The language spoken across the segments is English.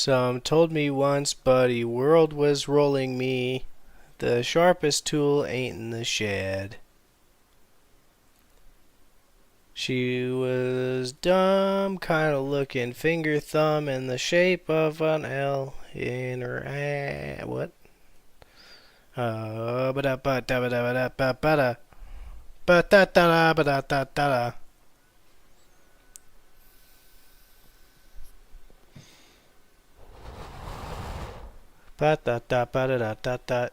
Some told me once, buddy, world was rolling me. The sharpest tool ain't in the shed. She was dumb, kinda looking, finger thumb in the shape of an L in her what? Ba da ba da ba da ba da ba da ba da da ba da da da. Ba da da ba da da da da.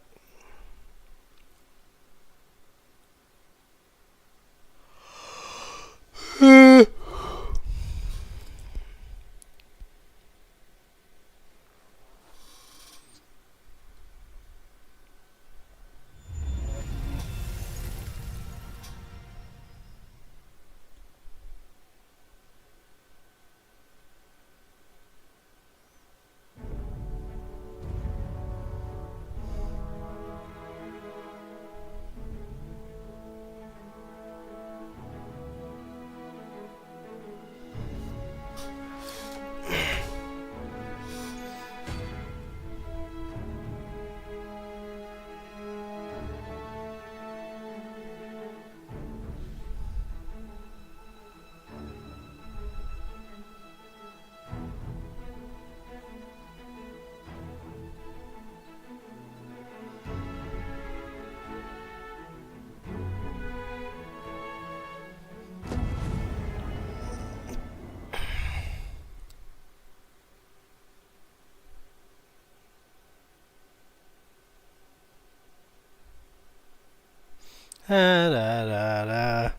Da da da da.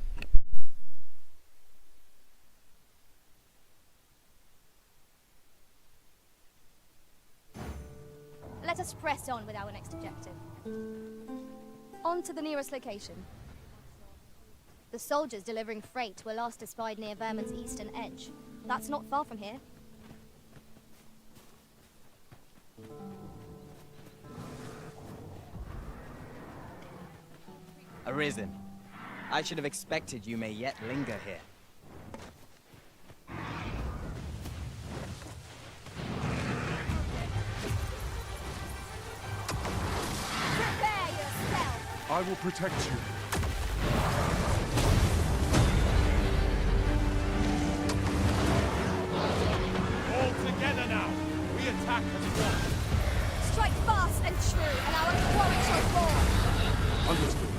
Let us press on with our next objective. On to the nearest location. The soldiers delivering freight were last espied near Vermin's eastern edge. That's not far from here. Arisen. I should have expected you may yet linger here. Prepare yourself! I will protect you. All together now! We attack as one! Strike fast and true, and our quarry shall fall! Understood.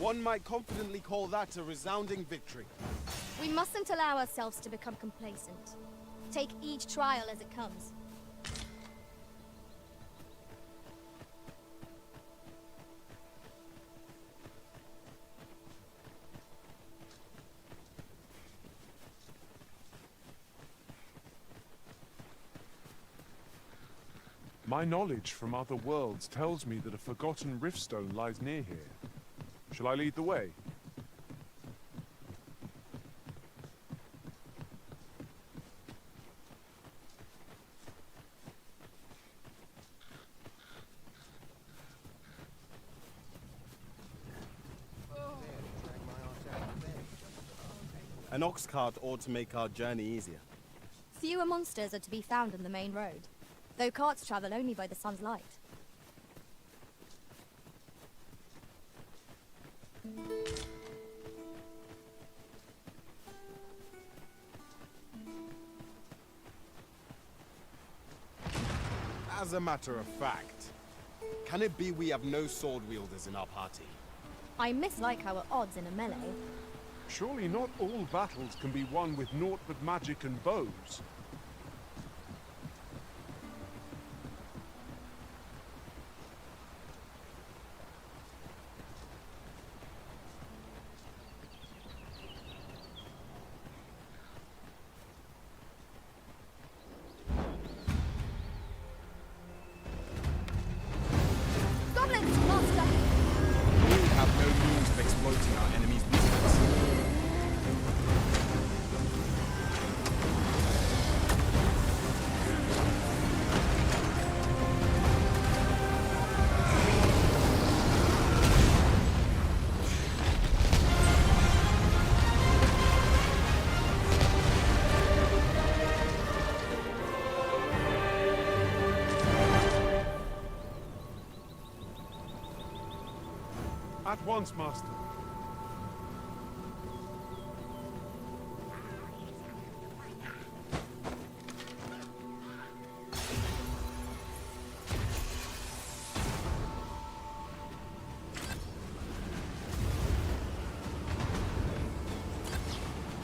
One might confidently call that a resounding victory. We mustn't allow ourselves to become complacent. Take each trial as it comes. My knowledge from other worlds tells me that a forgotten riftstone lies near here. Shall I lead the way? An ox cart ought to make our journey easier. Fewer monsters are to be found on the main road, though carts travel only by the sun's light. As a matter of fact, can it be we have no sword wielders in our party? I mislike our odds in a melee. Surely not all battles can be won with naught but magic and bows. Goblins, master! We have no means of At once, master.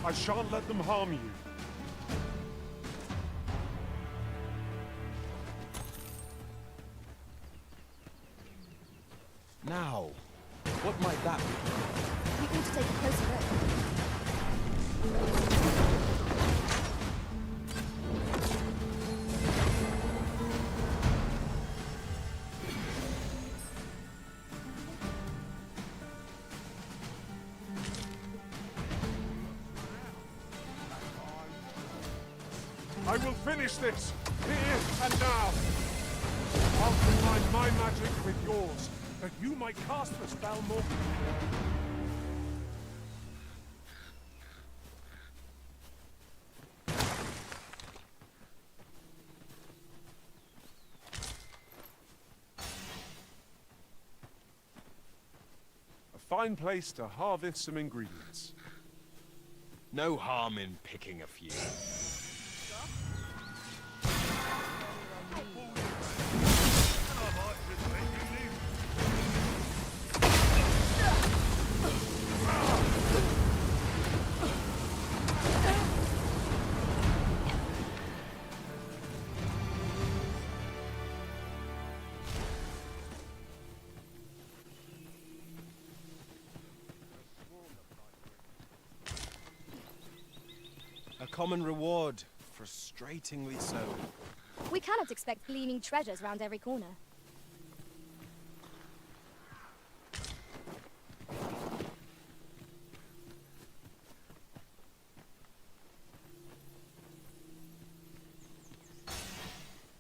I shan't let them harm you. Now, what might that be? We need to take a closer look. I will finish this, here and now. I'll combine my magic with yours, that you might cast the spell more. A fine place to harvest some ingredients. No harm in picking a few. A common reward, frustratingly so. We cannot expect gleaming treasures round every corner.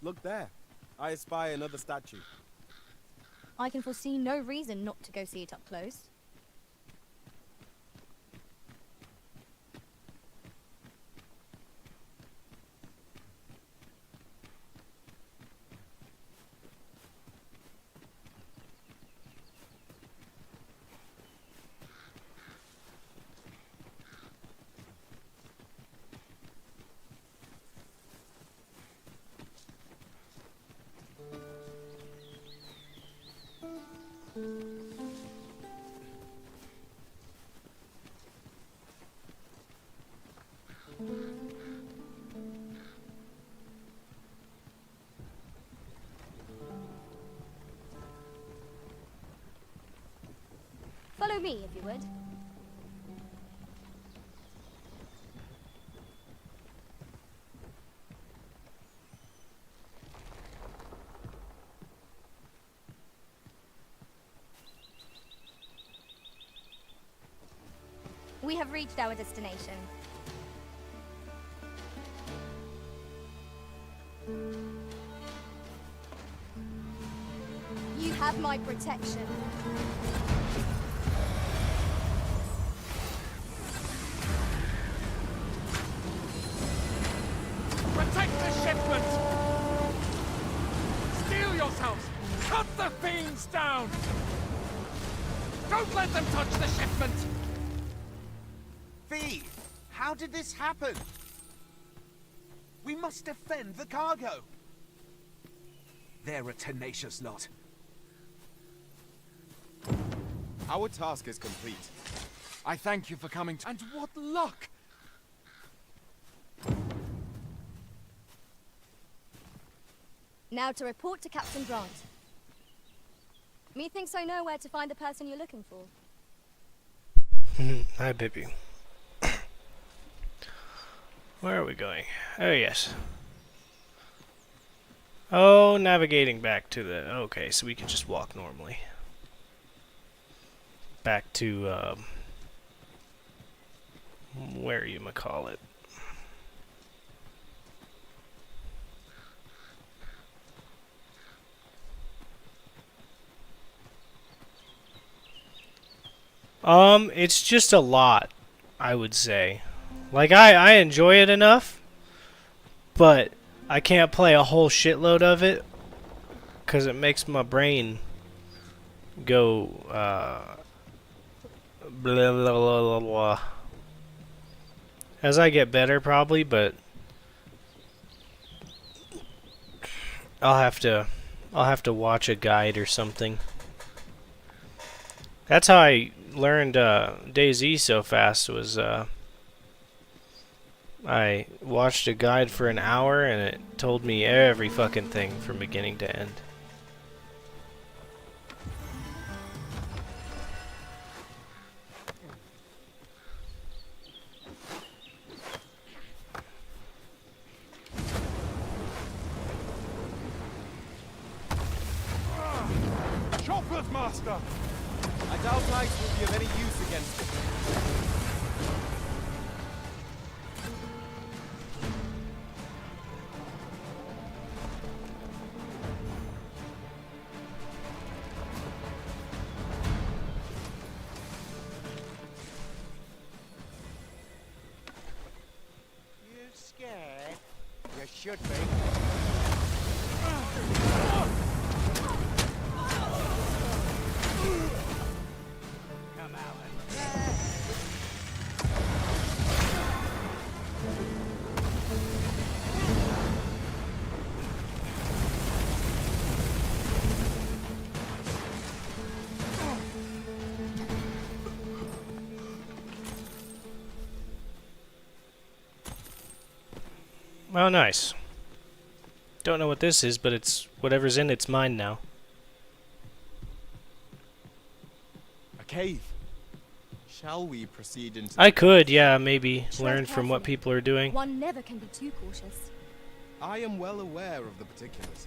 Look there. I espy another statue. I can foresee no reason not to go see it up close. Follow me, if you would. We have reached our destination. You have my protection. Protect the shipment! Steel yourselves! Cut the fiends down! Don't let them touch the shipment! V, how did this happen? We must defend the cargo. They're a tenacious lot. Our task is complete. I thank you for coming to— And what luck! Now to report to Captain Grant. Methinks I know where to find the person you're looking for. Hi, baby. Where are we going? Oh, yes. Oh, navigating back to the... Okay, so we can just walk normally. Back to, where you might call it. It's just a lot, I would say. Like, I enjoy it enough, but I can't play a whole shitload of it, because it makes my brain go, blah, blah, blah, blah, blah. As I get better, probably, but I'll have to watch a guide or something. That's how I learned DayZ so fast. Was I watched a guide for an hour and it told me every fucking thing from beginning to end. Chopper's master! I doubt ice will be of any use against it. You scared? You should be. Come out and Oh, nice. Don't know what this is, but it's whatever's in it's mine now. A cave. Shall we proceed into... I could, yeah, maybe Tread learn from what carefully. people are doing. One never can be too cautious. I am well aware of the particulars.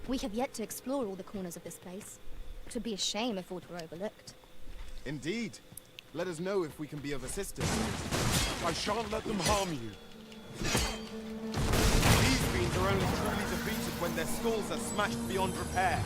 We have yet to explore all the corners of this place. It would be a shame if aught were overlooked. Indeed. Let us know if we can be of assistance. I shan't let them harm you. These fiends are only truly defeated when their skulls are smashed beyond repair.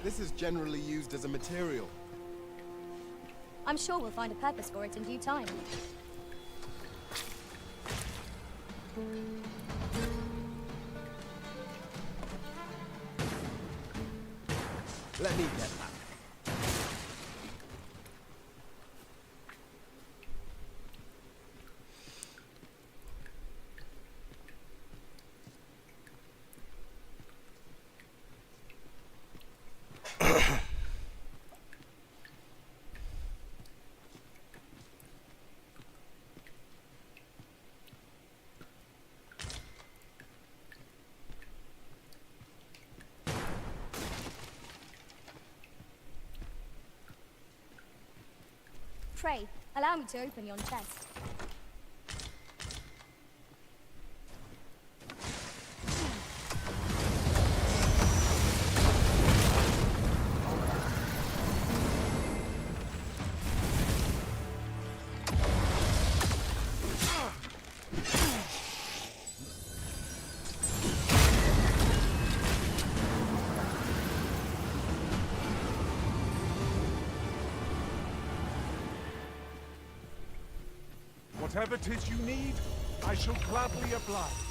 This is generally used as a material. I'm sure we'll find a purpose for it in due time. Let me get that. Pray, allow me to open yon chest. Whatever 'tis you need, I shall gladly oblige.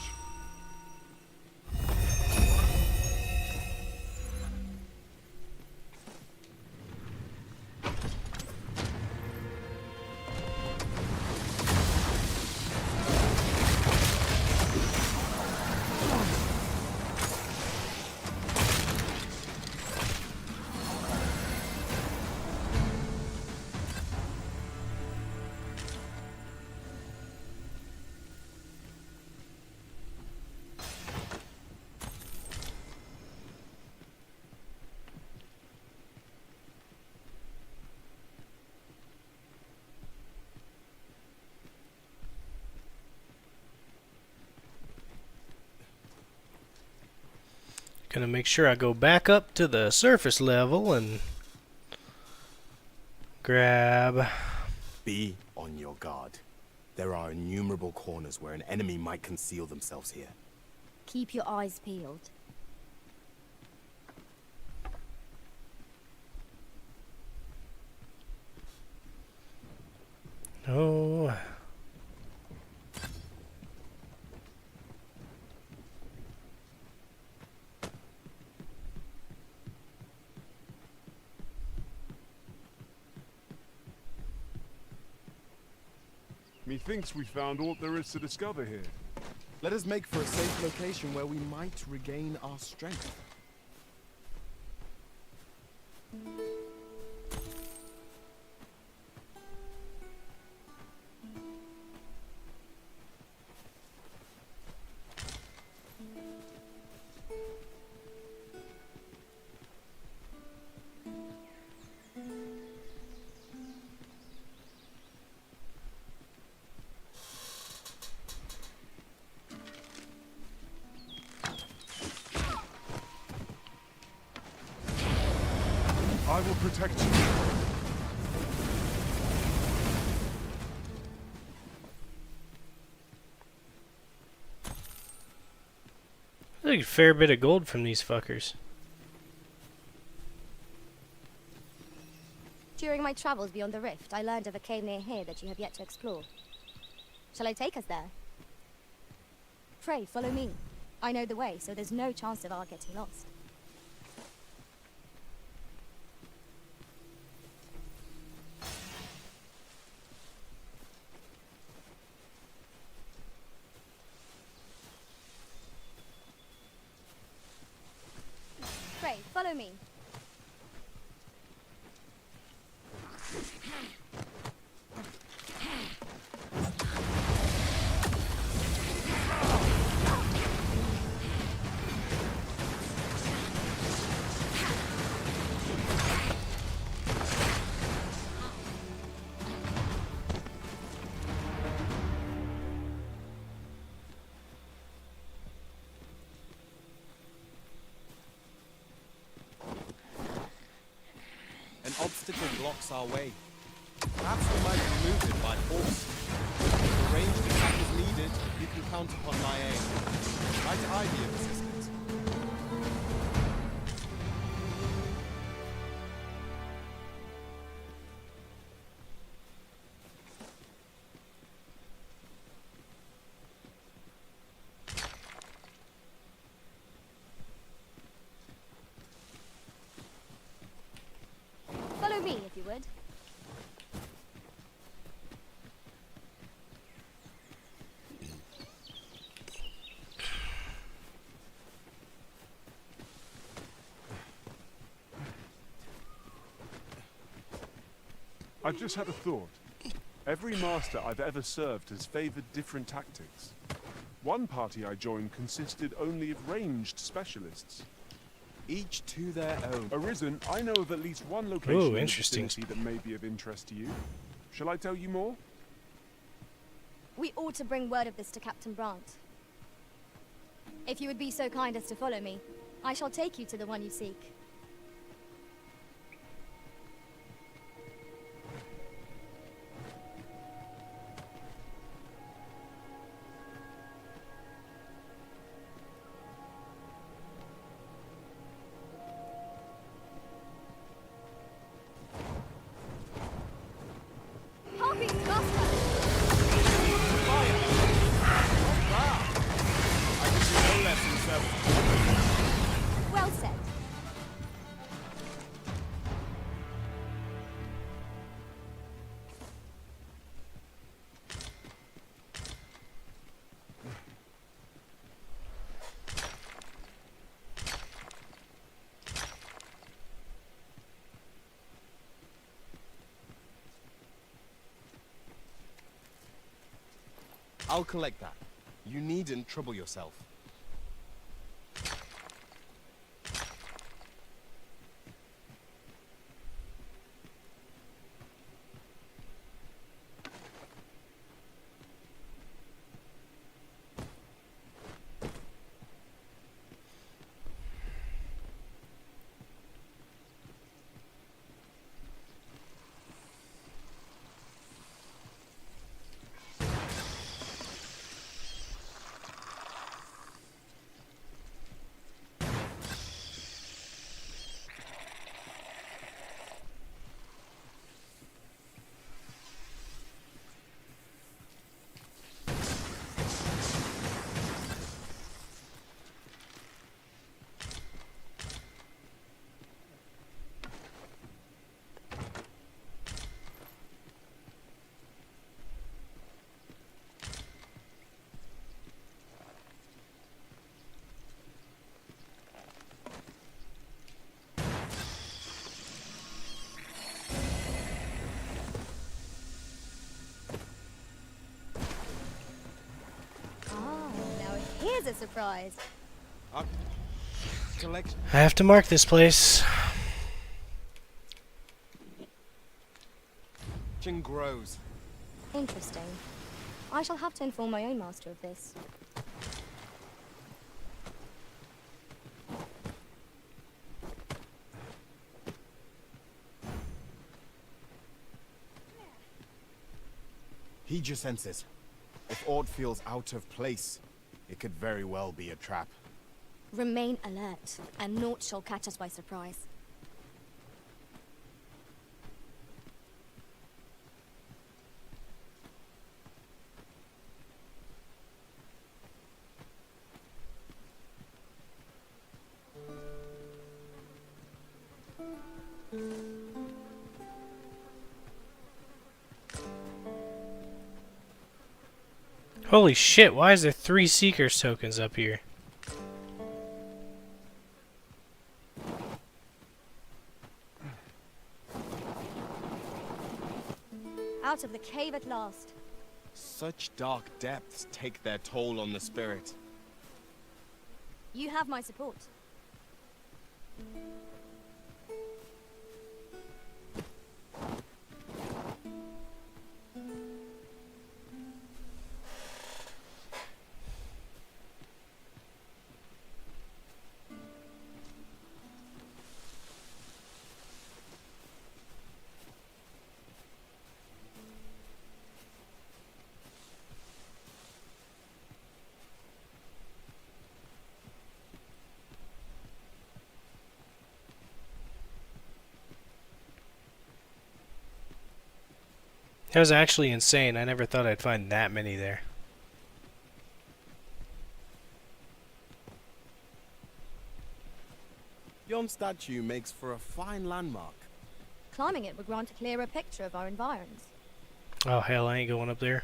Gonna make sure I go back up to the surface level and grab. Be on your guard. There are innumerable corners where an enemy might conceal themselves here. Keep your eyes peeled. Oh. Methinks we found all there is to discover here. Let us make for a safe location where we might regain our strength. I will protect you. There's a fair bit of gold from these fuckers. During my travels beyond the rift, I learned of a cave near here that you have yet to explore. Shall I take us there? Pray, follow me. I know the way, so there's no chance of our getting lost. Pray, follow me. An obstacle blocks our way. Perhaps we might remove it by force. If a ranged attack is needed, you can count upon my aid. Might I be of assistance? Follow me, if you would. I've just had a thought. Every master I've ever served has favored different tactics. One party I joined consisted only of ranged specialists. Each to their own. Arisen, I know of at least one location in the interesting. vicinity that may be of interest to you. Shall I tell you more? We ought to bring word of this to Captain Brandt. If you would be so kind as to follow me, I shall take you to the one you seek. Harpy's faster! I can do no less than serve. Well said. I'll collect that. You needn't trouble yourself. Here's a surprise. Collection. I have to mark this place. Grows. Interesting. I shall have to inform my own master of this. Heed your senses. If aught feels out of place, it could very well be a trap. Remain alert, and naught shall catch us by surprise. Holy shit, why is there 3 Seekers tokens up here? Out of the cave at last. Such dark depths take their toll on the spirit. You have my support. That was actually insane. I never thought I'd find that many there. Yon statue makes for a fine landmark. Climbing it would grant a clearer picture of our environs. Oh hell, I ain't going up there.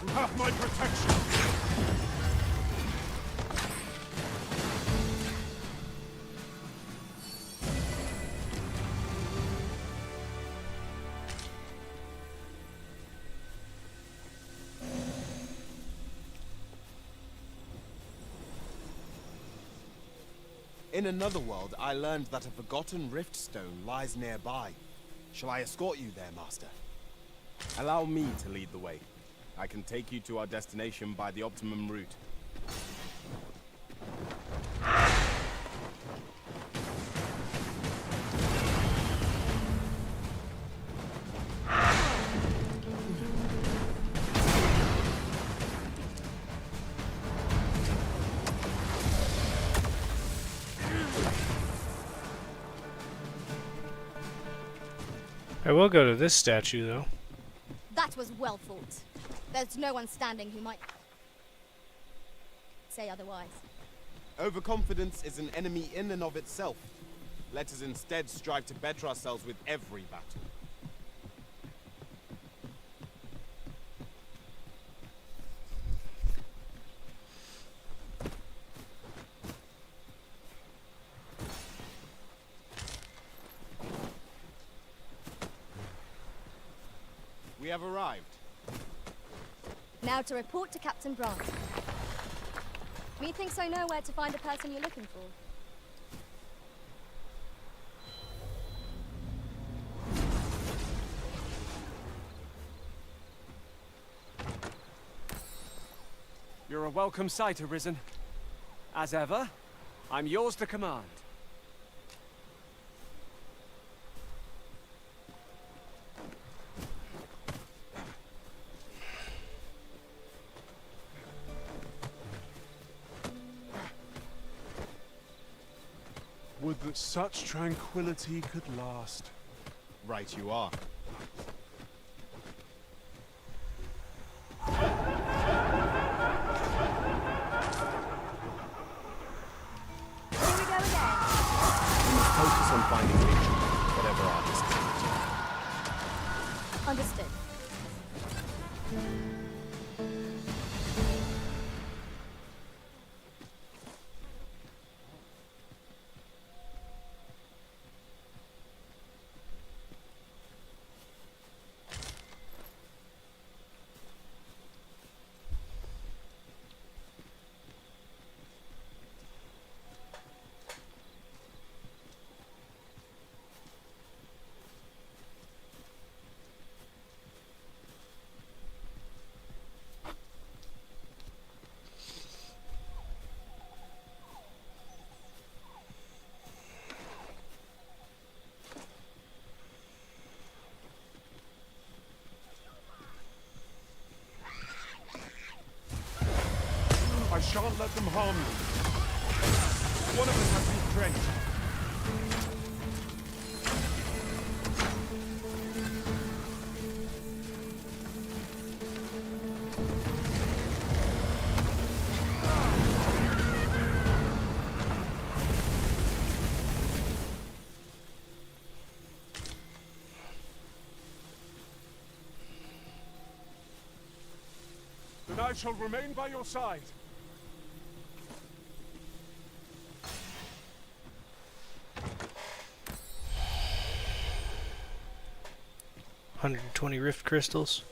You have my protection. In another world, I learned that a forgotten rift stone lies nearby. Shall I escort you there, Master? Allow me to lead the way. I can take you to our destination by the optimum route. I will go to this statue though. That was well fought. There's no one standing who might say otherwise. Overconfidence is an enemy in and of itself. Let us instead strive to better ourselves with every battle. We have arrived. Now to report to Captain Brandt. Methinks I know where to find the person you're looking for. You're a welcome sight, Arisen. As ever, I'm yours to command. that such tranquility could last. Right you are. Here we go again. We must focus on finding Rachel, whatever our distance. Understood. I shan't let them harm you. One of them has been drenched. Then I shall remain by your side. $120 rift crystals.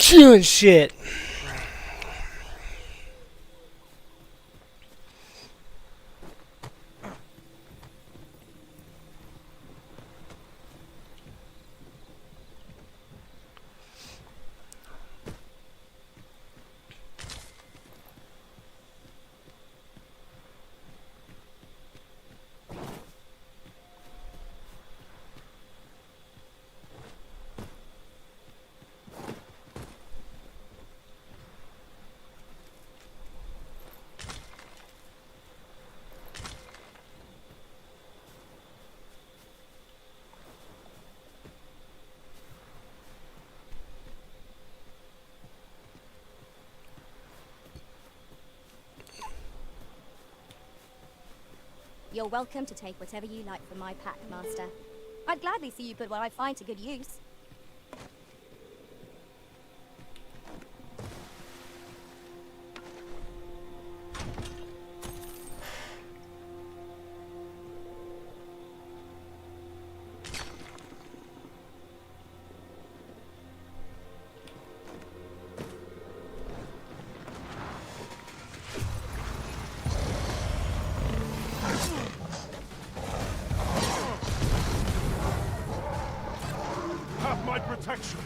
Chewing shit. You're welcome to take whatever you like from my pack, Master. I'd gladly see you put what I find to good use. Have my protection.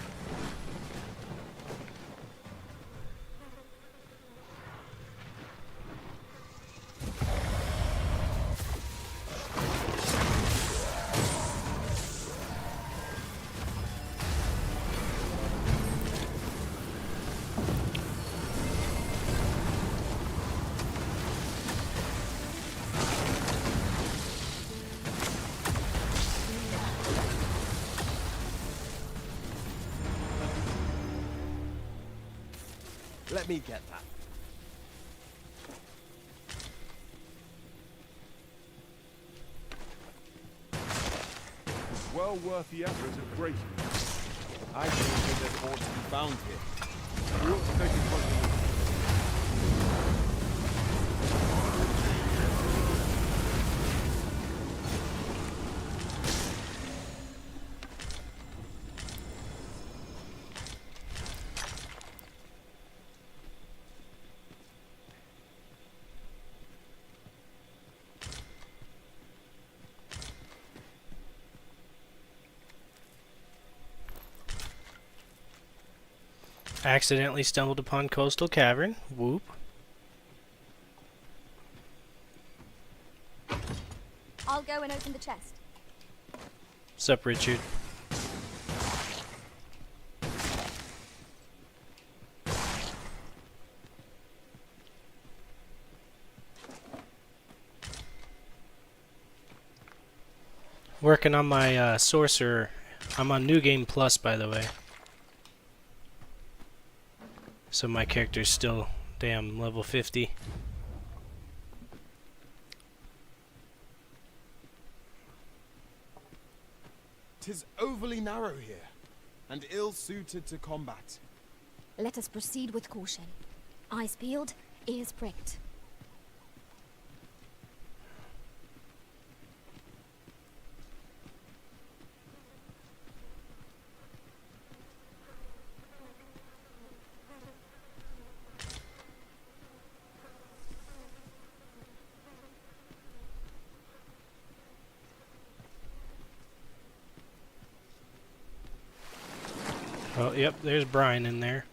Let me get that. well worth the effort of breaking it. I think there's more to be found here. We ought to take a closer look. Accidentally stumbled upon Coastal Cavern. Whoop. I'll go and open the chest. Sup, Richard? Working on my sorcerer. I'm on New Game Plus, by the way. So my character's still, damn, level 50. Tis overly narrow here, and ill-suited to combat. Let us proceed with caution. Eyes peeled, ears pricked. Oh, yep, there's Brian in there.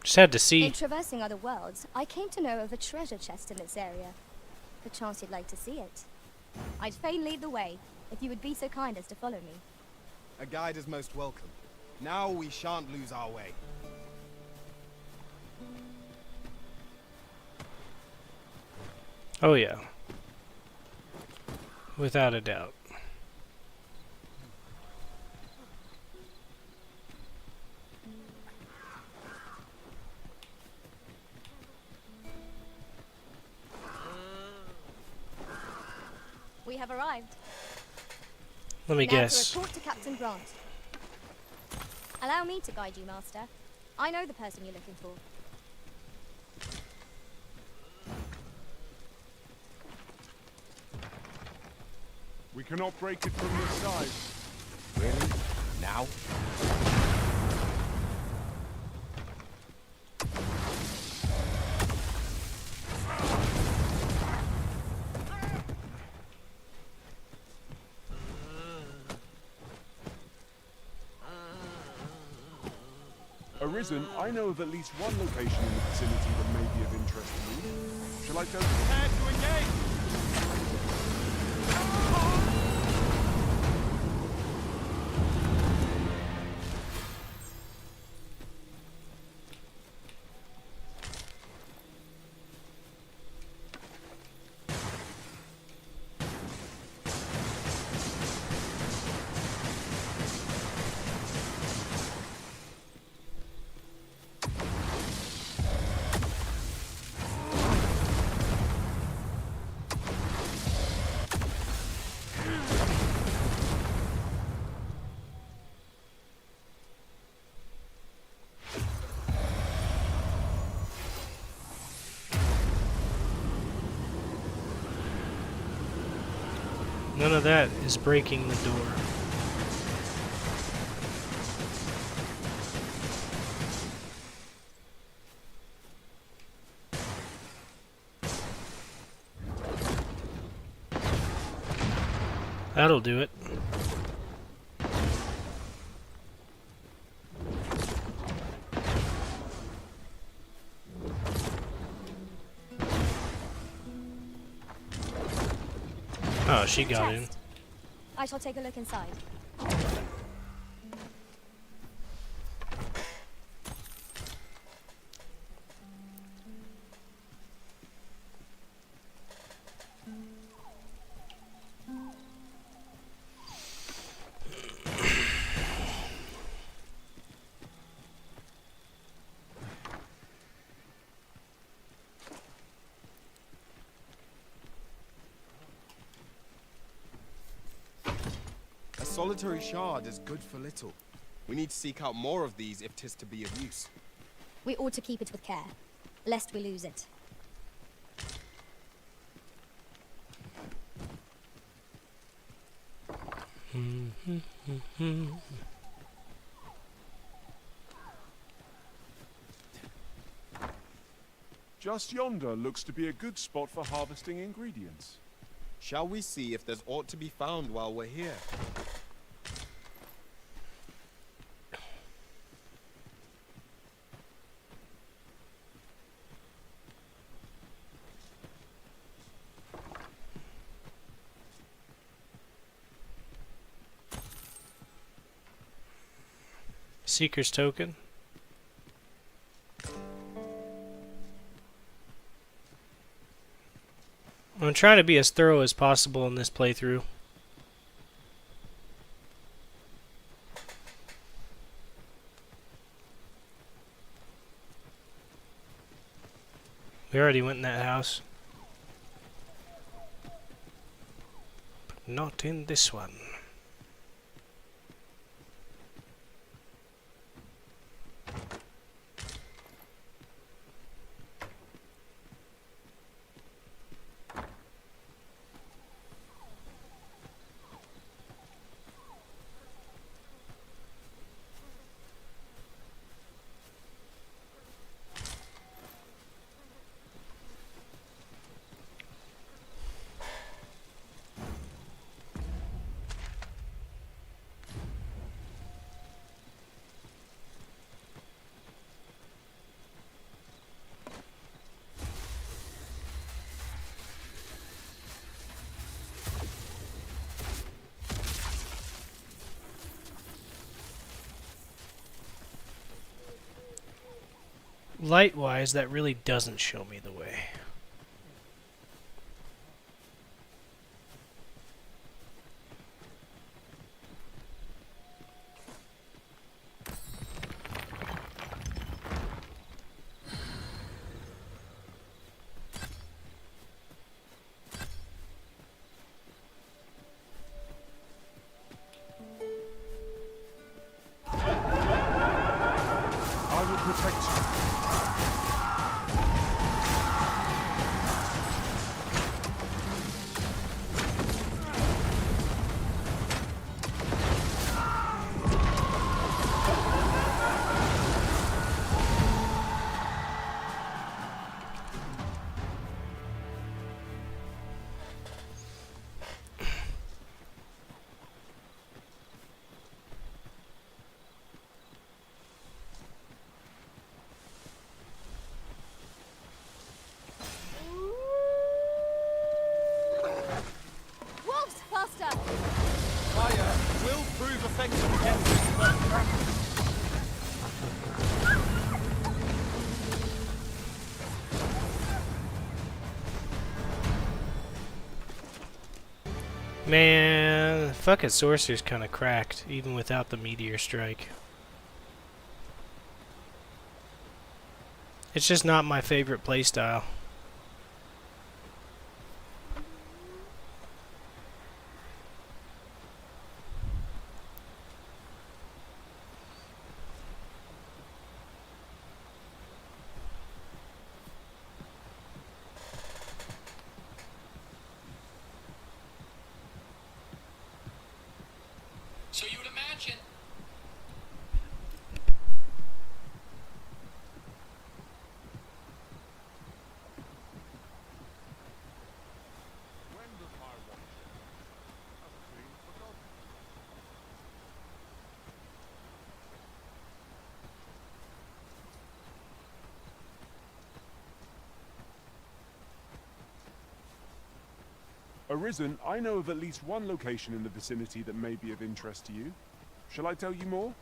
Just had to see. In traversing other worlds, I came to know of a treasure chest in this area. Perchance you'd like to see it. I'd fain lead the way, if you would be so kind as to follow me. A guide is most welcome. Now we shan't lose our way. Oh, yeah. Without a doubt. We have arrived. Let me Now guess. to report to Captain Grant. Allow me to guide you, Master. I know the person you're looking for. We cannot break it from this side. Really? Now? Arisen, I know of at least one location in the vicinity that may be of interest to you. Shall I tell you? Prepare to engage! None of that is breaking the door. That'll do it. Oh, she got in. Chest. I shall take a look inside. solitary shard is good for little. We need to seek out more of these if 'tis to be of use. We ought to keep it with care, lest we lose it. Just yonder looks to be a good spot for harvesting ingredients. Shall we see if there's aught to be found while we're here? Seeker's token. I'm trying to be as thorough as possible in this playthrough. We already went in that house. But not in this one. Light-wise, that really doesn't show me the way. I will protect you. Wolves, faster! Fire will prove effective against this foe. Man, fucking Sorcerer's kinda cracked, even without the Meteor Strike. It's just not my favorite playstyle. So you would imagine. When does my watch end? I've clean forgotten. Arisen, I know of at least one location in the vicinity that may be of interest to you. Shall I tell you more?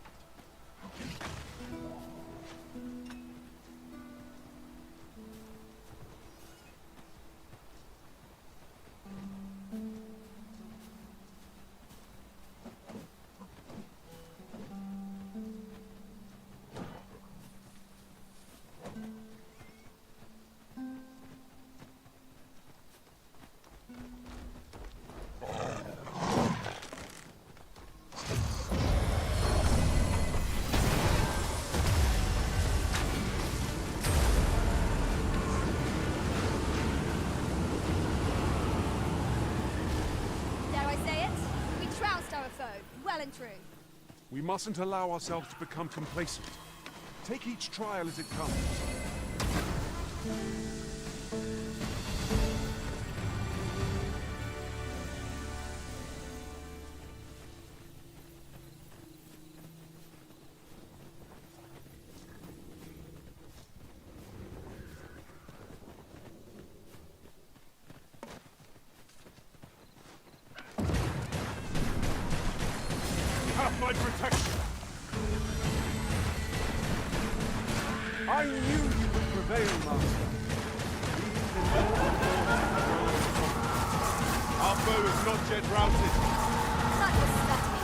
well and true. We mustn't allow ourselves to become complacent. Take each trial as it comes. Have my protection! I knew you would prevail, Master. Our foe is not yet routed. That was certainly worthwhile.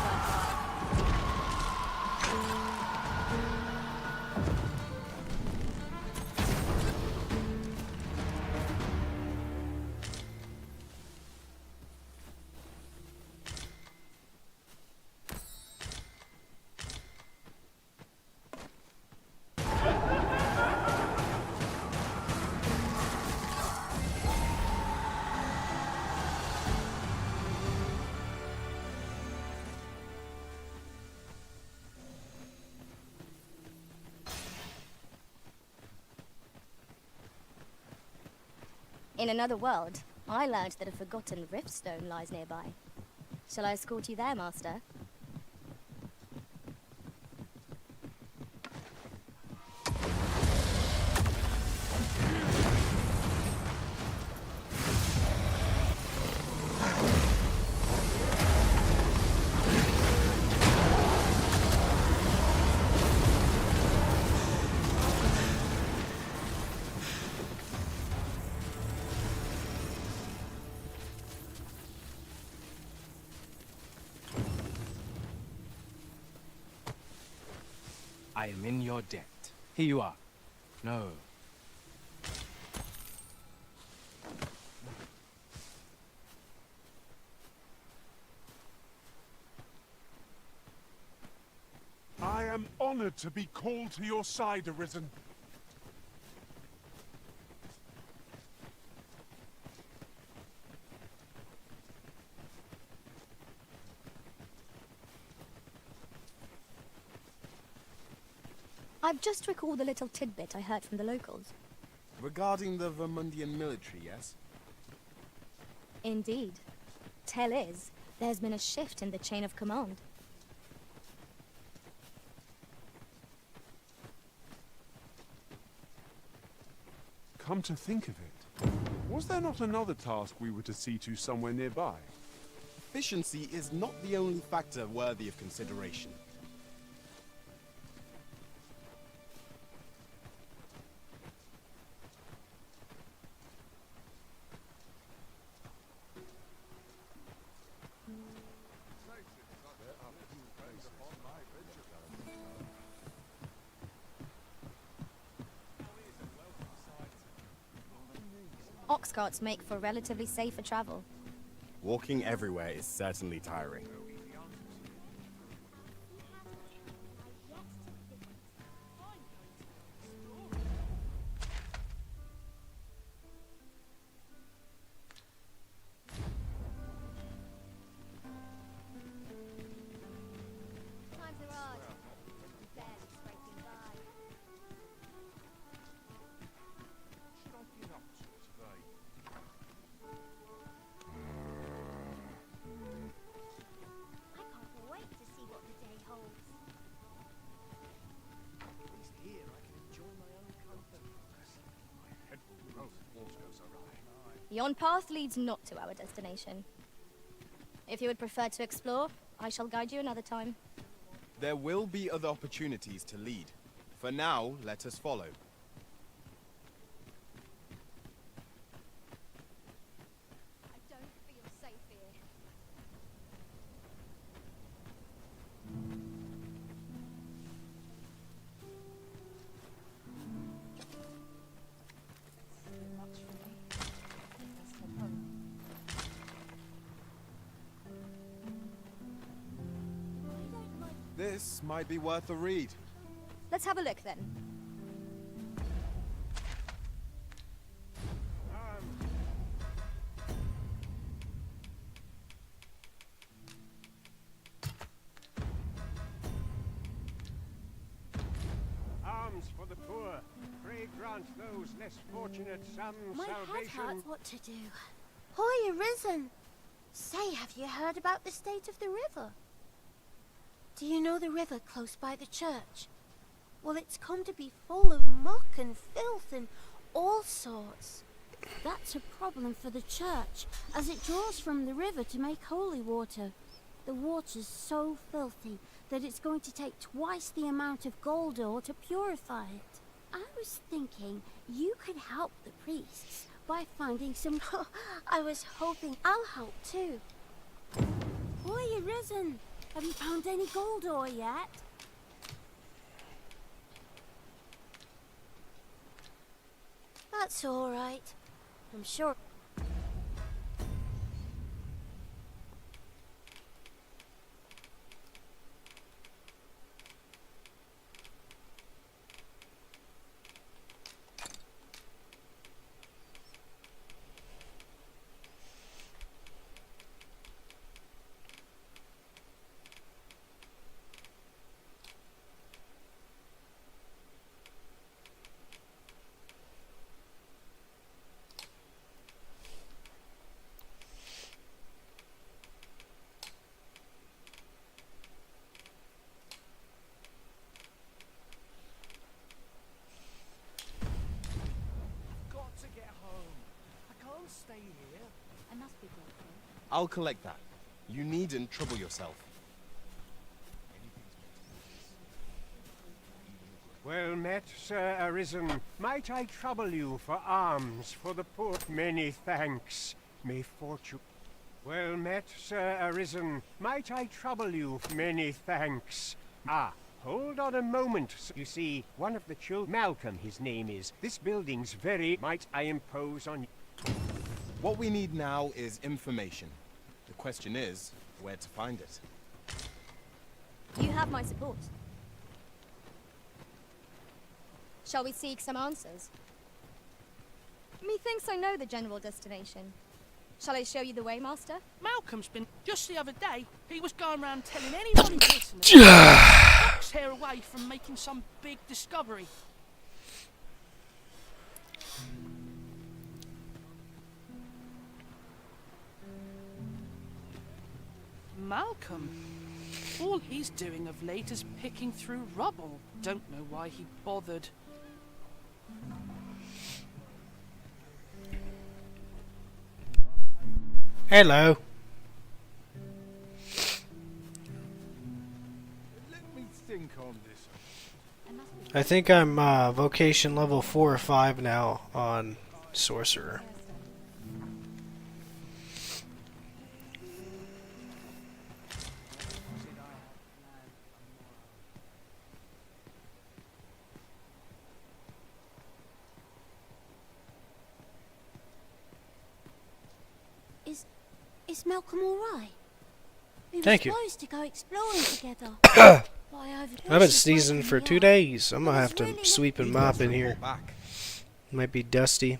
In another world, I learned that a forgotten riftstone lies nearby. Shall I escort you there, Master? I am in your debt. Here you are. No. I am honored to be called to your side, Arisen. I've just recalled a little tidbit I heard from the locals. Regarding the Vermundian military, yes? Indeed. Tell is, there's been a shift in the chain of command. Come to think of it, was there not another task we were to see to somewhere nearby? Efficiency is not the only factor worthy of consideration. Ox carts make for relatively safer travel. Walking everywhere is certainly tiring. Times are hard. Barely scraping by. I can't wait to see what the day holds. Yon path leads not to our destination. If you would prefer to explore, I shall guide you another time. There will be other opportunities to lead. For now, let us follow. I don't feel safe here. This might be worth a read. Let's have a look then. grant those less fortunate some My head salvation. hurts what to do. Hoy arisen. Say, have you heard about the state of the river? Do you know the river close by the church? Well, it's come to be full of muck and filth and all sorts. That's a problem for the church, as it draws from the river to make holy water. The water's so filthy that it's going to take twice the amount of gold ore to purify it. I was thinking you could help the priests by finding some... I was hoping I'll help too. Boy, arisen. Have you found any gold ore yet? That's all right. I'm sure... Stay here. I must be grateful. I'll collect that. You needn't trouble yourself. Well met, Sir Arisen. Might I trouble you for alms for the poor? Many thanks. May fortune... Well met, Sir Arisen. Might I trouble you? Many thanks. Ah, hold on a moment. You see, one of the children... Malcolm, his name is. This building's very... Might I impose on you? What we need now is information. The question is, where to find it. You have my support. Shall we seek some answers? Methinks I know the general destination. Shall I show you the way, Master? Malcolm's been... Just the other day, he was going around telling anyone who listened Fox hair away from making some big discovery. Malcolm? All he's doing of late is picking through rubble. Don't know why he bothered. Hello. Let me think on this. I think I'm vocation level 4 or 5 now on sorcerer. Is Malcolm all right? We Thank were you. supposed to go exploring together. Why, I've been sneezing for 2 days. I'm gonna have to sweep and mop in here. Back. Might be dusty.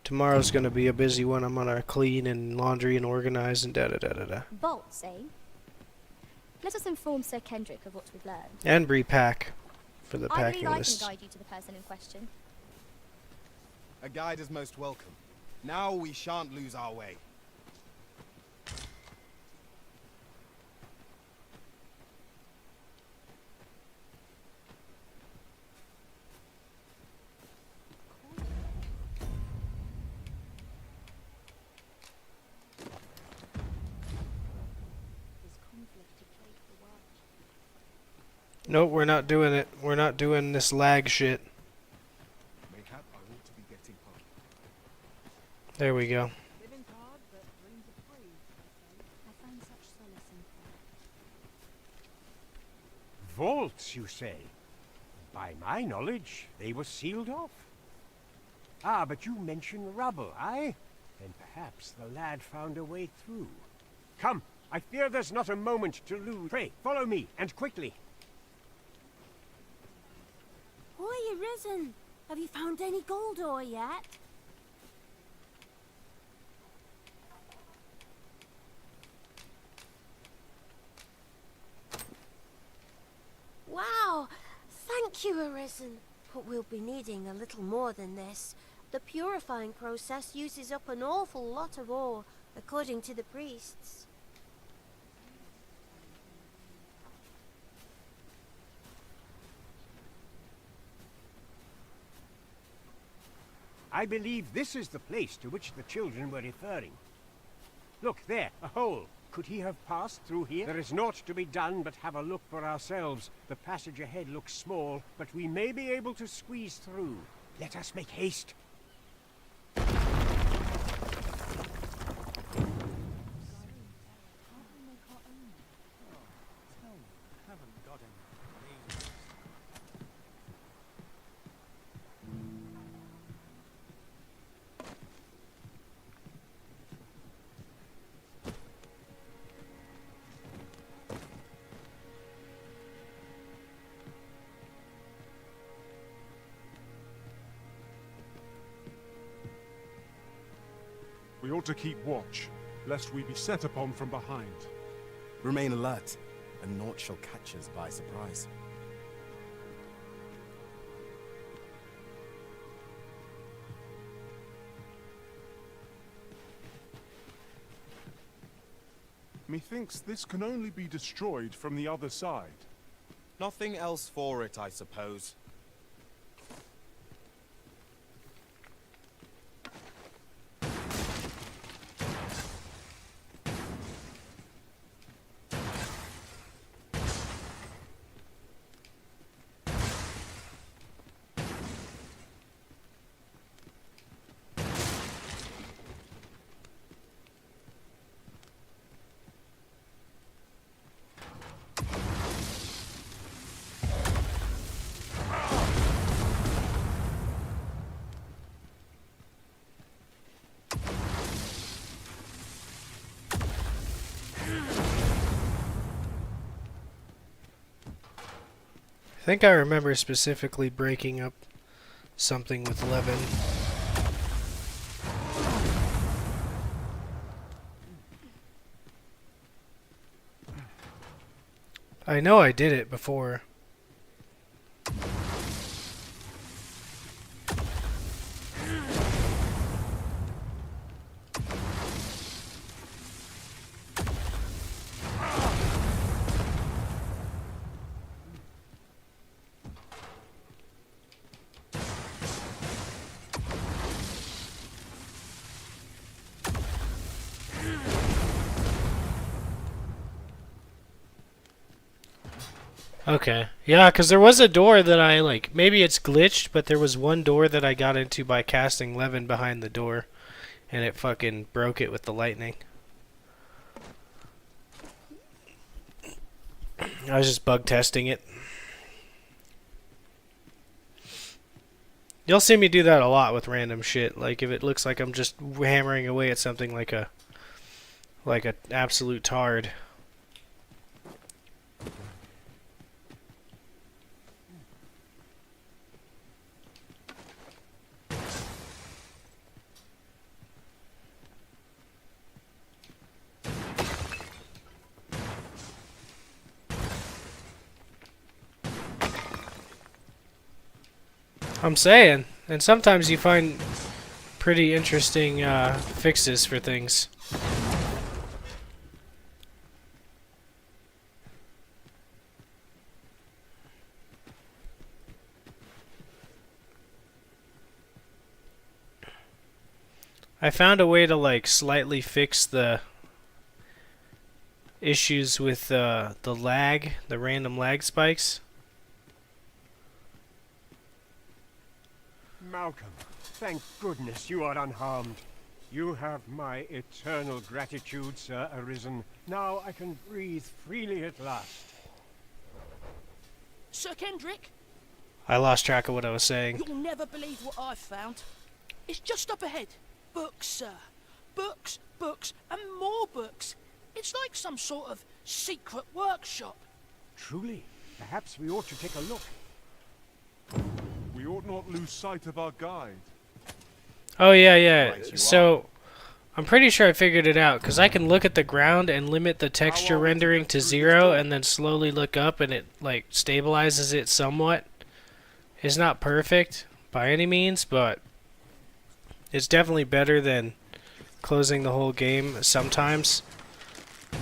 Tomorrow's gonna be a busy one. I'm gonna clean and laundry and organize and da da da da da. Bolts, eh? Let us inform Sir Kendrick of what we've learned. And repack for the I packing believe I list. can guide you to the person in question. A guide is most welcome. Now we shan't lose our way. Nope, we're not doing it. We're not doing this lag shit. Mayhap I ought to be getting home. There we go. Living hard, but dreams are free, I find such solace in Vaults, you say? By my knowledge, they were sealed off. Ah, but you mention rubble, aye? Then perhaps the lad found a way through. Come, I fear there's not a moment to lose. Pray, follow me, and quickly. Boy, arisen. Have you found any gold ore yet? Wow, you, Arisen. But we'll be needing a little more than this. The purifying process uses up an awful lot of ore, according to the priests. I believe this is the place to which the children were referring. Look there, a hole. Could he have passed through here? There is naught to be done but have a look for ourselves. The passage ahead looks small, but we may be able to squeeze through. Let us make haste. We ought to keep watch, lest we be set upon from behind. Remain alert, and naught shall catch us by surprise. Methinks this can only be destroyed from the other side. Nothing else for it, I suppose. I think I remember specifically breaking up something with Levin. I know I did it before. Okay. Yeah, because there was a door that I, like, maybe it's glitched, but there was one door that I got into by casting Levin behind the door, and it fucking broke it with the lightning. I was just bug testing it. You'll see me do that a lot with random shit. Like, if it looks like I'm just hammering away at something like a absolute tard. I'm saying, and sometimes you find pretty interesting fixes for things. I found a way to like slightly fix the issues with the lag, the random lag spikes. Malcolm, thank goodness you are unharmed. You have my eternal gratitude, Sir Arisen. Now I can breathe freely at last. Sir Kendrick, I lost track of what I was saying. you'll never believe what I've found. It's just up ahead. Books, sir. Books, books, and more books. It's like some sort of secret workshop. Truly, perhaps we ought to take a look. We ought not lose sight of our guide. Oh yeah. So I'm pretty sure I figured it out because I can look at the ground and limit the texture rendering to 0 and then slowly look up and it like stabilizes it somewhat. is not perfect by any means, but it's definitely better than closing the whole game sometimes.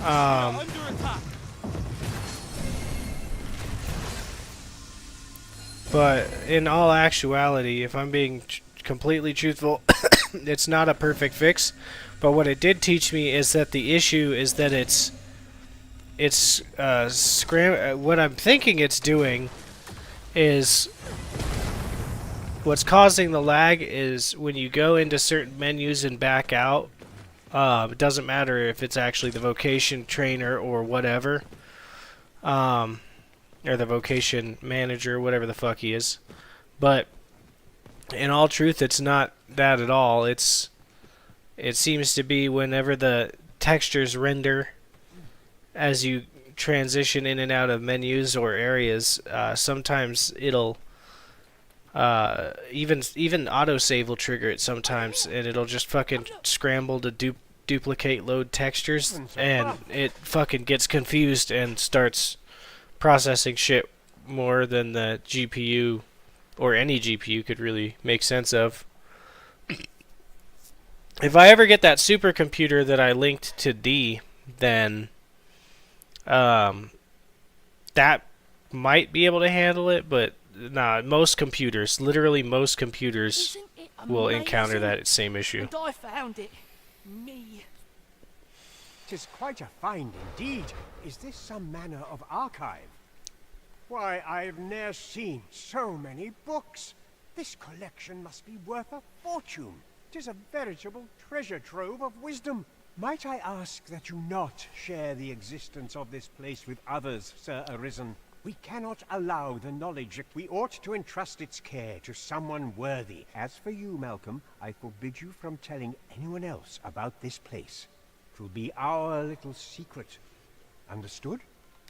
Under attack. But in all actuality, if I'm being completely truthful, it's not a perfect fix. But what it did teach me is that the issue is that what I'm thinking it's doing is what's causing the lag is when you go into certain menus and back out. It doesn't matter if it's actually the vocation trainer or whatever. Or the vocation manager, whatever the fuck he is. But in all truth, it's not that at all. It seems to be whenever the textures render as you transition in and out of menus or areas, sometimes it'll even autosave will trigger it sometimes, and it'll just fucking scramble to duplicate load textures, and it fucking gets confused and starts processing shit more than the GPU or any GPU could really make sense of. If I ever get that supercomputer that I linked to D, then that might be able to handle it, but nah, most computers, literally most computers will encounter that same issue. And I found it. Me. 'Tis quite a find indeed. Is this some manner of archive? Why, I've ne'er seen so many books. This collection must be worth a fortune. 'Tis a veritable treasure trove of wisdom. Might I ask that you not share the existence of this place with others, Sir Arisen? We cannot allow the knowledge that we ought to entrust its care to someone worthy. As for you, Malcolm, I forbid you from telling anyone else about this place. 'Twill be our little secret. Understood?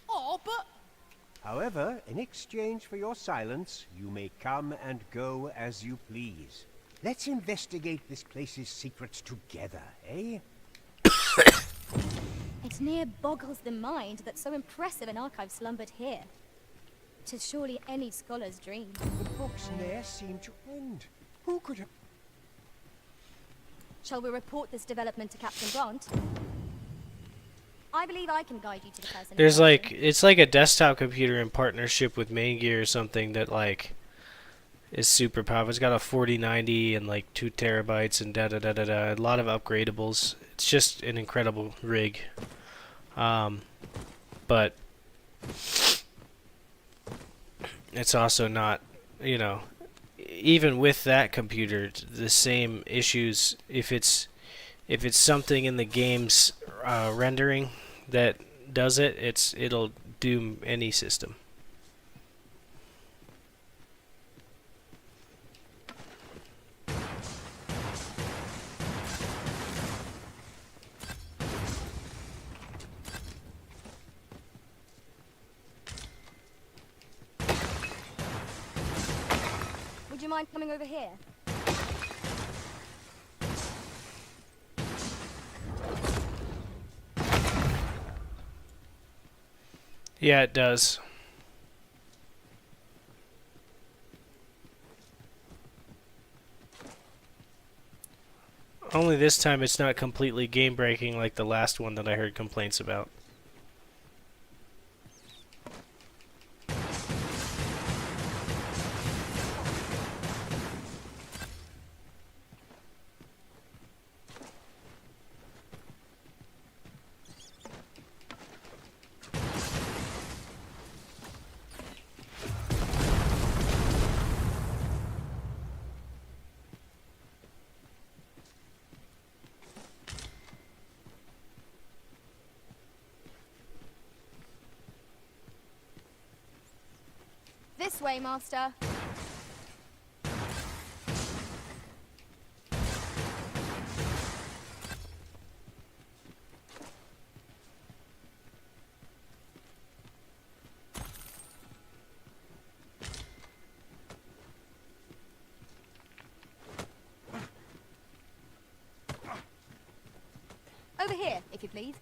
Oh, but... However, in exchange for your silence, you may come and go as you please. Let's investigate this place's secrets together, eh? It near boggles the mind that so impressive an archive slumbered here. 'Tis surely any scholar's dream. The books ne'er seem to end. Who could have... Shall we report this development to Captain Grant? I believe I can guide you to the person. There's like, it's like a desktop computer in partnership with Main Gear or something that like is super powerful. It's got a 4090 and like 2 terabytes and a lot of upgradables. It's just an incredible rig. But it's also not, you know, even with that computer, the same issues. If it's something in the game's rendering that does it, it'll do any system. Would you mind coming over here? Yeah, it does. Only this time it's not completely game breaking like the last one that I heard complaints about. This way, Master. Over here, if you please.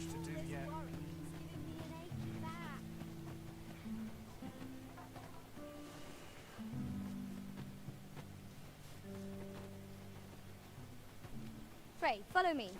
to do yet. Frey, follow me.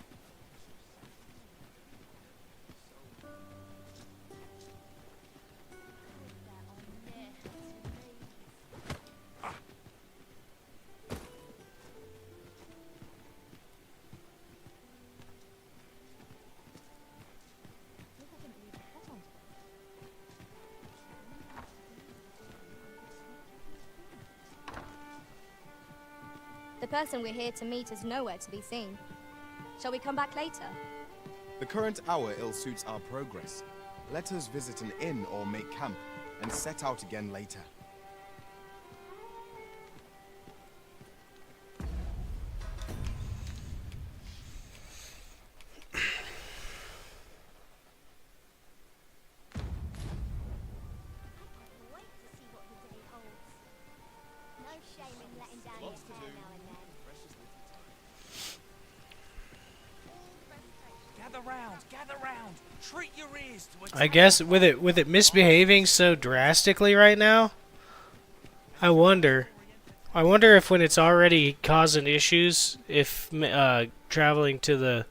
The person we're here to meet is nowhere to be seen. Shall we come back later? The current hour ill suits our progress. Let us visit an inn or make camp, and set out again later. Gather round. Treat your ears to I guess with it misbehaving so drastically right now, I wonder if when it's already causing issues, if traveling to the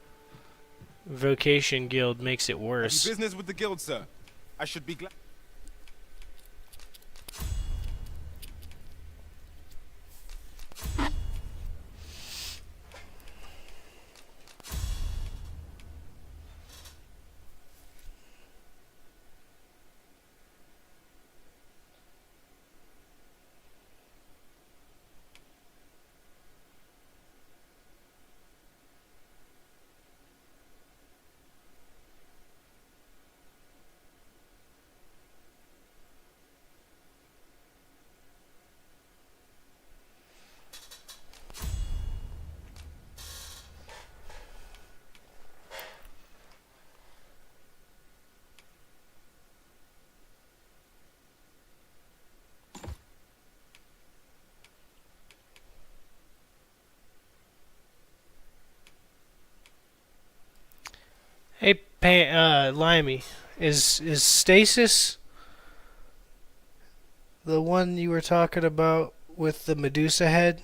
Vocation Guild makes it worse. Have you business with the guild, sir? I should be glad. Hey, Limey, is Stasis the one you were talking about with the Medusa head?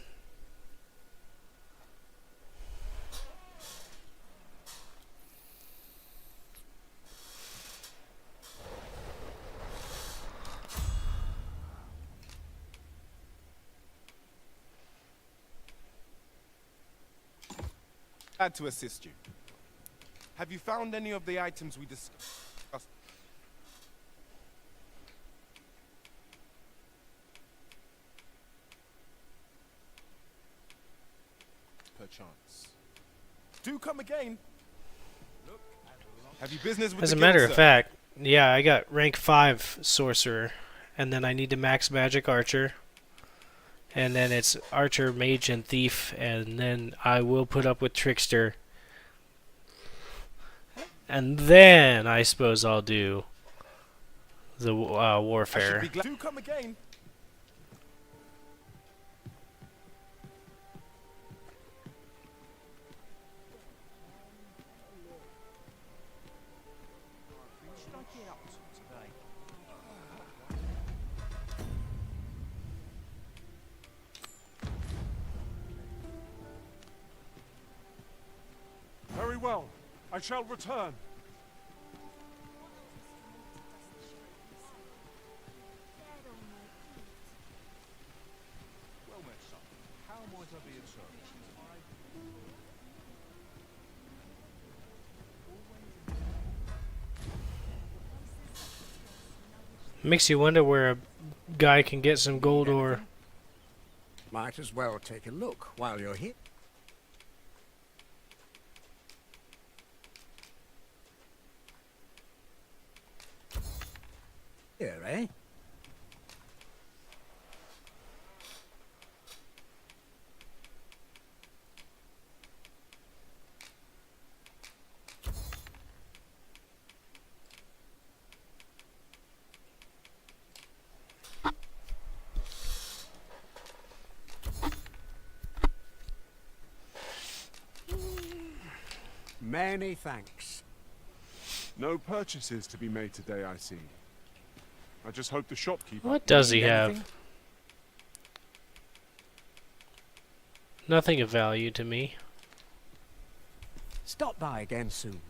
Glad to assist you. Have you found any of the items we discussed? Perchance. Do come again. Have you business with As the a matter guild, of sir? fact, yeah, I got rank 5 sorcerer, and then I need to max magic archer, and then it's archer, mage, and thief, and then I will put up with trickster, and then I suppose I'll do the warfare. I should be glad. Do come again. Should I get up to today? Very well. I shall return. Well met, son. How might I be of service? Makes you wonder where a guy can get some gold ore. Might as well take a look while you're here. Here, eh? Many thanks. No purchases to be made today, I see. I just hope the shopkeeper... What does he Need have? anything? Nothing of value to me. Stop by again soon.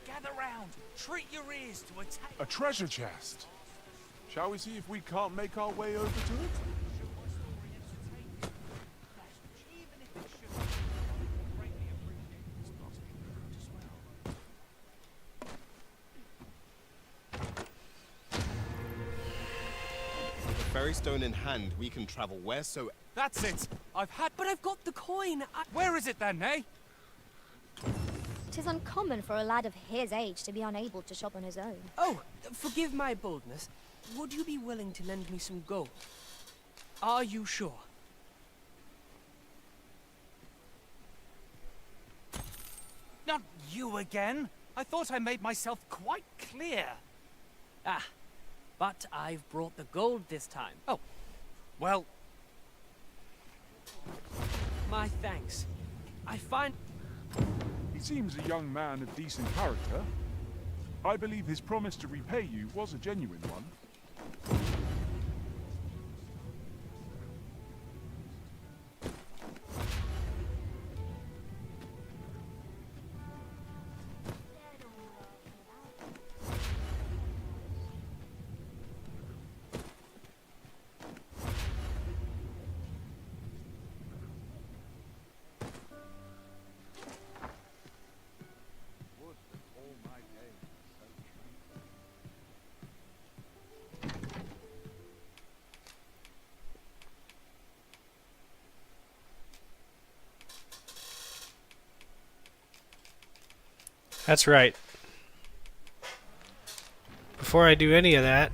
Gather round. Treat your ears to a tale. A treasure chest. Shall we see if we can't make our way over to it? With the ferrystone in hand, we can travel wheresoever. That's it. But I've got the coin. Where is it then, eh? 'Tis uncommon for a lad of his age to be unable to shop on his own. Oh, forgive my boldness. Would you be willing to lend me some gold? Are you sure? Not you again. I thought I made myself quite clear. Ah, but I've brought the gold this time. Oh, well... My thanks. I find... He seems a young man of decent character. I believe his promise to repay you was a genuine one. That's right. Before I do any of that,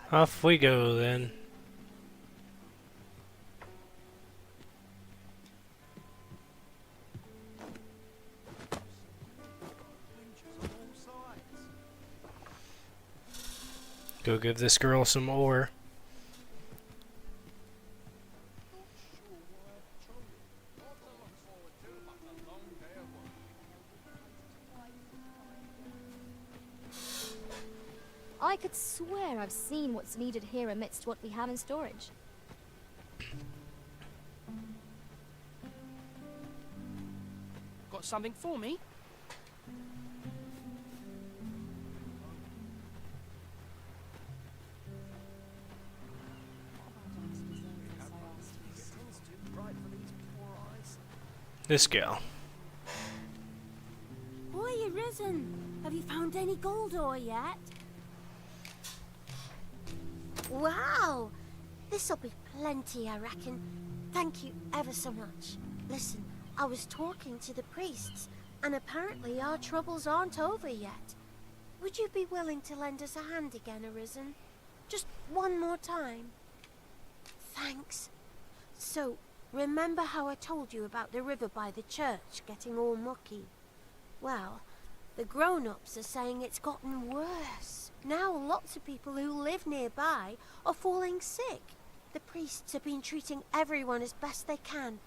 Off we go then. Go give this girl some ore. I could swear I've seen what's needed here amidst what we have in storage. Got something for me? This gal. Boy, you risen. Have you found any gold ore yet? Wow! This'll be plenty, I reckon. Thank you ever so much. Listen, I was talking to the priests, and apparently our troubles aren't over yet. Would you be willing to lend us a hand again, Arisen? Just one more time? Thanks. So, remember how I told you about the river by the church getting all mucky? Well, the grown-ups are saying it's gotten worse. Now lots of people who live nearby are falling sick. The priests have been treating everyone as best they can,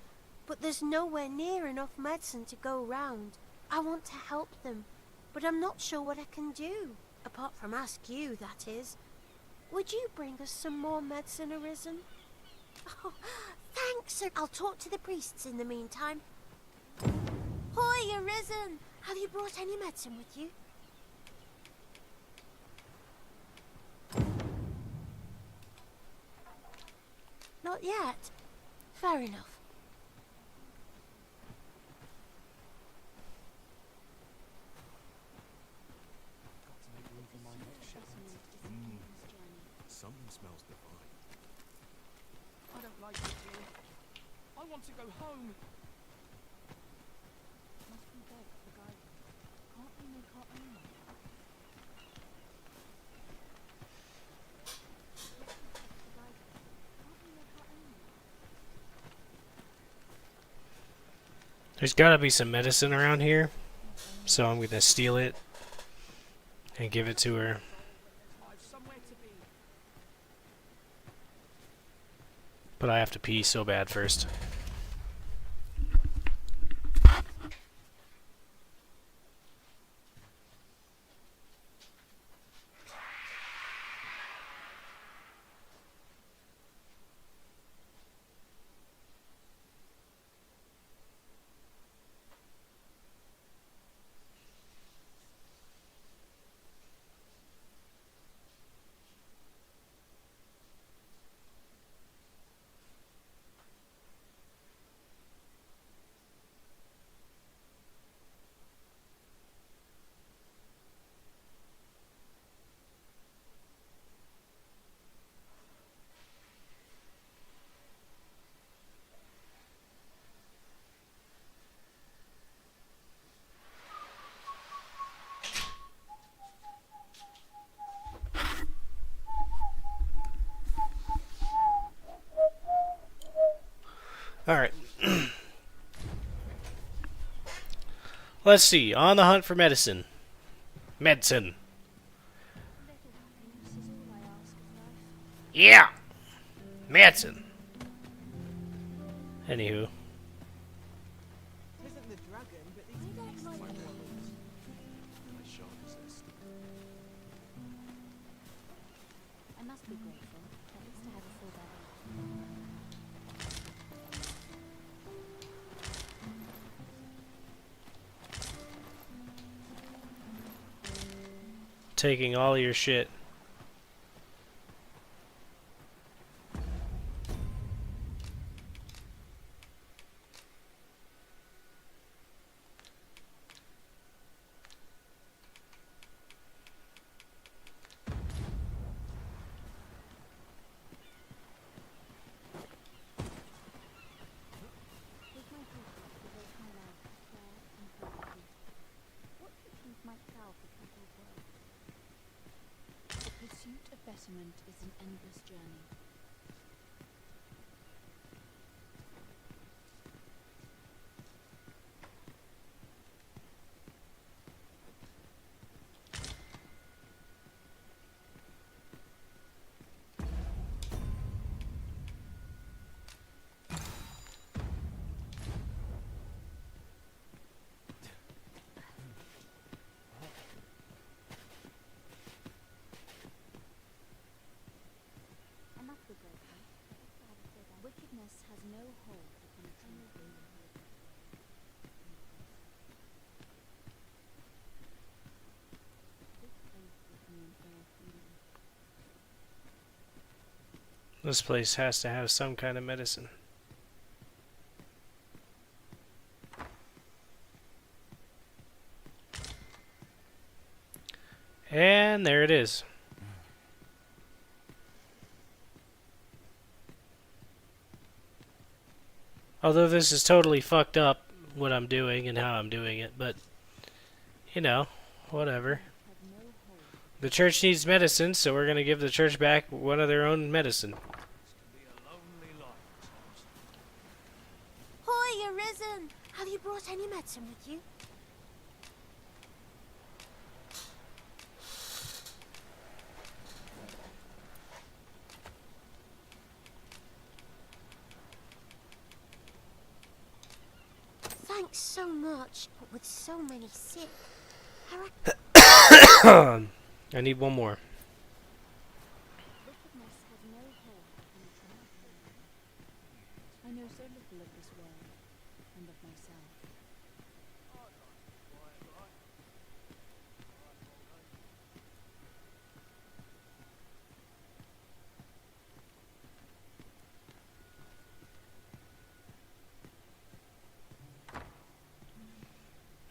but there's nowhere near enough medicine to go round. I want to help them, but I'm not sure what I can do. Apart from ask you, that is. Would you bring us some more medicine, Arisen? Oh, thanks. I'll talk to the priests in the meantime. Hoy, Arisen! Have you brought any medicine with you? Not yet. Fair enough. Something smells divine. I don't like it here. I want to go home. There's gotta be some medicine around here, so I'm gonna steal it and give it to her. I've somewhere to be. But I have to pee so bad first. Alright. Let's see. On the hunt for medicine. Medicine. Yeah! Medicine. Anywho. Isn't the dragon, but these I don't like I shan't resist. I must be grateful, at least I have a full belly. Taking all your shit. With my people, devote my life to prayer and gratitude. What do you think might solve the troubled world? moment is an endless journey. Enough with those, huh? Wickedness has no hold upon a true ruler. Take faith with me in fair freedom. This place has to have some kind of medicine. And there it is. Although this is totally fucked up, what I'm doing and how I'm doing it, but, you know, whatever. The church needs medicine, so we're going to give the church back one of their own medicine. Hoy, Arisen! Have you brought any medicine with you? Thanks so much, but with so many sick, I need one more. Wickedness has no hold upon a true ruler. I know so little of this world and of myself.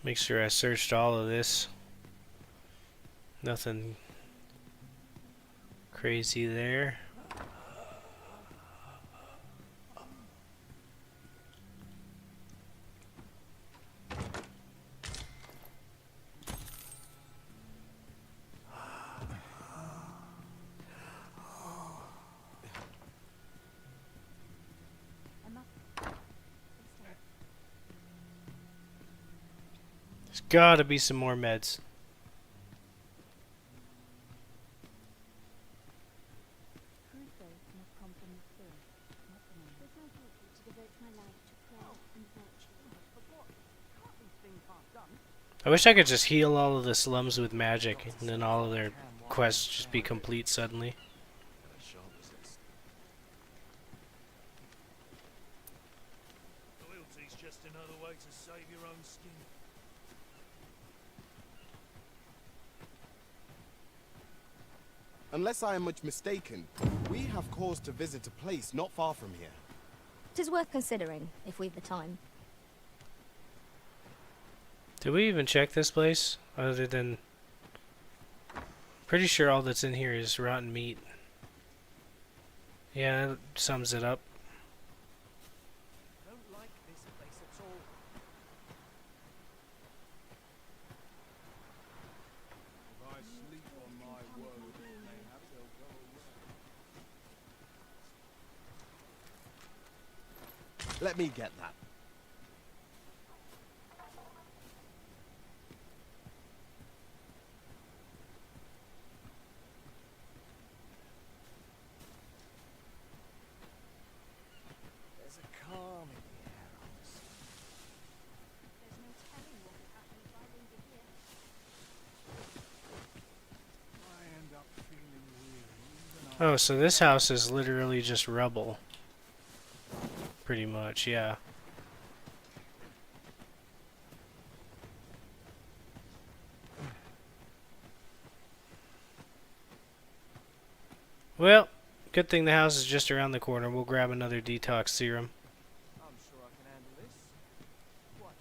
Make sure I searched all of this. Nothing crazy there. There's gotta be some more meds. True faith must come from the spirit, not the mind. It's my duty to devote my life to prayer and virtue. But what? Can't these things half done? I wish I could just heal all of the slums with magic, and then all of their quests just be complete suddenly. Loyalty's just another way to save your own skin. Unless I am much mistaken, we have cause to visit a place not far from here. 'Tis worth considering, if we've the time. Did we even check this place? Other than... Pretty sure all that's in here is rotten meat. Yeah, that sums it up. I don't like this place at all. If I sleep on my woes, mayhap they'll go away. Let me get that. There's a calm in the air, honestly. There's no telling what would happen if I lingered here. I end up feeling weary. Oh, so this house is literally just rubble. Pretty much, yeah. Well, good thing the house is just around the corner. We'll grab another detox serum. I'm sure I can handle this. Watch.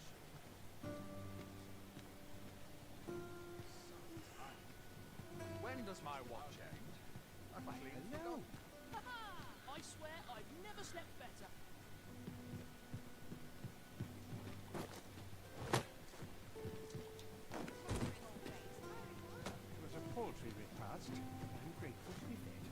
When does my watch end? I clean No. I swear I've never slept better. It was a paltry repast. I'm grateful to be fed.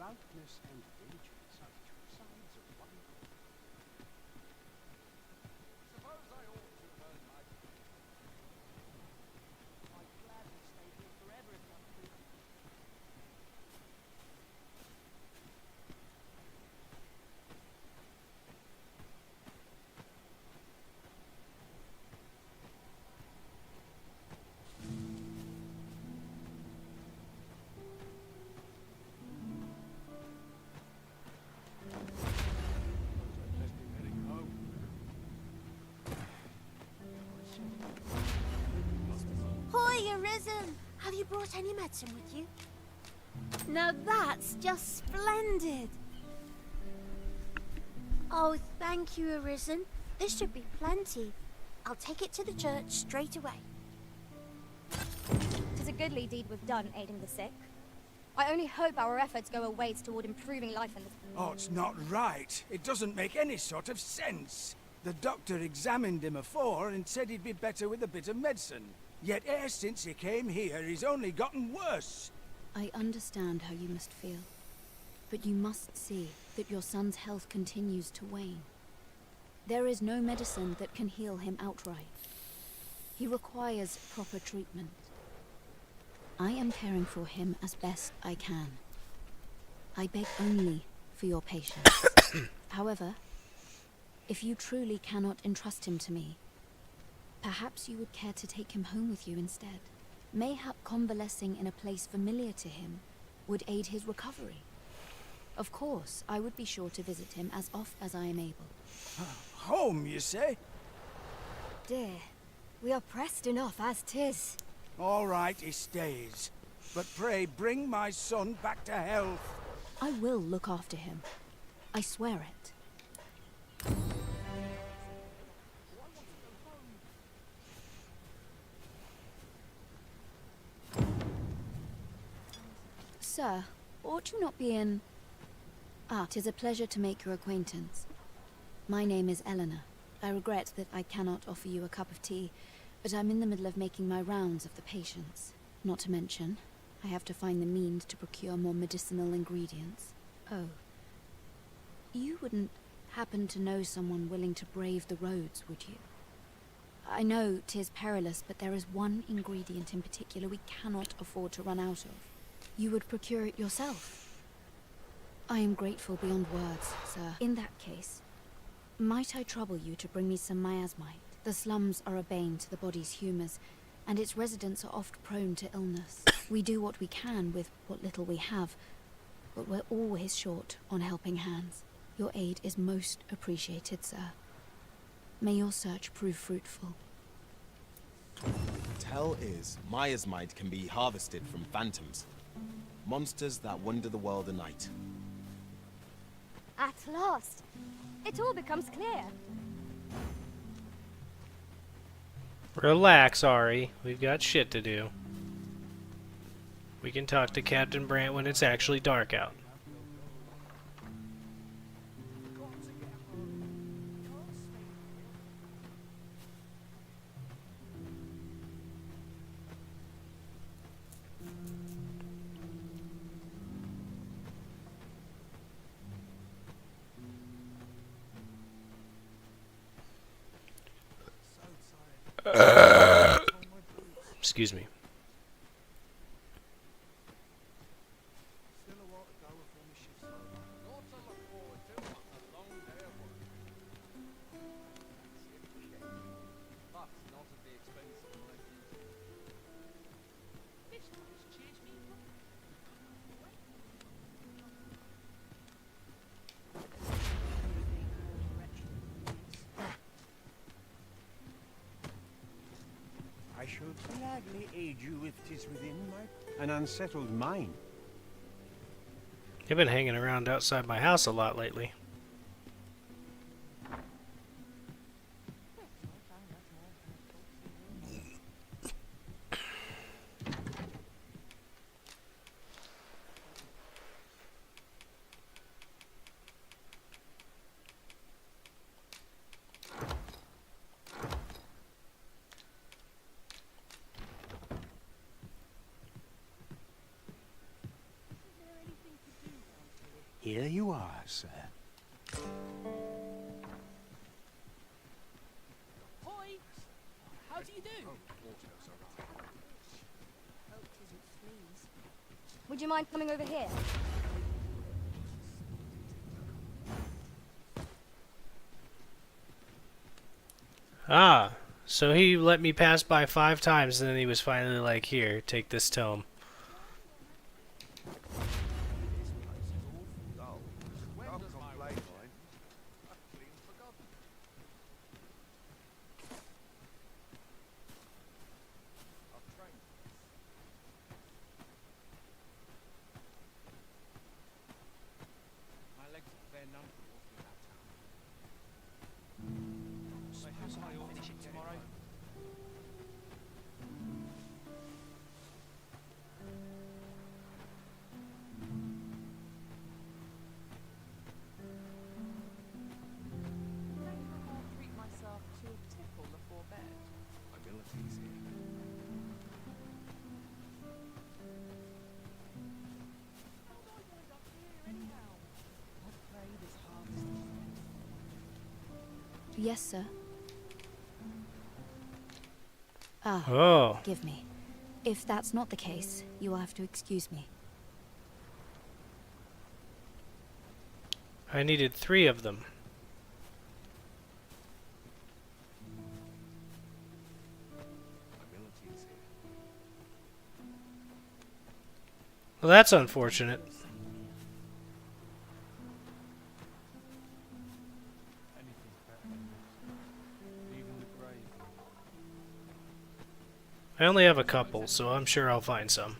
devoutness and diligence are two sides of one coin. Suppose I ought to earn my... I'd gladly stay here forever if I could. Hoy, Arisen! Have you brought any medicine with you? Now that's just splendid! Oh, thank you, Arisen. This should be plenty. I'll take it to the church straight away. 'Tis a goodly deed we've done, aiding the sick. I only hope our efforts go a ways toward improving life in this... Oh, it's not right. It doesn't make any sort of sense. The doctor examined him afore and said he'd be better with a bit of medicine. Yet e'er since he came here, he's only gotten worse. I understand how you must feel. But you must see that your son's health continues to wane. There is no medicine that can heal him outright. He requires proper treatment. I am caring for him as best I can. I beg only for your patience. However, if you truly cannot entrust him to me, perhaps you would care to take him home with you instead. Mayhap convalescing in a place familiar to him would aid his recovery. Of course, I would be sure to visit him as oft as I am able. Home, you say? Dear, we are pressed enough as 'tis. All right, he stays. But pray bring my son back to health. I will look after him. I swear it. Sir, ought you not be in... Ah, 'tis a pleasure to make your acquaintance. My name is Eleanor. I regret that I cannot offer you a cup of tea, but I'm in the middle of making my rounds of the patients. Not to mention, I have to find the means to procure more medicinal ingredients. Oh. You wouldn't happen to know someone willing to brave the roads, would you? I know 'tis perilous, but there is one ingredient in particular we cannot afford to run out of. You would procure it yourself. I am grateful beyond words, sir. In that case, might I trouble you to bring me some miasmite? The slums are a bane to the body's humours, and its residents are oft prone to illness. We do what we can with what little we have, but we're always short on helping hands. Your aid is most appreciated, sir. May your search prove fruitful. Tell is, miasmite can be harvested from phantoms. Monsters that wander the world a night. At last, it all becomes clear. Relax, Ari. We've got shit to do. We can talk to Captain Brant when it's actually dark out. Excuse me. I shall gladly aid you if 'tis within my... An unsettled mind. They've been hanging around outside my house a lot lately. Here you are, sir. Hoi! How do you do? Would you mind coming over here? Ah, so he let me pass by 5 times and then he was finally like, here, take this tome. Yes, sir. Ah, Oh. Forgive me. If that's not the case, you will have to excuse me. I needed 3 of them. Well, that's unfortunate. I only have a couple, so I'm sure I'll find some.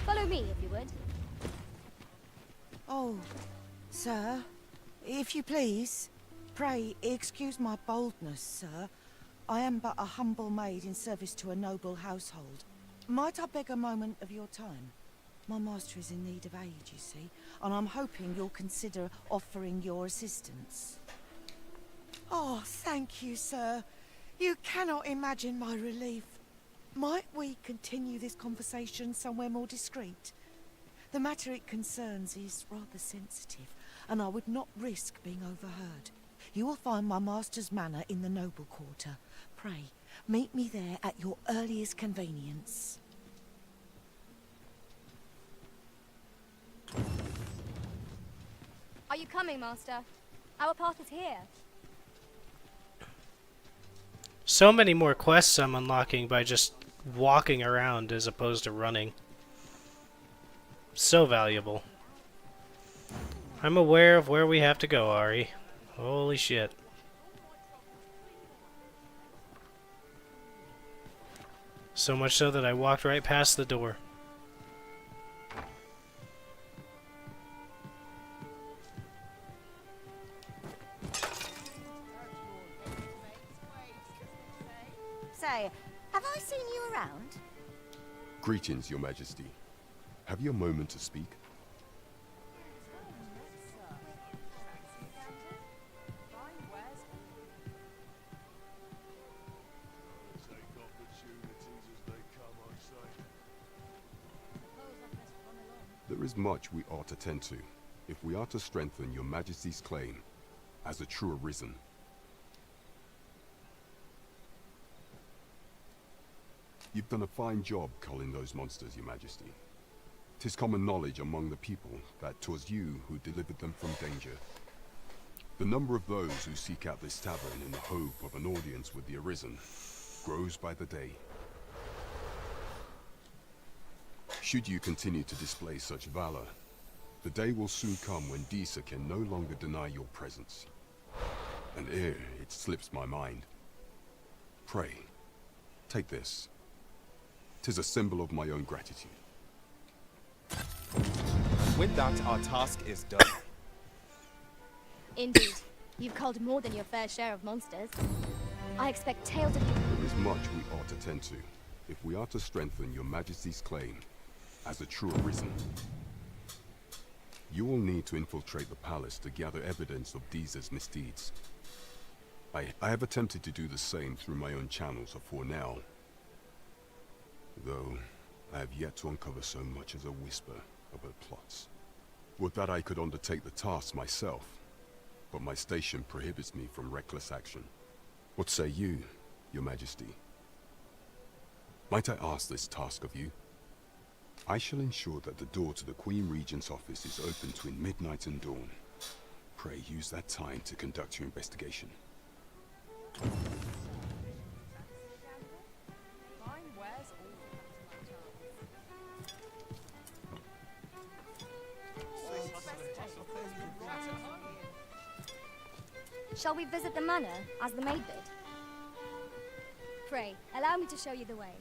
Follow me, if you would. Oh, sir, if you please, pray excuse my boldness, sir. I am but a humble maid in service to a noble household. Might I beg a moment of your time? My master is in need of aid, you see, and I'm hoping you'll consider offering your assistance. Oh, thank you, sir. You cannot imagine my relief. Might we continue this conversation somewhere more discreet? The matter it concerns is rather sensitive, and I would not risk being overheard. You will find my master's manor in the noble quarter. Pray, meet me there at your earliest convenience. Are you coming, Master? Our path is here. So many more quests I'm unlocking by just walking around as opposed to running. So valuable. I'm aware of where we have to go, Ari. Holy shit. So much so that I walked right past the door. Say, have I seen you around? Greetings, Your Majesty. Have you a moment to speak? There is much we ought to tend to, if we are to strengthen Your Majesty's claim as a true Arisen. You've done a fine job culling those monsters, Your Majesty. 'Tis common knowledge among the people that 'twas you who delivered them from danger. The number of those who seek out this tavern in the hope of an audience with the Arisen grows by the day. Should you continue to display such valor, the day will soon come when Disa can no longer deny your presence. And ere it slips my mind, pray, take this. 'Tis a symbol of my own gratitude. With that, our task is done. Indeed. You've culled more than your fair share of monsters. I expect tales of you. There is much we ought to tend to, if we are to strengthen Your Majesty's claim as a true Arisen. You will need to infiltrate the palace to gather evidence of Deeza's misdeeds. I have attempted to do the same through my own channels for now. Though, I have yet to uncover so much as a whisper of her plots. Would that I could undertake the task myself, but my station prohibits me from reckless action. What say you, Your Majesty? Might I ask this task of you? I shall ensure that the door to the Queen Regent's office is open between midnight and dawn. Pray use that time to conduct your investigation. Shall we visit the manor, as the maid did? Pray, allow me to show you the way.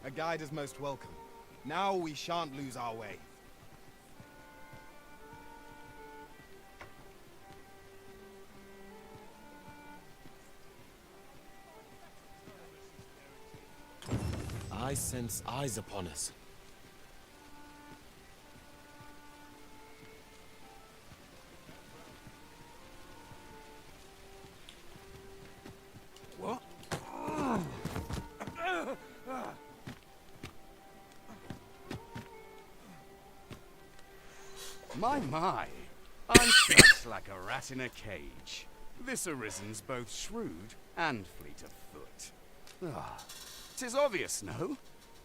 A guide is most welcome. Now we shan't lose our way. I sense eyes upon us. What? My. I'm such like a rat in a cage. This Arisen's both shrewd and fleet of foot. Ah, 'tis obvious, no?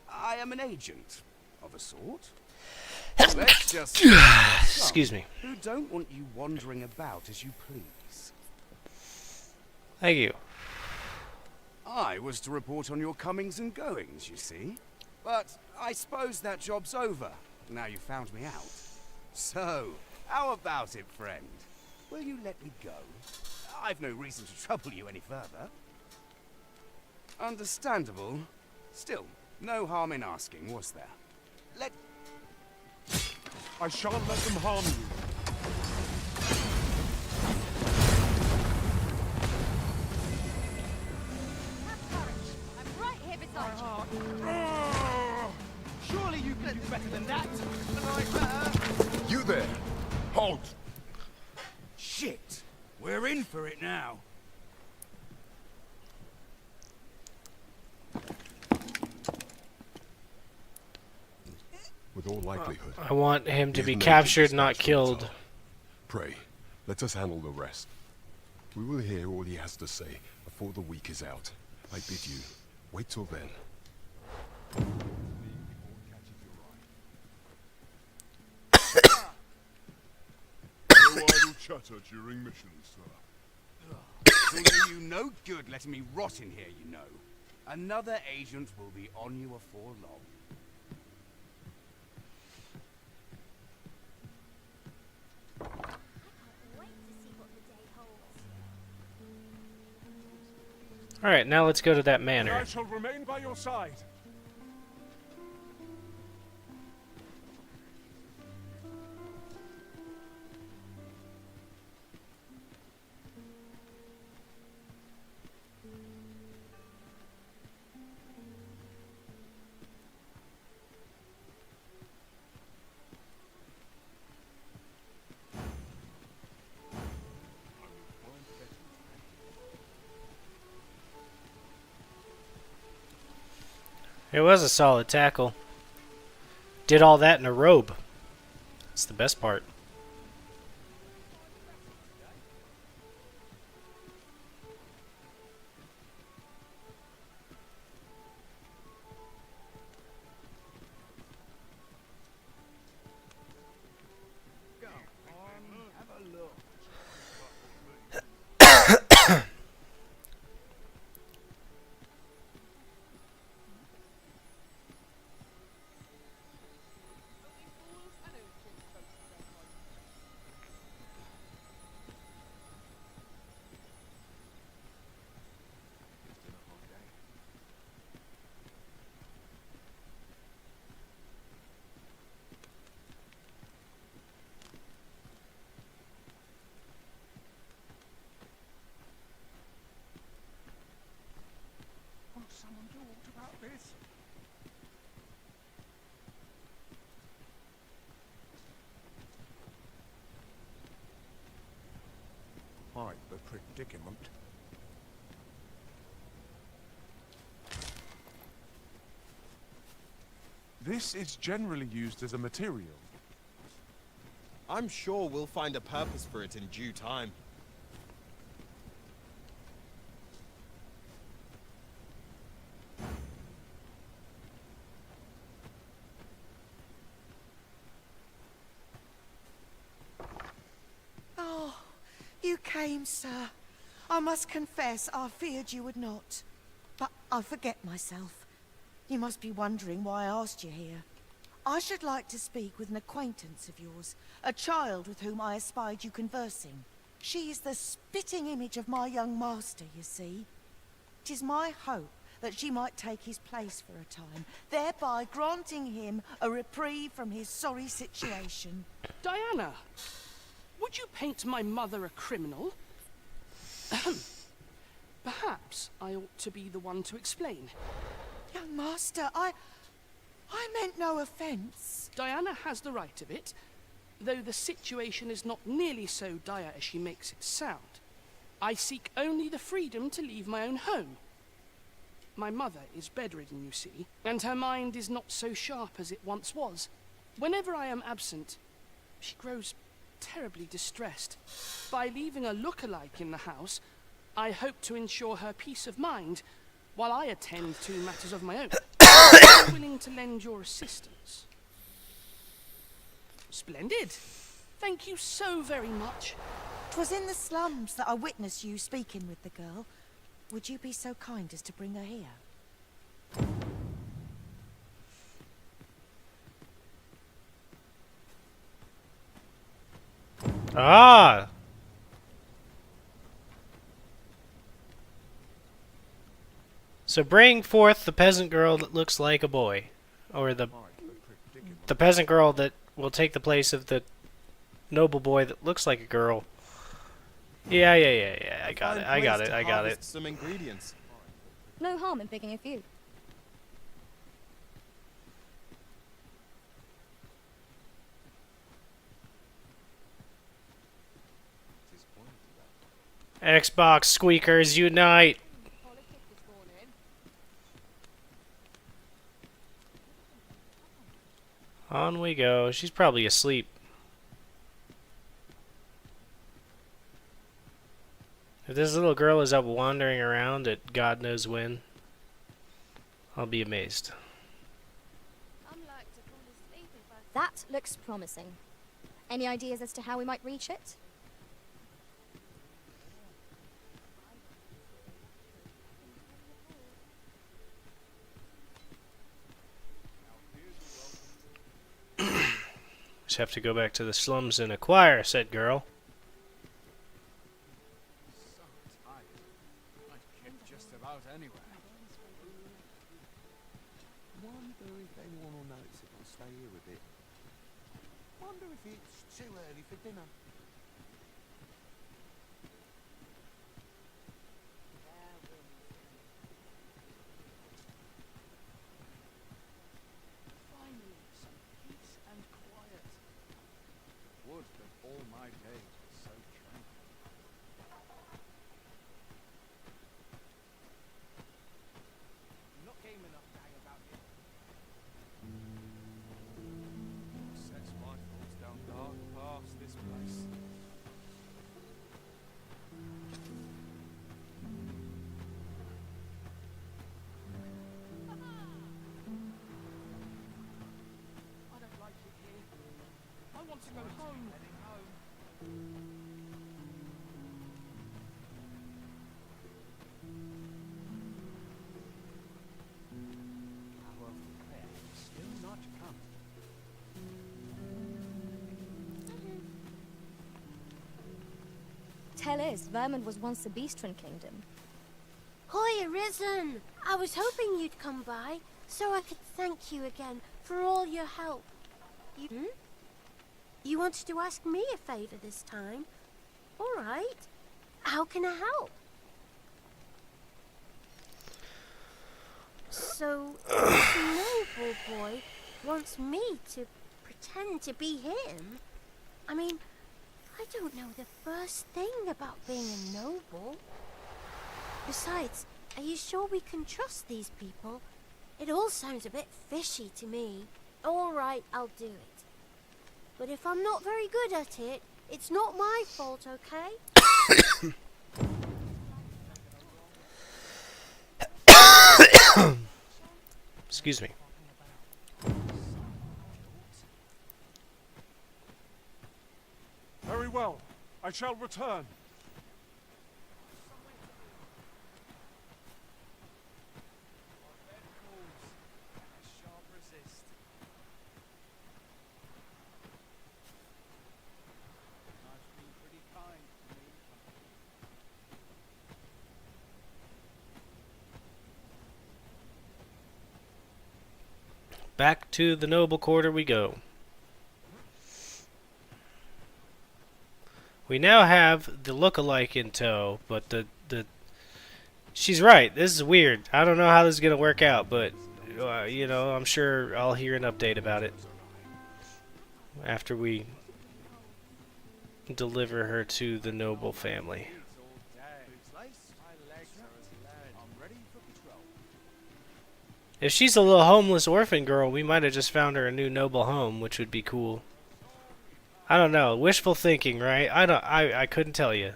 I am an agent, of a sort. Let's just Excuse me. Who don't want you wandering about as you please. Thank you. I was to report on your comings and goings, you see. But I suppose that job's over, now you found me out. So, how about it, friend? Will you let me go? I've no reason to trouble you any further. Understandable. Still, no harm in asking, was there? I shan't let them harm you. I'm right here beside you. Surely you can do better than that. You there! Halt! Shit! We're in for it now. With all likelihood, I want him to we be have made captured, the not dispatch killed. himself. Pray, let us handle the rest. We will hear all he has to say before the week is out. I bid you, wait till then. No idle chatter during missions, sir. Will do you no good letting me rot in here, you know. Another agent will be on you afore long. Alright, now let's go to that I manor. shall remain by your side. It was a solid tackle. Did all that in a robe. That's the best part. predicament. This is generally used as a material. I'm sure we'll find a purpose for it in due time. Oh, you came, sir. I must confess, I feared you would not. But I forget myself. You must be wondering why I asked you here. I should like to speak with an acquaintance of yours, a child with whom I espied you conversing. She is the spitting image of my young master, you see. It is my hope that she might take his place for a time, thereby granting him a reprieve from his sorry situation. Diana, would you paint my mother a criminal? Perhaps I ought to be the one to explain. Young master, I meant no offence. Diana has the right of it, though the situation is not nearly so dire as she makes it sound. I seek only the freedom to leave my own home. My mother is bedridden, you see, and her mind is not so sharp as it once was. Whenever I am absent, she grows terribly distressed. By leaving a look-alike in the house, I hope to ensure her peace of mind while I attend to matters of my own. Are you willing to lend your assistance? Splendid. Thank you so very much. 'Twas in the slums that I witnessed you speaking with the girl. Would you be so kind as to bring her here? Ah! So bring forth the peasant girl that looks like a boy. Or the peasant girl that will take the place of the noble boy that looks like a girl. Yeah. I got it. Some ingredients. No harm in picking a few. Xbox squeakers unite! On we go. She's probably asleep. If this little girl is up wandering around at God knows when, I'll be amazed. That looks promising. Any ideas as to how we might reach it? Just have to go back to the slums and acquire said girl. Just about anywhere. Wonder if anyone will notice if I stay here a bit. Wonder if it's too early for dinner. Finally, some peace and quiet. Would that all my days were so tranquil. Not game enough to hang about here. Sets my thoughts down dark past this place. I don't like it here. I want to go home. Heading home. Our friend is still not come. Tell is, Vermund was once the Beastren Kingdom. Hoy, Arisen! I was hoping you'd come by, so I could thank you again for all your help. You wanted to ask me a favor this time? All right. How can I help? So, this noble boy wants me to pretend to be him? I mean, I don't know the first thing about being a noble. Besides, are you sure we can trust these people? It all sounds a bit fishy to me. All right, I'll do it. But if I'm not very good at it, it's not my fault, okay? Excuse me. Very well. I shall return. Back to the noble quarter we go. We now have the look-alike in tow, but the she's right. This is weird. I don't know how this is gonna work out, but you know, I'm sure I'll hear an update about it after we deliver her to the noble family. If she's a little homeless orphan girl, we might have just found her a new noble home, which would be cool. I don't know. Wishful thinking, right? I couldn't tell you.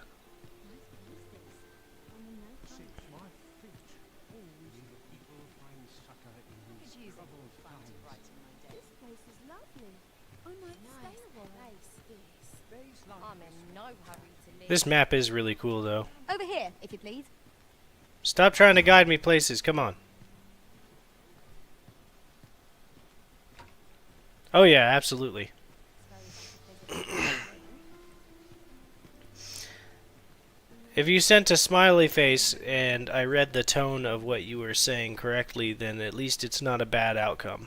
This map is really cool, though. Over here, if you please. Stop trying to guide me places. Come on. Oh yeah, absolutely. If you sent a smiley face and I read the tone of what you were saying correctly, then at least it's not a bad outcome.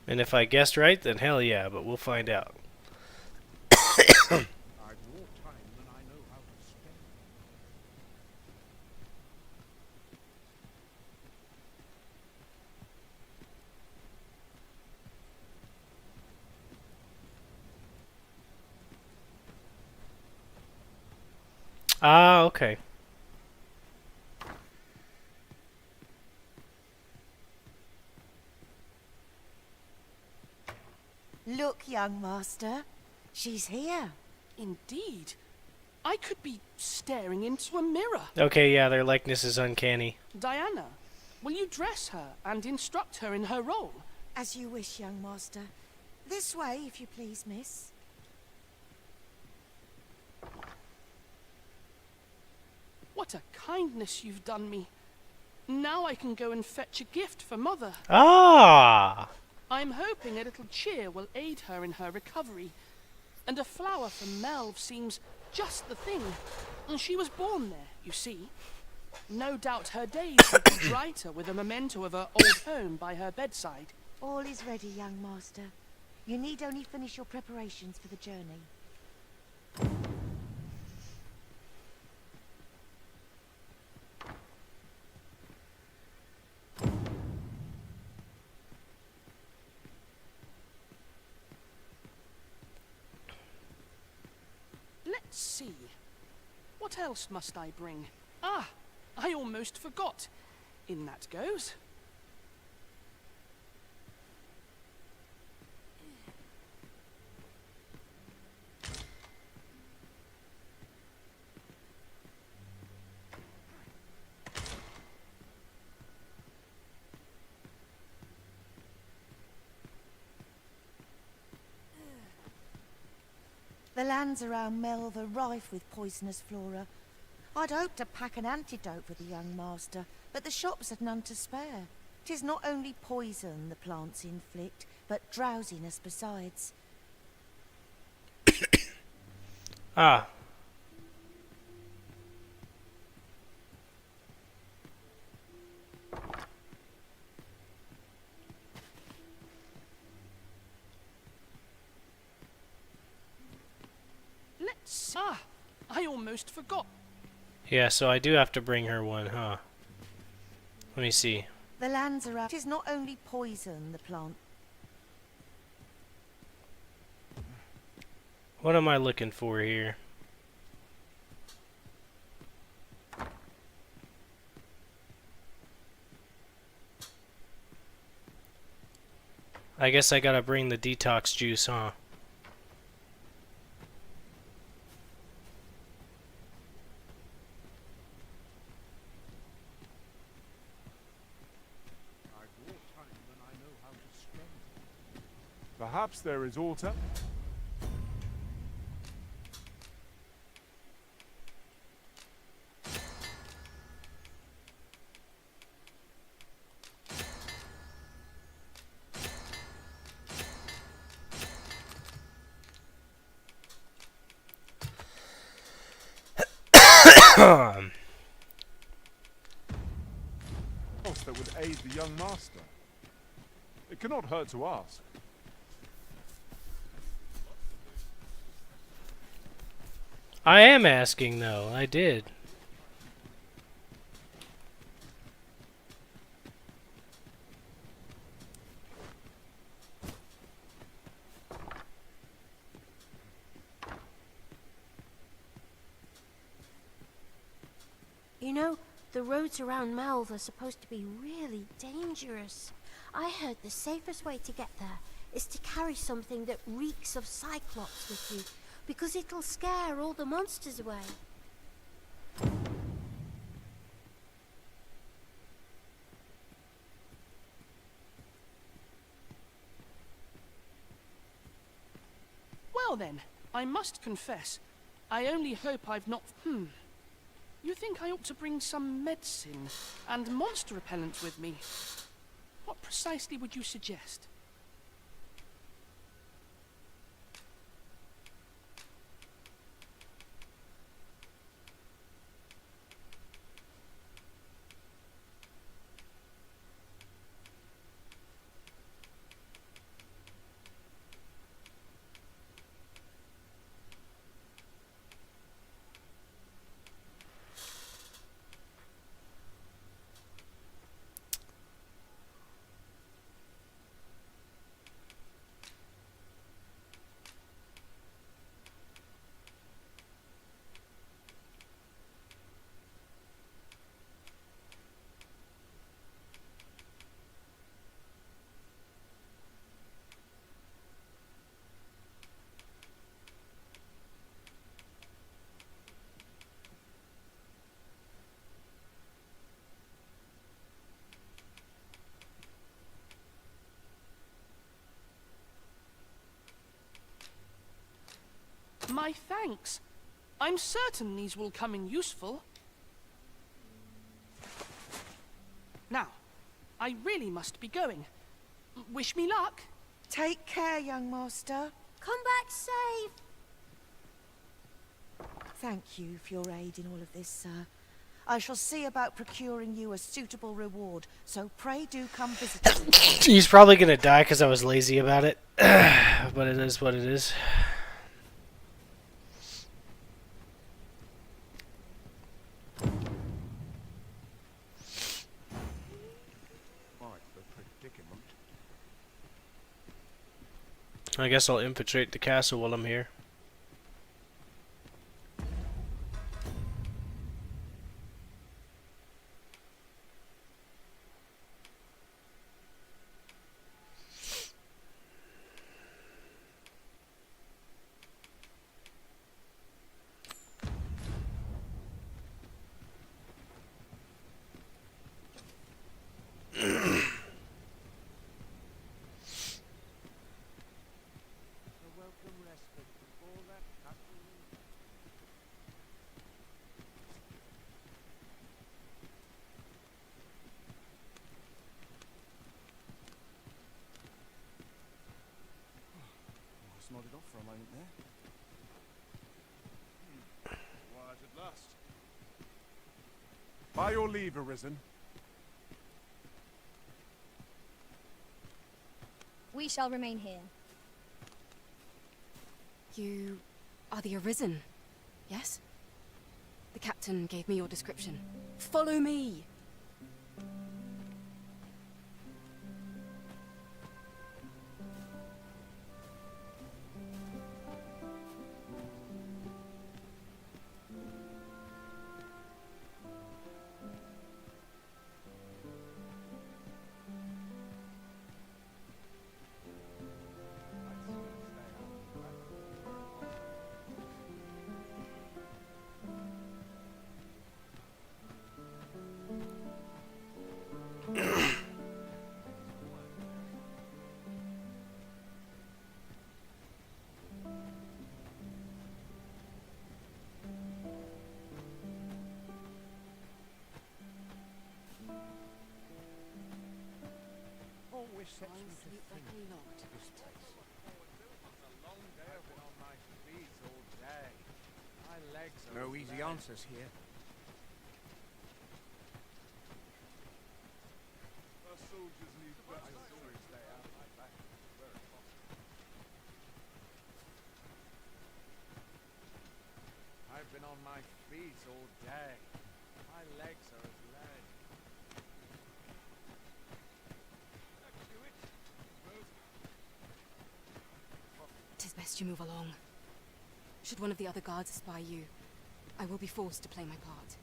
And if I guessed right, then hell yeah, but we'll find out. Ah, okay. Look, young master. She's here. Indeed. I could be staring into a mirror. Okay, yeah, their likeness is uncanny. Diana, will you dress her and instruct her in her role? As you wish, young master. This way, if you please, miss. What a kindness you've done me. Now I can go and fetch a gift for Mother. Ah! I'm hoping a little cheer will aid her in her recovery. And a flower from Melve seems just the thing. And she was born there, you see. No doubt her days will be brighter with a memento of her old home by her bedside. All is ready, young master. You need only finish your preparations for the journey. Let's see. What else must I bring? Ah, I almost forgot. In that goes. The lands around Melve are rife with poisonous flora. I'd hoped to pack an antidote for the young master, but the shops had none to spare. 'Tis not only poison the plants inflict, but drowsiness besides. Ah. almost forgot. Yeah, so I do have to bring her one, huh? Let me see. The Lanzarite. It is not only poison, the plant. What am I looking for here? I guess I gotta bring the detox juice, huh? Perhaps there is water. That would aid the young master. It cannot hurt to ask. I am asking, though. I did. You know, the roads around Melve are supposed to be really dangerous. I heard the safest way to get there is to carry something that reeks of Cyclops with you, because it'll scare all the monsters away. Well then, I must confess, I only hope I've not... You think I ought to bring some medicine and monster repellent with me? What precisely would you suggest? My thanks. I'm certain these will come in useful. Now, I really must be going. Wish me luck. Take care, young master. Come back safe. Thank you for your aid in all of this, sir. I shall see about procuring you a suitable reward, so pray do come visit us. He's probably gonna die because I was lazy about it. But it is what it is. I guess I'll infiltrate the castle while I'm here. Nodded off for a moment there. Quiet at last. By your leave, Arisen. We shall remain here. You are the Arisen, yes? The captain gave me your description. Follow me! No easy answers here. I've been on my feet all day. My legs are as lead. Tis best you move along. Should one of the other guards espy you, I will be forced to play my part.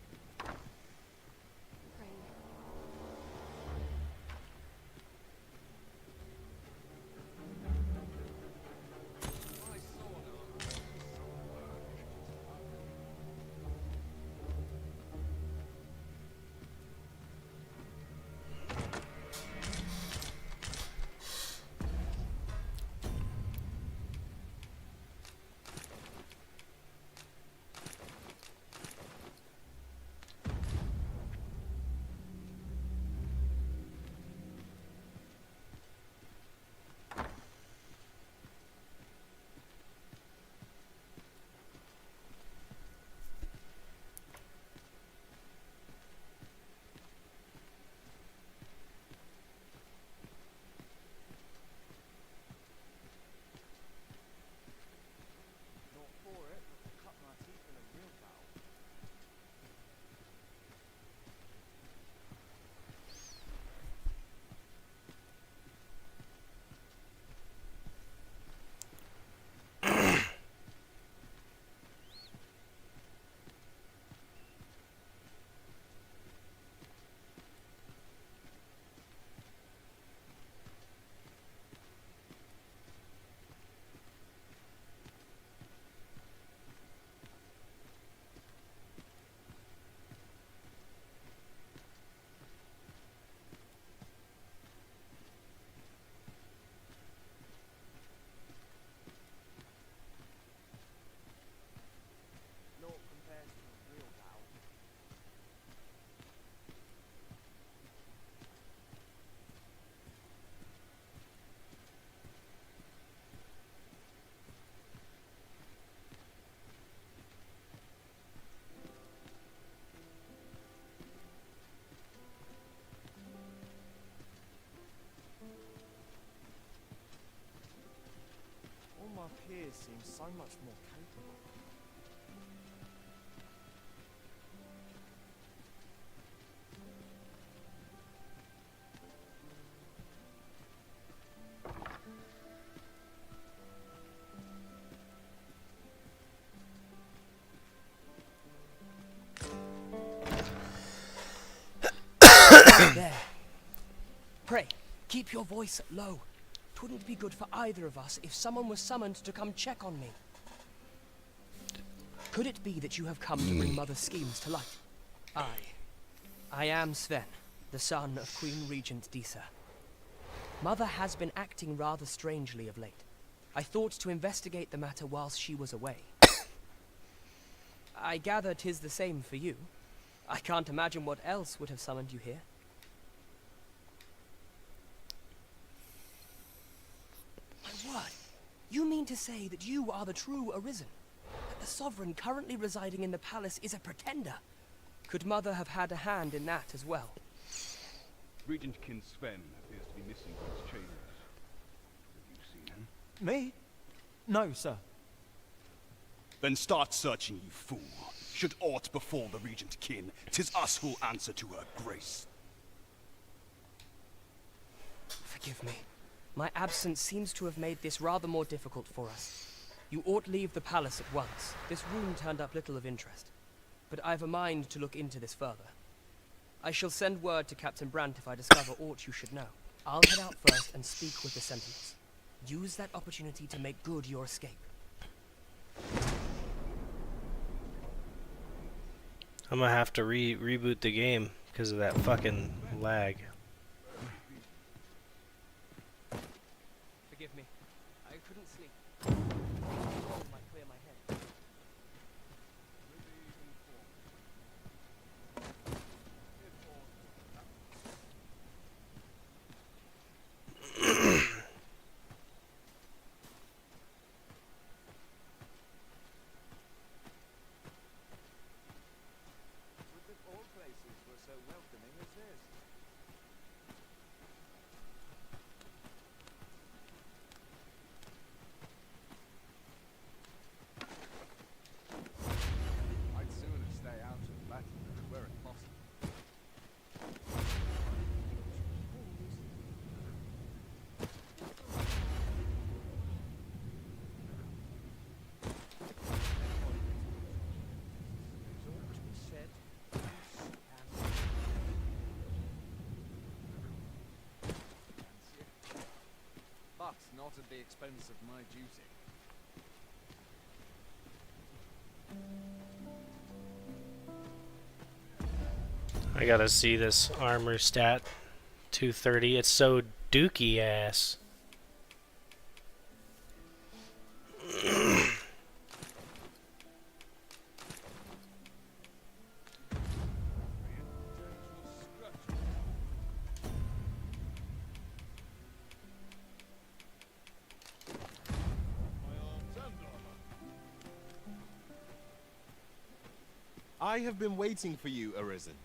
My peers seem so much more capable. There. Pray, keep your voice low. 'Twouldn't be good for either of us if someone was summoned to come check on me. Could it be that you have come to bring Mother's schemes to light? I am Sven, the son of Queen Regent Disa. Mother has been acting rather strangely of late. I thought to investigate the matter whilst she was away. I gather 'tis the same for you. I can't imagine what else would have summoned you here. My word! You mean to say that you are the true Arisen? That the sovereign currently residing in the palace is a pretender? Could Mother have had a hand in that as well? Regent Kin Sven appears to be missing from his chambers. Have you seen him? Me? No, sir. Then start searching, you fool. Should aught befall the regent kin, 'tis us who'll answer to her grace. Forgive me. My absence seems to have made this rather more difficult for us. You ought leave the palace at once. This room turned up little of interest. But I've a mind to look into this further. I shall send word to Captain Brandt if I discover aught you should know. I'll head out first and speak with the sentinels. Use that opportunity to make good your escape. I'm gonna have to reboot the game because of that fucking lag. Forgive me. I couldn't sleep. Cold might clear my head. Would that all places were so welcoming as this. I'd sooner stay out of Latin were it possible. But not at the expense of my duty. I gotta see this armor stat. 230. It's so dookie ass. I have been waiting for you, Arisen.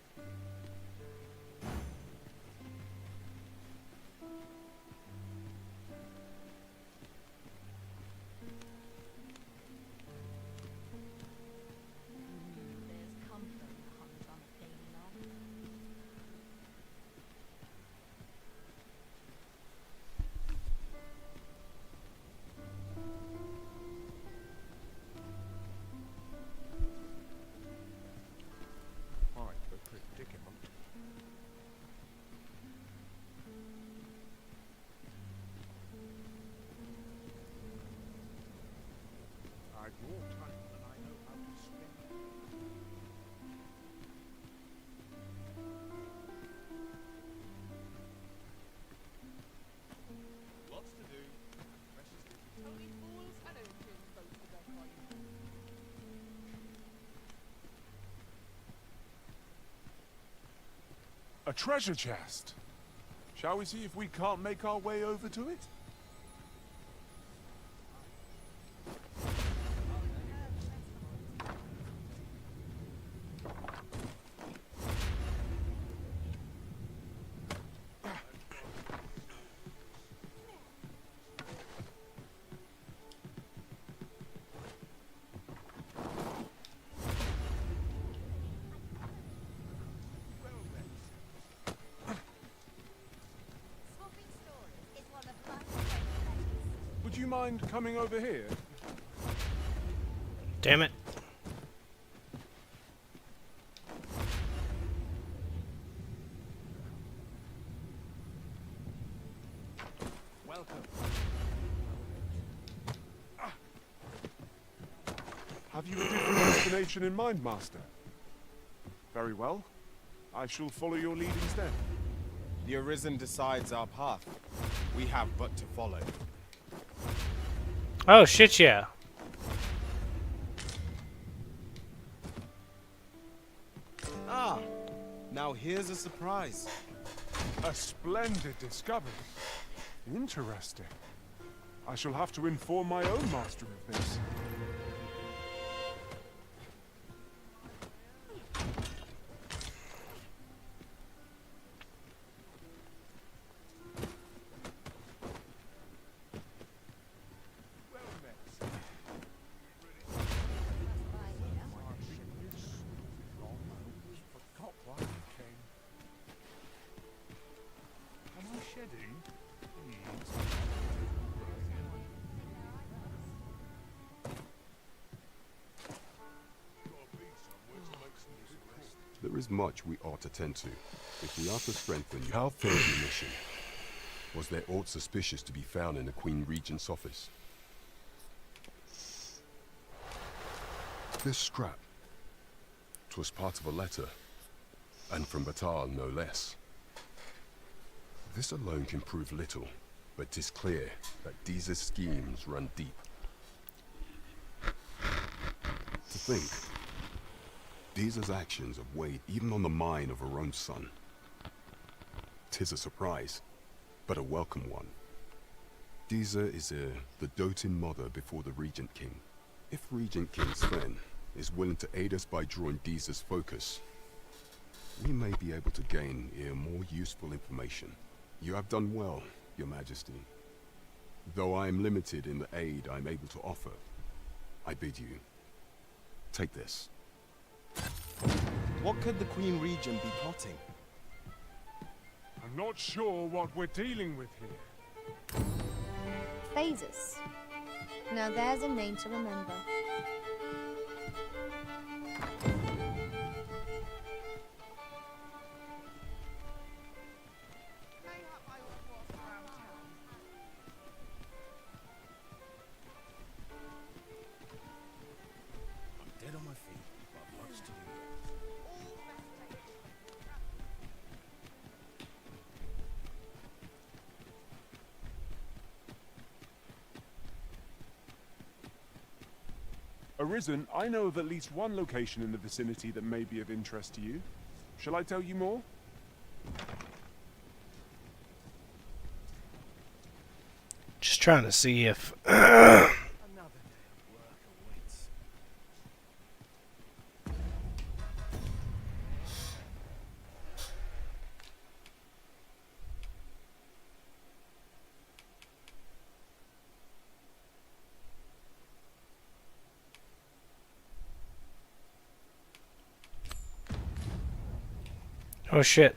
Quite the predicament. I've more time than I know how to spend. Lots to do. Precious little. Only fools and urchins vote for their coin. A treasure chest. Shall we see if we can't make our way over to it? Would you mind coming over here? Damn it. Welcome. Have you a different destination in mind, Master? Very well. I shall follow your lead instead. The Arisen decides our path. We have but to follow. Oh, shit, yeah. Ah, now here's a surprise. A splendid discovery. Interesting. I shall have to inform my own master of this. There is much we ought to tend to, if we are to strengthen our family mission. Was there aught suspicious to be found in the Queen Regent's office? This scrap. 'Twas part of a letter, and from Batal no less. This alone can prove little, but 'tis clear that Diza's schemes run deep. To think, Diza's actions have weighed even on the mind of her own son. 'Tis a surprise, but a welcome one. Diza is the doting mother before the Regent King. If Regent King Sven is willing to aid us by drawing Diza's focus, we may be able to gain more useful information. You have done well, Your Majesty. Though I am limited in the aid I'm able to offer, I bid you, take this. What could the Queen Regent be plotting? I'm not sure what we're dealing with here. Phases. Now there's a name to remember. Dead on my feet, but I've much to do. Arisen, I know of at least one location in the vicinity that may be of interest to you. Shall I tell you more? Just trying to see if Another day of work awaits. oh shit.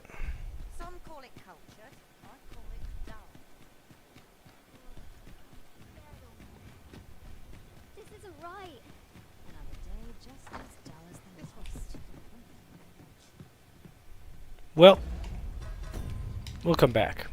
Some call it cultured, I call it dull. This isn't right. Another day just as dull as the next. Well, we'll come back.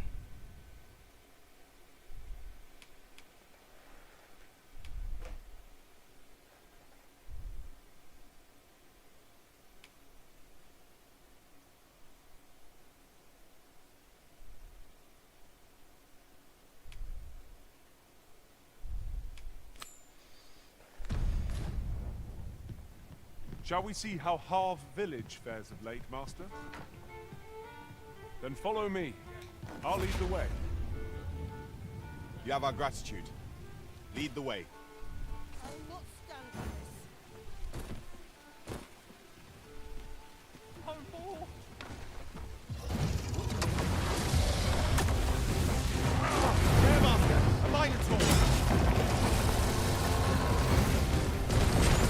Shall we see how Harve Village fares of late, Master? Then follow me. I'll lead the way. You have our gratitude. Lead the way. A Minotaur!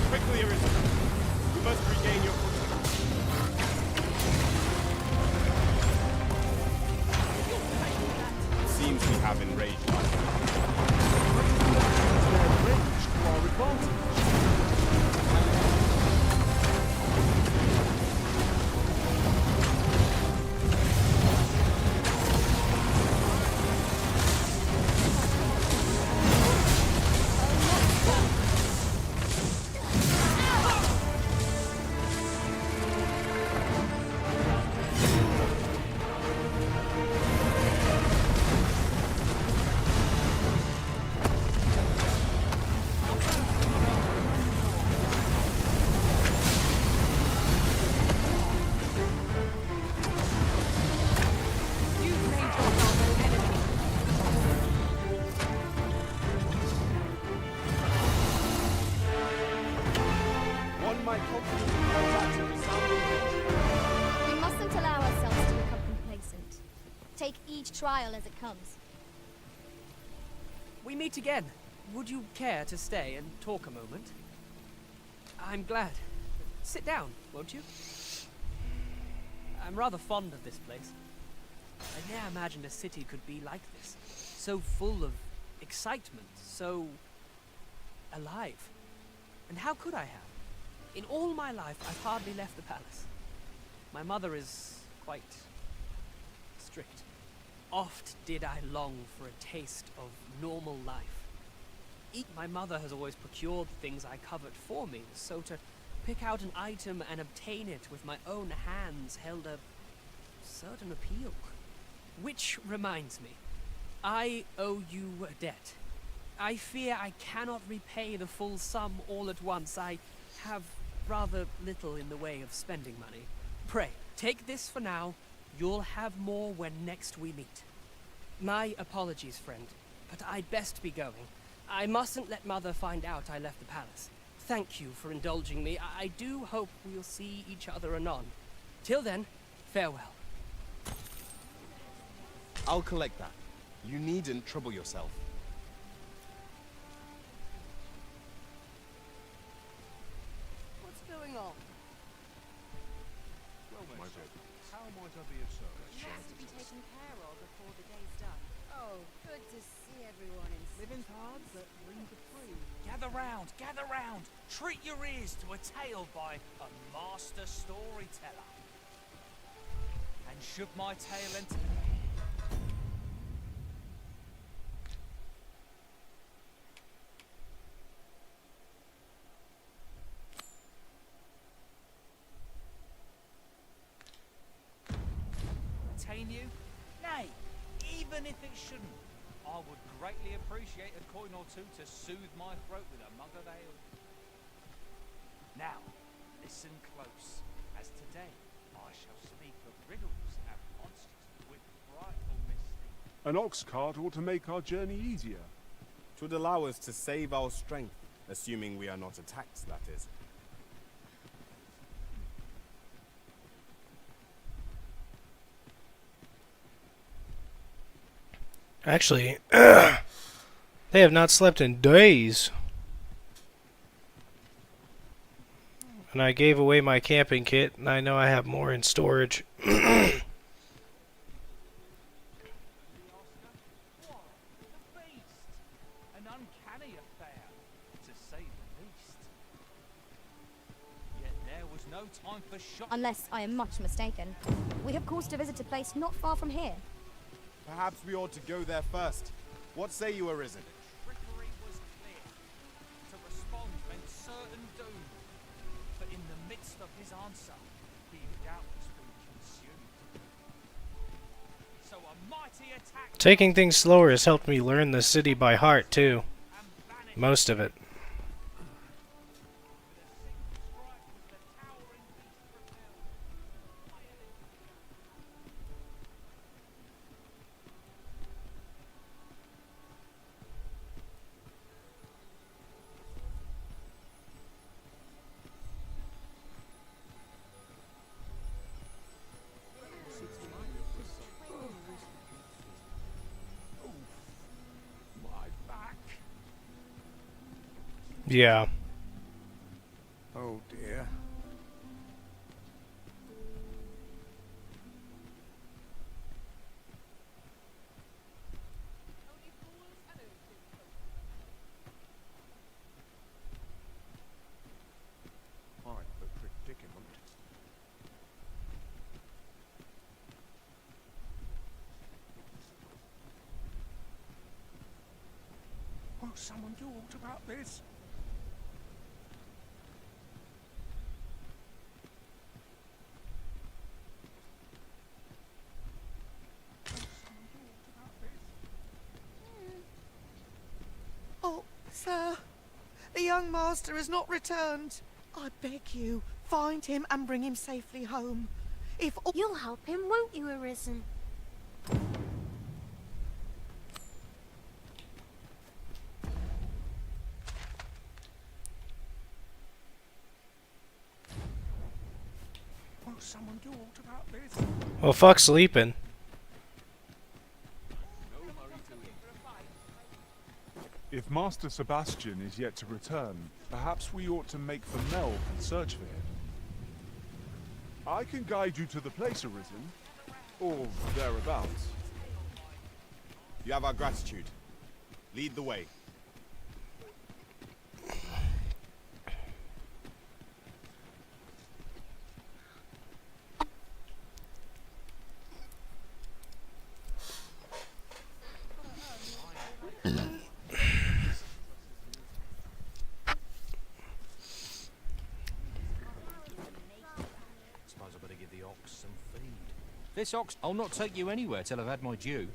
Quickly, Arisen. We must regain your footing. Seems we have enraged us. Their range to our advantage. One might confidently contact a resounding victory. We mustn't allow ourselves to become complacent. Take each trial as it comes. We meet again. Would you care to stay and talk a moment? I'm glad. Sit down, won't you? I'm rather fond of this place. I never imagined a city could be like this. So full of excitement, so alive. And how could I have? In all my life, I've hardly left the palace. My mother is quite strict. Oft did I long for a taste of normal life. My mother has always procured the things I covet for me, so to pick out an item and obtain it with my own hands held a certain appeal. Which reminds me, I owe you a debt. I fear I cannot repay the full sum all at once. I have rather little in the way of spending money. Pray, take this for now. You'll have more when next we meet. My apologies, friend, but I'd best be going. I mustn't let Mother find out I left the palace. Thank you for indulging me. I do hope we'll see each other anon. Till then, farewell. I'll collect that. You needn't trouble yourself. What's going on? Well, my baby, how might I be of service? He has to be taken care of before the day's done. Oh, good to see everyone in living cards that ring the free. Gather round, gather round. Treat your ears to a tale by a master storyteller. And should my tale enter... entertain you? Nay, even if it shouldn't, I would greatly appreciate a coin or two to soothe my throat with a mug of ale. Now, listen close, as today I shall speak of riddles and monsters with frightful mystique. An ox cart ought to make our journey easier. 'Twould allow us to save our strength, assuming we are not attacked, that is. Actually, they have not slept in days. And I gave away my camping kit, and I know I have more in storage. An uncanny affair, to say the least. Yet there was no time for shock. Unless I am much mistaken. We have cause to visit a place not far from here. Perhaps we ought to go there first. What say you, Arisen? Trickery was clear. To respond meant certain doom. But in the midst of his answer, he had doubtless been consumed. So a mighty attack. Taking things slower has helped me learn the city by heart, too. Most of it. Yeah. Oh dear. I'm a predicament. Will someone do aught about this? Oh, sir, the young master has not returned. I beg you, find him and bring him safely home. If You'll help him, won't you, Arisen? Will someone do aught about this? Well, fuck sleeping. If Master Sebastian is yet to return, perhaps we ought to make for Melve and search for him. I can guide you to the place, Arisen, or thereabouts. You have our gratitude. Lead the way. Suppose I better give the ox some feed. This ox, I'll not take you anywhere till I've had my due.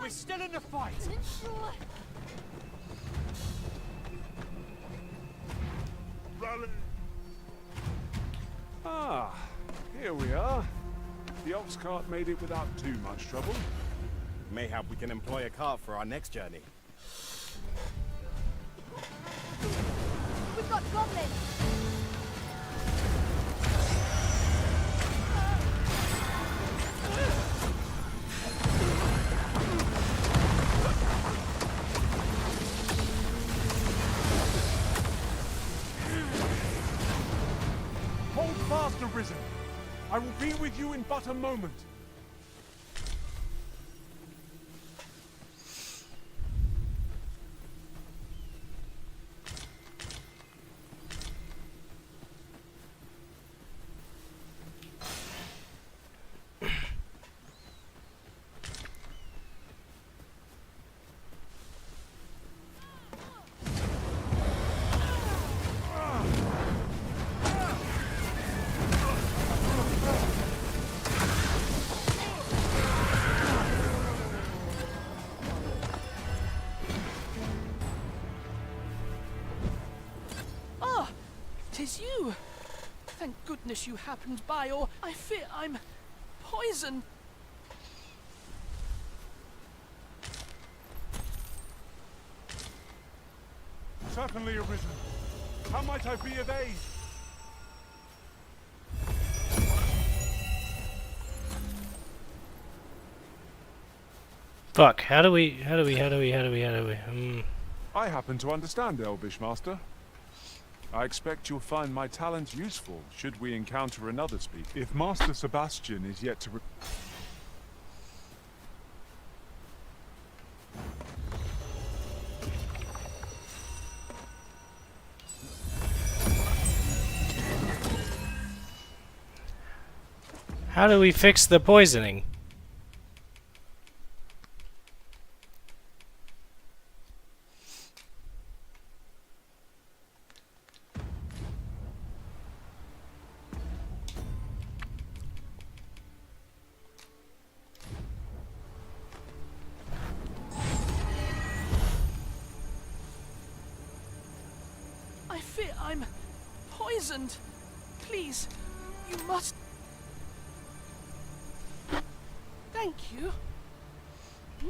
We're still in the fight! Rally! Ah, here we are. The ox cart made it without too much trouble. Mayhap we can employ a cart for our next journey. We've got goblins! Hold fast, Arisen. I will be with you in but a moment. Ah, 'tis you. Thank goodness you happened by, or I fear I'm poisoned. Certainly, Arisen. How might I be of aid? Fuck, how do we... I happen to understand Elvish, Master. I expect you'll find my talent useful should we encounter another speaker. If Master Sebastian is yet to... How do we fix the poisoning? I fear I'm poisoned. Please, you must... Thank you.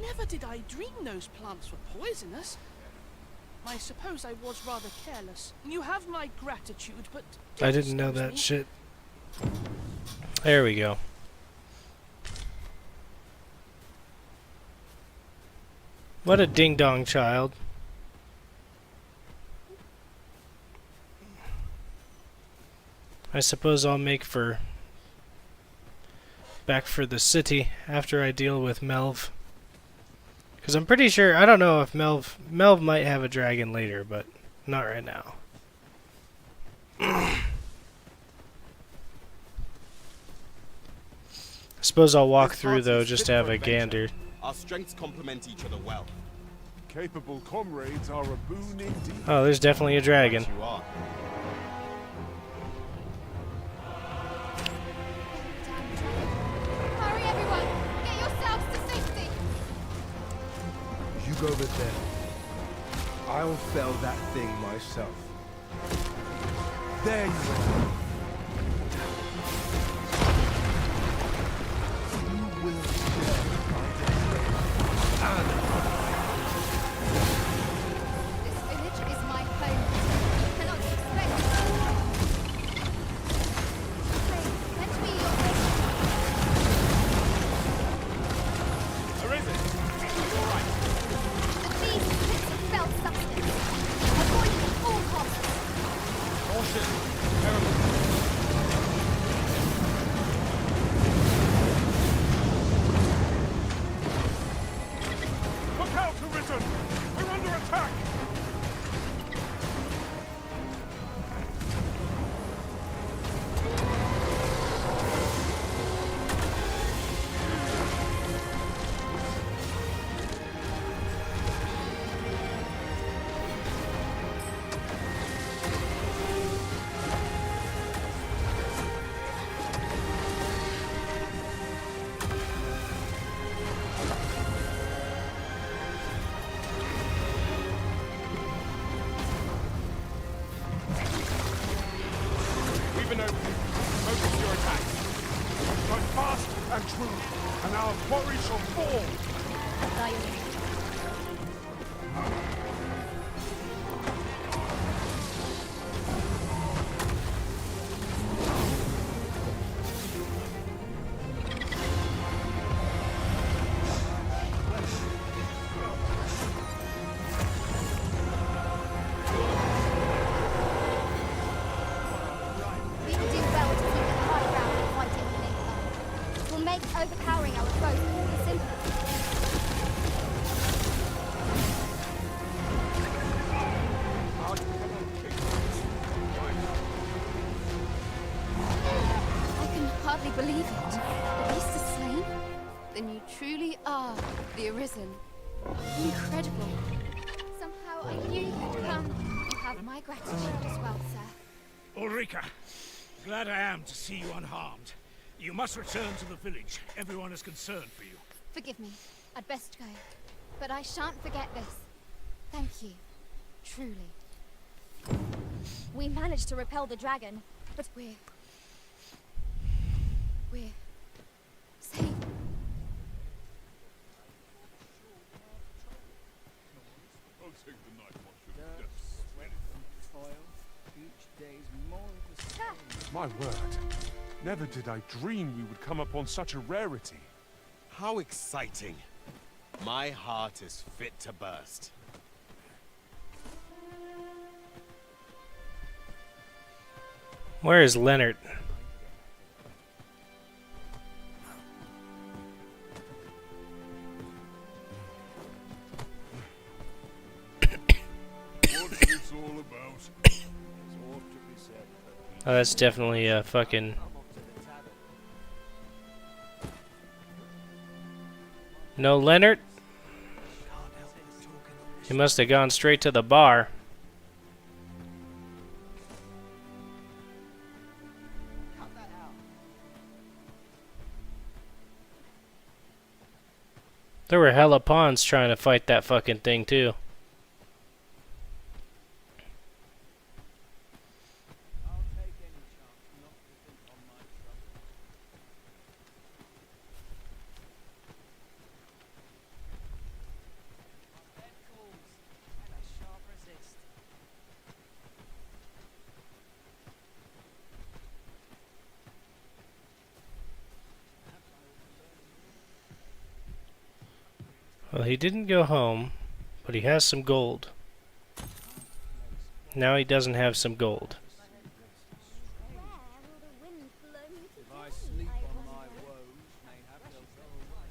Never did I dream those plants were poisonous. I suppose I was rather careless. You have my gratitude, but... I didn't know that shit. There we go. What a ding-dong child. I suppose I'll make for... back for the city after I deal with Melv. Because I'm pretty sure... I don't know if Melv might have a dragon later, but not right now. I suppose I'll walk through, though, just to have a gander. Our strengths complement each other well. Capable comrades are a boon indeed. Oh, there's definitely a dragon. You are. Hurry, everyone! Get yourselves to safety! You go over there. I'll fell that thing myself. There you are. You will share my destiny. This village is my home. You cannot expect... Pray, lend me your Arisen! You're right. The beast pits of fell substance. Avoid it at all costs. Look out, Arisen! We're under attack! We've been open. Focus your attack. Run fast and true, and our quarry shall fall! We will do well to keep the high ground and fight it with income. It will make overpowering our foes all the simpler. I can hardly believe it. The beast is slain? Then you truly are the Arisen. Incredible. Somehow I knew you'd come. You have my gratitude as well, sir. Ulrika, glad I am to see you unharmed. You must return to the village. Everyone is concerned for you. Forgive me. I'd best go. But I shan't forget this. Thank you. Truly. We managed to repel the dragon, but we're safe. Sweat and toil. Each day's more of the same. My word. Never did I dream we would come upon such a rarity. How exciting. My heart is fit to burst. Where is Leonard? What's this all about? Oh, that's definitely a fucking... No Leonard? He must have gone straight to the bar. There were hella pawns trying to fight that fucking thing too. Well, he didn't go home, but he has some gold. Now he doesn't have some gold. If I sleep on my woes, mayhap they'll go away.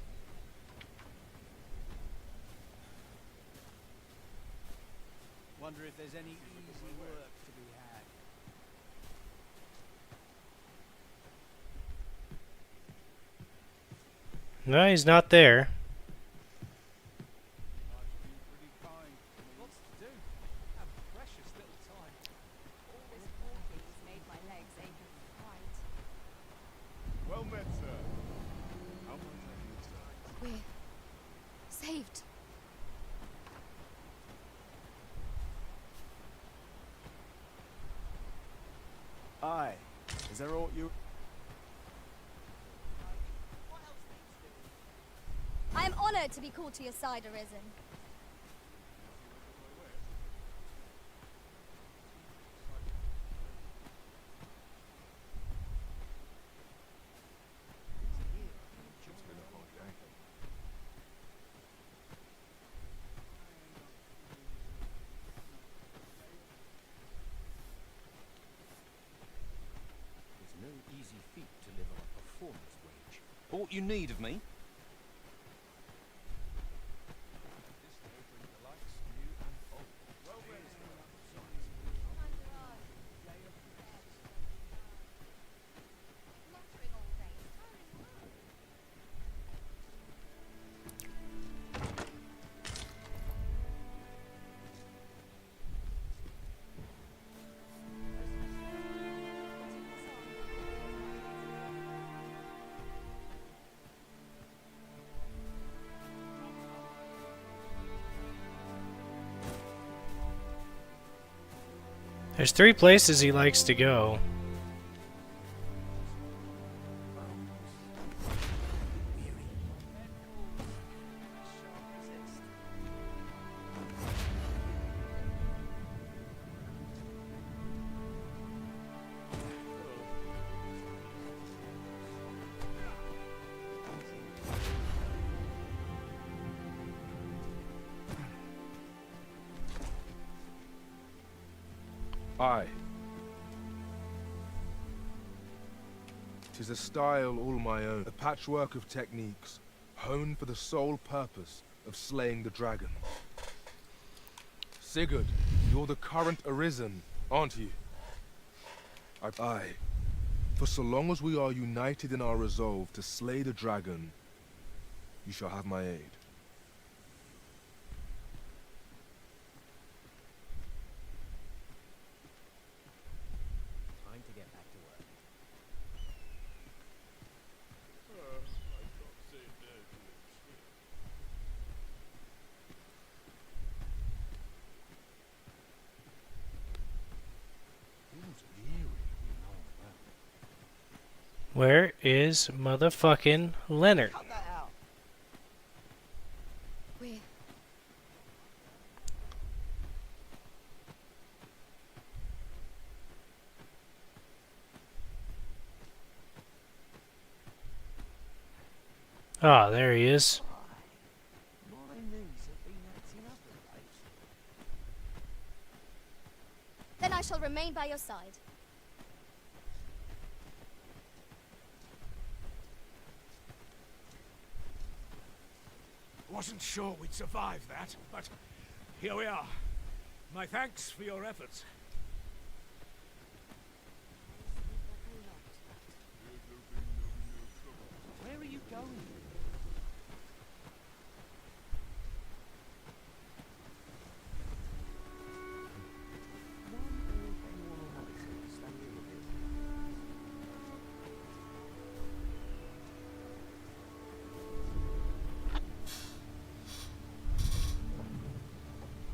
Wonder if there's any easy work to be had. No, he's not there. Lots to do. Have precious little time. All this walking has made my legs ache and right. Well met, sir. How much have you served? We're saved. Aye. Is there aught you... I am honored to be called to your side, Arisen. It's been a hard day. Aught you need of me? There's 3 places he likes to go. Aye. 'Tis a style all my own, a patchwork of techniques, honed for the sole purpose of slaying the dragon. Sigurd, you're the current Arisen, aren't you? Aye. For so long as we are united in our resolve to slay the dragon, you shall have my aid. Time to get back to work. Where is motherfucking Leonard? We're... Ah, there he is. Then I shall remain by your side. Wasn't sure we'd survive that, but here we are. My thanks for your efforts. Where are you going?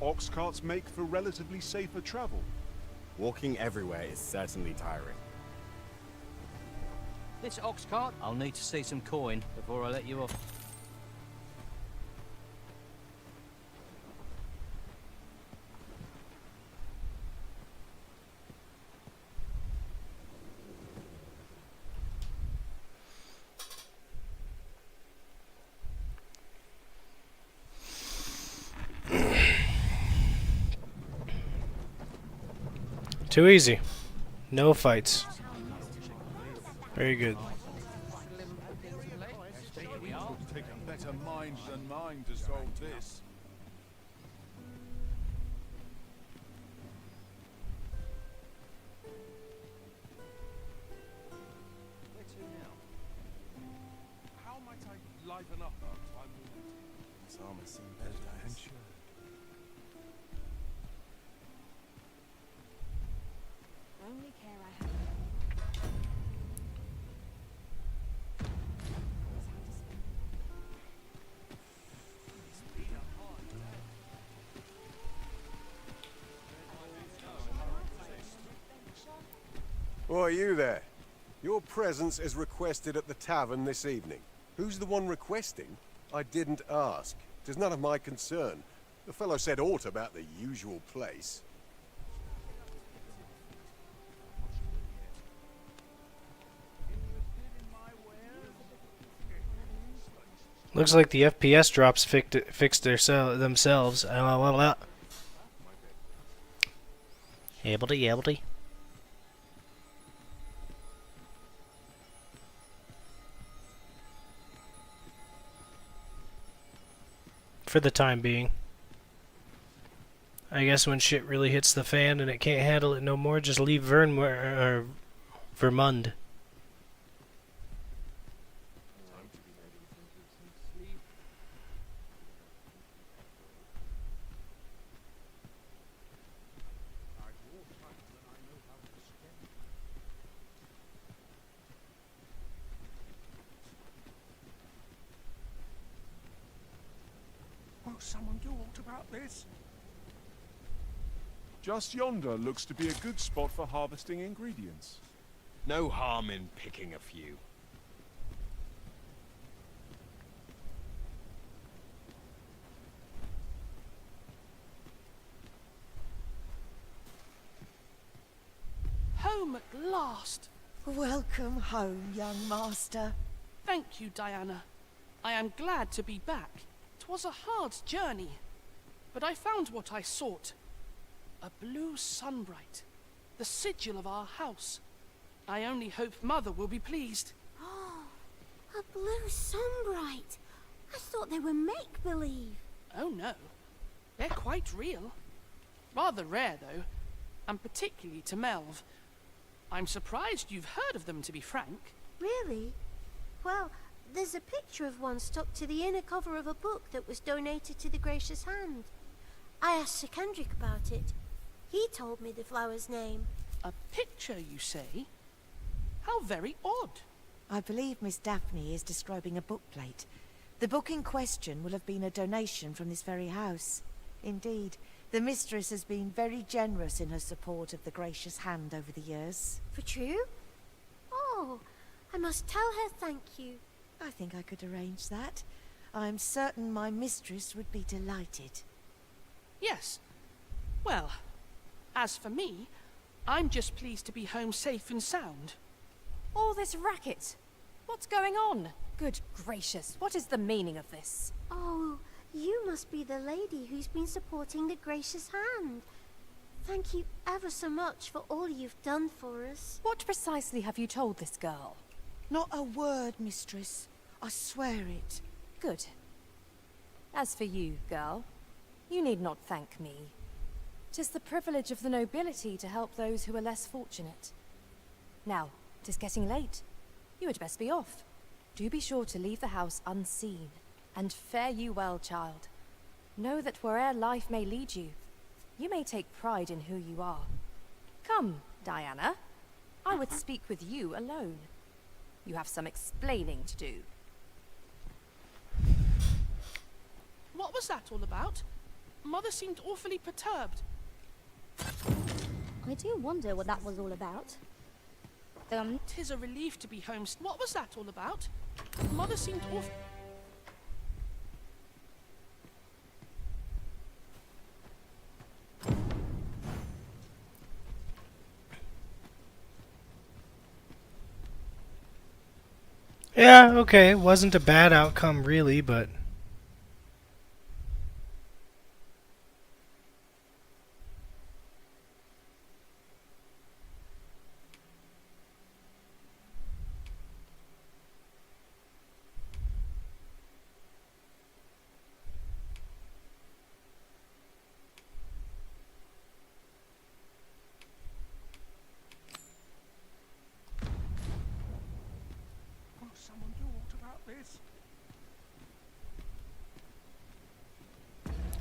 Ox carts make for relatively safer travel. Walking everywhere is certainly tiring. This ox cart? I'll need to see some coin before I let you off. Too easy. No fights. Very good. Take a better mind than mine to solve this. Where to now? How might I liven up our time? This armor seems better than sure. Only care I have. Why, you there? Your presence is requested at the tavern this evening. Who's the one requesting? I didn't ask. 'Tis none of my concern. The fellow said aught about the usual place. Looks like the FPS drops fixed themselves. Yabledy. For the time being. I guess when shit really hits the fan and it can't handle it no more, just leave Vermund. Will someone do aught about this? Just yonder looks to be a good spot for harvesting ingredients. No harm in picking a few. Home at last! Welcome home, young master. Thank you, Diana. I am glad to be back. 'Twas a hard journey, but I found what I sought. A blue sunbright, the sigil of our house. I only hope Mother will be pleased. Oh, a blue sunbright. I thought they were make-believe. Oh no, they're quite real. Rather rare, though, and particularly to Melv. I'm surprised you've heard of them, to be frank. Really? Well, there's a picture of one stuck to the inner cover of a book that was donated to the Gracious Hand. I asked Sir Kendrick about it. He told me the flower's name. A picture, you say? How very odd. I believe Miss Daphne is describing a bookplate. The book in question will have been a donation from this very house. Indeed, the mistress has been very generous in her support of the Gracious Hand over the years. For true? Oh, I must tell her thank you. I think I could arrange that. I'm certain my mistress would be delighted. Yes. Well, as for me, I'm just pleased to be home safe and sound. All this racket. What's going on? Good gracious, what is the meaning of this? Oh, you must be the lady who's been supporting the Gracious Hand. Thank you ever so much for all you've done for us. What precisely have you told this girl? Not a word, mistress. I swear it. Good. As for you, girl, you need not thank me. 'Tis the privilege of the nobility to help those who are less fortunate. Now, 'tis getting late. You had best be off. Do be sure to leave the house unseen. And fare you well, child. Know that where'er life may lead you, you may take pride in who you are. Come, Diana. I would speak with you alone. You have some explaining to do. What was that all about? Mother seemed awfully perturbed. I do wonder what that was all about. 'Tis a relief to be home. What was that all about? Mother seemed awful. Yeah, okay, wasn't a bad outcome really, but Will someone do aught about this?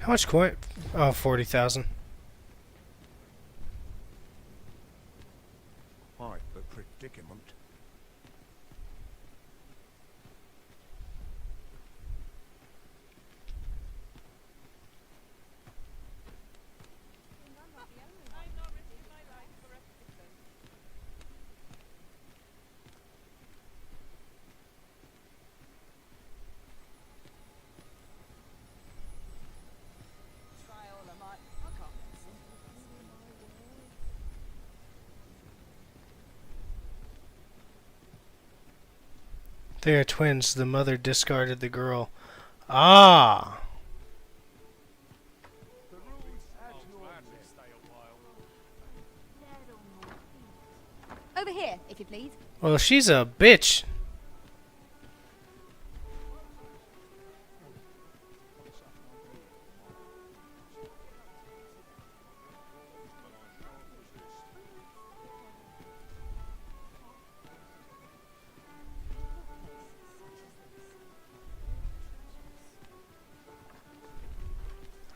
how much coin? Oh, 40,000. Quite the predicament. They are twins. The mother discarded the girl. Ah! Over here, if you please. Well, she's a bitch.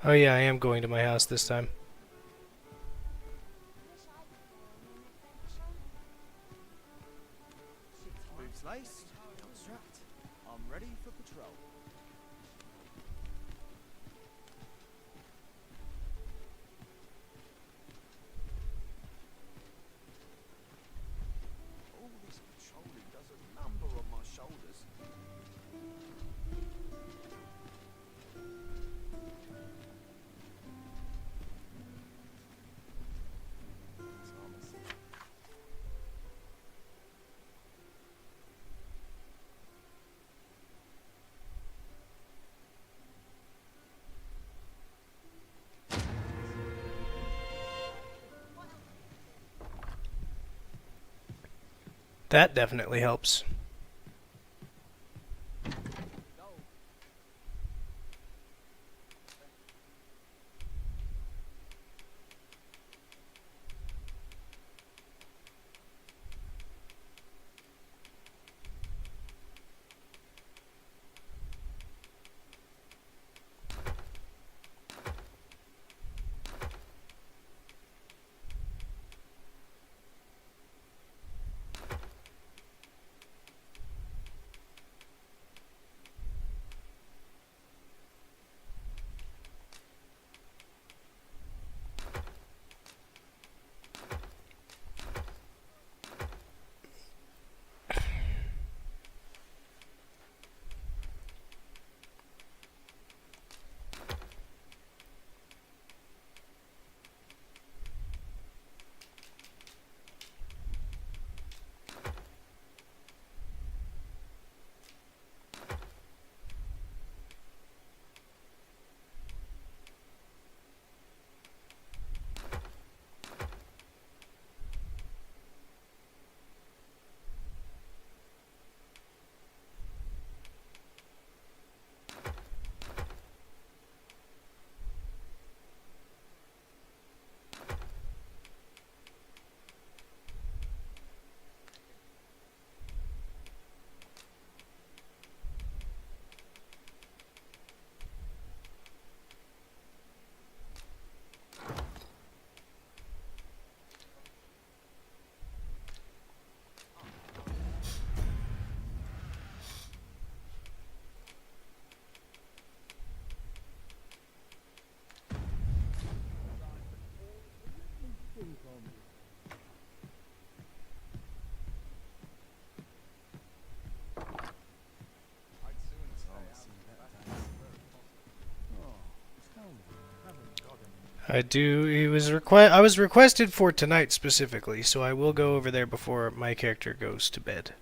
Oh yeah, I am going to my house this time. Boots laced, belt strapped. I'm ready for patrol. All this patrolling does a number on my shoulders. That definitely helps. I was requested for tonight specifically, so I will go over there before my character goes to bed.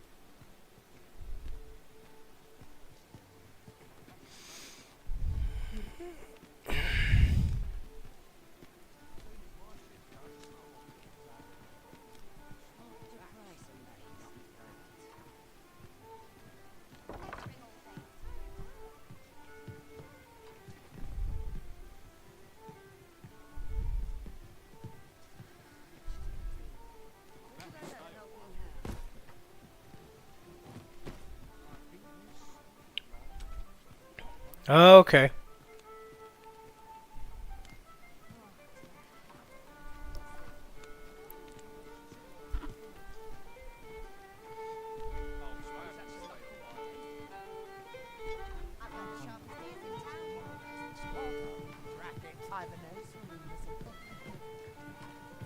Oh, okay.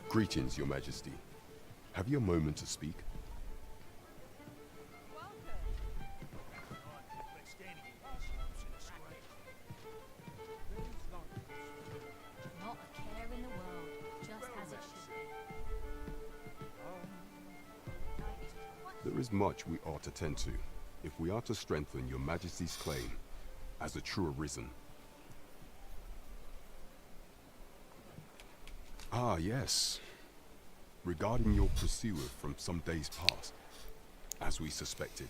Greetings, Your Majesty. Have you a moment to speak? Not a care in the world, just as it should be. There is much we ought to tend to, if we are to strengthen Your Majesty's claim as a true Arisen. Ah, yes. Regarding your pursuer from some days past, as we suspected,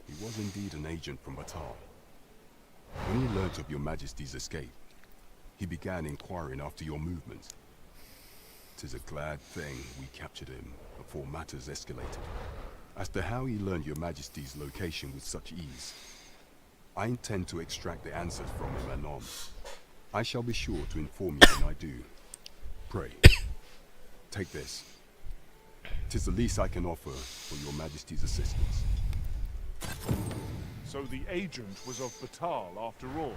he was indeed an agent from Batal. When he learnt of Your Majesty's escape, he began inquiring after your movement. 'Tis a glad thing we captured him before matters escalated. As to how he learned Your Majesty's location with such ease, I intend to extract the answers from him anon. I shall be sure to inform you when I do. Pray, take this. 'Tis the least I can offer for your Majesty's assistance. So the agent was of Batal after all.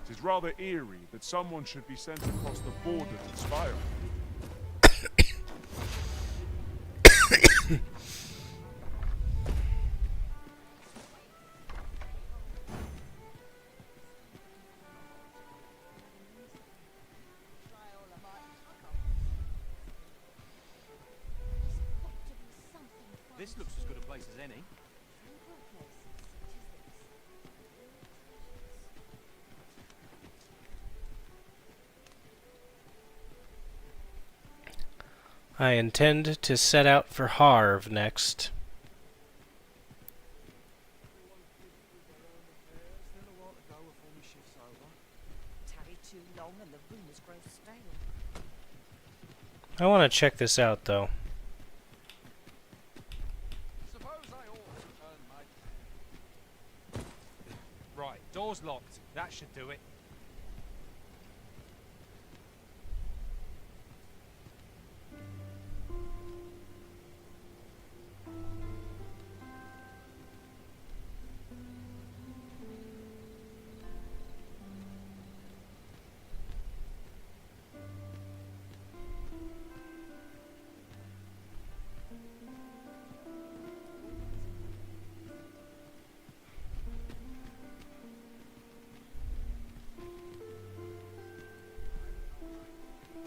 It is rather eerie that someone should be sent across the border to spy on you. This looks as good a place as any. I intend to set out for Harv next. Tarry too long and the rumours grow stale. I want to check this out, though. Right, door's locked. That should do it.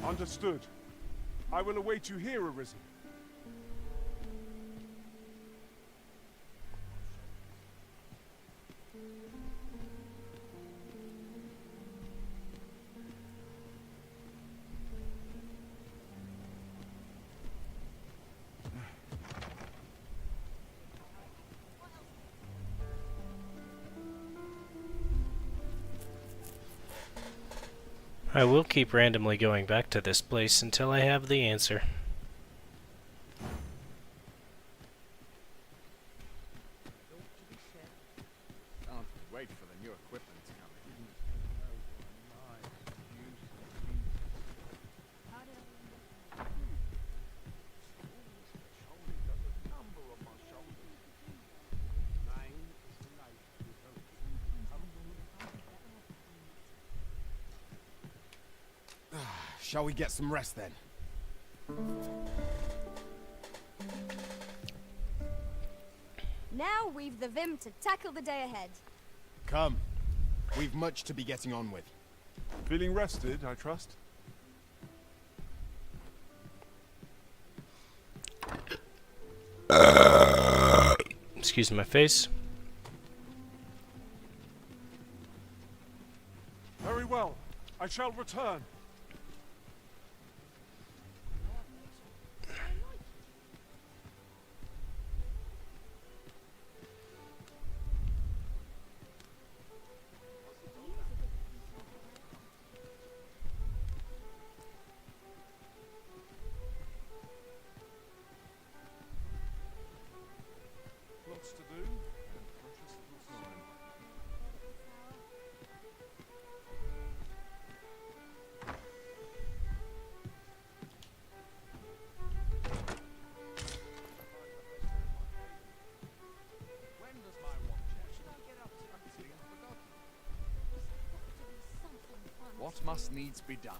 Understood. I will await you here, Arisen. I will keep randomly going back to this place until I have the answer. Can't wait for the new equipment to come in. Shall we get some rest then? Now we've the vim to tackle the day ahead. Come. We've much to be getting on with. Feeling rested, I trust? Excuse my face. Very well. I shall return. Lots to do, and precious little time. When does my watch end? Should I get up to empty and forgotten? What must needs be done?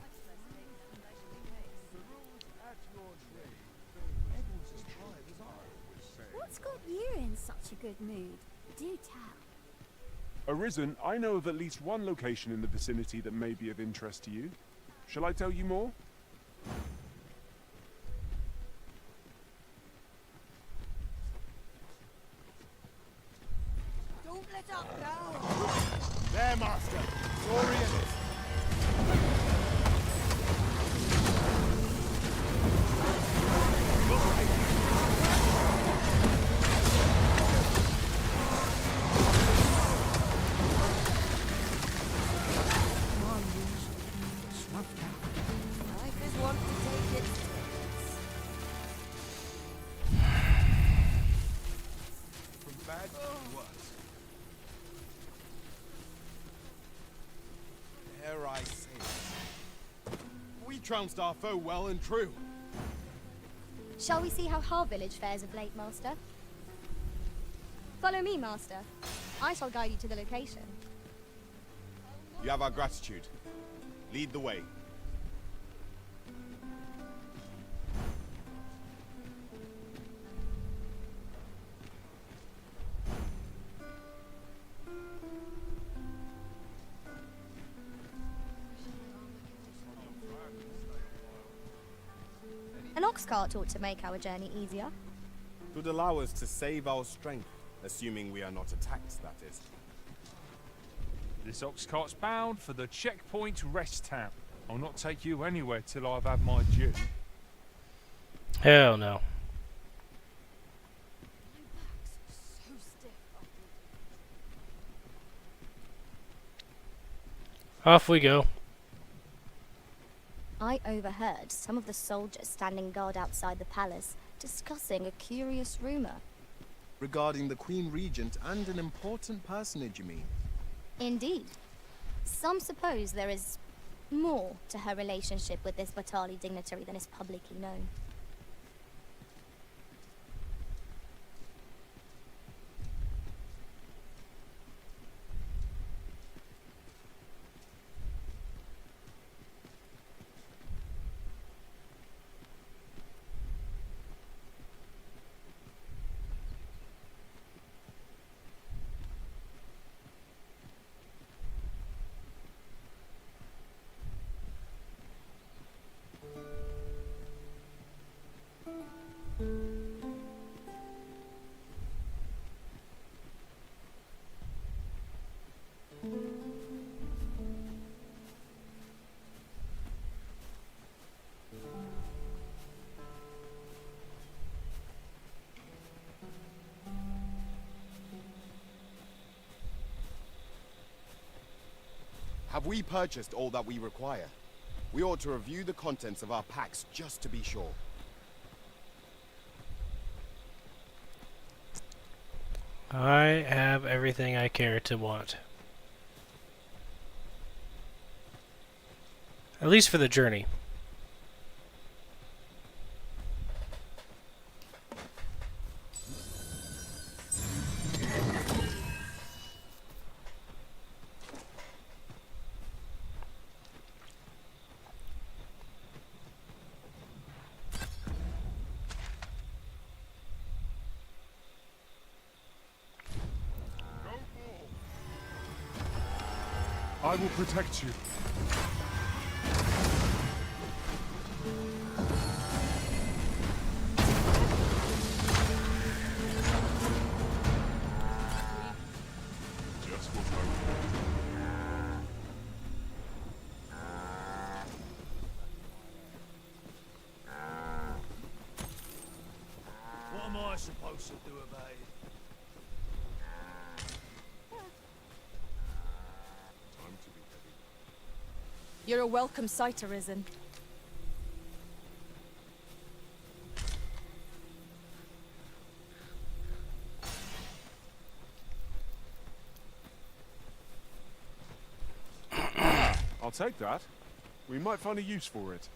What's got you in such a good mood? Do tell. Arisen, I know of at least one location in the vicinity that may be of interest to you. Shall I tell you more? Don't let up now! There, Master! Orient! I say it. We trounced our foe well and true. Shall we see how Har village fares of late, Master? Follow me, Master. I shall guide you to the location. You have our gratitude. Lead the way. An ox cart ought to make our journey easier. It would allow us to save our strength, assuming we are not attacked, that is. This ox cart's bound for the checkpoint rest town. I'll not take you anywhere till I've had my due. Hell no. Off we go. I overheard some of the soldiers standing guard outside the palace discussing a curious rumor. Regarding the Queen Regent and an important personage, you mean? Indeed. Some suppose there is more to her relationship with this Batali dignitary than is publicly known. Have we purchased all that we require? We ought to review the contents of our packs just to be sure. I have everything I care to want. At least for the journey. I will protect you. Just what I What am I supposed to do about it? You're a welcome sight, Arisen. I'll take that. We might find a use for it.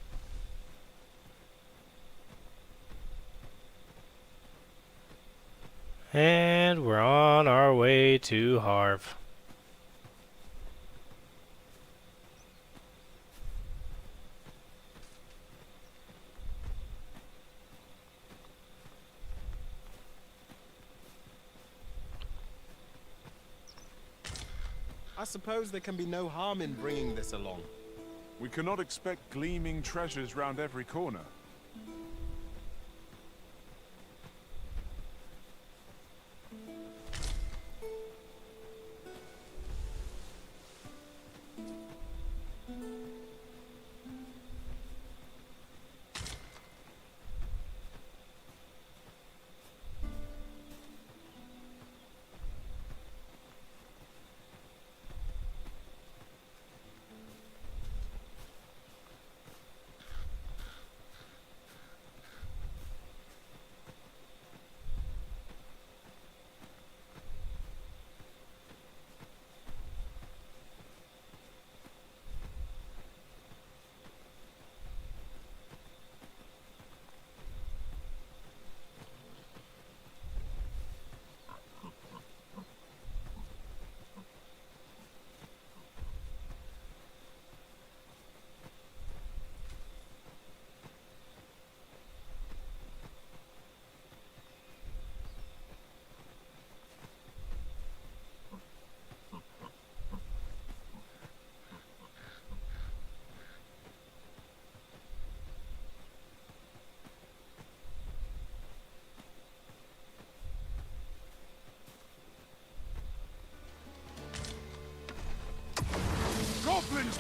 And we're on our way to Harv. I suppose there can be no harm in bringing this along. We cannot expect gleaming treasures round every corner.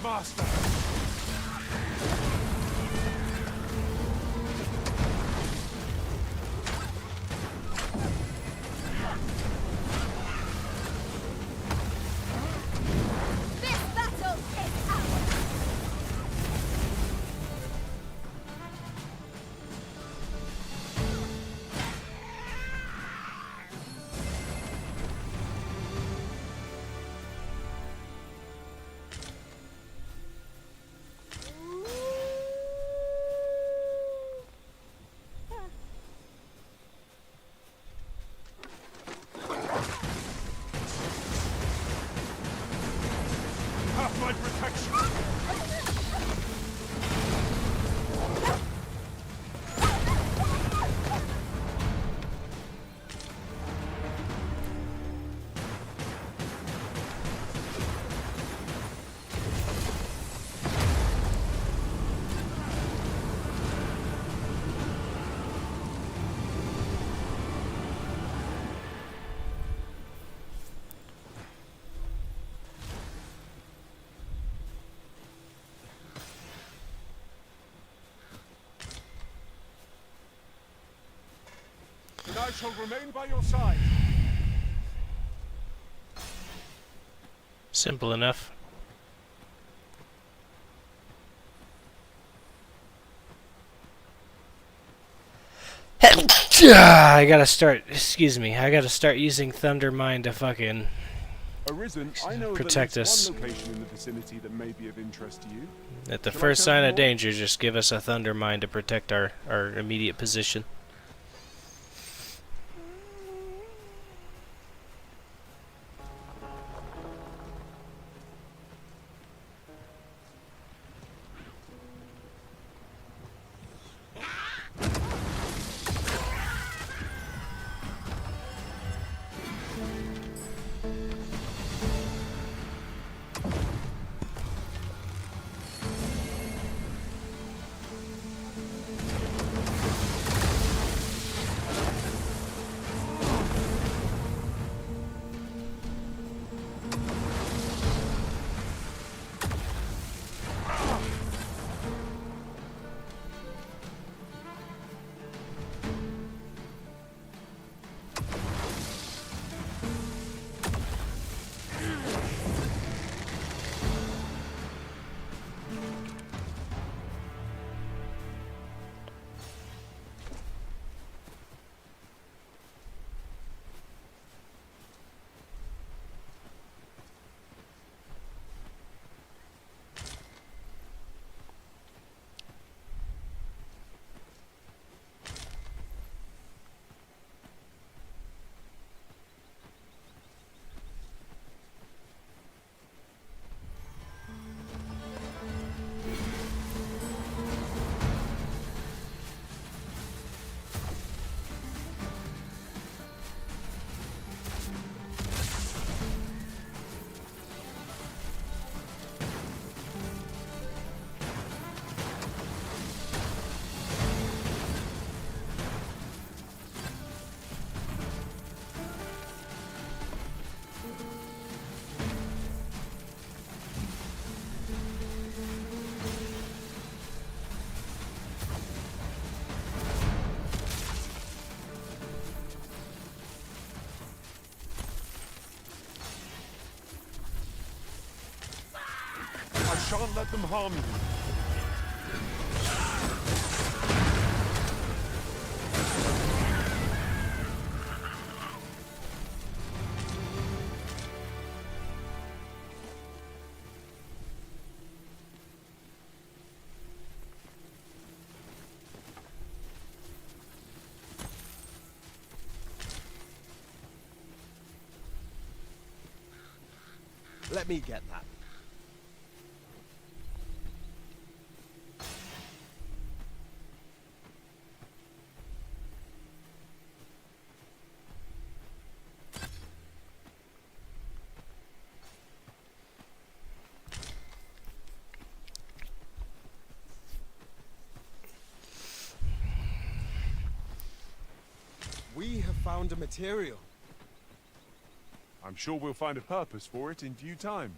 Master! This battle is ours! Have my protection! And I shall remain by your side. Simple enough. I gotta start. Excuse me. I gotta start using Thundermind to fucking Arisen, I know protect of at us. least one location in the vicinity that may be of interest to you. At the Shall I first tell you sign of more? danger, just give us a Thundermind to protect our immediate position. I shan't let them harm you. Let me get that. We have found a material. I'm sure we'll find a purpose for it in due time.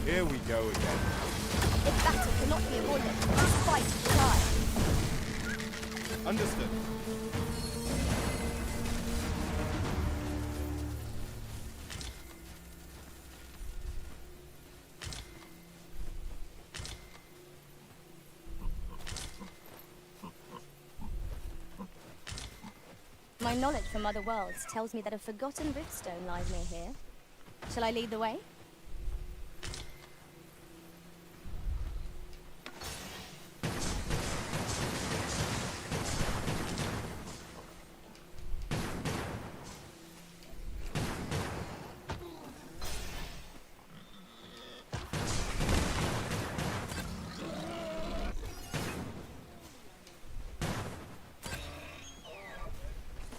Here we go again. This battle cannot be avoided. This fight is die. Understood. My knowledge from other worlds tells me that a forgotten riftstone lies near here. Shall I lead the way?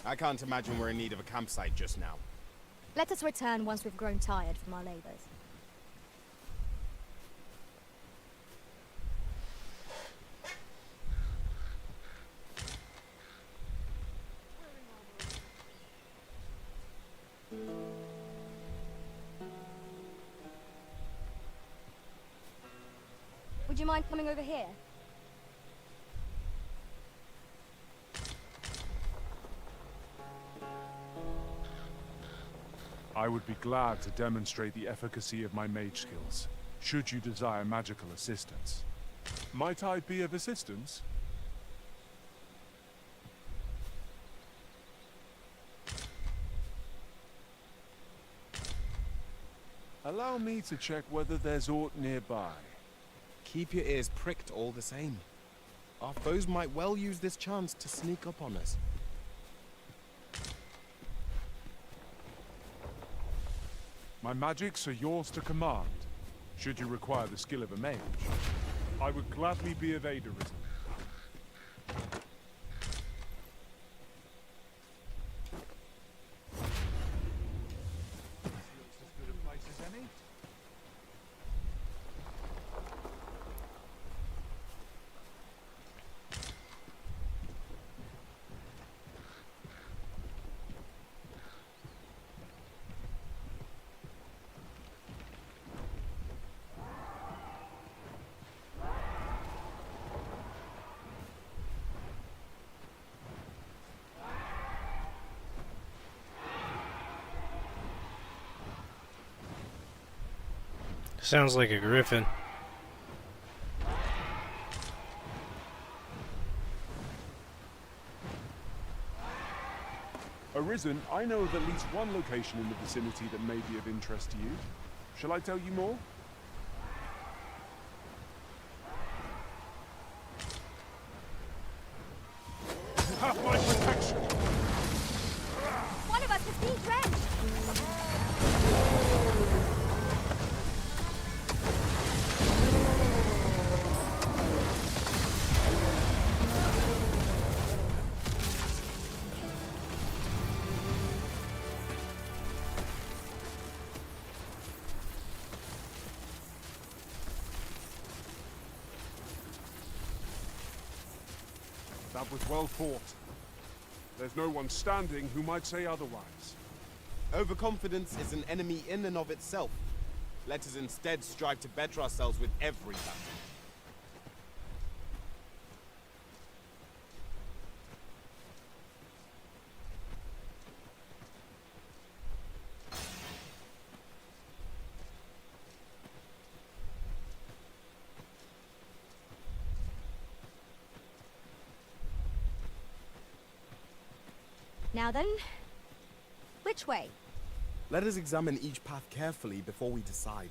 I can't imagine we're in need of a campsite just now. Let us return once we've grown tired from our labors. Would you mind coming over here? I would be glad to demonstrate the efficacy of my mage skills, should you desire magical assistance. Might I be of assistance? Allow me to check whether there's aught nearby. Keep your ears pricked all the same. Our foes might well use this chance to sneak up on us. My magics are yours to command, should you require the skill of a mage. I would gladly be of aid, Arisen. Sounds like a griffin. Arisen, I know of at least one location in the vicinity that may be of interest to you. Shall I tell you more? Have my protection! One of us is being drenched! That was well fought. There's no one standing who might say otherwise. Overconfidence is an enemy in and of itself. Let us instead strive to better ourselves with every battle. Now then, which way? Let us examine each path carefully before we decide.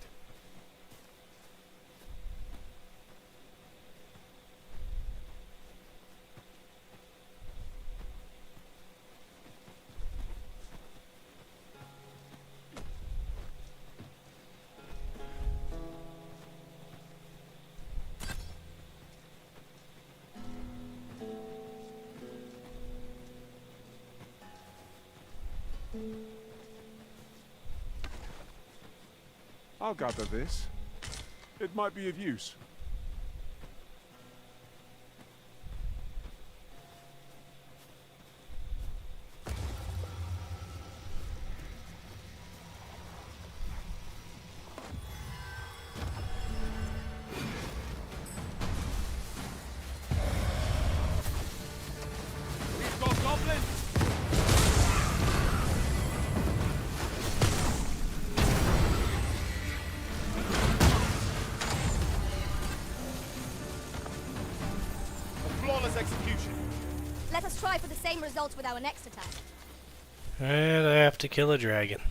I'll gather this. It might be of use. We've got goblins! Flawless execution. Let us try for the same result with our next attack. And I have to kill a dragon.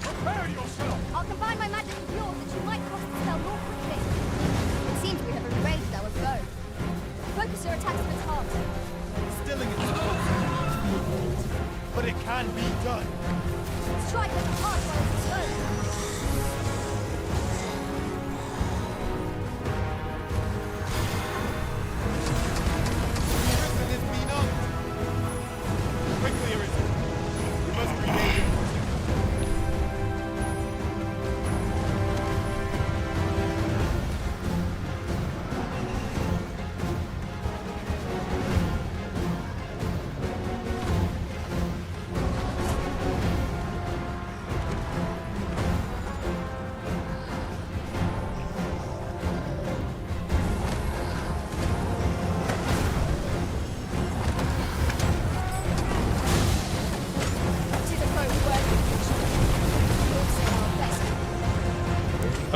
Prepare yourself! I'll combine my magic with yours that you might cast the spell more quickly. It seems we have arranged our foe. Focus your attacks on its heart. Stilling it is difficult, but it can be done. Strike at the heart while it's exposed. Arisen has been up. Quickly, Arisen. We must regain it.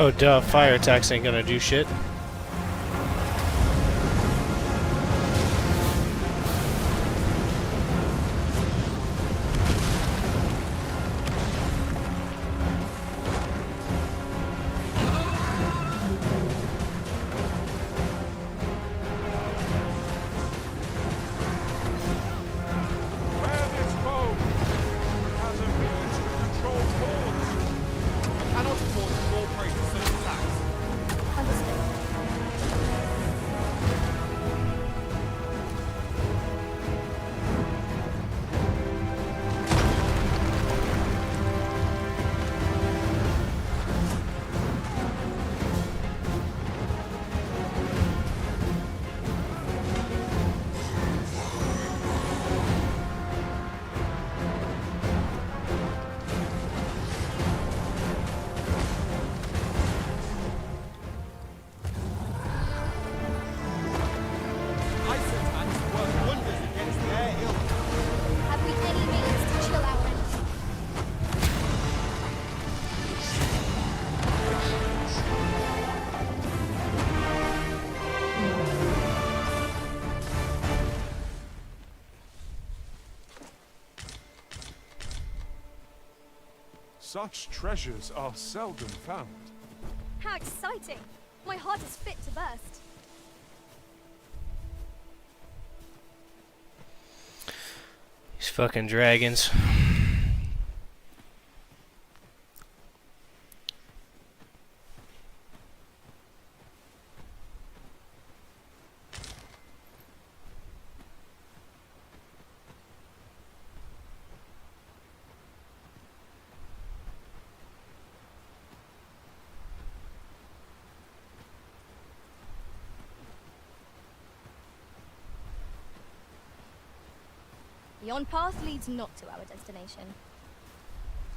Oh duh, fire attacks ain't gonna do shit. Where this foe has a means to control hordes. I cannot afford to fall prey to such attacks. Ice attacks work wonders against their ilk. Have we any means to chill our enemies? Such treasures are seldom found. How exciting! My heart is fit to burst. These fucking dragons. Yon path leads not to our destination.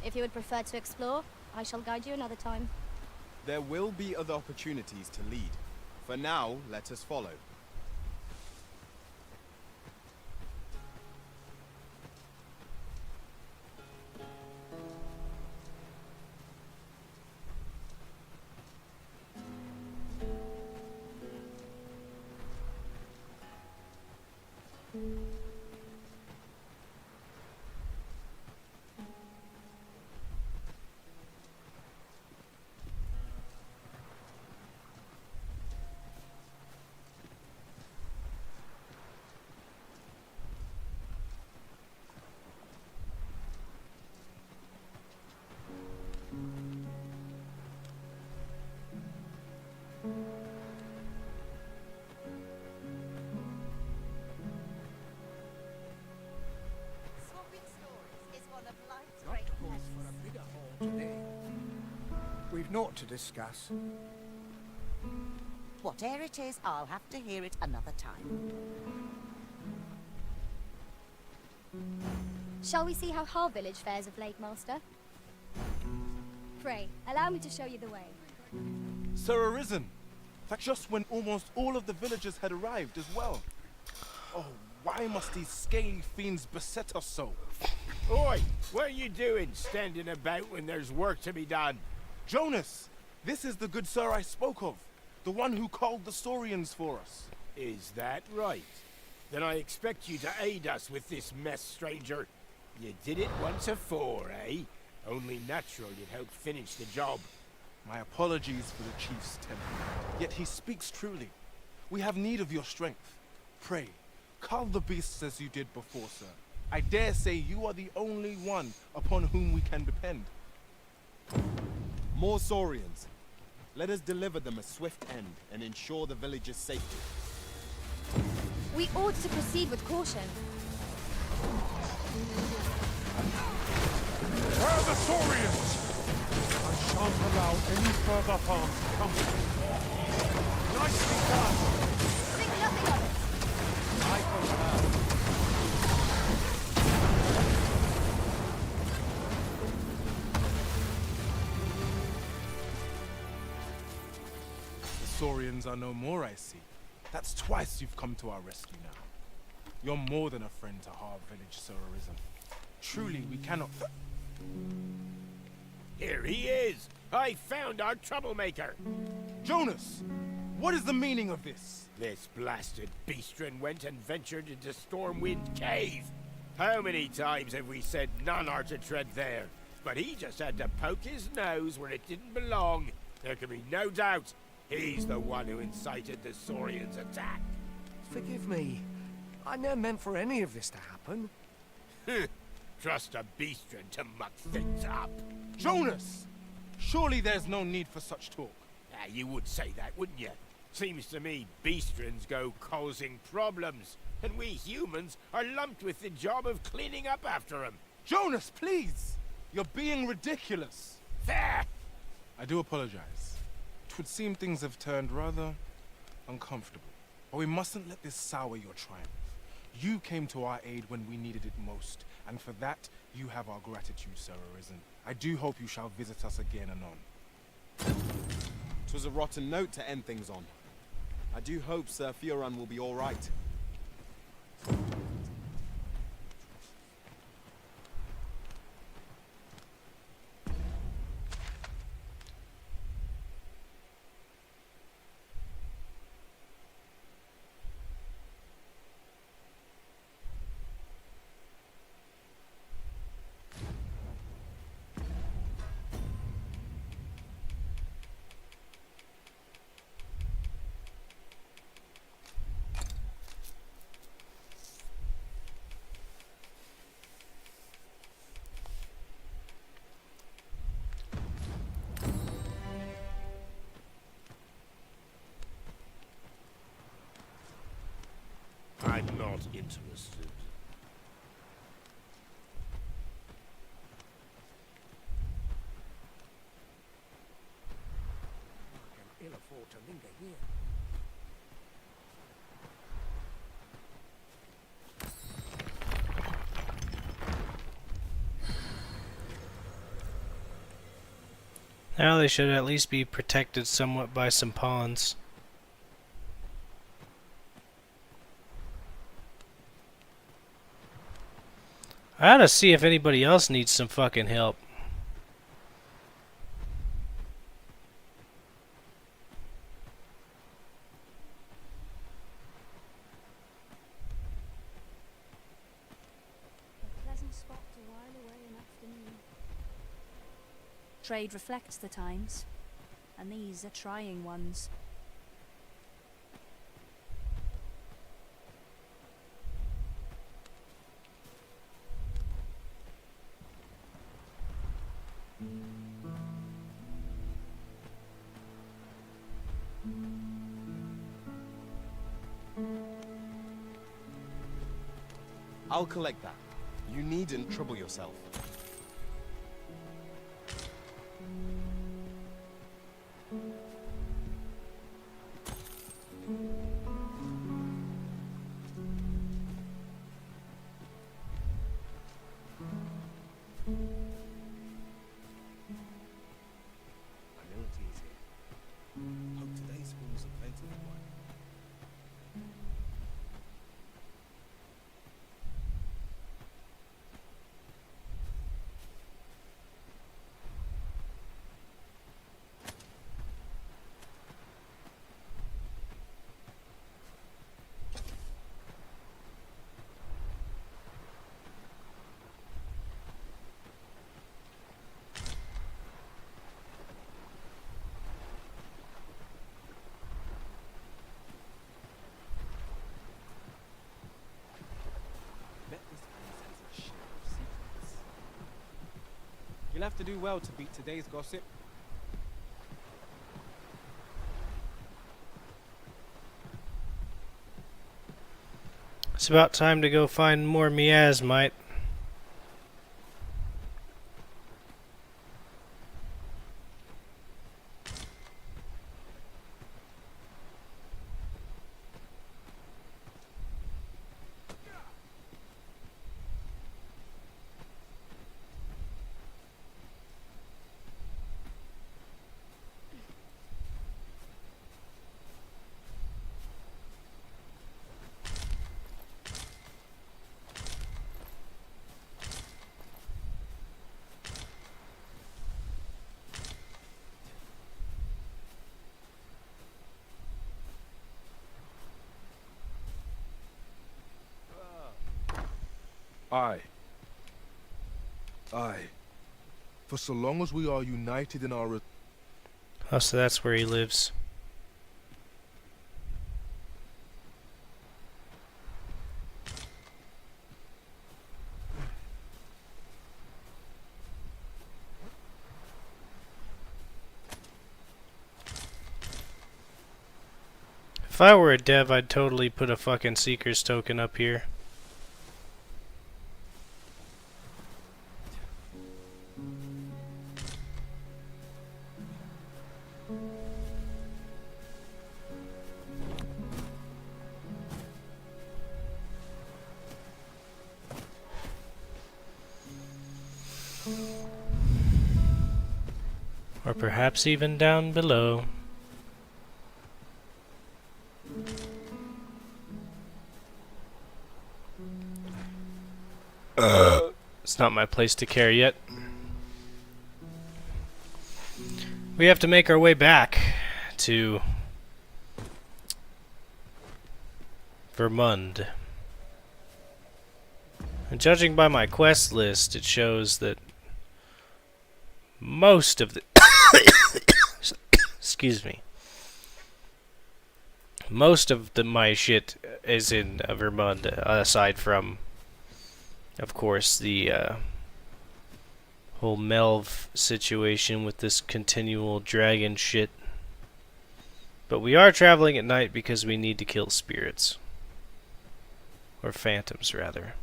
If you would prefer to explore, I shall guide you another time. There will be other opportunities to lead. For now, let us follow. We've naught to discuss. Whatever it is, I'll have to hear it another time. Shall we see how Har village fares of late, Master? Pray, allow me to show you the way. Sir Arisen! That's just when almost all of the villagers had arrived as well. Oh, why must these scaly fiends beset us so? Oi! What are you doing, standing about when there's work to be done? Jonas! This is the good sir I spoke of. The one who called the Saurians for us. Is that right? Then I expect you to aid us with this mess, stranger. You did it once afore, eh? Only natural you'd help finish the job. My apologies for the chief's temper. Yet he speaks truly. We have need of your strength. Pray, cull the beasts as you did before, sir. I dare say you are the only one upon whom we can depend. More Saurians. Let us deliver them a swift end and ensure the village's safety. We ought to proceed with caution. Where are the Saurians? I shan't allow any further harm to come to me. Nicely done! Think nothing of it. I concur. The Saurians are no more, I see. That's twice you've come to our rescue now. You're more than a friend to Har village, Sir Arisen. Truly, we cannot... Here he is! I found our troublemaker! Jonas! What is the meaning of this? This blasted beastren went and ventured into Stormwind Cave! How many times have we said none are to tread there? But he just had to poke his nose where it didn't belong. There can be no doubt he's the one who incited the Saurians' attack. Forgive me. I never meant for any of this to happen. Trust a beastren to muck things up. Jonas! Surely there's no need for such talk. You would say that, wouldn't you? Seems to me beastrens go causing problems, and we humans are lumped with the job of cleaning up after them. Jonas, please! You're being ridiculous. There! I do apologize. It would seem things have turned rather uncomfortable. But we mustn't let this sour your triumph. You came to our aid when we needed it most, and for that, you have our gratitude, Sir Arisen. I do hope you shall visit us again anon. 'Twas a rotten note to end things on. I do hope Sir Fioran will be all right. I'm not interested. I can ill afford to linger here. Now they should at least be protected somewhat by some pawns. I ought to see if anybody else needs some fucking help. A pleasant spot to while away an afternoon. Trade reflects the times, and these are trying ones. I'll collect that. You needn't trouble yourself. Abilities here. Hope today's fools are plentiful one. You'll have to do well to beat today's gossip. It's about time to go find more miasmite. Aye. Aye. For so long as we are united in our... Oh, so that's where he lives. If I were a dev, I'd totally put a fucking Seeker's token up here. Or perhaps even down below. It's not my place to care yet. We have to make our way back to Vermund. And judging by my quest list, it shows that most of the excuse me. Most of my shit is in Vermund, aside from, of course, the whole Melv situation with this continual dragon shit. But we are traveling at night because we need to kill spirits. Or phantoms, rather.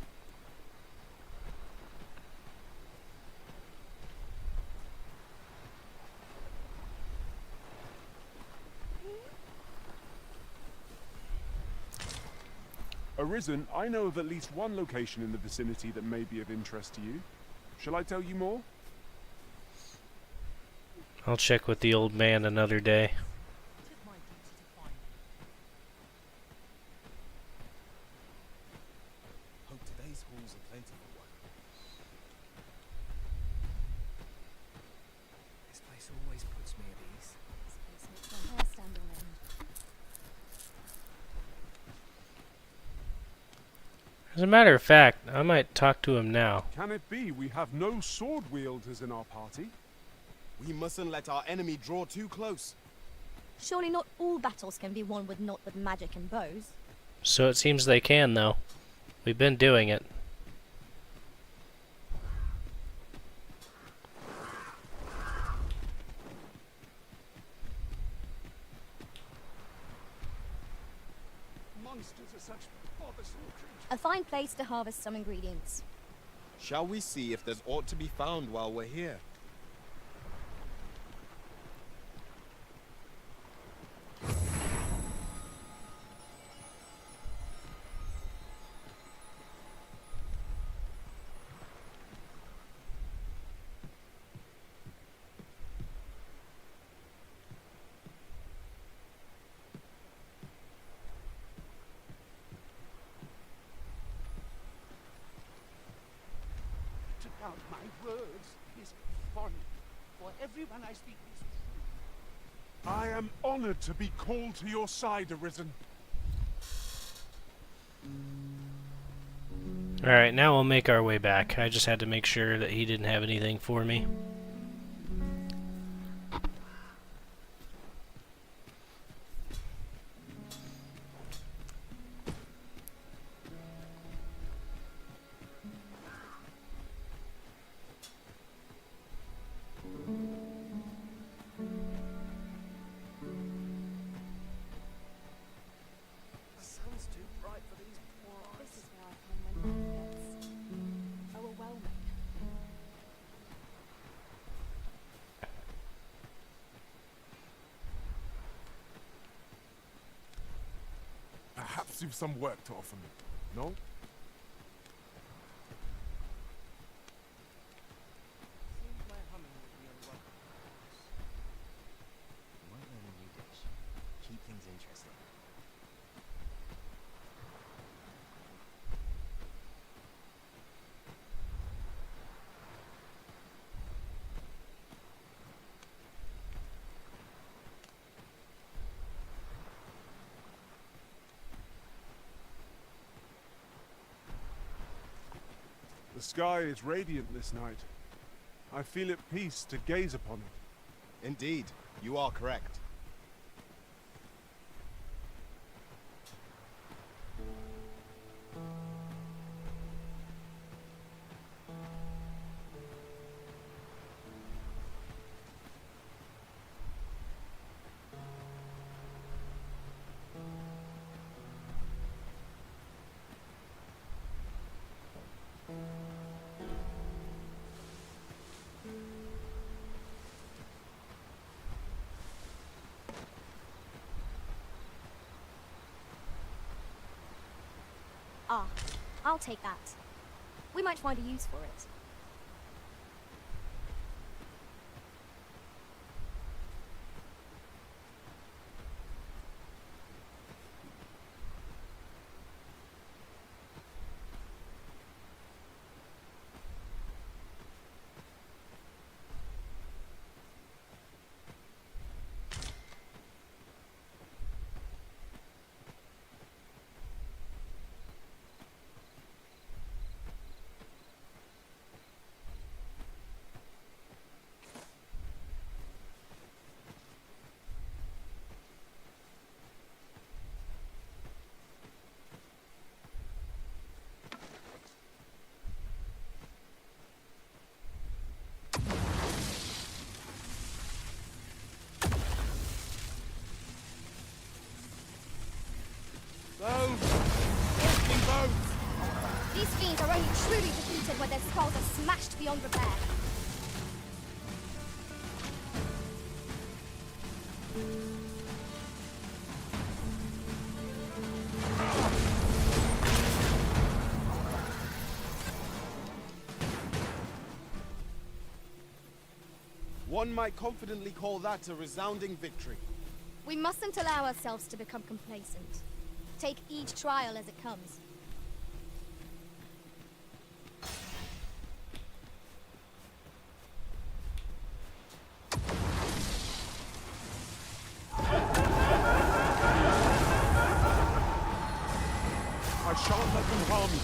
Arisen, I know of at least one location in the vicinity that may be of interest to you. Shall I tell you more? I'll check with the old man another day. Hope today's haul's a plentiful one. This place always puts me at ease. Makes my hair stand on end. As a matter of fact, I might talk to him now. Can it be we have no sword wielders in our party? We mustn't let our enemy draw too close. Surely not all battles can be won with not with magic and bows. So it seems they can, though. We've been doing it. Monsters are such bothersome creatures. A fine place to harvest some ingredients. Shall we see if there's aught to be found while we're here? To doubt my words is folly, for everyone I speak is true. I am honored to be called to your side, Arisen. Alright, now we'll make our way back. I just had to make sure that he didn't have anything for me. The sun's too bright for these poor eyes. This is where I find my new gets overwhelming. Perhaps you've some work to offer me, no? Seems my humming would be unwelcome. You might learn a new dish. Keep things interesting. The sky is radiant this night. I feel at peace to gaze upon it. Indeed, you are correct. Ah, I'll take that. We might find a use for it. These fiends are only truly defeated when their skulls are smashed beyond repair. One might confidently call that a resounding victory. We mustn't allow ourselves to become complacent. Take each trial as it comes. I shan't let them harm you.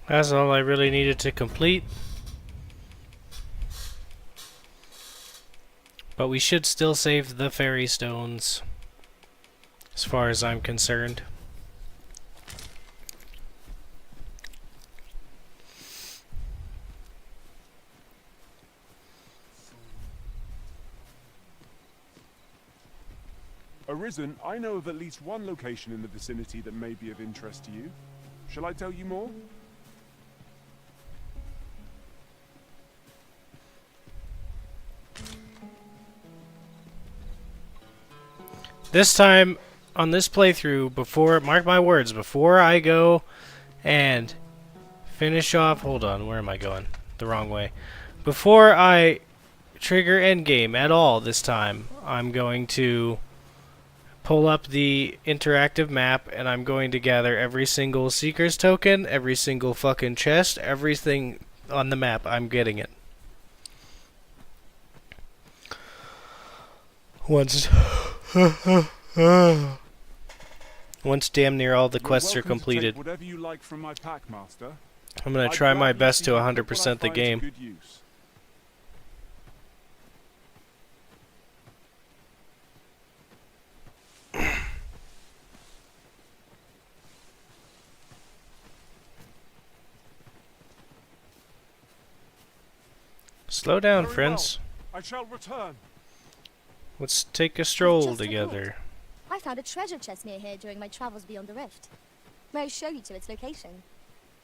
That's all I really needed to complete. But we should still save the fairy stones, as far as I'm concerned. Arisen, I know of at least one location in the vicinity that may be of interest to you. Shall I tell you more? This time, on this playthrough, mark my words, before I go and finish off, hold on, where am I going? The wrong way. Before I trigger endgame at all this time, I'm going to pull up the interactive map and I'm going to gather every single Seeker's token, every single fucking chest, everything on the map. I'm getting it. Once damn near all the quests are completed, Whatever you like from my pack, Master. I'm going to try my best to 100% the game. Good use. Slow down, Very friends. well. I shall return. Let's take a stroll Just a together. thought. I found a treasure chest near here during my travels beyond the rift. May I show you to its location?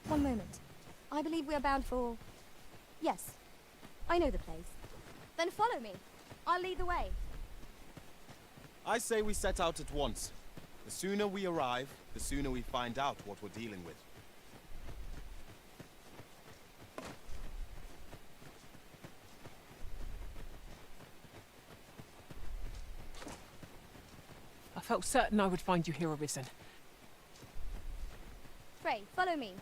One moment. I believe we are bound for... Yes, I know the place. Then follow me. I'll lead the way. I say we set out at once. The sooner we arrive, the sooner we find out what we're dealing with. I felt certain I would find you here, Arisen. Frey, follow me.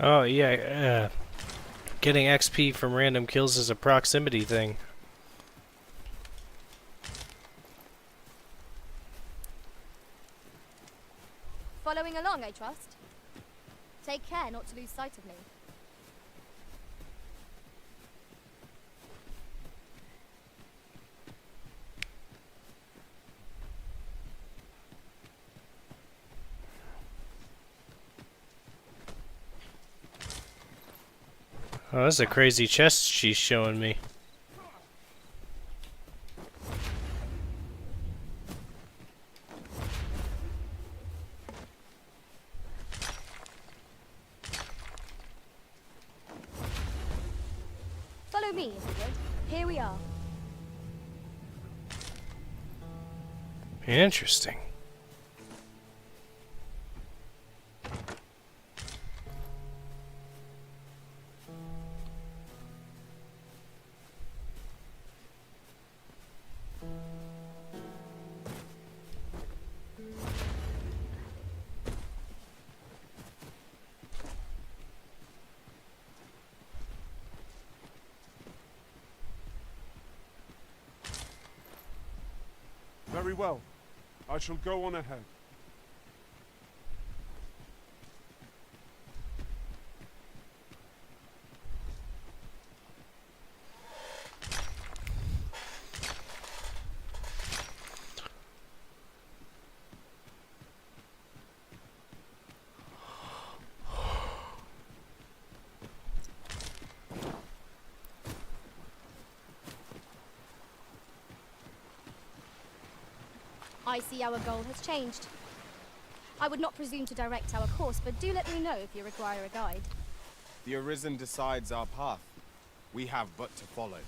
Oh yeah, getting XP from random kills is a proximity thing. Following along, I trust. Take care not to lose sight of me. Oh, that's a crazy chest she's showing me. Follow me, if you would. Here we are. Interesting. Very well. I shall go on ahead. I see our goal has changed. I would not presume to direct our course, but do let me know if you require a guide. The Arisen decides our path. We have but to follow.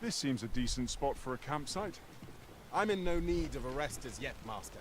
This seems a decent spot for a campsite. I'm in no need of a rest as yet, Master.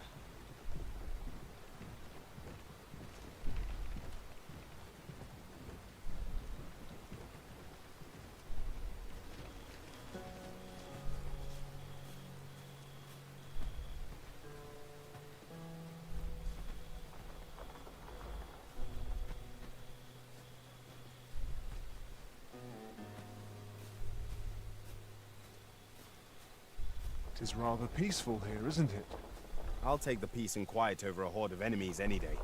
It is rather peaceful here, isn't it? I'll take the peace and quiet over a horde of enemies any day.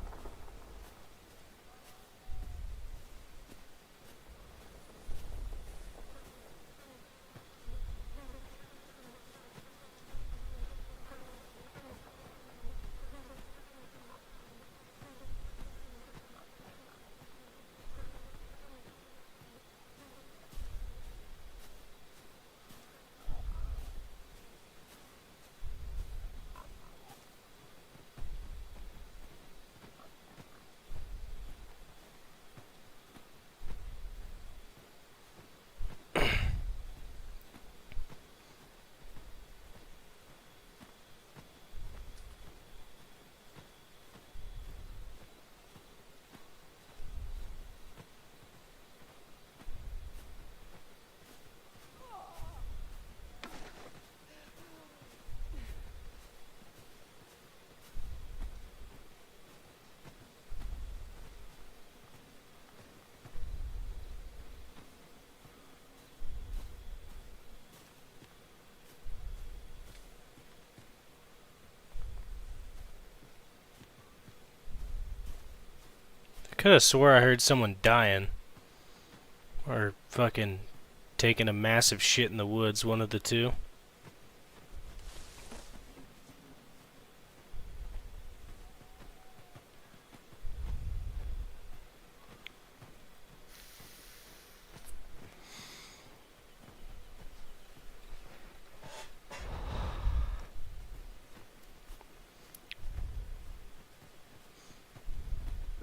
Could have swore I heard someone dying. Or fucking taking a massive shit in the woods, one of the two.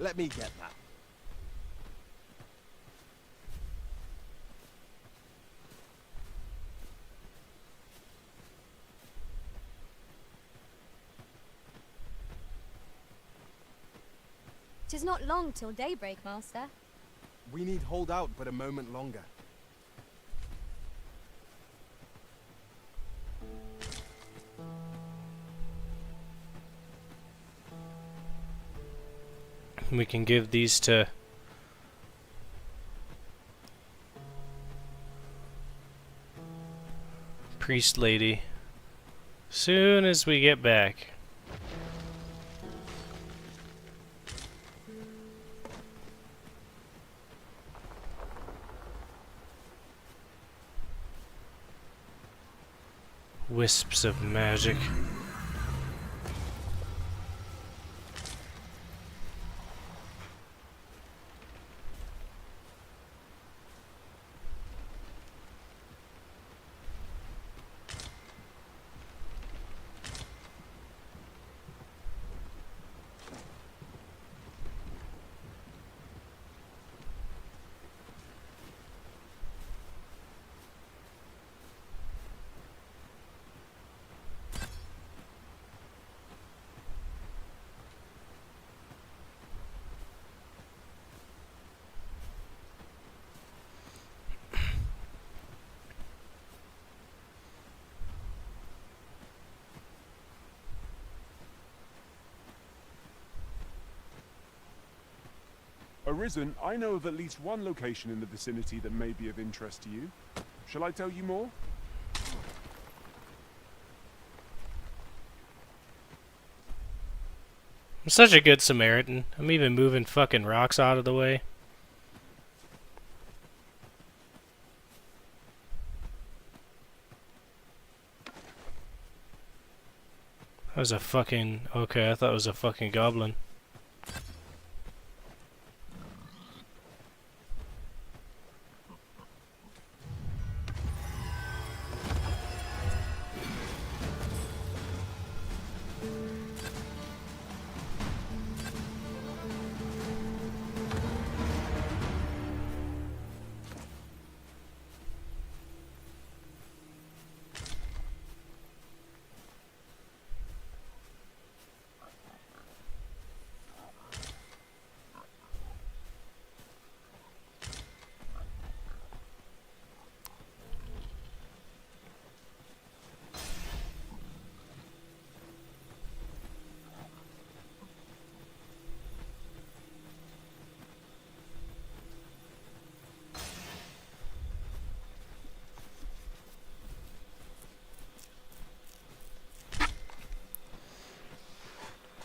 Let me get that. Tis not long till daybreak, Master. We need hold out but a moment longer. We can give these to Priest Lady soon as we get back. Wisps of magic. Arisen, I know of at least one location in the vicinity that may be of interest to you. Shall I tell you more? I'm such a good Samaritan. I'm even moving fucking rocks out of the way. That was a fucking... Okay, I thought it was a fucking goblin.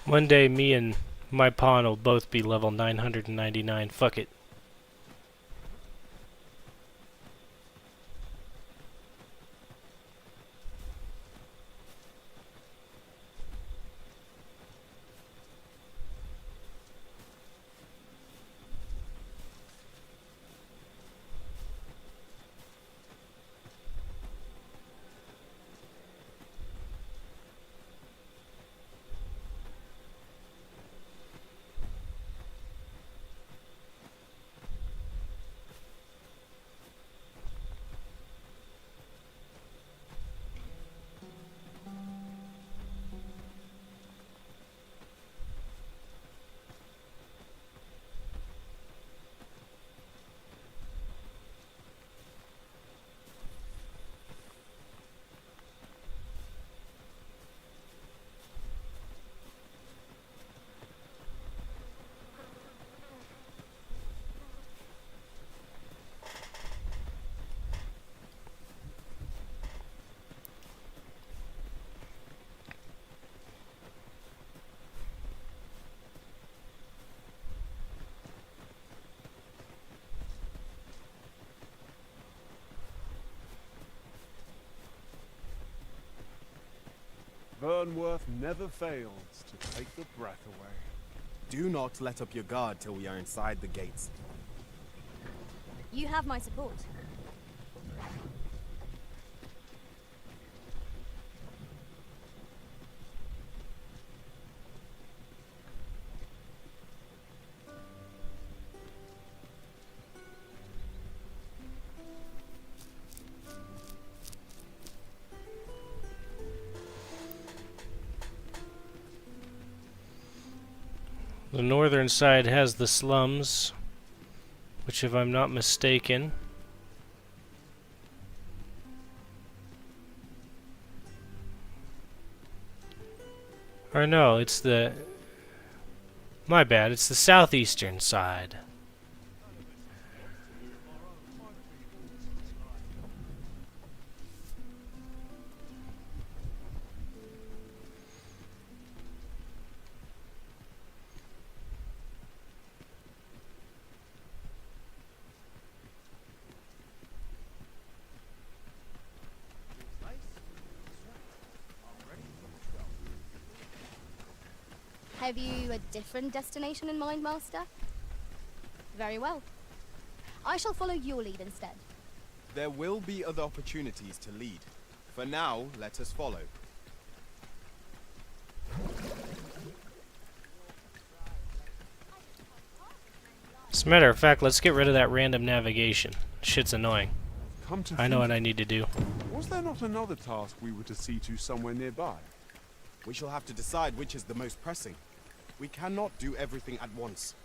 One day, me and my pawn will both be level 999. Fuck it. Vernworth never fails to take the breath away. Do not let up your guard till we are inside the gates. You have my support. The northern side has the slums, which, if I'm not mistaken, or no, it's the... My bad, it's the southeastern side. Have you a different destination in mind, Master? Very well. I shall follow your lead instead. There will be other opportunities to lead. For now, let us follow. As a matter of fact, let's get rid of that random navigation. Shit's annoying. Come to I know think what I of need to do. Was there not another task we were to see to somewhere nearby? We shall have to decide which is the most pressing. We cannot do everything at once.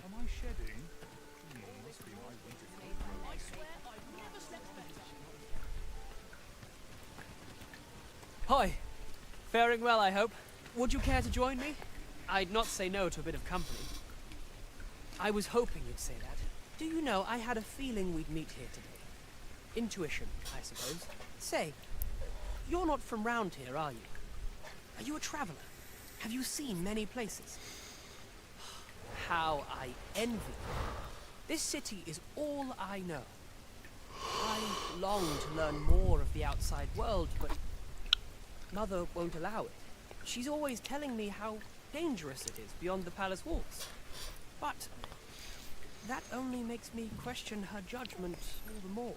Am I shedding? Must be my winter. I swear I've never slept better. Hi. Faring well, I hope. Would you care to join me? I'd not say no to a bit of company. I was hoping you'd say that. Do you know, I had a feeling we'd meet here today. Intuition, I suppose. Say, you're not from round here, are you? Are you a traveler? Have you seen many places? How I envy you. This city is all I know. I long to learn more of the outside world, but Mother won't allow it. She's always telling me how dangerous it is beyond the palace walls. But that only makes me question her judgment all the more.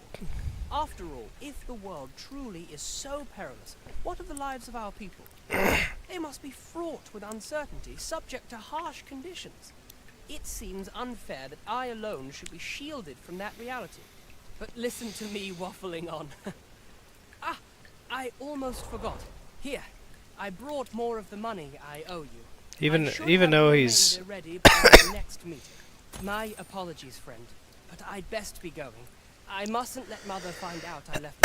After all, if the world truly is so perilous, what of the lives of our people? They must be fraught with uncertainty, subject to harsh conditions. It seems unfair that I alone should be shielded from that reality. But listen to me waffling on. Ah, I almost forgot. Here, I brought more of the money I owe you. Even though he's ready by the next meeting. My apologies, friend, but I'd best be going. I mustn't let Mother find out I left.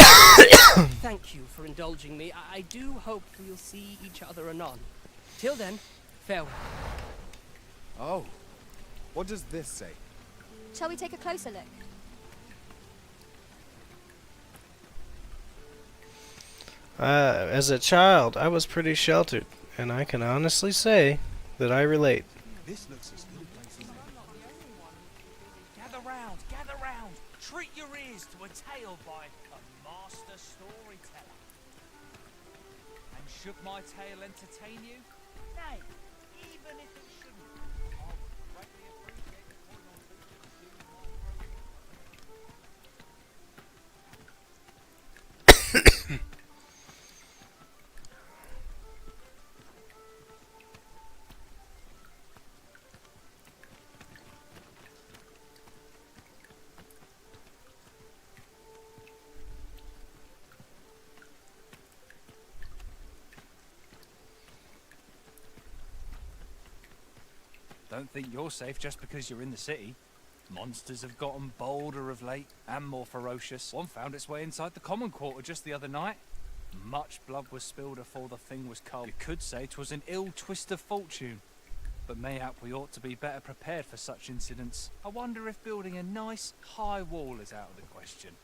Thank you for indulging me. I do hope we'll see each other anon. Till then, farewell. Oh, what does this say? Shall we take a closer look? As a child, I was pretty sheltered, and I can honestly say that I relate. This looks as good a place as any. Gather round. Treat your ears to a tale by a master storyteller. And should my tale entertain you? Nay, even if it shouldn't, I would greatly appreciate a coin or two to soothe my Don't think you're safe just because you're in the city. Monsters have gotten bolder of late, and more ferocious. One found its way inside the common quarter just the other night. Much blood was spilled afore the thing was culled. You could say 'twas an ill twist of fortune. But mayhap we ought to be better prepared for such incidents. I wonder if building a nice, high wall is out of the question.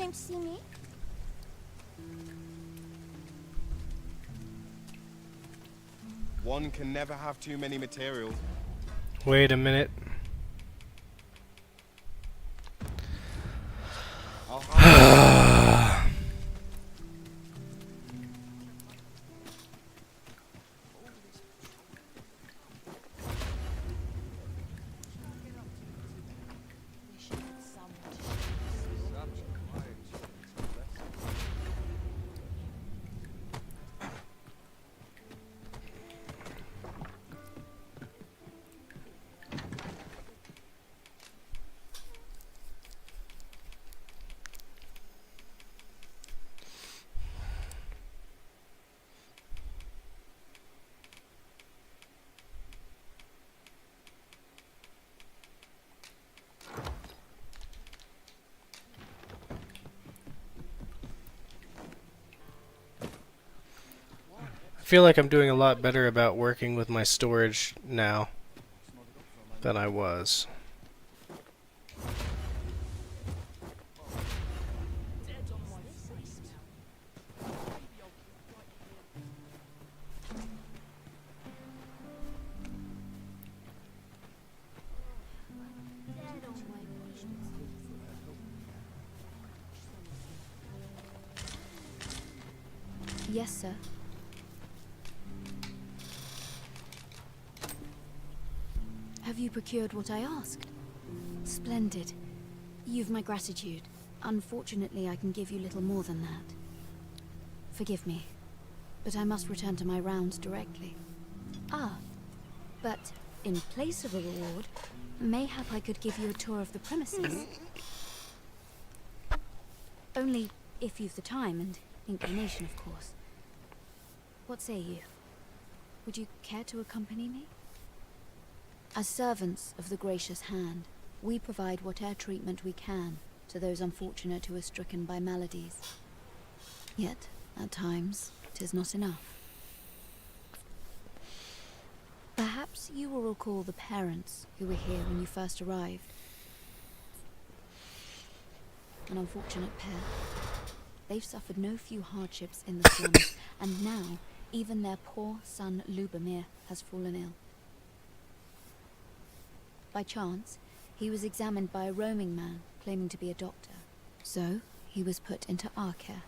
came to see me? One can never have too many materials. Wait a minute. I feel like I'm doing a lot better about working with my storage now than I was. Yes, sir. Have you procured what I asked? Splendid. You've my gratitude. Unfortunately, I can give you little more than that. Forgive me, but I must return to my rounds directly. Ah, but in place of a reward, mayhap I could give you a tour of the premises. Only if you've the time and inclination, of course. What say you? Would you care to accompany me? As servants of the Gracious Hand, we provide whatever treatment we can to those unfortunate who are stricken by maladies. Yet, at times, 'tis not enough. Perhaps you will recall the parents who were here when you first arrived. An unfortunate pair. They've suffered no few hardships in the slums, and now even their poor son Lubomir has fallen ill. By chance, he was examined by a roaming man claiming to be a doctor. So, he was put into our care.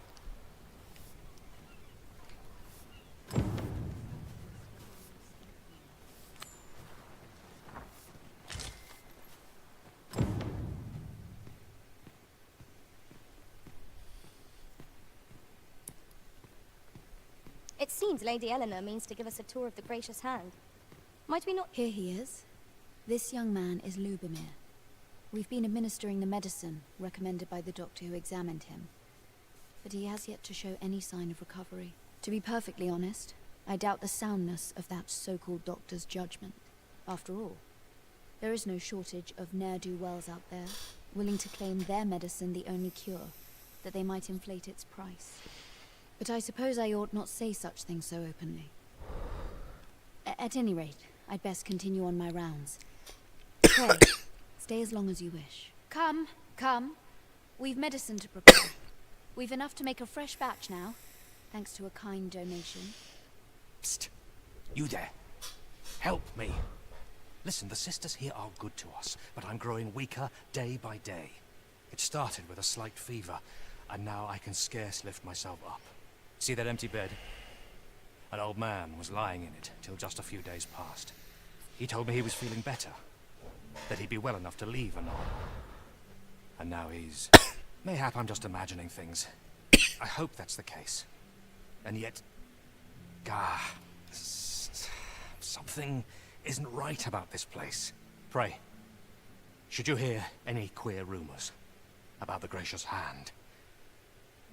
It seems Lady Eleanor means to give us a tour of the Gracious Hand. Might we not— Here he is. This young man is Lubomir. We've been administering the medicine recommended by the doctor who examined him, but he has yet to show any sign of recovery. To be perfectly honest, I doubt the soundness of that so-called doctor's judgment. After all, there is no shortage of ne'er-do-wells out there, willing to claim their medicine the only cure, that they might inflate its price. But I suppose I ought not say such things so openly. At any rate, I'd best continue on my rounds. Pray, stay as long as you wish. Come, come. We've medicine to prepare. We've enough to make a fresh batch now, thanks to a kind donation. Psst. You there. Help me. Listen, the sisters here are good to us, but I'm growing weaker day by day. It started with a slight fever, and now I can scarce lift myself up. See that empty bed? An old man was lying in it till just a few days past. He told me he was feeling better, that he'd be well enough to leave anon. And now he's... Mayhap I'm just imagining things. I hope that's the case. And yet... Gah... Something isn't right about this place. Pray, should you hear any queer rumors about the Gracious Hand,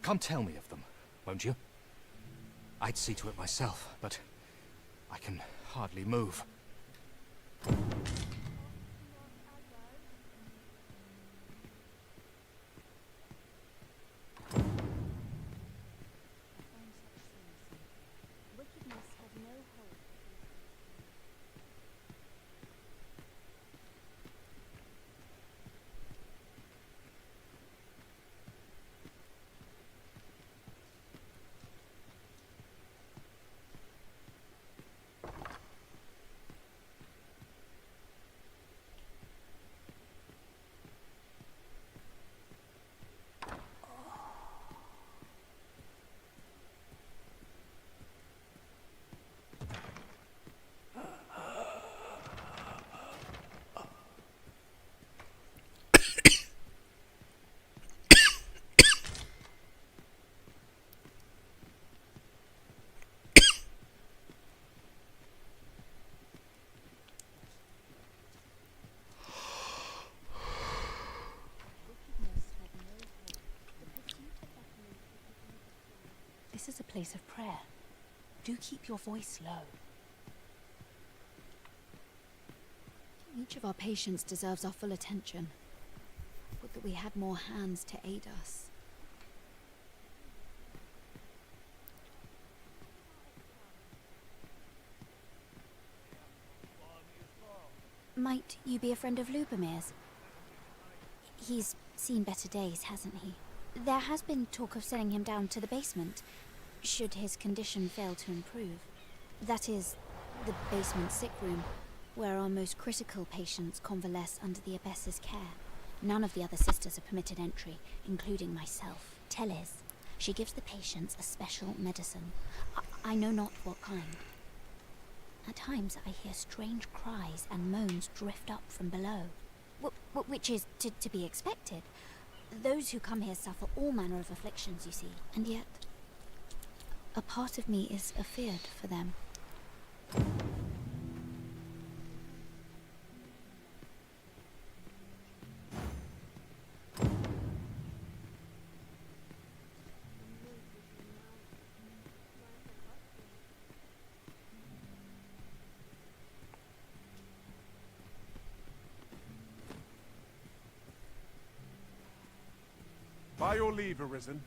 come tell me of them, won't you? I'd see to it myself, but I can hardly move. This is a place of prayer. Do keep your voice low. Each of our patients deserves our full attention. Would that we had more hands to aid us. Might you be a friend of Lubomir's? He's seen better days, hasn't he? There has been talk of sending him down to the basement, should his condition fail to improve. That is, the basement sick room, where our most critical patients convalesce under the abbess's care. None of the other sisters are permitted entry, including myself. Teles. She gives the patients a special medicine. I know not what kind. At times I hear strange cries and moans drift up from below. Which is to be expected. Those who come here suffer all manner of afflictions, you see. And yet, a part of me is afeared for them. By your leave, Arisen.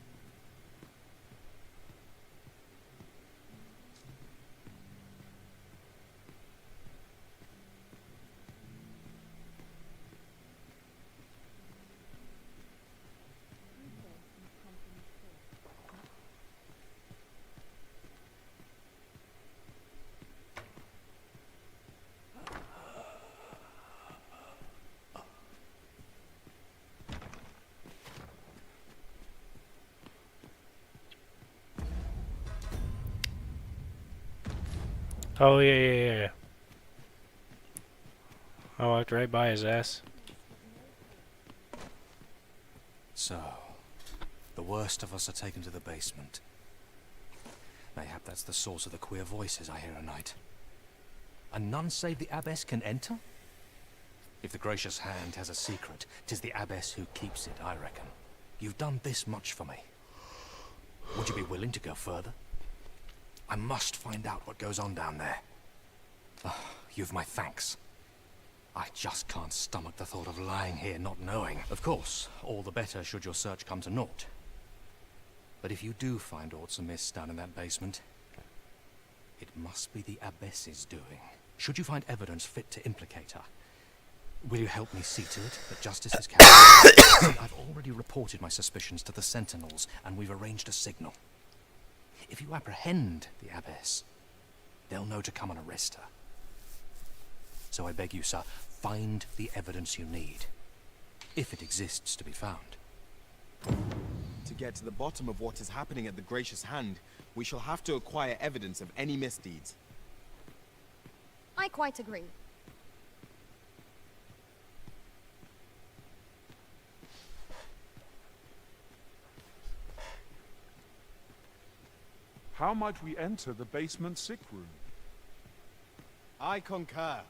Oh, yeah. I walked right by his ass. So, the worst of us are taken to the basement. Mayhap that's the source of the queer voices I hear at night. And none save the abbess can enter? If the gracious hand has a secret, 'tis the abbess who keeps it, I reckon. You've done this much for me. Would you be willing to go further? I must find out what goes on down there. You've my thanks. I just can't stomach the thought of lying here not knowing. Of course, all the better should your search come to naught. But if you do find aught amiss down in that basement, it must be the abbess's doing. Should you find evidence fit to implicate her, will you help me see to it that justice is carried out? I've already reported my suspicions to the sentinels, and we've arranged a signal. If you apprehend the abbess, they'll know to come and arrest her. So I beg you, sir, find the evidence you need, if it exists to be found. To get to the bottom of what is happening at the Gracious Hand, we shall have to acquire evidence of any misdeeds. I quite agree. How might we enter the basement sick room? I concur.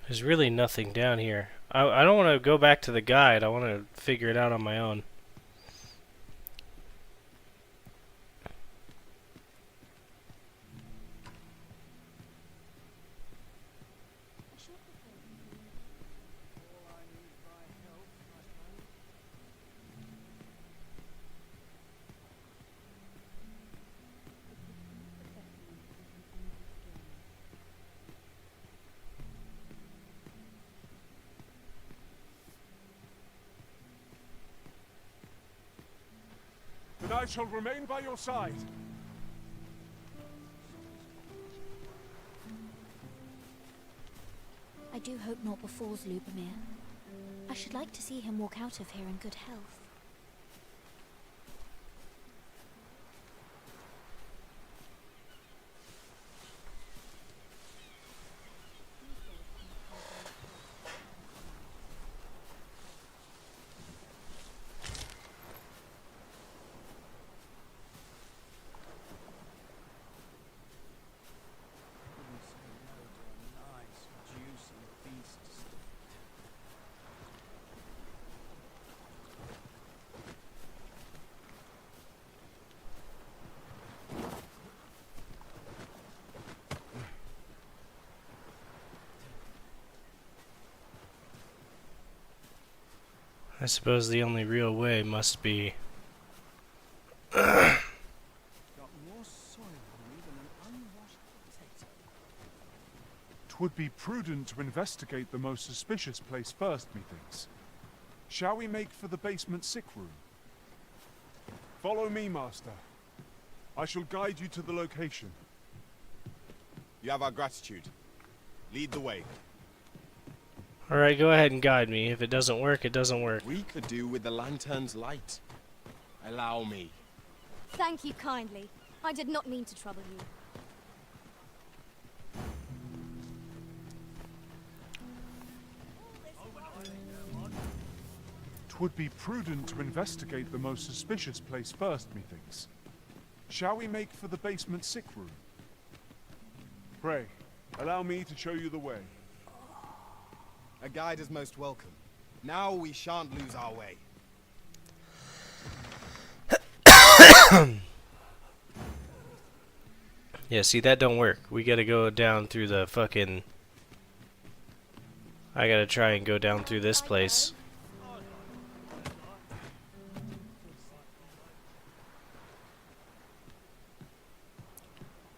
There's really nothing down here. I don't want to go back to the guide. I want to figure it out on my own. Then I shall remain by your side. I do hope naught befalls Lubomir. I should like to see him walk out of here in good health. I suppose the only real way must be... Got more soil on me than an unwashed potato. 'Twould be prudent to investigate the most suspicious place first, methinks. Shall we make for the basement sick room? Follow me, Master. I shall guide you to the location. You have our gratitude. Lead the way. Alright, go ahead and guide me. If it doesn't work, it doesn't work. We could do with the lantern's light. Allow me. Thank you kindly. I did not mean to trouble you. 'Twould be prudent to investigate the most suspicious place first, methinks. Shall we make for the basement sick room? Pray, allow me to show you the way. A guide is most welcome. Now we shan't lose our way. Yeah, see, that don't work. We gotta go down through the fucking... I gotta try and go down through this place.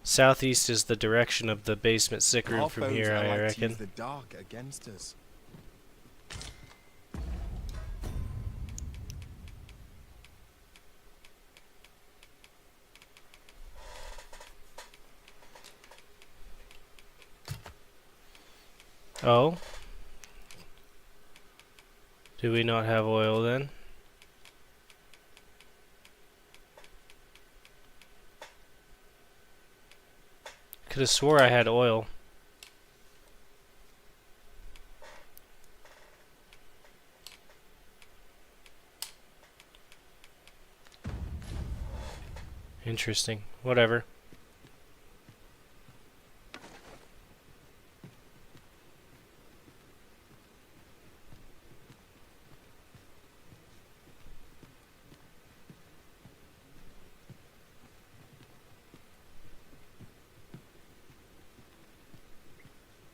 Southeast is the direction of the basement sick room from here, I reckon. Use the dark against us. Oh? Do we not have oil then? Could have swore I had oil. Interesting. Whatever.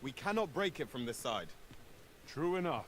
We cannot break it from this side. True enough.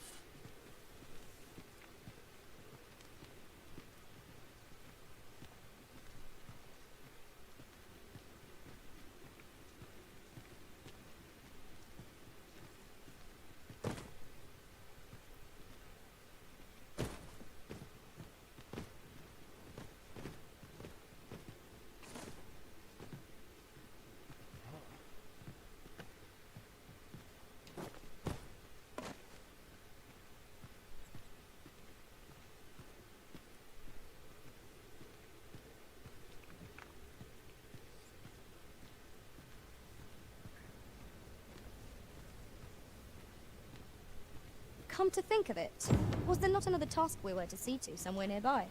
Come to think of it, was there not another task we were to see to somewhere nearby?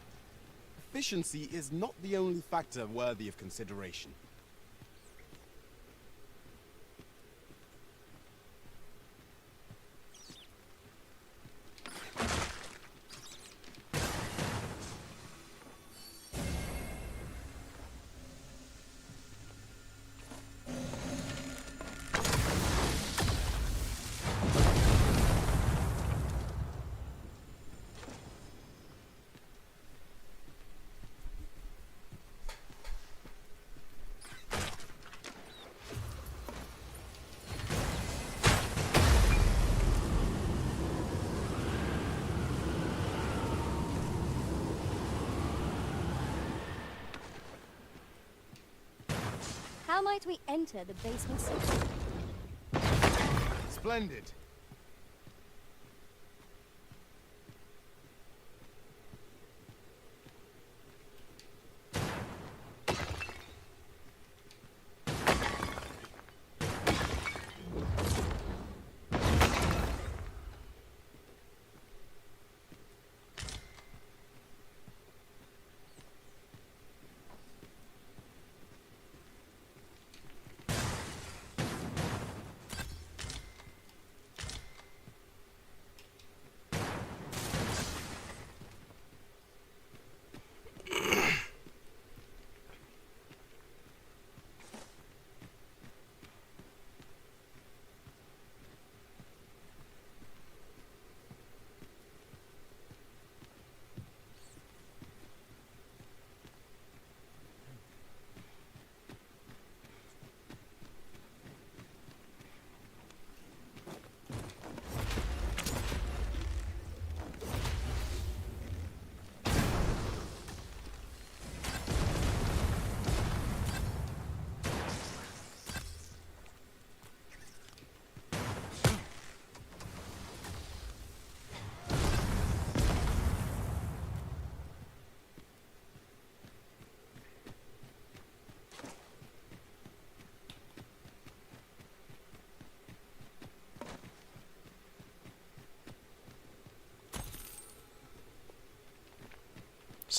Efficiency is not the only factor worthy of consideration. How might we enter the basement system? Splendid.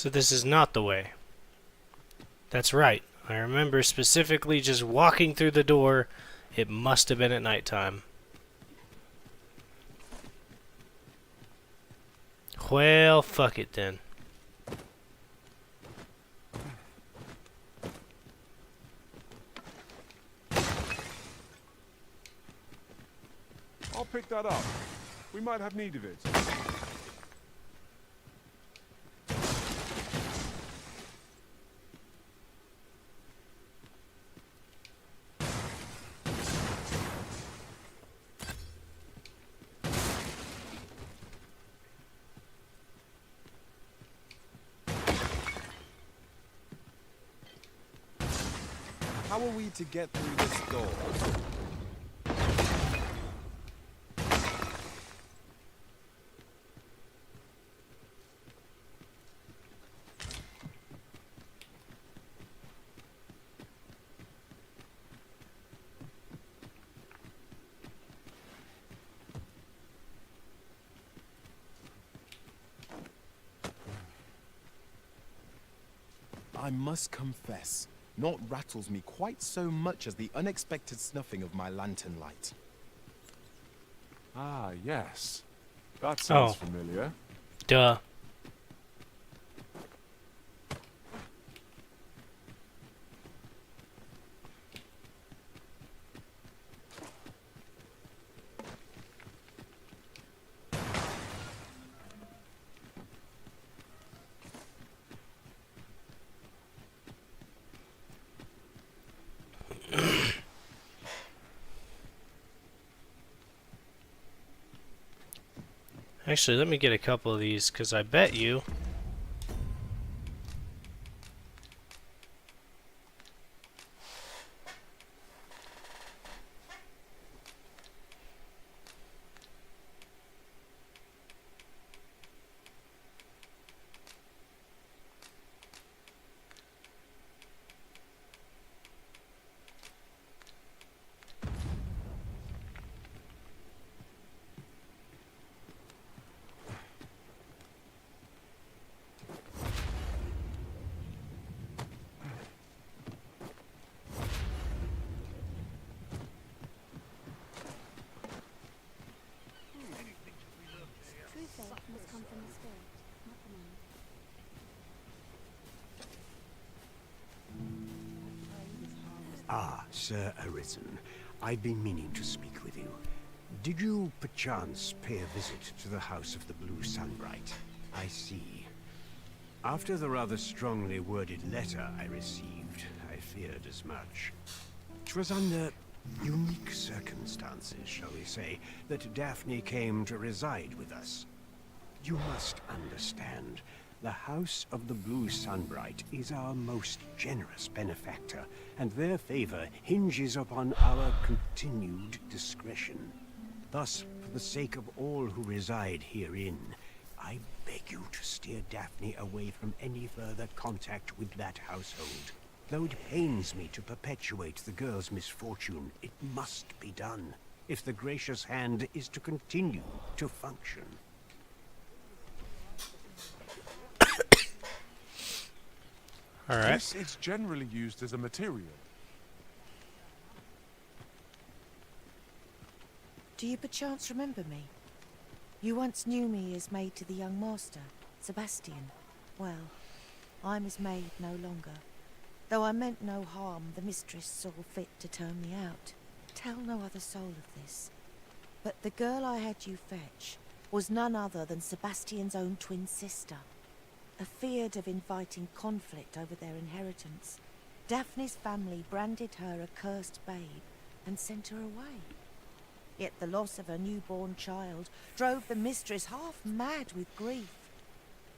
So this is not the way. That's right. I remember specifically just walking through the door. It must have been at nighttime. Well, fuck it then. I'll pick that up. We might have need of it. How are we to get through this door? I must confess, naught rattles me quite so much as the unexpected snuffing of my lantern light. Ah, yes. That sounds Oh. familiar. Duh. Actually, let me get a couple of these, because I bet you... True faith must come from the spirit, not the man. Ah, Sir Arisen. I've been meaning to speak with you. Did you, perchance, pay a visit to the House of the Blue Sunbright? I see. After the rather strongly worded letter I received, I feared as much. 'Twas under unique circumstances, shall we say, that Daphne came to reside with us. You must understand, the House of the Blue Sunbright is our most generous benefactor, and their favor hinges upon our continued discretion. Thus, for the sake of all who reside herein, I beg you to steer Daphne away from any further contact with that household. Though it pains me to perpetuate the girl's misfortune, it must be done, if the gracious hand is to continue to function. Alright. This is generally used as a material. Do you perchance remember me? You once knew me as maid to the young master, Sebastian. Well, I'm his maid no longer. Though I meant no harm, the mistress saw fit to turn me out. Tell no other soul of this. But the girl I had you fetch was none other than Sebastian's own twin sister. Afeard of inviting conflict over their inheritance, Daphne's family branded her a cursed babe and sent her away. Yet the loss of her newborn child drove the mistress half mad with grief.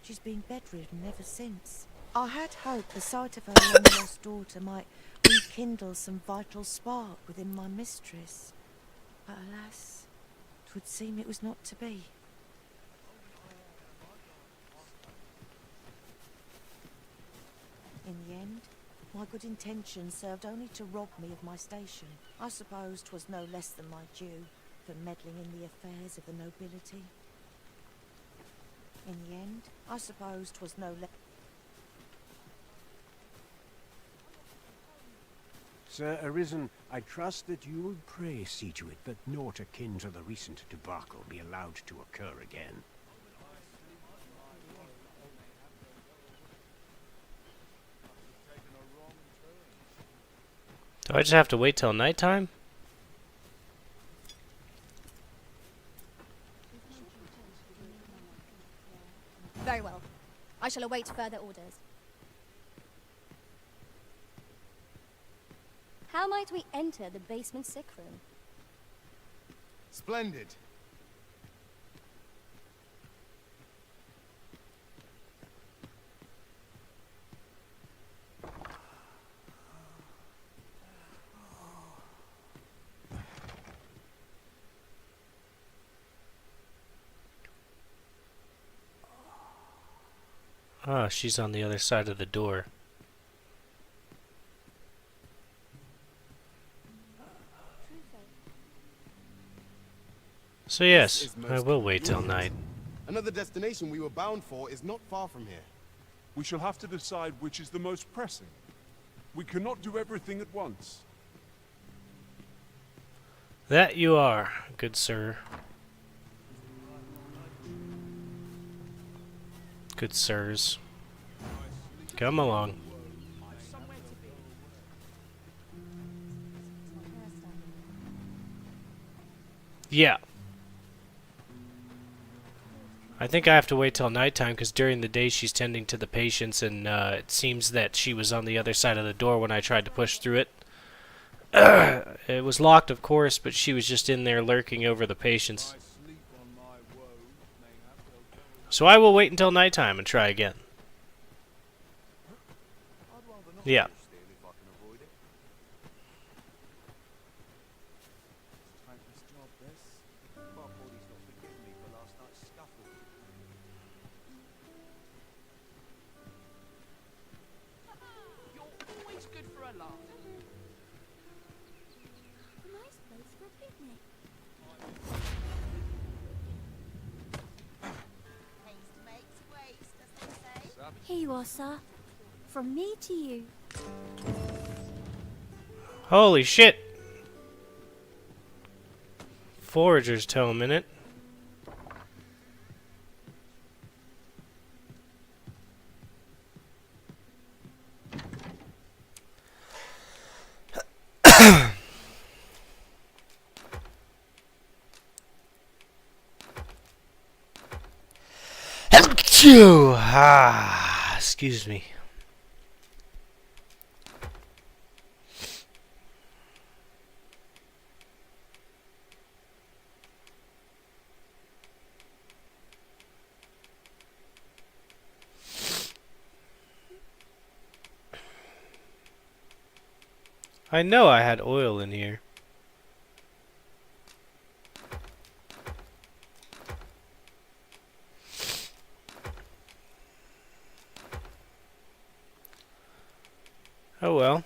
She's been bedridden ever since. I had hoped the sight of her long-lost daughter might rekindle some vital spark within my mistress. But alas, 'twould seem it was not to be. In the end, my good intentions served only to rob me of my station. I suppose 'twas no less than my due for meddling in the affairs of the nobility. In the end, I suppose 'twas no less... Sir Arisen, I trust that you will pray see to it that naught akin to the recent debacle be allowed to occur again. Do I just have to wait till nighttime? Very well. I shall await further orders. How might we enter the basement sick room? Splendid. Ah, she's on the other side of the door. So yes, I will wait till night. Another destination we were bound for is not far from here. We shall have to decide which is the most pressing. We cannot do everything at once. That you are, good sir. Good sirs. Come along. Yeah. I think I have to wait till nighttime because during the day she's tending to the patients and it seems that she was on the other side of the door when I tried to push through it. It was locked, of course, but she was just in there lurking over the patients. So I will wait until nighttime and try again. Yeah. You're always good for a laugh. Nice place for a picnic. Here you are, sir. From me to you. Holy shit! Forager's toe a minute. Excuse me. I know I had oil in here. Oh well.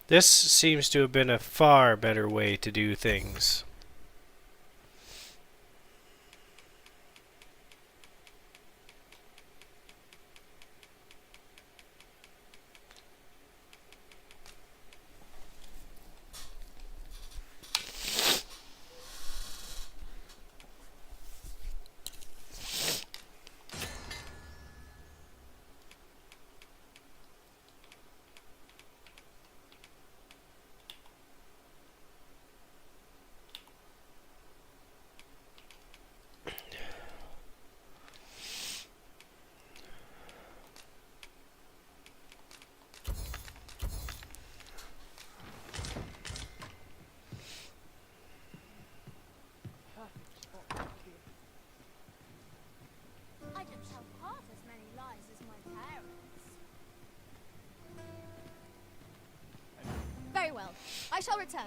This seems to have been a far better way to do things. I'll return.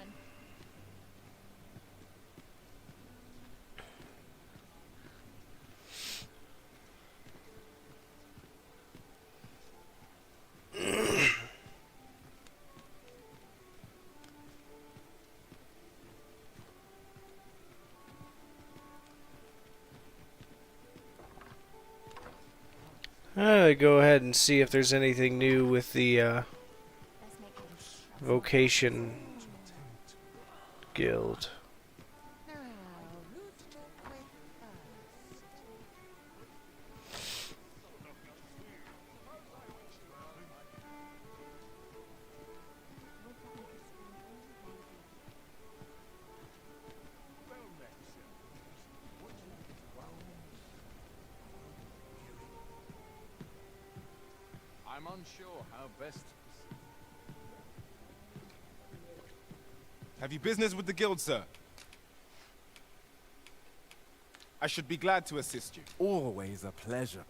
Go ahead and see if there's anything new with the vocation guild. I'm unsure how best. Have you business with the guild, sir? I should be glad to assist you. Always a pleasure.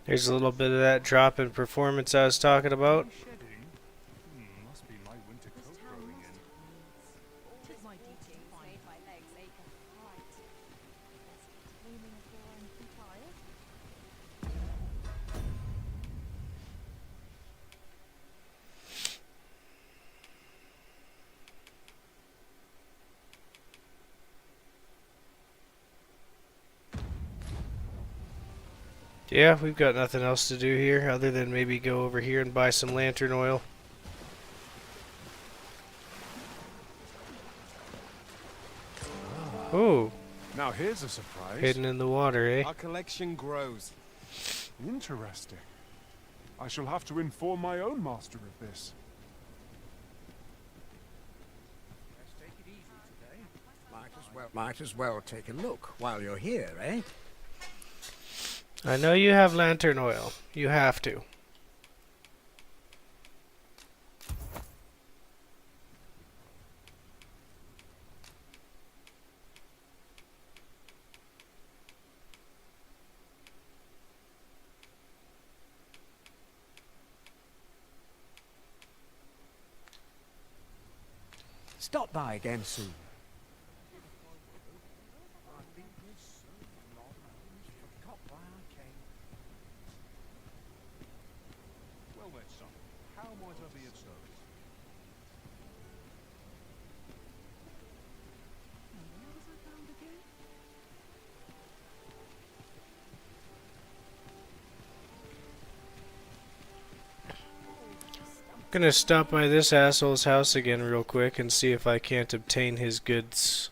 There's a little bit of that drop in performance I was talking about. Must be my winter coat growing in. Yeah, we've got nothing else to do here other than maybe go over here and buy some lantern oil. Oh. Now here's a surprise. Hidden in the water, eh? Our collection grows. Interesting. I shall have to inform my own master of this. Might as well take a look while you're here, eh? I know you have lantern oil. You have to. Stop by again soon. Well then, son, how might I be of service? Gonna stop by this asshole's house again real quick and see if I can't obtain his goods,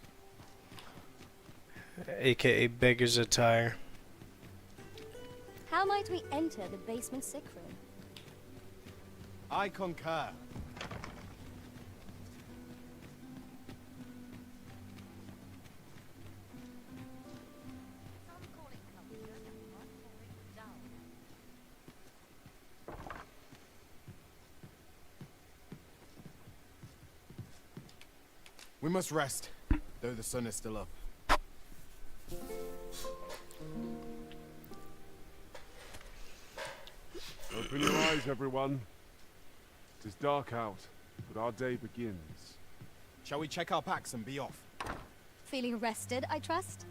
aka beggar's attire. How might we enter the basement sick room? I concur. We must rest, though the sun is still up. Open your eyes, everyone. It is dark out, but our day begins. Shall we check our packs and be off? Feeling rested, I trust?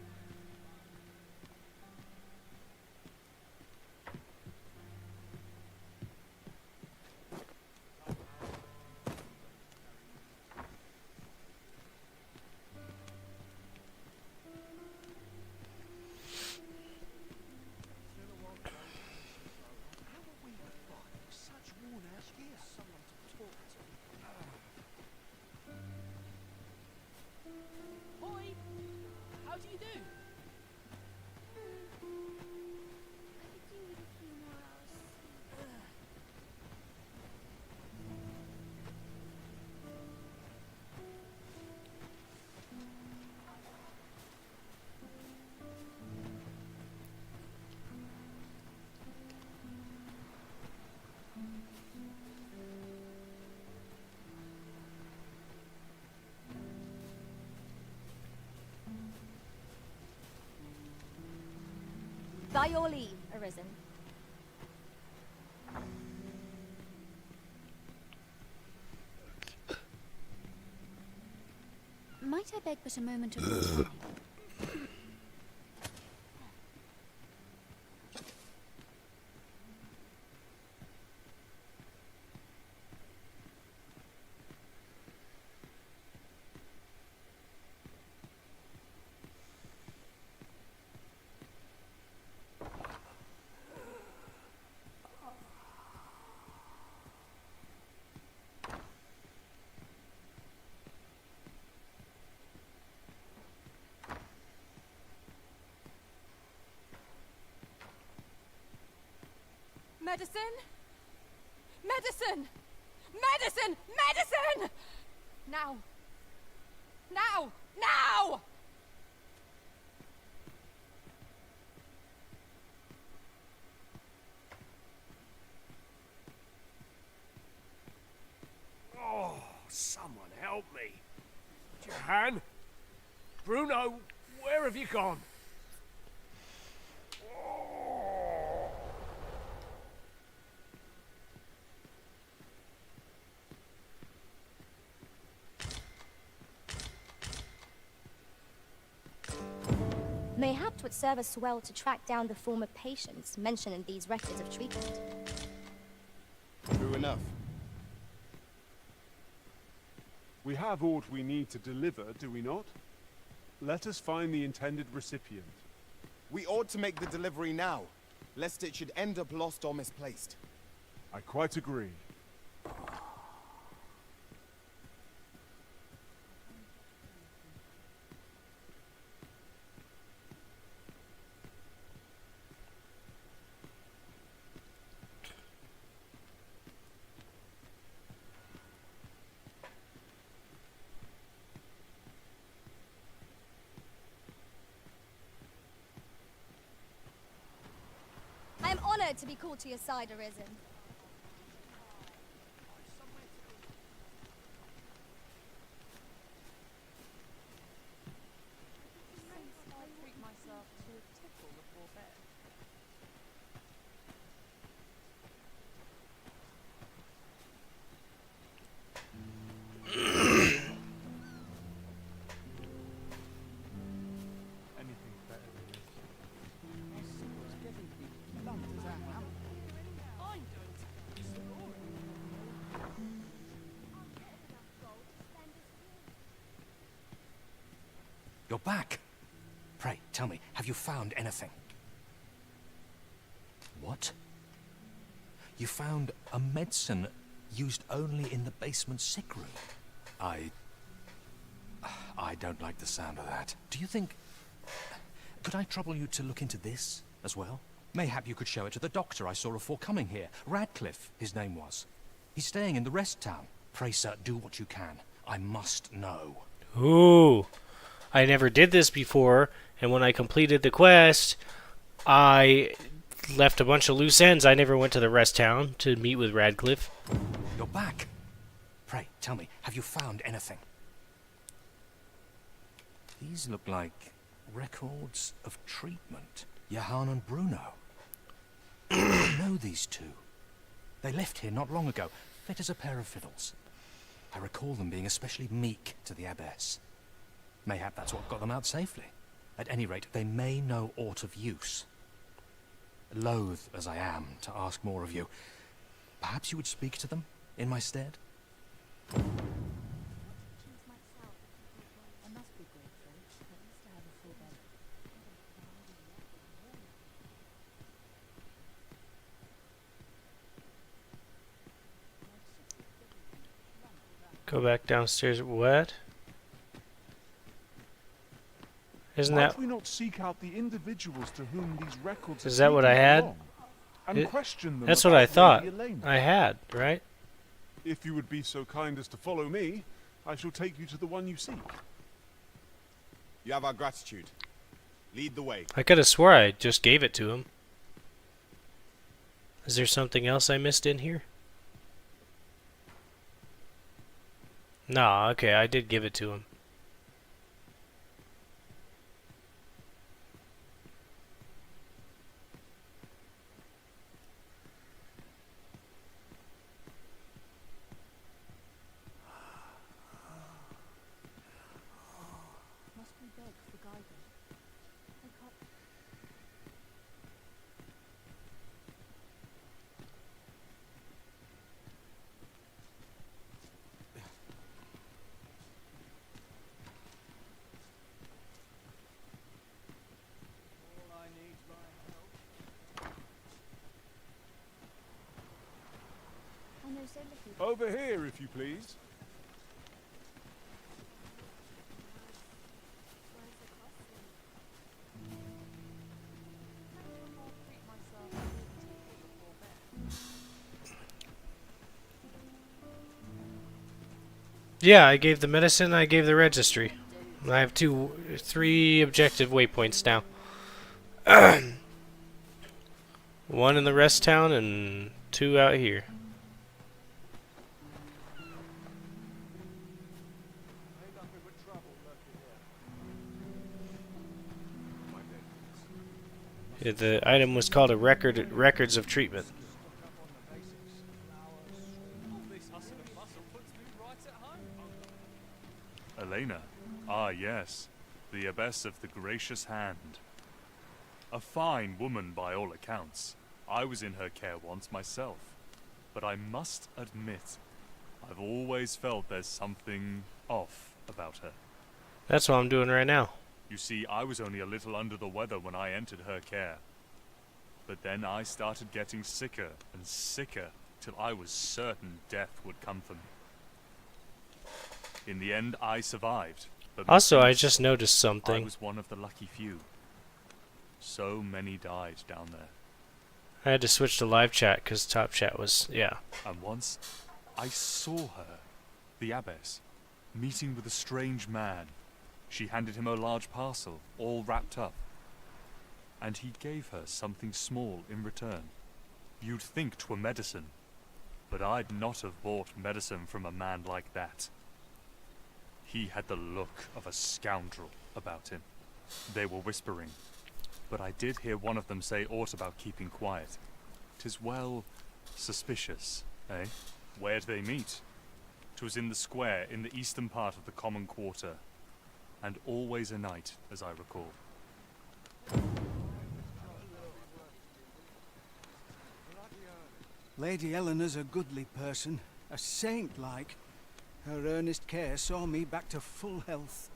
Boy, how do you do? By your leave, Arisen. Might I beg but a moment of your time? Medicine! Medicine! Medicine! Medicine! Now! Now! Now! Oh, someone help me. Jahan? Bruno, where have you gone? Mayhap 'twould serve us well to track down the former patients mentioned in these records of treatment. True enough. We have aught we need to deliver, do we not? Let us find the intended recipient. We ought to make the delivery now, lest it should end up lost or misplaced. I quite agree. I am honored to be called to your side, Arisen. Anything better than this. You're back. Pray, tell me, have you found anything? What? You found a medicine used only in the basement sick room? I don't like the sound of that. Do you think... Could I trouble you to look into this as well? Mayhap you could show it to the doctor I saw afore coming here. Radcliffe, his name was. He's staying in the rest town. Pray, sir, do what you can. I must know. Ooh. I never did this before, and when I completed the quest, I left a bunch of loose ends. I never went to the rest town to meet with Radcliffe. You're back. Pray, tell me, have you found anything? These look like records of treatment. Jahan and Bruno. I know these two. They left here not long ago, fit as a pair of fiddles. I recall them being especially meek to the abbess. Mayhap that's what got them out safely. At any rate, they may know aught of use. Loath as I am to ask more of you, perhaps you would speak to them in my stead? Go back downstairs. What? Isn't Might that... we not seek out the individuals to whom these records Is that what I had? and question them? That's what I about thought Lady Elena? I had, right? If you would be so kind as to follow me, I shall take you to the one you seek. You have our gratitude. Lead the way. I could have swore I just gave it to him. Is there something else I missed in here? No, okay, I did give it to him. Over here, if you please. Yeah, I gave the medicine, I gave the registry. I have 3 objective waypoints now. One in the rest town and 2 out here. Yeah, the item was called a records of treatment. Elena. Ah, yes. The Abbess of the Gracious Hand. A fine woman by all accounts. I was in her care once myself. But I must admit, I've always felt there's something off about her. That's what I'm doing right now. You see, I was only a little under the weather when I entered her care. But then I started getting sicker and sicker, till I was certain death would come for me. In the end, I survived. But Also, I just noticed something. I was one of the lucky few. So many died down there. I had to switch to live chat because top chat was, yeah. And once, I saw her, the Abbess, meeting with a strange man. She handed him a large parcel, all wrapped up. And he gave her something small in return. You'd think 'twere medicine, but I'd not have bought medicine from a man like that. He had the look of a scoundrel about him. They were whispering, but I did hear one of them say aught about keeping quiet. 'Tis well suspicious, eh? Where'd they meet? 'Twas in the square in the eastern part of the common quarter, and always a night, as I recall. Lady Eleanor's a goodly person, a saint-like. Her earnest care saw me back to full health.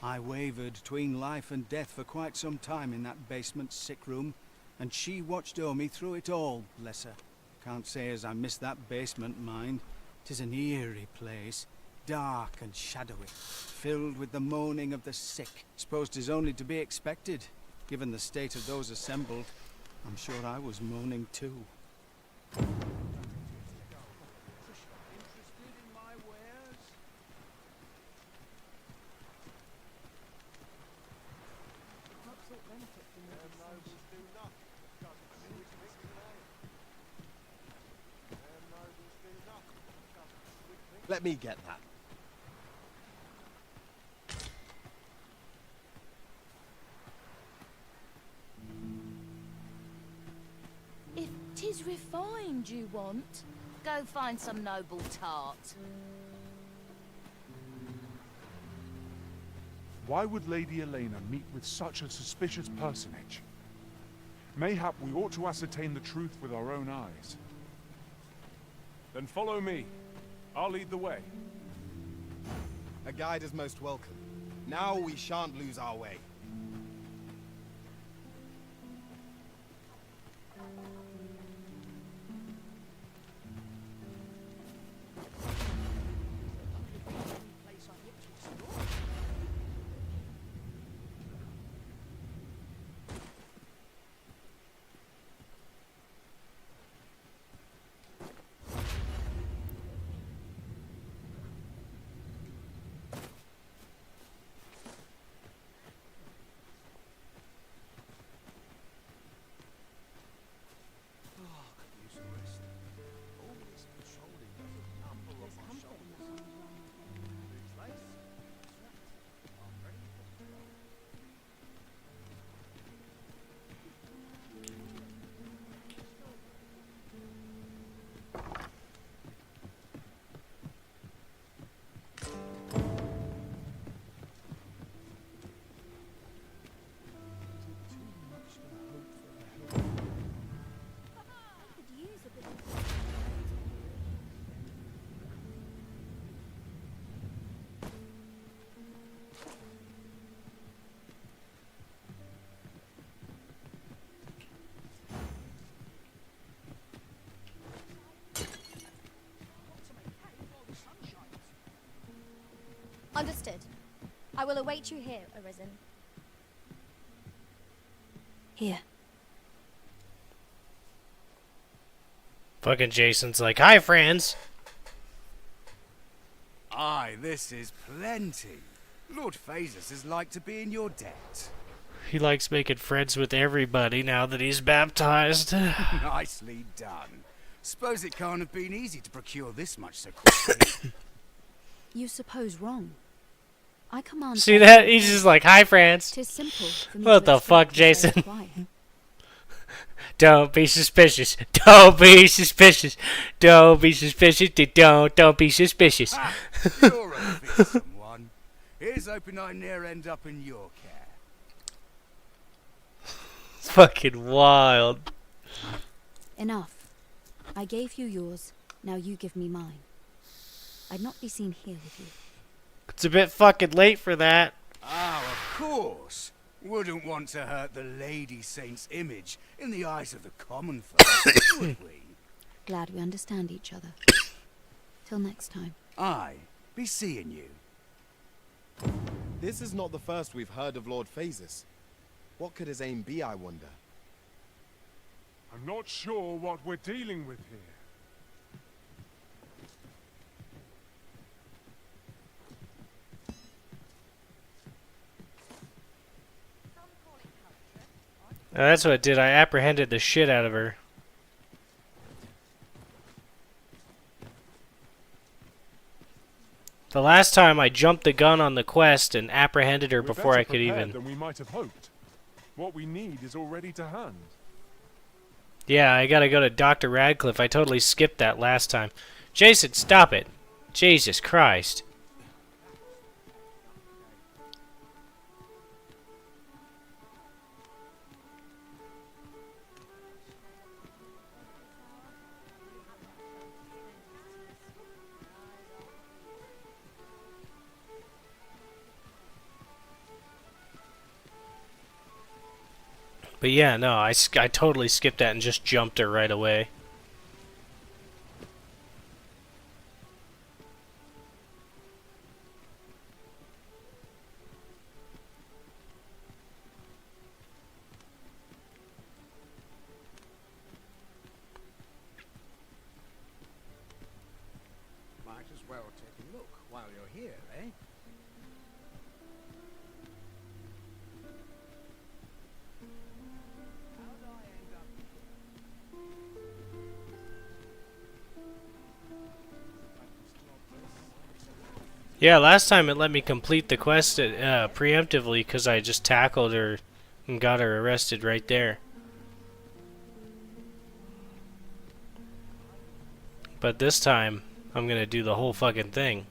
I wavered between life and death for quite some time in that basement sick room, and she watched o'er me through it all, bless her. Can't say as I missed that basement, mind. 'Tis an eerie place, dark and shadowy, filled with the moaning of the sick. Suppose 'tis only to be expected, given the state of those assembled. I'm sure I was moaning too. Let me get that. If 'tis refined you want, go find some noble tart. Why would Lady Elena meet with such a suspicious personage? Mayhap we ought to ascertain the truth with our own eyes. Then follow me. I'll lead the way. A guide is most welcome. Now we shan't lose our way. I will await you here, Arisen. Here. Fucking Jason's like, hi, friends. Aye, this is plenty. Lord Phasus is like to be in your debt. He likes making friends with everybody now that he's baptized. Nicely done. Suppose it can't have been easy to procure this much so quickly. You suppose wrong. I command. See that? He's just like, hi, friends. 'Tis simple for me What to the fuck, extract what I Jason? require. Don't be suspicious. Don't be suspicious. Don't be suspicious. Don't be suspicious. You're a fearsome one. Here's hoping I ne'er end up in your care. It's fucking wild. Enough. I gave you yours. Now you give me mine. I'd not be seen here with you. It's a bit fucking late for that. Oh, of course. Wouldn't want to hurt the Lady Saint's image in the eyes of the common folk, would we? Glad we understand each other. Till next time. Aye, be seeing you. This is not the first we've heard of Lord Phasus. What could his aim be, I wonder? I'm not sure what we're dealing with here. That's what it did. I apprehended the shit out of her. The last time I jumped the gun on the quest and apprehended her We're before better I could prepared even... than we might have hoped. What we need is already to hand. Yeah, I gotta go to Dr. Radcliffe. I totally skipped that last time. Jason, stop it. Jesus Christ. But yeah, no, I totally skipped that and just jumped her right away. Might as well take a look while you're here, eh? Yeah, last time it let me complete the quest preemptively because I just tackled her and got her arrested right there. But this time, I'm gonna do the whole fucking thing.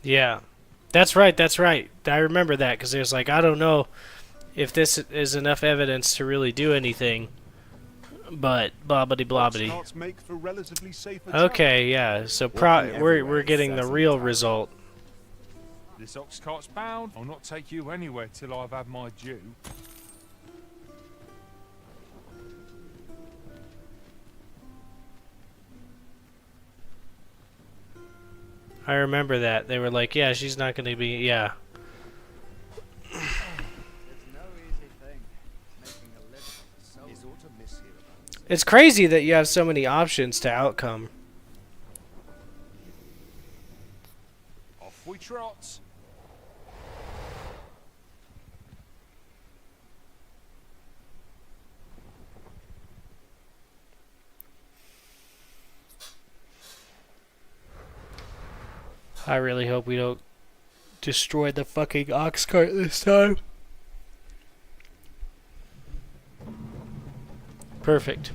Yeah, that's right, that's right. I remember that because it was like, I don't know if this is enough evidence to really do anything, but blobbity blobbity. Carts make for relatively safer Okay, yeah, so we're getting the real result. This ox cart's bound. I'll not take you anywhere till I've had my due. I remember that. They were like, yeah, she's not going to be, yeah. It's no easy thing, making a living. He's ought to miss you about it. It's crazy that you have so many options to outcome. Off we trot. I really hope we don't destroy the fucking ox cart this time. Perfect.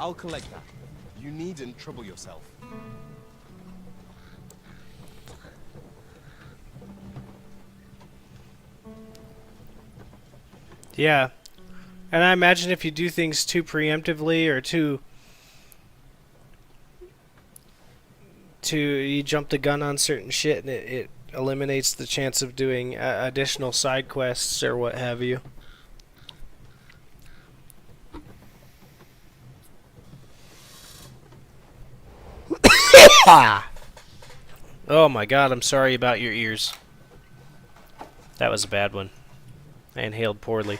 I'll collect that. You needn't trouble yourself. Yeah. And I imagine if you do things too preemptively or you jump the gun on certain shit, and it eliminates the chance of doing additional side quests or what have you. Oh my god, I'm sorry about your ears. That was a bad one. I inhaled poorly.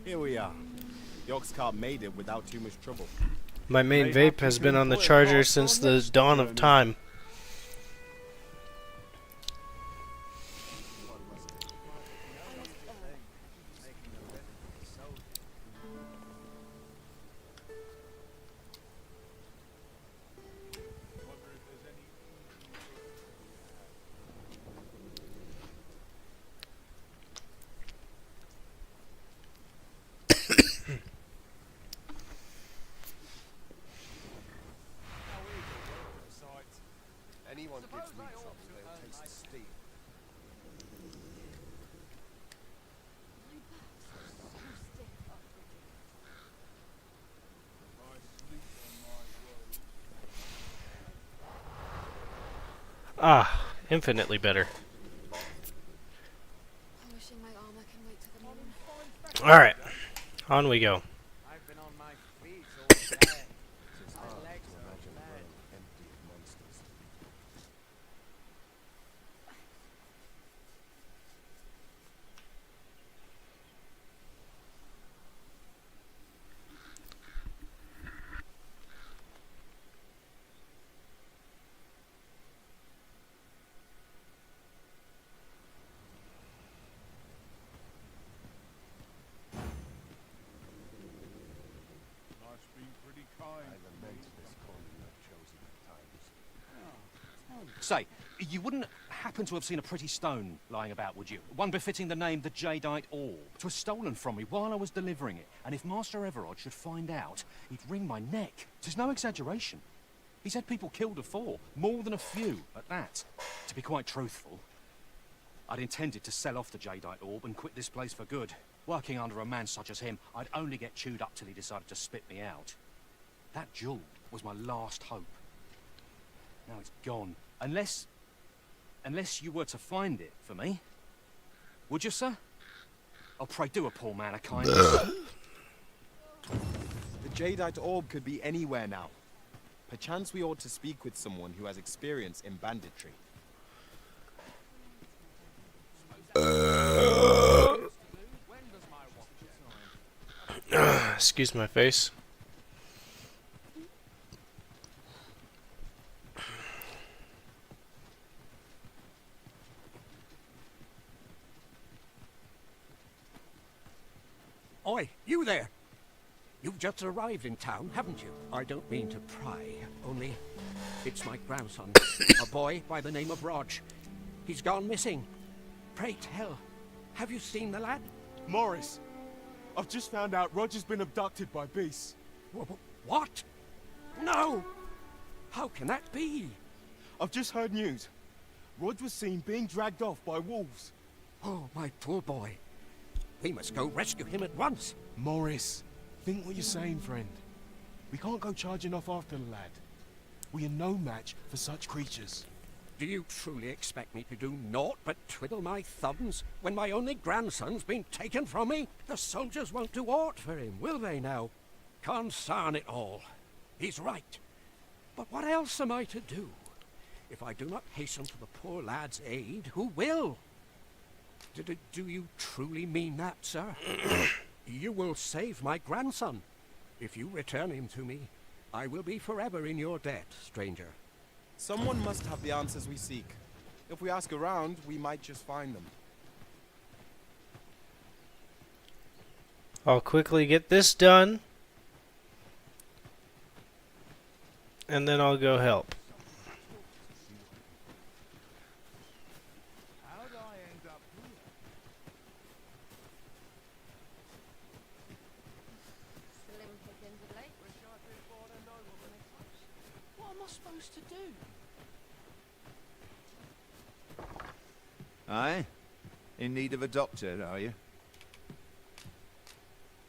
Here we are. The ox cart made it without too much trouble. My main vape has been on the charger since the dawn of time. Anyone gives me trouble, they'll taste the steel. Ah, infinitely better. Alright, on we go. I've been on my feet all day. My legs are bad. Empty of monsters. Life's been pretty kind. I lament this calling you have chosen at times. Say, you wouldn't happen to have seen a pretty stone lying about, would you? One befitting the name the Jadeite Orb. It was stolen from me while I was delivering it, and if Master Everard should find out, he'd wring my neck. 'Tis no exaggeration. He said people killed afore, more than a few at that. To be quite truthful, I'd intended to sell off the Jadeite Orb and quit this place for good. Working under a man such as him, I'd only get chewed up till he decided to spit me out. That jewel was my last hope. Now it's gone. Unless you were to find it for me. Would you, sir? Oh, pray do a poor man a kindness. The Jadeite Orb could be anywhere now. Perchance we ought to speak with someone who has experience in banditry. Excuse my face. Oi, you there! You've just arrived in town, haven't you? I don't mean to pry, only it's my grandson, a boy by the name of Rog. He's gone missing. Pray tell, have you seen the lad? Morris, I've just found out Roger's been abducted by beasts. What? No! How can that be? I've just heard news. Rog was seen being dragged off by wolves. Oh, my poor boy. We must go rescue him at once. Morris, think what you're saying, friend. We can't go charging off after the lad. We are no match for such creatures. Do you truly expect me to do naught but twiddle my thumbs when my only grandson's been taken from me? The soldiers won't do aught for him, will they now? Consarn it all. He's right. But what else am I to do? If I do not hasten to the poor lad's aid, who will? Do you truly mean that, sir? You will save my grandson. If you return him to me, I will be forever in your debt, stranger. Someone must have the answers we seek. If we ask around, we might just find them. I'll quickly get this done. and then I'll go help. How'd I end up here? Slim pickings of late. Wish I could afford a nobleman eclipse. What am I supposed to do? Aye? In need of a doctor, are you?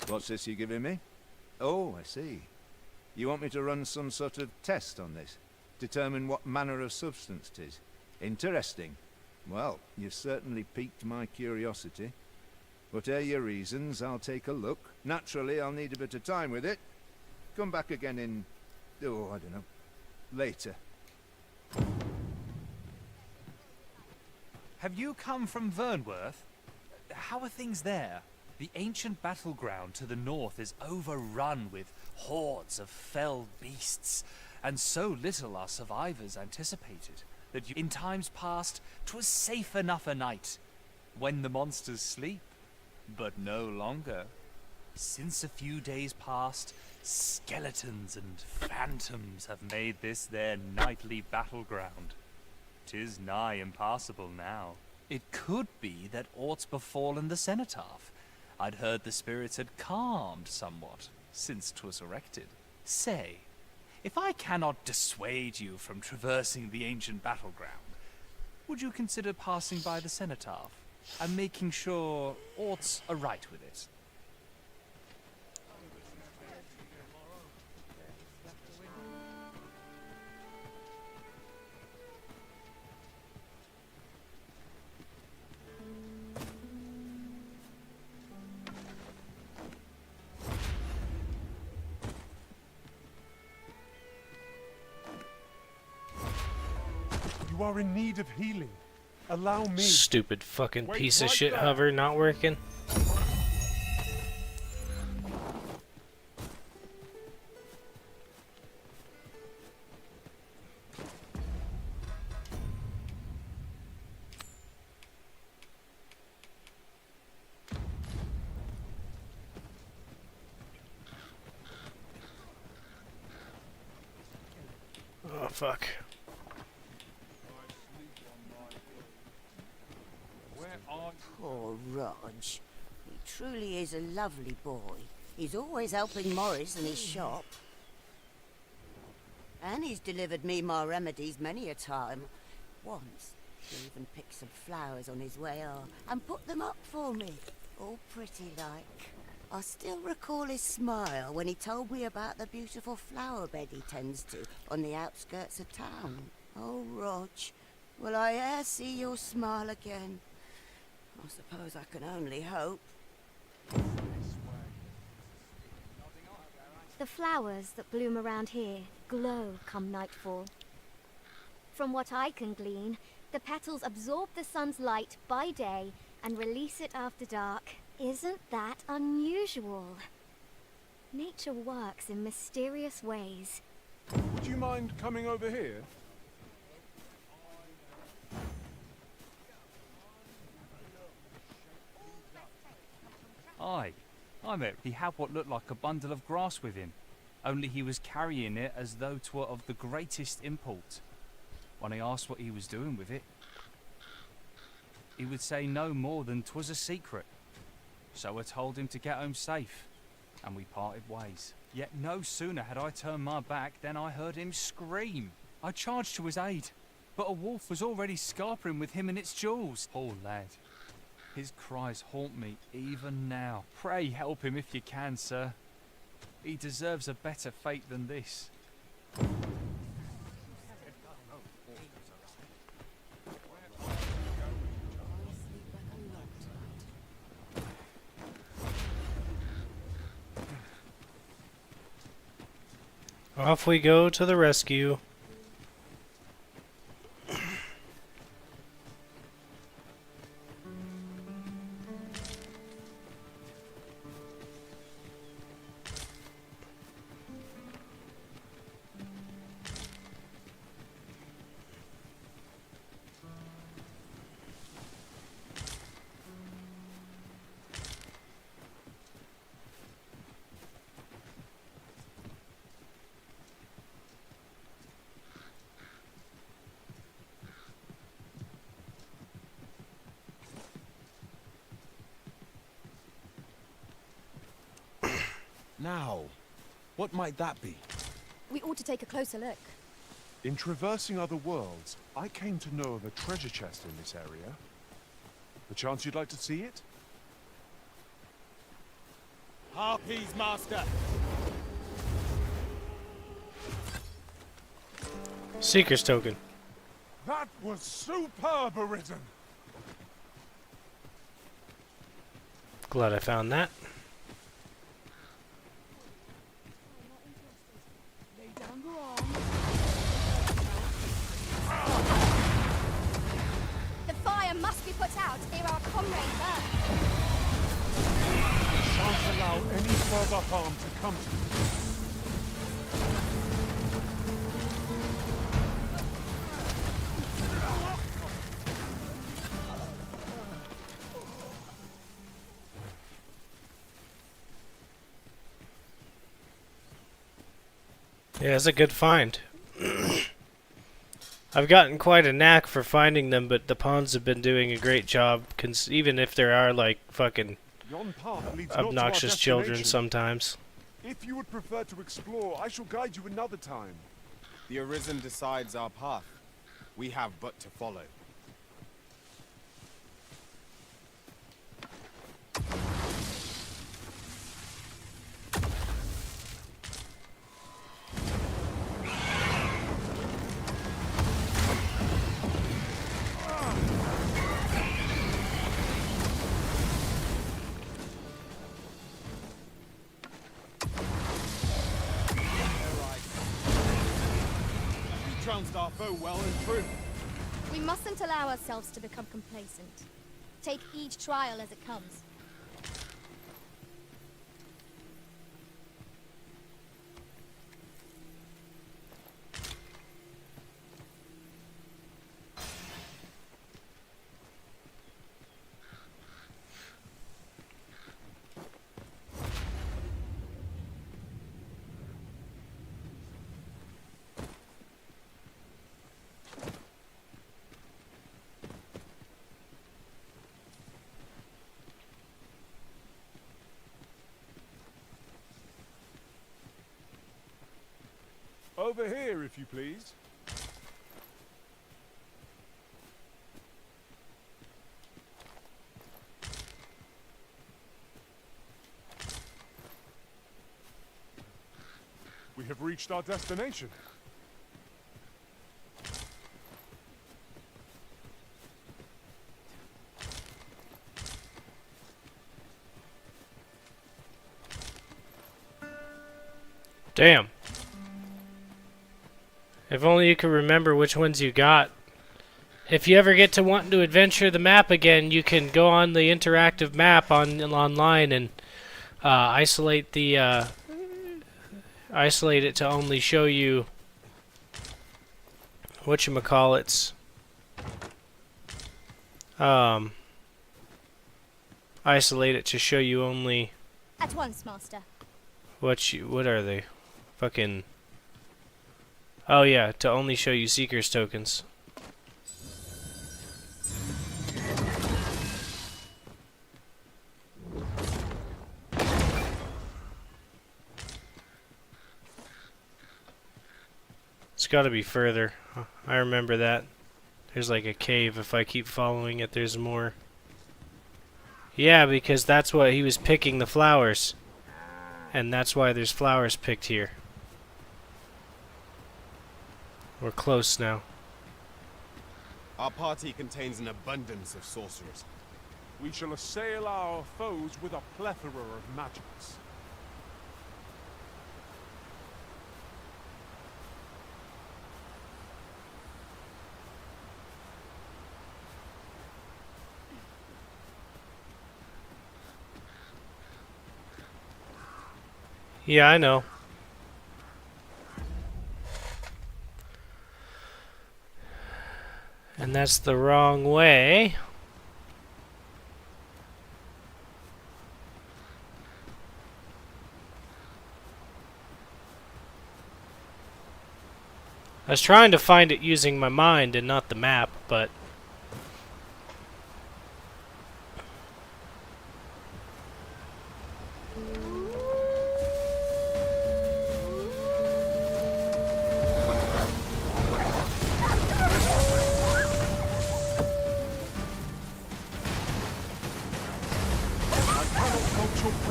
What's this you're giving me? Oh, I see. You want me to run some sort of test on this? Determine what manner of substance 'tis? Interesting. Well, you've certainly piqued my curiosity. Whatever your reasons, I'll take a look. Naturally, I'll need a bit of time with it. Come back again in... oh, I don't know. Later. Have you come from Vernworth? How are things there? The ancient battleground to the north is overrun with hordes of fell beasts, and so little are survivors anticipated that in times past 'twas safe enough a night when the monsters sleep, but no longer. Since a few days past, skeletons and phantoms have made this their nightly battleground. 'Tis nigh impassable now. It could be that aught's befallen the cenotaph. I'd heard the spirits had calmed somewhat since 'twas erected. Say, if I cannot dissuade you from traversing the ancient battleground, would you consider passing by the cenotaph and making sure aught's aright with it? You are in need of healing. Allow me. Stupid fucking Wait piece of right shit there. hover not working. Oh fuck. Poor Rog. He truly is a lovely boy. He's always helping Morris in his shop. And he's delivered me my remedies many a time. Once, he even picked some flowers on his way on and put them up for me. All pretty like. I still recall his smile when he told me about the beautiful flower bed he tends to on the outskirts of town. Oh, Rog, will I e'er see your smile again? I suppose I can only hope. The flowers that bloom around here glow come nightfall. From what I can glean, the petals absorb the sun's light by day and release it after dark. Isn't that unusual? Nature works in mysterious ways. Would you mind coming over here? Aye, I met he had what looked like a bundle of grass with him, only he was carrying it as though 'twere of the greatest import. When I asked what he was doing with it, he would say no more than 'twas a secret. So I told him to get home safe, and we parted ways. Yet no sooner had I turned my back than I heard him scream. I charged to his aid, but a wolf was already scarpering with him and its jewels. Poor lad. His cries haunt me even now. Pray help him if you can, sir. He deserves a better fate than this. Off we go to the rescue. Now, what might that be? We ought to take a closer look. In traversing other worlds, I came to know of a treasure chest in this area. Perchance you'd like to see it? Harpies, Master! Seeker's token. That was superb, Arisen! Glad I found that. The fire must be put out ere our comrade burn. Shan't allow any further harm to come to you. Yeah, it's a good find. I've gotten quite a knack for finding them, but the pawns have been doing a great job, even if there are, like, fucking Yon path leads not to our obnoxious children destination. sometimes. If you would prefer to explore, I shall guide you another time. The Arisen decides our path. We have but to follow. We trounced our foe well and true. We mustn't allow ourselves to become complacent. Take each trial as it comes. Over here, if you please. We have reached our destination. Damn. If only you could remember which ones you got. If you ever get to wanting to adventure the map again, you can go on the interactive map online and isolate the isolate it to only show you whatchamacallits. Isolate it to show you only At once, Master. what are they? Fucking oh yeah, to only show you Seeker's tokens. It's gotta be further. I remember that. There's like a cave. If I keep following it, there's more. Yeah, because that's what he was picking, the flowers. And that's why there's flowers picked here. We're close now. Our party contains an abundance of sorcerers. We shall assail our foes with a plethora of magics. Yeah, I know. And that's the wrong way. I was trying to find it using my mind and not the map, but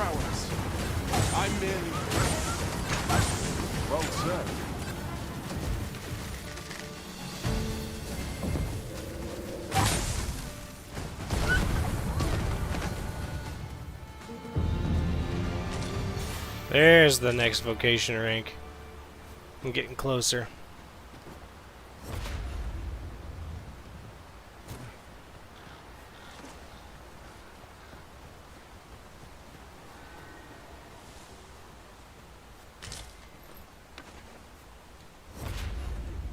prowess. I'm merely... Well said. There's the next vocation rank. I'm getting closer.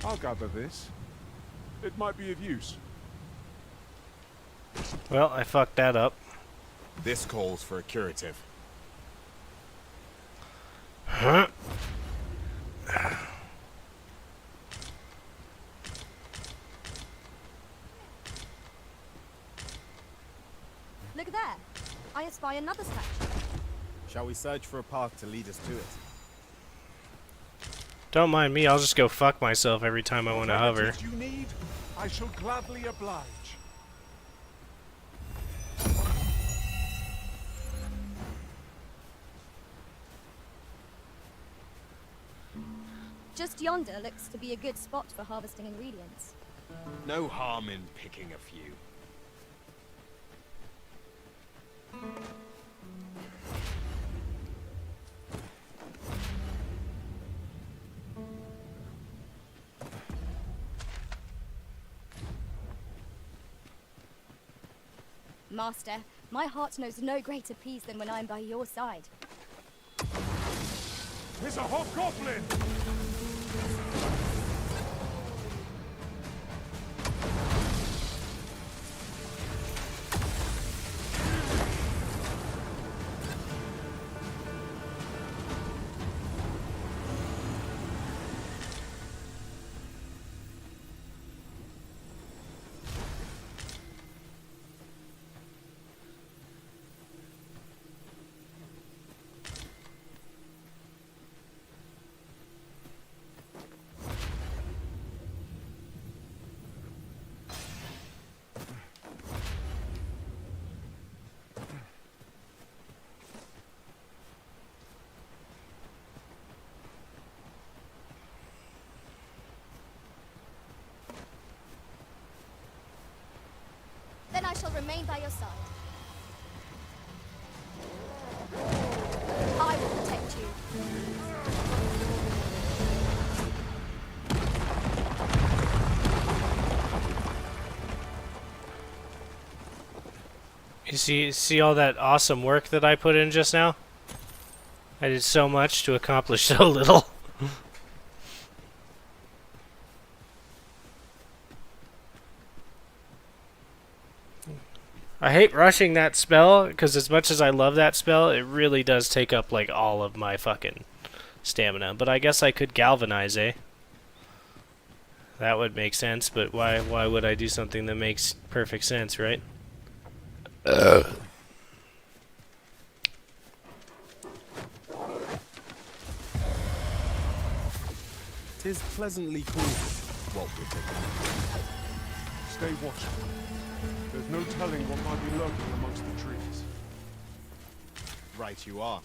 I'll gather this. It might be of use. Well, I fucked that up. This calls for a curative. Huh? Look there. I espy another statue. Shall we search for a path to lead us to it? Don't mind me, I'll just go fuck myself every time I want to hover. What you need, I shall gladly oblige. Just yonder looks to be a good spot for harvesting ingredients. No harm in picking a few. Master, my heart knows no greater peace than when I am by your side. It's a hobgoblin! Then I shall remain by your side. I will protect you. You see all that awesome work that I put in just now? I did so much to accomplish so little. I hate rushing that spell, because as much as I love that spell, it really does take up, like, all of my fucking stamina. But I guess I could galvanize, eh? That would make sense, but why would I do something that makes perfect sense, right? Tis pleasantly cool, what we're taking. Stay watchful. There's no telling what might be lurking amongst the trees. Right you are.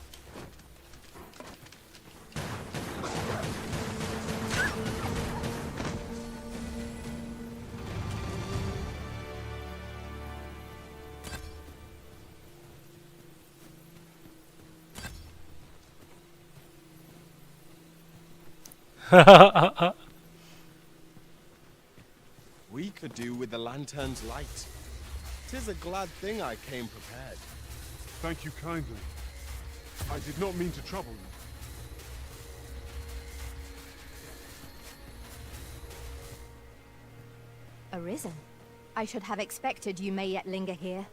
We could do with the lantern's light. 'Tis a glad thing I came prepared. Thank you kindly. I did not mean to trouble you. Arisen. I should have expected you may yet linger here.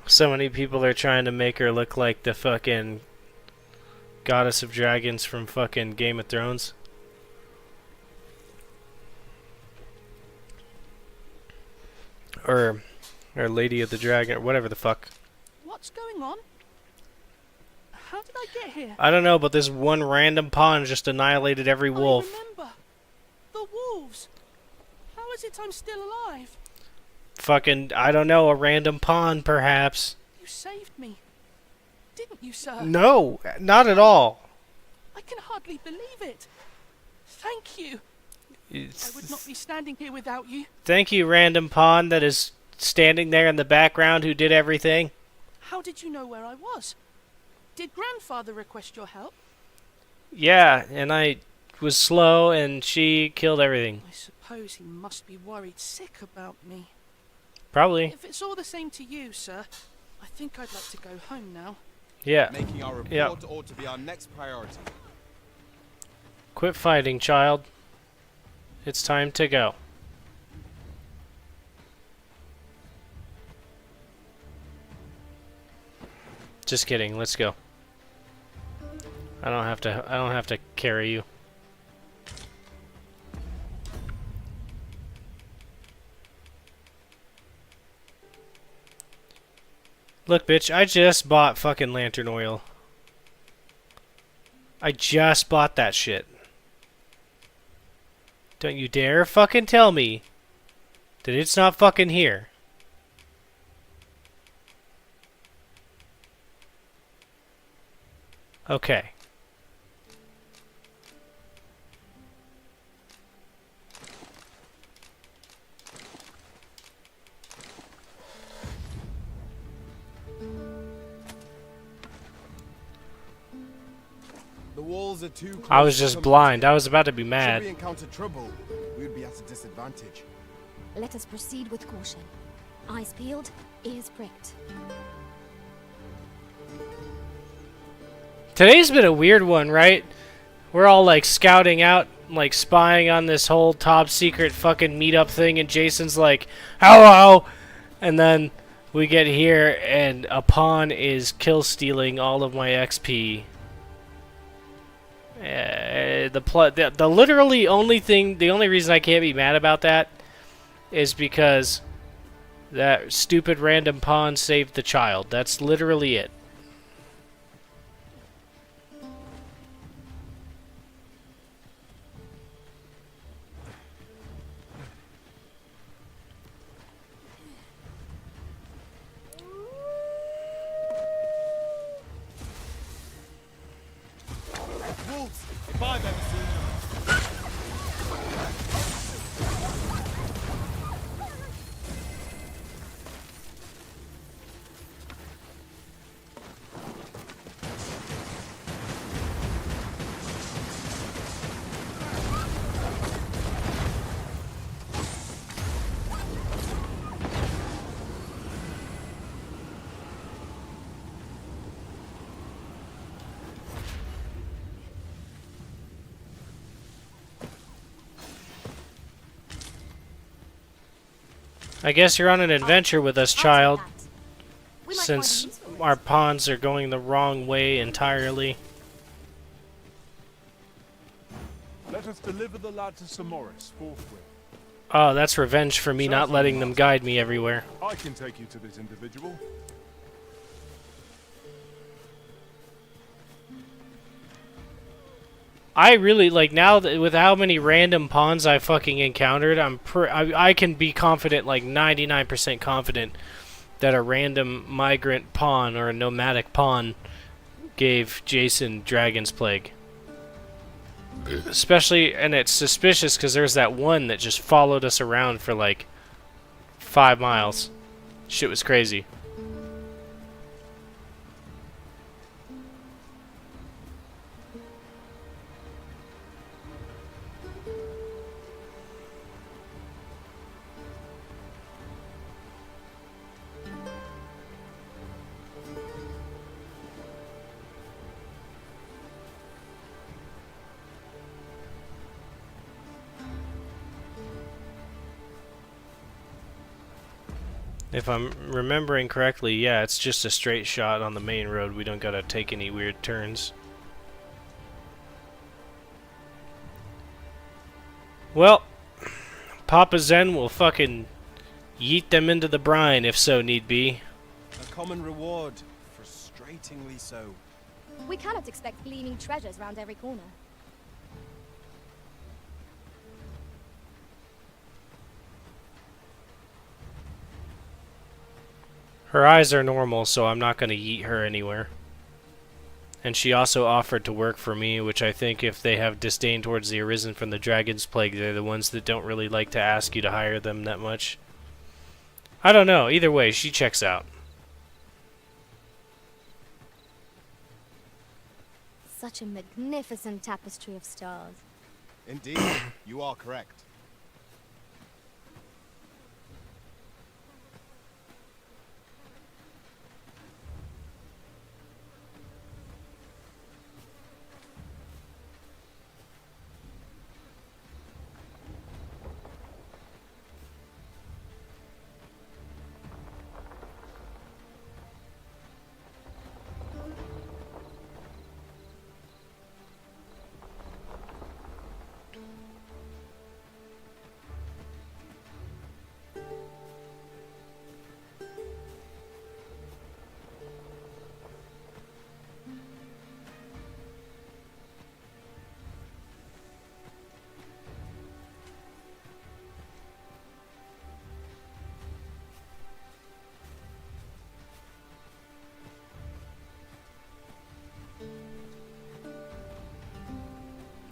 So many people are trying to make her look like the fucking Goddess of Dragons from fucking Game of Thrones. Or Lady of the Dragon, or whatever the fuck. What's going on? How did I get here? I don't know, but this one random pawn just annihilated every wolf. Remember, the wolves. How is it I'm still alive? Fucking, I don't know, a random pawn, perhaps. You saved me. Didn't you, sir? No, not at all. I can hardly believe it. Thank you. I would not be standing here without you. Thank you, random pawn that is standing there in the background who did everything. How did you know where I was? Did Grandfather request your help? Yeah, and I was slow and she killed everything. I suppose he must be worried sick about me. Probably. If it's all the same to you, sir, I think I'd like to go home now. Yeah. Making our report Yeah. ought to be our next priority. Quit fighting, child. It's time to go. Just kidding. Let's go. I don't have to carry you. Look, bitch, I just bought fucking lantern oil. I just bought that shit. Don't you dare fucking tell me that it's not fucking here. Okay. The walls are too close. I was to just come blind. to. I was about to be Should mad. we encounter trouble, we would be at a disadvantage. Let us proceed with caution. Eyes peeled, ears pricked. Today's been a weird one, right? We're all like scouting out, like spying on this whole top secret fucking meetup thing, and Jason's like, hello! And then we get here and a pawn is kill stealing all of my XP. The literally only thing, the only reason I can't be mad about that is because that stupid random pawn saved the child. That's literally it. Wolves, if I've ever seen them. I guess you're on an adventure with us, child, since our pawns are going the wrong way entirely. Let us deliver the lad to Sir Morris forthwith. Oh, that's revenge for me not letting them guide me everywhere. I can take you to this individual. I really, like, now that with how many random pawns I fucking encountered, I can be confident, like 99% confident, that a random migrant pawn or a nomadic pawn gave Jason Dragon's Plague. Especially, and it's suspicious because there's that one that just followed us around for like 5 miles. Shit was crazy. If I'm remembering correctly, yeah, it's just a straight shot on the main road. We don't gotta take any weird turns. Well, Papa Zen will fucking yeet them into the brine if so need be. A common reward, frustratingly so. We cannot expect gleaming treasures round every corner. Her eyes are normal, so I'm not going to yeet her anywhere. And she also offered to work for me, which I think if they have disdain towards the Arisen from the Dragon's Plague, they're the ones that don't really like to ask you to hire them that much. I don't know. Either way, she checks out. Such a magnificent tapestry of stars. Indeed, you are correct.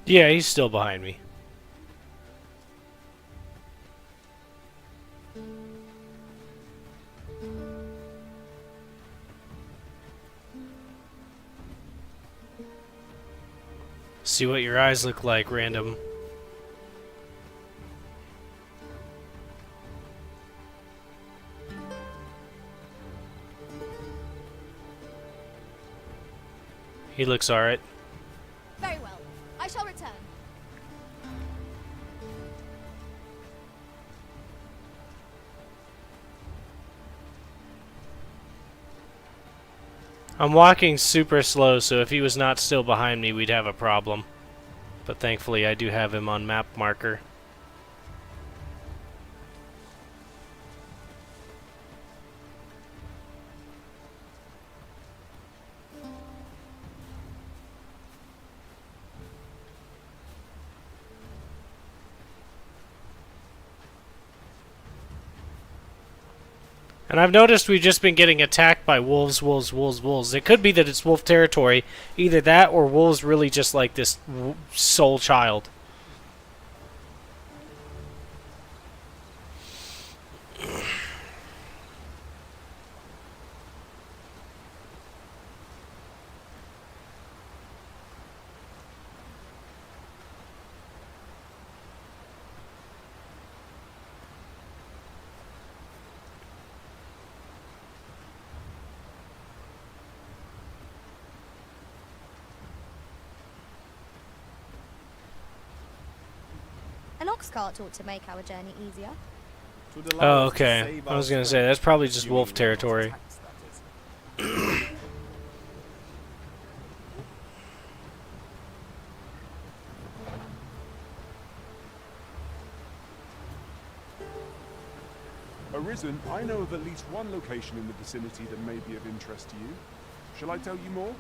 Yeah, he's still behind me. See what your eyes look like, random. He looks alright. Very well. I shall return. I'm walking super slow, so if he was not still behind me, we'd have a problem. But thankfully, I do have him on map marker. And I've noticed we've just been getting attacked by wolves. It could be that it's wolf territory. Either that or wolves really just like this soul child. An ox cart ought to make our journey easier. Oh, okay. I was gonna say, that's probably just wolf territory. Arisen, I know of at least one location in the vicinity that may be of interest to you. Shall I tell you more?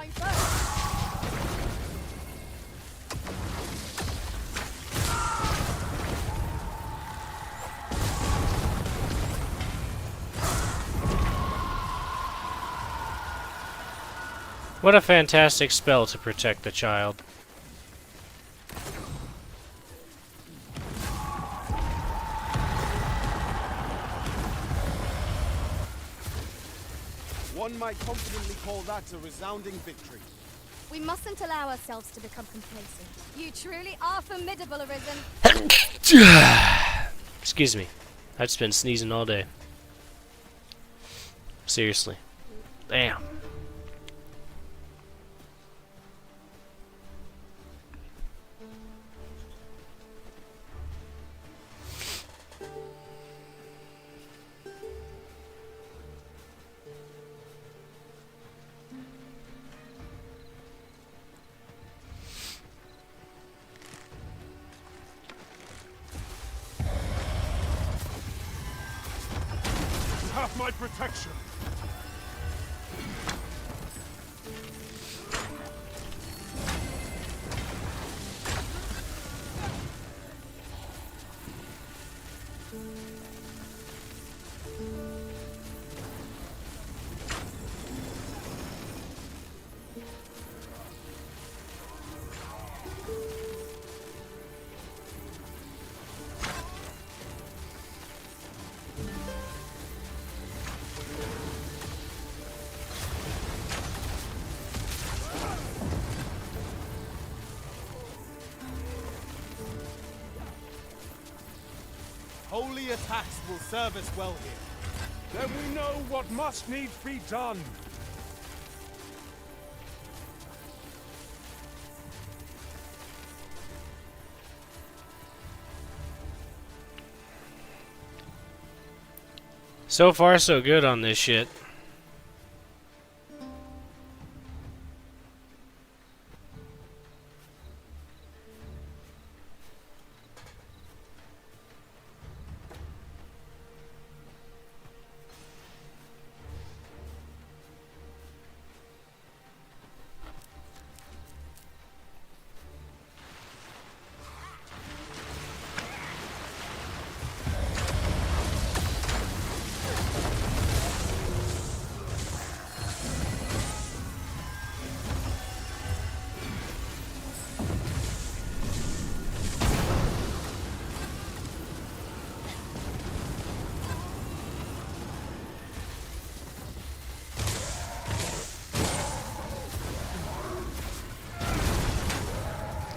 going first. What a fantastic spell to protect the child. One might confidently call that a resounding victory. We mustn't allow ourselves to become complacent. You truly are formidable, Arisen. Excuse me. I've just been sneezing all day. Seriously. Damn. Have my protection. Holy attacks will serve us well here. Then we know what must needs be done. So far, so good on this shit.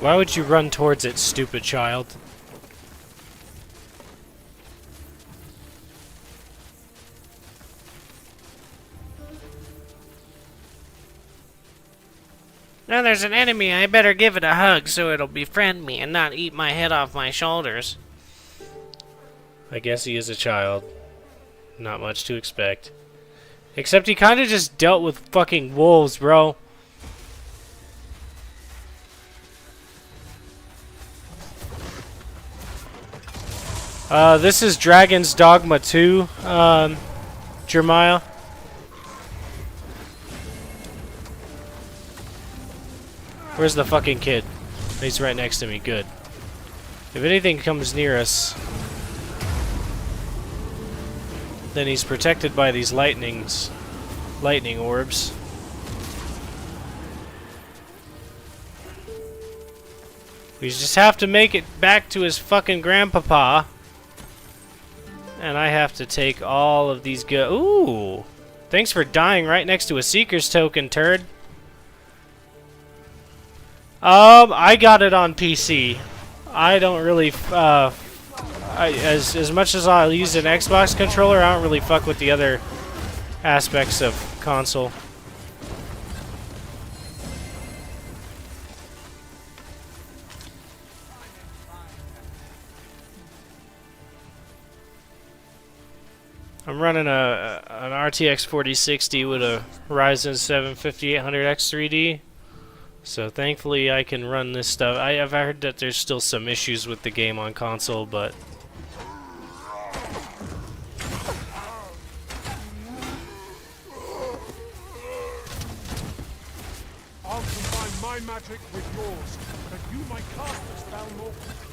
Why would you run towards it, stupid child? Now there's an enemy, I better give it a hug so it'll befriend me and not eat my head off my shoulders. I guess he is a child. Not much to expect. Except he kinda just dealt with fucking wolves, bro. This is Dragon's Dogma 2, Jeremiah. Where's the fucking kid? He's right next to me, good. If anything comes near us, then he's protected by these lightning orbs. We just have to make it back to his fucking grandpapa. And I have to take all of these Ooh! Thanks for dying right next to a Seeker's token, turd. I got it on PC. I don't really, as much as I'll use an Xbox controller, I don't really fuck with the other aspects of console. I'm running an RTX 4060 with a Ryzen 7 5800X 3D. So thankfully I can run this stuff. I've heard that there's still some issues with the game on console, but my magic with yours, that you might cast the spell more quickly.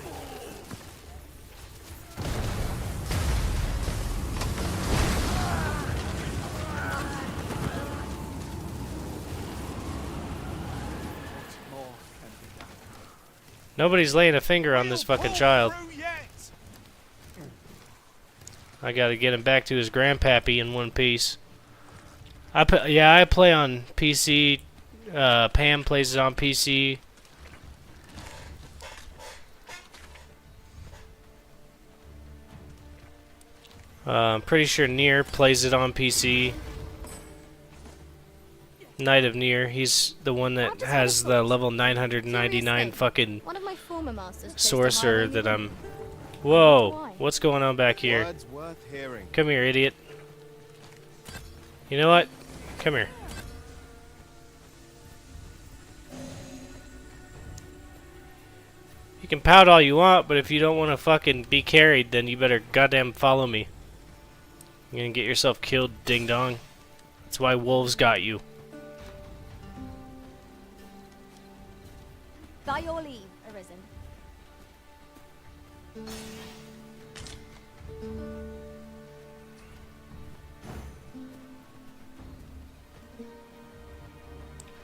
Nobody's laying a finger on this fucking child. I gotta get him back to his grandpappy in one piece. I play on PC. Pam plays it on PC. I'm pretty sure Nier plays it on PC. Knight of Nier, he's the one that has the level 999 fucking One of my former masters chose to sorcerer hire that me. I'm... Whoa, what's going on back here? Words worth hearing. Come here, idiot. You know what? Come here. You can pout all you want, but if you don't want to fucking be carried, then you better goddamn follow me. You're gonna get yourself killed, ding dong. That's why wolves got you. By your leave, Arisen.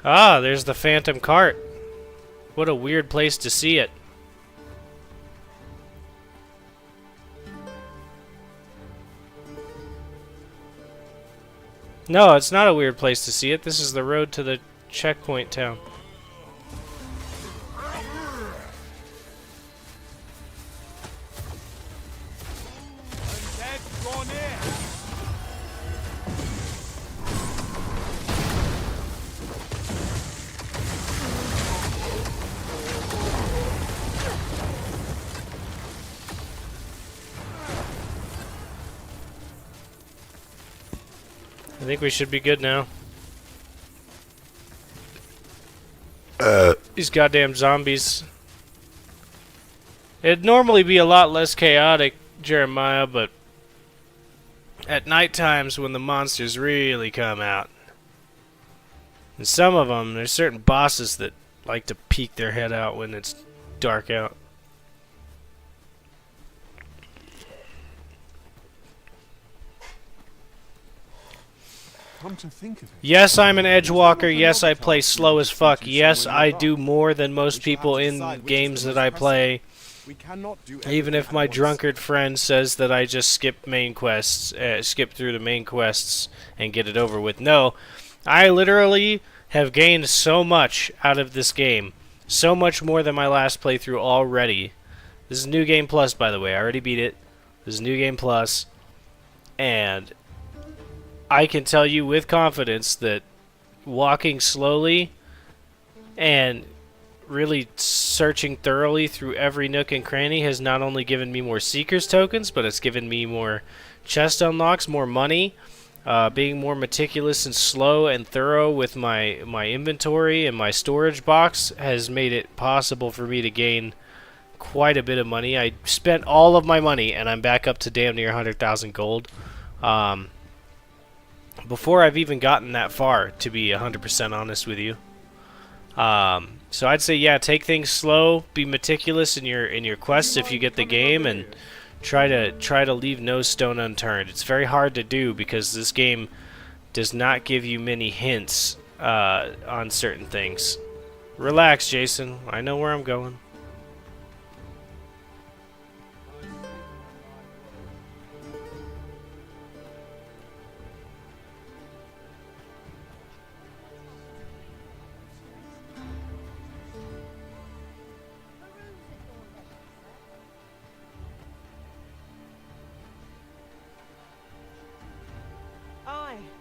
Ah, there's the Phantom Cart. What a weird place to see it. No, it's not a weird place to see it. This is the road to the checkpoint town. I think we should be good now. These goddamn zombies. It'd normally be a lot less chaotic, Jeremiah, but at night times when the monsters really come out. And some of them, there's certain bosses that like to peek their head out when it's dark out. Come to think of it. Yes, I'm an edgewalker. Yes, I play slow as fuck. Yes, I do more than most people in games that I play. Even if my drunkard friend says that I just skip main quests, skip through the main quests and get it over with. No, I literally have gained so much out of this game. So much more than my last playthrough already. This is New Game Plus, by the way. I already beat it. This is New Game Plus. And I can tell you with confidence that walking slowly and really searching thoroughly through every nook and cranny has not only given me more Seeker's tokens, but it's given me more chest unlocks, more money. Being more meticulous and slow and thorough with my inventory and my storage box has made it possible for me to gain quite a bit of money. I spent all of my money and I'm back up to damn near 100,000 gold. Before I've even gotten that far, to be 100% honest with you. So I'd say, yeah, take things slow, be meticulous in your quests if you get the game, and try to leave no stone unturned. It's very hard to do because this game does not give you many hints on certain things. Relax, Jason. I know where I'm going.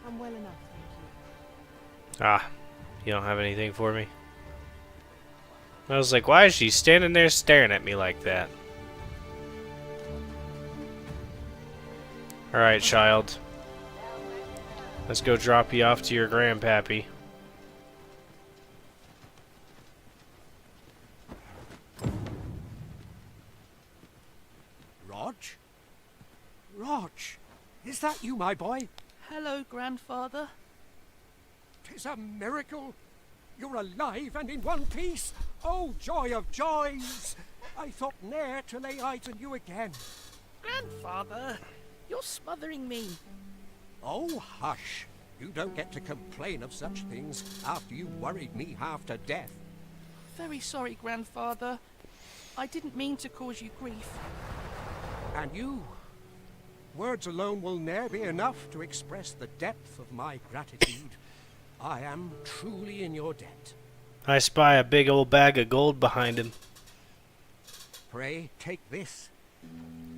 I'm well enough, thank you. Ah, you don't have anything for me? I was like, why is she standing there staring at me like that? Alright, child. Let's go drop you off to your grandpappy. Rog? Rog, is that you, my boy? Hello, grandfather. 'Tis a miracle. you're alive and in one piece! Oh, joy of joys! I thought ne'er to lay eyes on you again. Grandfather, you're smothering me. Oh, hush! You don't get to complain of such things after you worried me half to death. Very sorry, Grandfather. I didn't mean to cause you grief. And you? Words alone will ne'er be enough to express the depth of my gratitude. I am truly in your debt. I spy a big old bag of gold behind him. Pray, take this.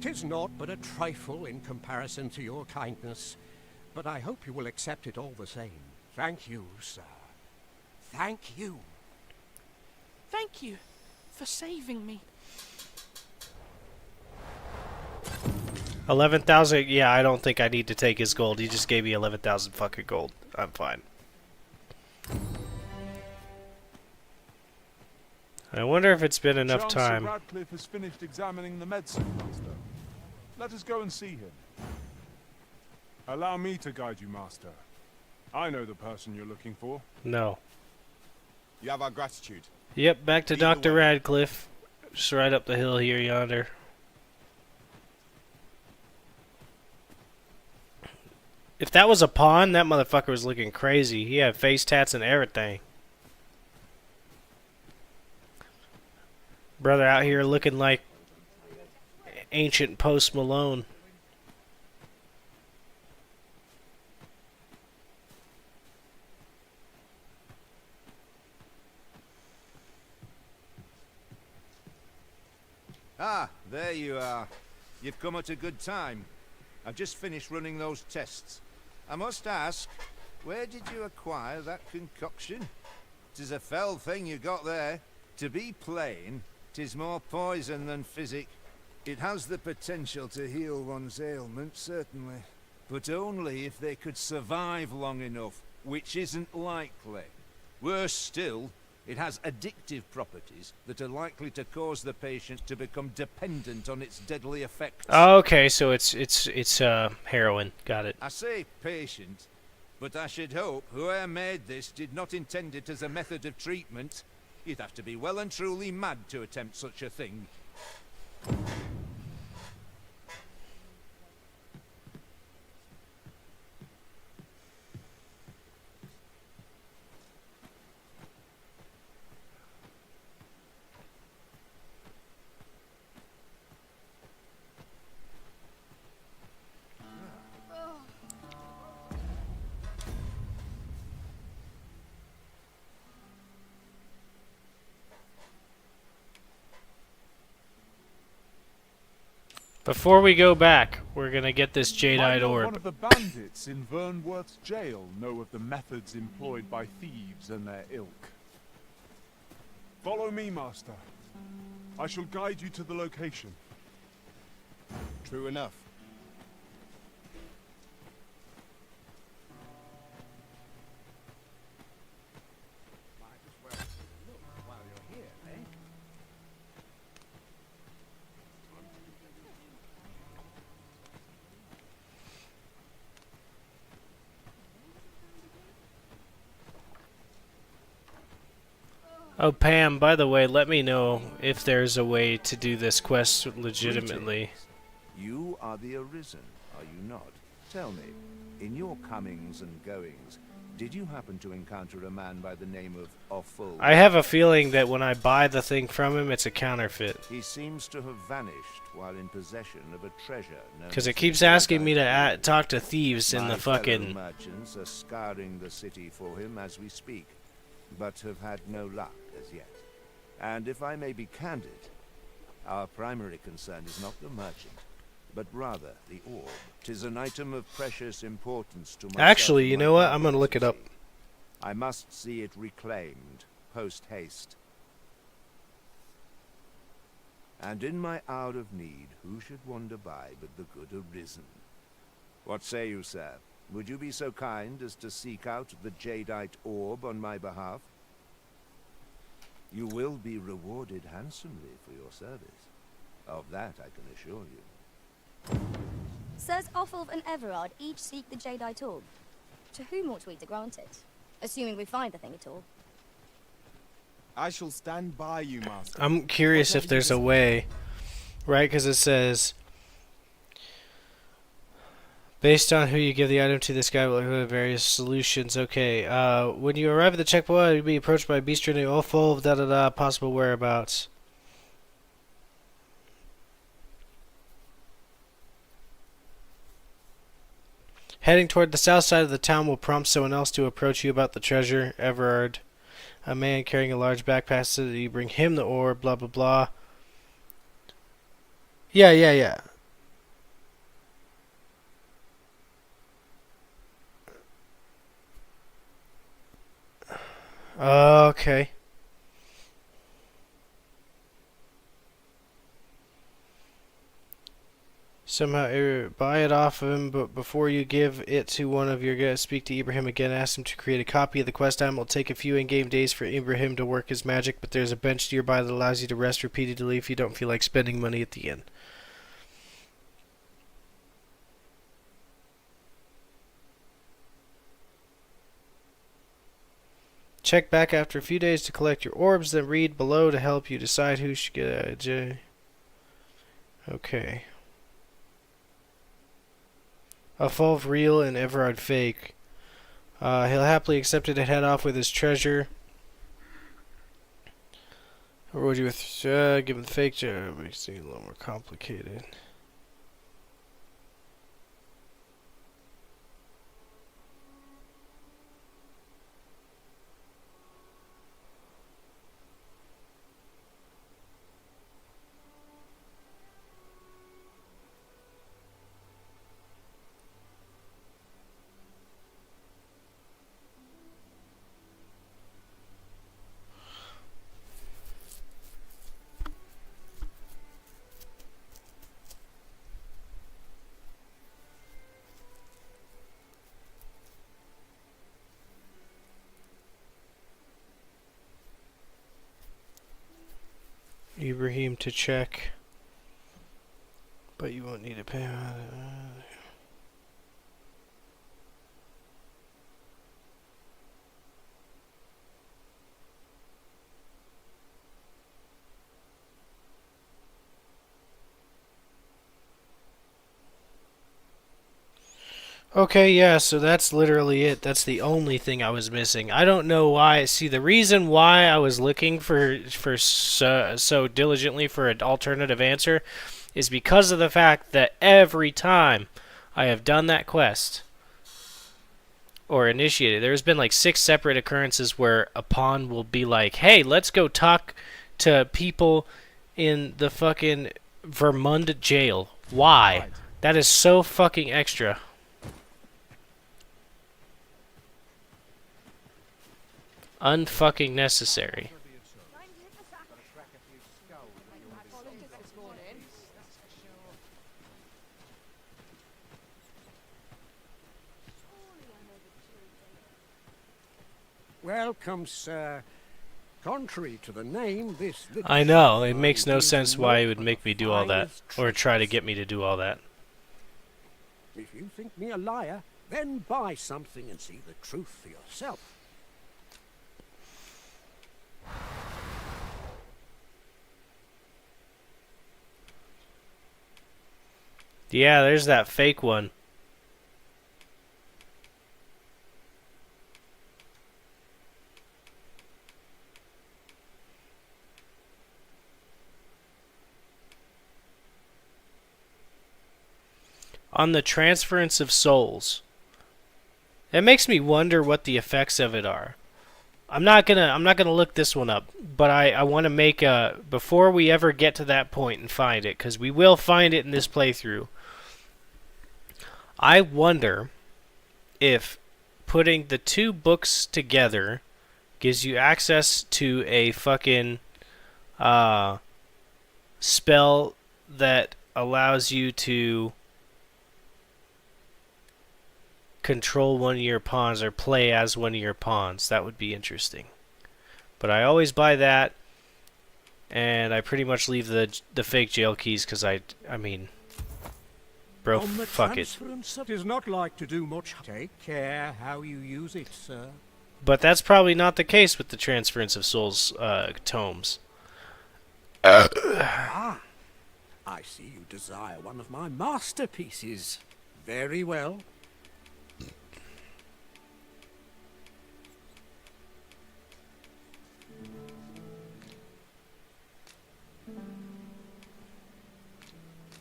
'Tis naught but a trifle in comparison to your kindness, but I hope you will accept it all the same. Thank you, sir. Thank you. Thank you for saving me. 11,000. Yeah, I don't think I need to take his gold. He just gave me 11,000 fucking gold. I'm fine. I wonder if it's been enough Chancellor time. Radcliffe has finished examining the medicine, Master. Let us go and see him. Allow me to guide you, Master. I know the person you're looking for. No. You have our gratitude. Yep, back to Lead the Dr. way. Radcliffe. Just right up the hill here yonder. If that was a pawn, that motherfucker was looking crazy. He had face tats and everything. Brother out here looking like ancient Post Malone. Ah, there you are. You've come at a good time. I've just finished running those tests. I must ask, where did you acquire that concoction? 'Tis a fell thing you got there. To be plain, 'tis more poison than physic. It has the potential to heal one's ailment, certainly. But only if they could survive long enough, which isn't likely. Worse still, it has addictive properties that are likely to cause the patient to become dependent on its deadly effects. Okay, so it's heroin. Got it. I say patient, but I should hope whoever made this did not intend it as a method of treatment. You'd have to be well and truly mad to attempt such a thing. Before we go back, we're gonna get this Might jadeite not orb. one of the bandits in Vernworth's jail know of the methods employed by thieves and their ilk. Follow me, Master. I shall guide you to the location. True enough. Might as well look while you're here, eh? Oh, Pam, by the way, let me know if there's a way to do this quest legitimately. You are the Arisen, are you not? Tell me, in your comings and goings, did you happen to encounter a man by the name of Offal? I have a feeling that when I buy the thing from him, it's a counterfeit. He seems to have vanished while in possession of a treasure. Because it keeps asking me to talk to thieves in the fucking... merchants are scouring the city for him as we speak, but have had no luck as yet. And if I may be candid, our primary concern is not the merchant, but rather the orb. 'Tis an item of precious importance to myself. Actually, and you my know what? family, I'm gonna look it up. I must see it reclaimed, post-haste. And in my hour of need, who should wander by but the good Arisen? What say you, sir? Would you be so kind as to seek out the jadeite orb on my behalf? You will be rewarded handsomely for your service. Of that I can assure you. Sirs Offulf and Everard each seek the jadeite orb. To whom ought we to grant it? Assuming we find the thing at all. I shall stand by you, Master. I'm curious if there's a way, right? Because it says, based on who you give the item to, this guy will have various solutions. Okay, when you arrive at the checkpoint, you'll be approached by a beast training, all full of da-da-da, possible whereabouts. Heading toward the south side of the town will prompt someone else to approach you about the treasure. Everard. A man carrying a large backpack so that you bring him the ore, blah blah blah. Yeah. Okay. Somehow buy it off of him, but before you give it to one of your guys, speak to Ibrahim again. Ask him to create a copy of the quest item. It'll take a few in-game days for Ibrahim to work his magic, but there's a bench nearby that allows you to rest repeatedly if you don't feel like spending money at the inn. Check back after a few days to collect your orbs, then read below to help you decide who should get a J. Okay. Afolv real and Everard fake. He'll happily accept it and head off with his treasure. Or would you give him the fake job? Makes it a little more complicated. Ibrahim to check, but you won't need to pay. Okay, yeah, so that's literally it. That's the only thing I was missing. I don't know why. See, the reason why I was looking for so diligently for an alternative answer is because of the fact that every time I have done that quest or initiated, there's been like 6 separate occurrences where a pawn will be like, "Hey, let's go talk to people in the fucking Vermund jail." Why? That is so fucking extra. Unfucking necessary. Welcome, sir. Contrary to the name, this... I know, it makes no sense why he would make me do all that, or try to get me to do all that. If you think me a liar, then buy something and see the truth for yourself. Yeah, there's that fake one. On the transference of souls. It makes me wonder what the effects of it are. I'm not gonna look this one up, but I want to make a before we ever get to that point and find it, because we will find it in this playthrough. I wonder if putting the 2 books together gives you access to a fucking spell that allows you to control one of your pawns or play as one of your pawns. That would be interesting. But I always buy that, and I pretty much leave the fake jail keys because I mean, bro, fuck it. It is not like to do much. Take care how you use it, sir. But that's probably not the case with the Transference of Souls tomes. Ah, I see you desire one of my masterpieces. Very well.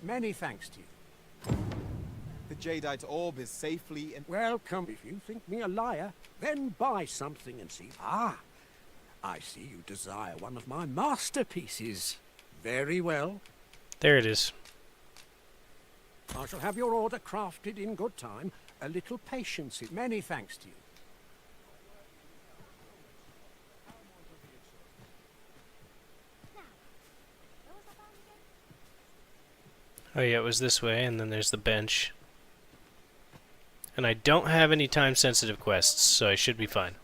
Many thanks to you. The Jadeite orb is safely in... Welcome. If you think me a liar, then buy something and see. Ah, I see you desire one of my masterpieces. Very well. There it is. I shall have your order crafted in good time. A little patience. Many thanks to you. Oh yeah, it was this way, and then there's the bench. And I don't have any time-sensitive quests, so I should be fine.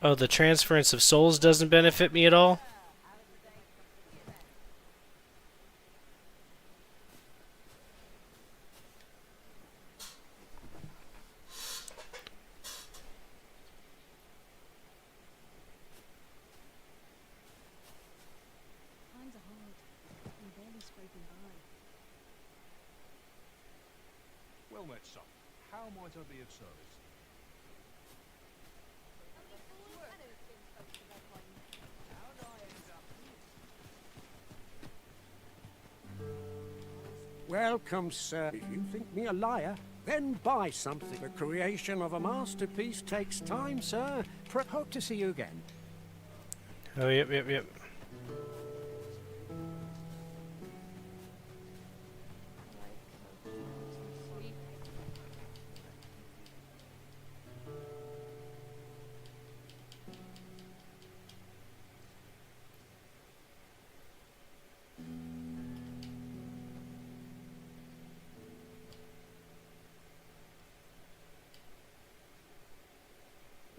Oh, the Transference of Souls doesn't benefit me at all? Well met, son. How might I be of service? Welcome, sir. If you think me a liar, then buy something. The creation of a masterpiece takes time, sir. Hope to see you again. Oh, yep.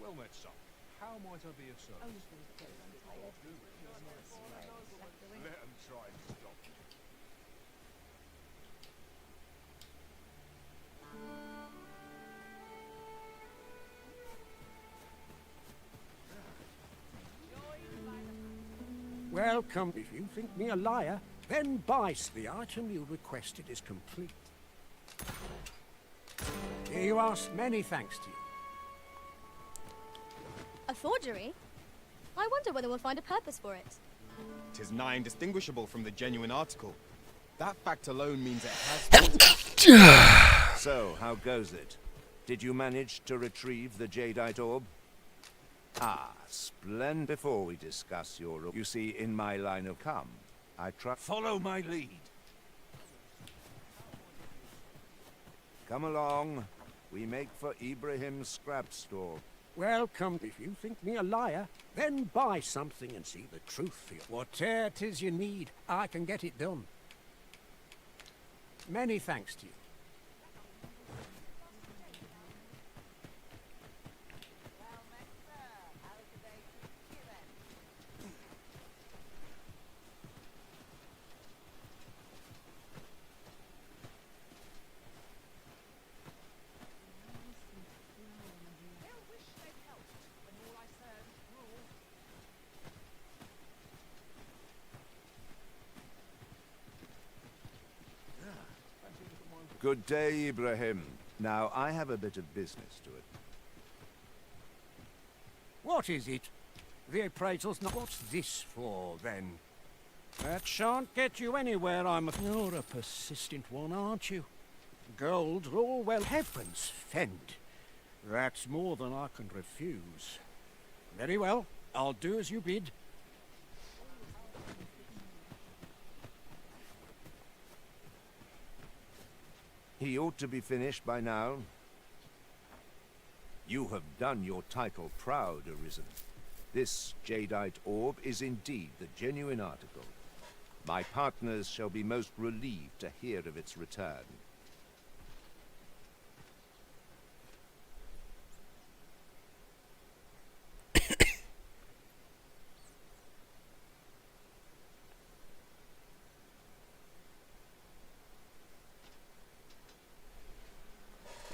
Well met, son. How might I be of service? Let 'em try and stop you. Welcome. If you think me a liar, then buy. The item you requested is complete. Here you are. Many thanks to you. A forgery? I wonder whether we'll find a purpose for it. 'Tis nigh indistinguishable from the genuine article. That fact alone means it has... So, how goes it? Did you manage to retrieve the Jadeite orb? Ah, splendid. Before we discuss your... You see, in my line of come, I try... Follow my lead. Come along. We make for Ibrahim's scrap store. Welcome. If you think me a liar, then buy something and see the truth for you. Whatever 'tis you need, I can get it done. Many thanks to you. Good day, Ibrahim. Now, I have a bit of business to it. What is it? The appraisal's not... What's this for, then? That shan't get you anywhere, You're a persistent one, aren't you? Gold, all well... Heavens fend. That's more than I can refuse. Very well. I'll do as you bid. He ought to be finished by now. You have done your title proud, Arisen. This Jadeite orb is indeed the genuine article. My partners shall be most relieved to hear of its return.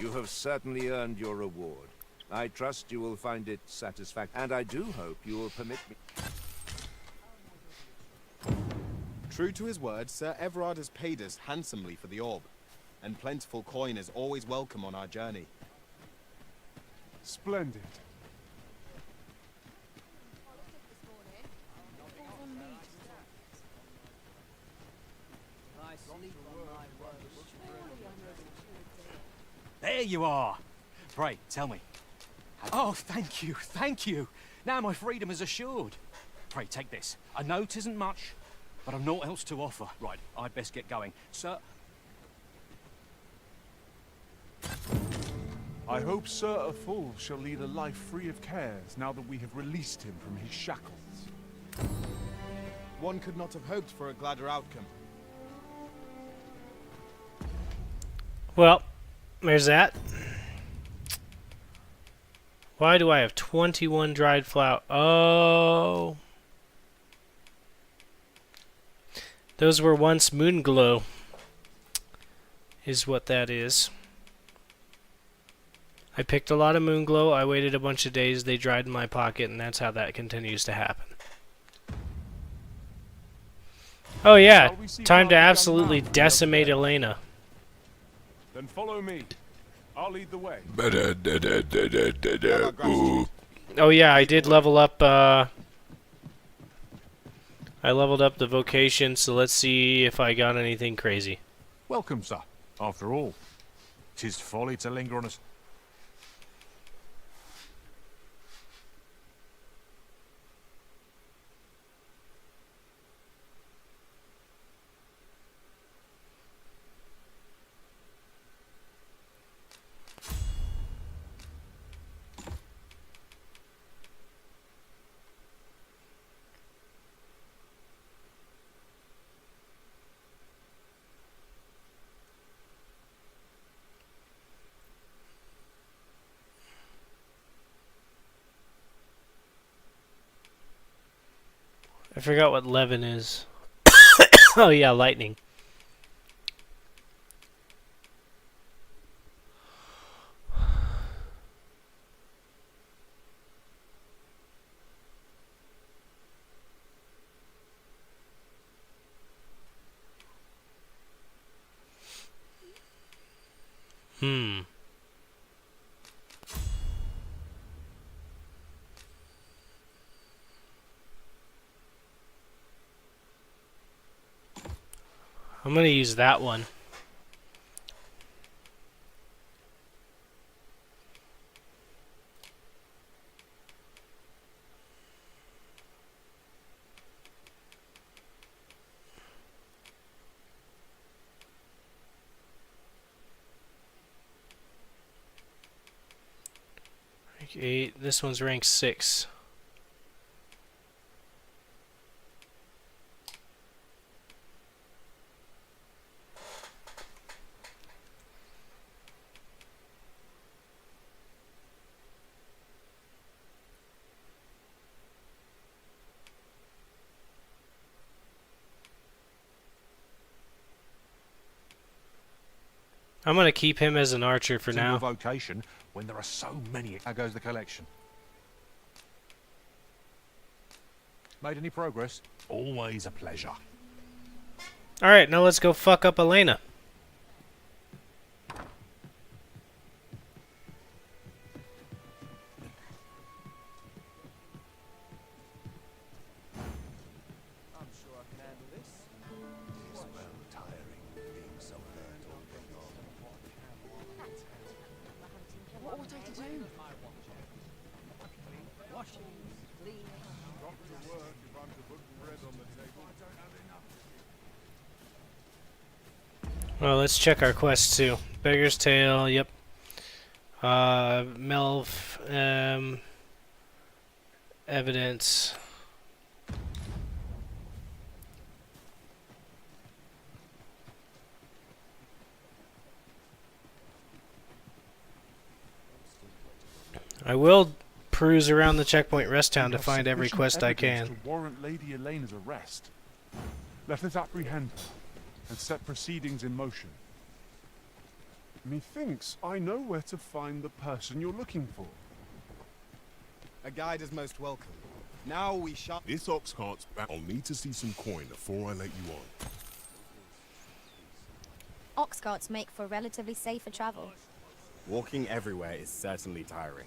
You have certainly earned your reward. I trust you will find it satisfactory, and I do hope you will permit me. True to his word, Sir Everard has paid us handsomely for the orb, and plentiful coin is always welcome on our journey. Splendid. There you are. Pray, tell me. Oh, thank you, thank you. Now my freedom is assured. Pray, take this. I know 'tisn't much, but I've naught else to offer. Right, I'd best get going. Sir... I hope Sir Athul shall lead a life free of cares now that we have released him from his shackles. One could not have hoped for a gladder outcome. Well, there's that. Why do I have 21 dried flower? Oh. Those were once moon glow. Is what that is. I picked a lot of moon glow. I waited a bunch of days. They dried in my pocket, and that's how that continues to happen. Oh yeah, time to absolutely decimate Elena. Then follow me. I'll lead the way. Oh yeah, I did level up, I leveled up the vocation, so let's see if I got anything crazy. Welcome, sir. After all, 'tis folly to linger on us. I forgot what Levin is. Oh yeah, lightning. I'm gonna use that one. Rank 8. This one's rank 6. I'm gonna keep him as an archer for now. Vocation when there are so many. How goes the collection? Made any progress? Always a pleasure. Alright, now let's go fuck up Elena. Well, let's check our quests too. Beggar's Tale, yep. Melv, evidence. I will peruse around the checkpoint rest town to find every quest I can. To warrant Lady Elena's arrest. Let us apprehend her and set proceedings in motion. Methinks I know where to find the person you're looking for. A guide is most welcome. Now we shall... This ox cart's back. I'll need to see some coin before I let you on. Ox carts make for relatively safer travel. Walking everywhere is certainly tiring.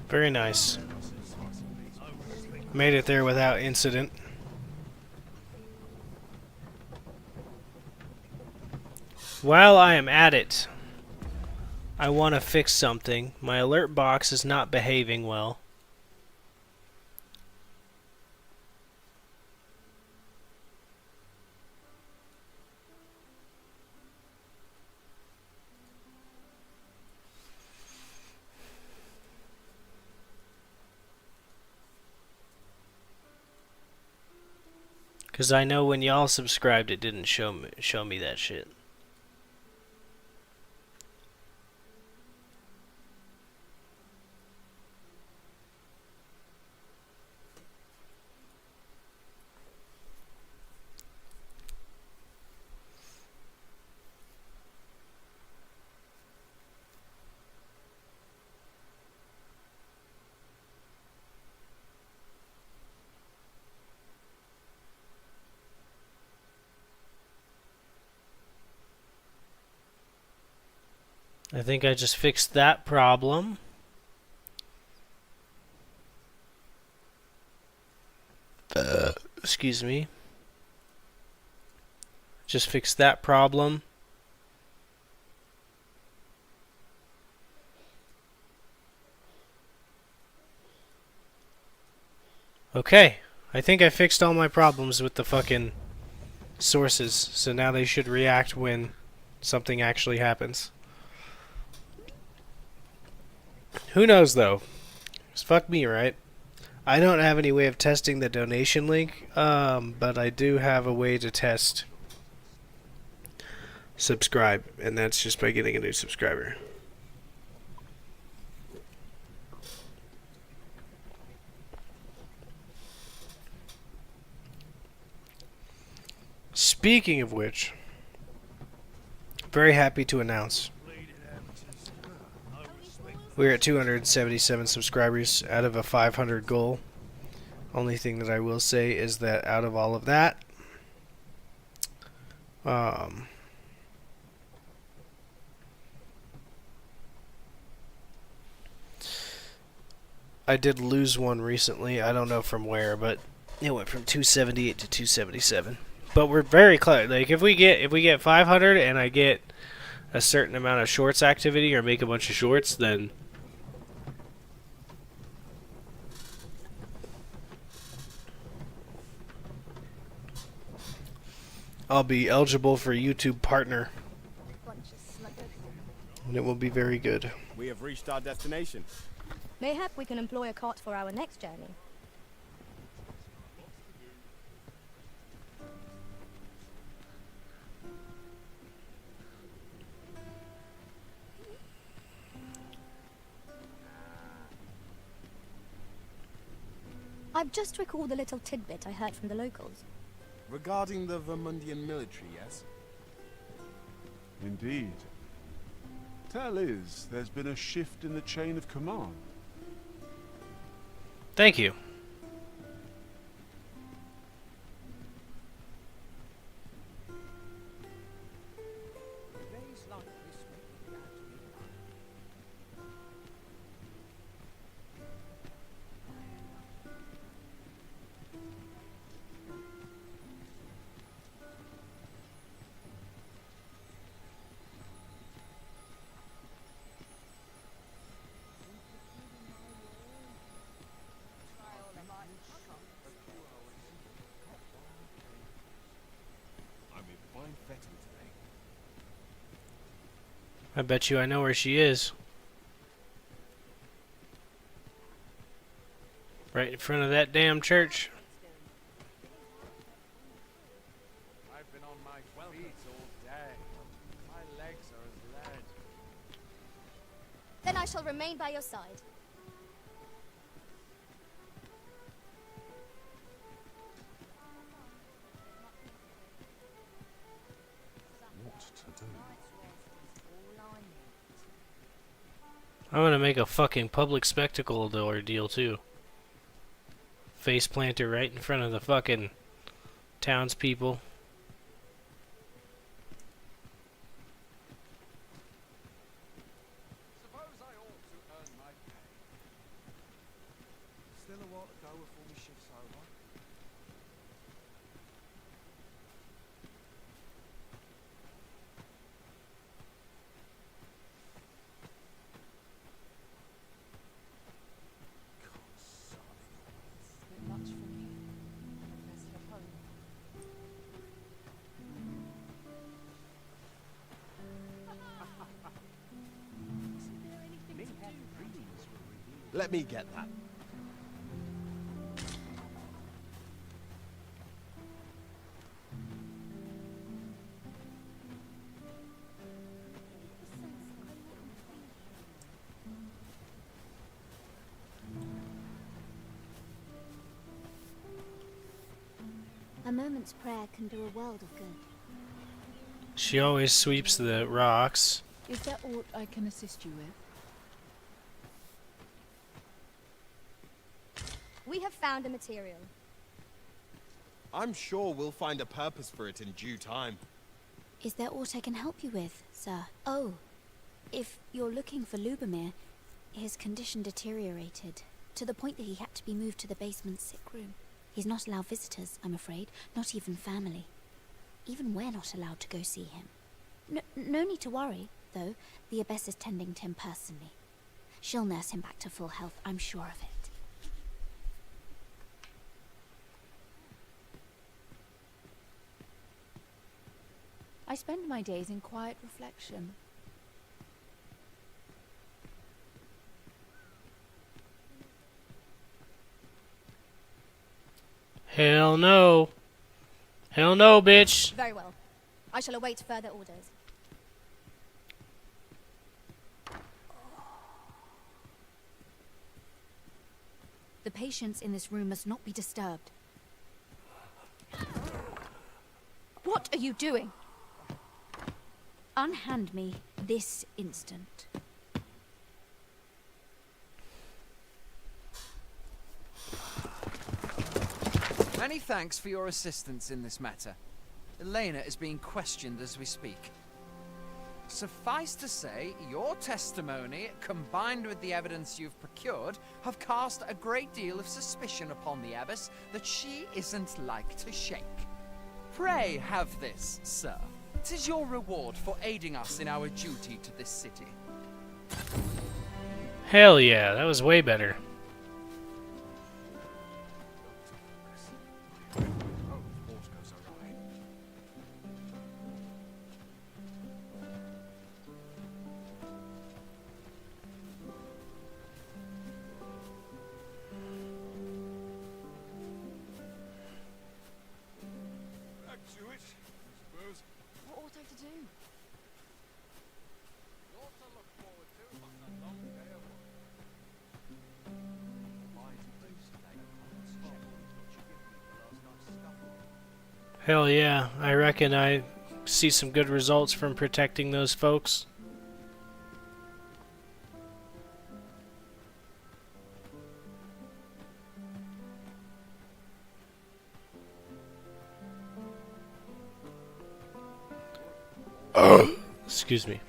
Very nice. Made it there without incident. While I am at it, I want to fix something. My alert box is not behaving well. Cause I know when y'all subscribed, it didn't show me that shit. I think I just fixed that problem. Excuse me. Just fixed that problem. Okay. I think I fixed all my problems with the fucking sources. So now they should react when something actually happens. Who knows, though? Just fuck me, right? I don't have any way of testing the donation link, but I do have a way to test subscribe, and that's just by getting a new subscriber. Speaking of which, very happy to announce we're at 277 subscribers out of a 500 goal. Only thing that I will say is that out of all of that, I did lose one recently. I don't know from where, but it went from 278 to 277. But we're very close. Like if we get 500 and I get a certain amount of shorts activity or make a bunch of shorts, then I'll be eligible for YouTube partner. And it will be very good. We have reached our destination. Mayhap we can employ a cart for our next journey. I've just recalled a little tidbit I heard from the locals. Regarding the Vermundian military, yes? Indeed. Tell is, there's been a shift in the chain of command. Thank you. I bet you I know where she is. Right in front of that damn church. I've been on my Feet all day. My legs are as lead. Then I shall remain by your side. What to do? I'm gonna make a fucking public spectacle of the ordeal too. Face planter right in front of the fucking townspeople. Suppose I ought to earn my pay. Still a while to go before my shift's over. Much from you. Best head home. Let me get that. A moment's prayer can do a world of good. She always sweeps the rocks. Is there aught I can assist you with? We have found a material. I'm sure we'll find a purpose for it in due time. Is there aught I can help you with, sir? Oh, if you're looking for Lubomir, his condition deteriorated to the point that he had to be moved to the basement sick room. He's not allowed visitors, I'm afraid, not even family. Even we're not allowed to go see him. No need to worry, though. The Abbess is tending to him personally. She'll nurse him back to full health, I'm sure of it. I spend my days in quiet reflection. Hell no. Hell no, bitch. Very well. I shall await further orders. The patients in this room must not be disturbed. What are you doing? Unhand me this instant. Many thanks for your assistance in this matter. Elena is being questioned as we speak. Suffice to say, your testimony, combined with the evidence you've procured, have cast a great deal of suspicion upon the Abbess that she isn't like to shake. Pray have this, sir. 'Tis your reward for aiding us in our duty to this city. Hell yeah, that was way better. Back to it, I suppose. What ought I to do? You're to look forward to a long day of work. Hell yeah, I reckon I see some good results from protecting those folks. Excuse me.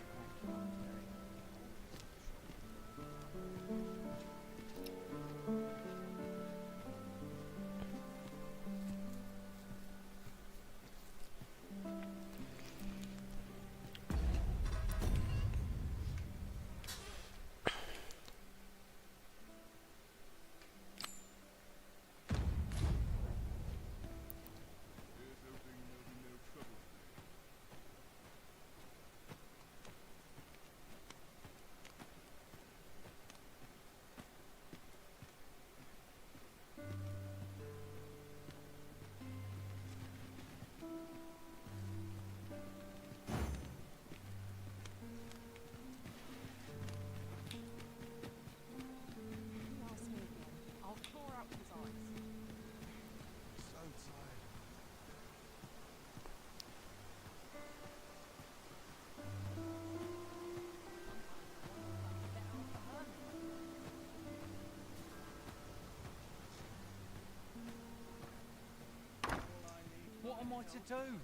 am I to do?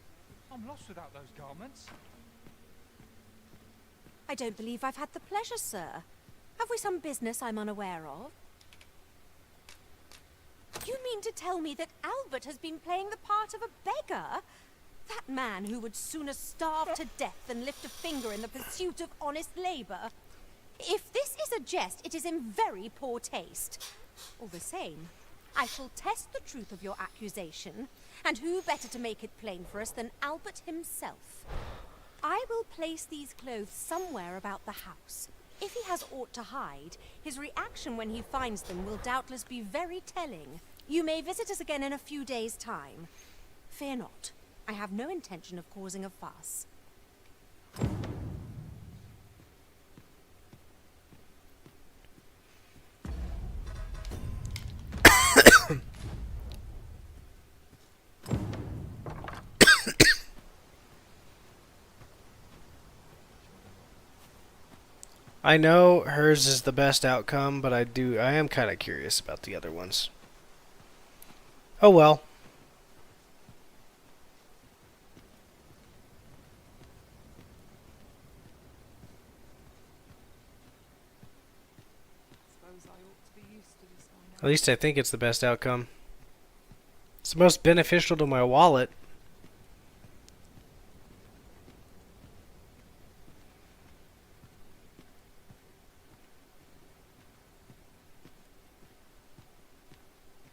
I'm lost without those garments. I don't believe I've had the pleasure, sir. Have we some business I'm unaware of? You mean to tell me that Albert has been playing the part of a beggar? That man who would sooner starve to death than lift a finger in the pursuit of honest labor? If this is a jest, it is in very poor taste. All the same, I shall test the truth of your accusation, and who better to make it plain for us than Albert himself? I will place these clothes somewhere about the house. If he has aught to hide, his reaction when he finds them will doubtless be very telling. You may visit us again in a few days' time. Fear not. I have no intention of causing a fuss. I know hers is the best outcome, but I am kind of curious about the other ones. Oh well. At least I think it's the best outcome. It's the most beneficial to my wallet.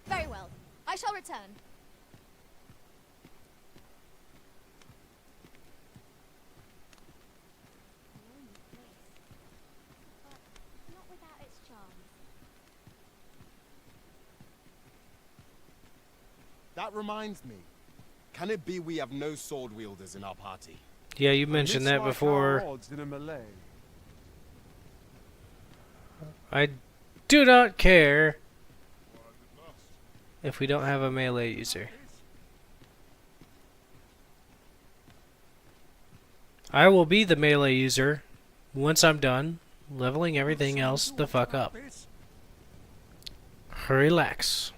Very well. I shall return. Not without its charms. That reminds me. Can it be we have no sword wielders in our party? Yeah, you mentioned that before. Odds in a melee. I do not care if we don't have a melee user. I will be the melee user once I'm done leveling everything else the fuck up. Relax.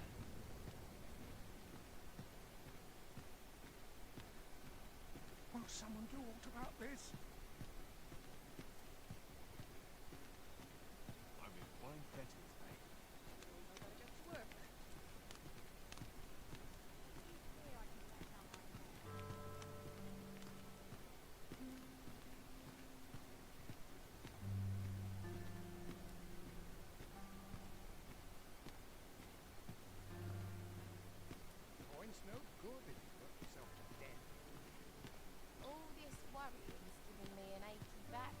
Will someone do aught about this? I'm in fine fetters, mate. Coin's no good if you work yourself to death. All this worrying's giving me an achy back.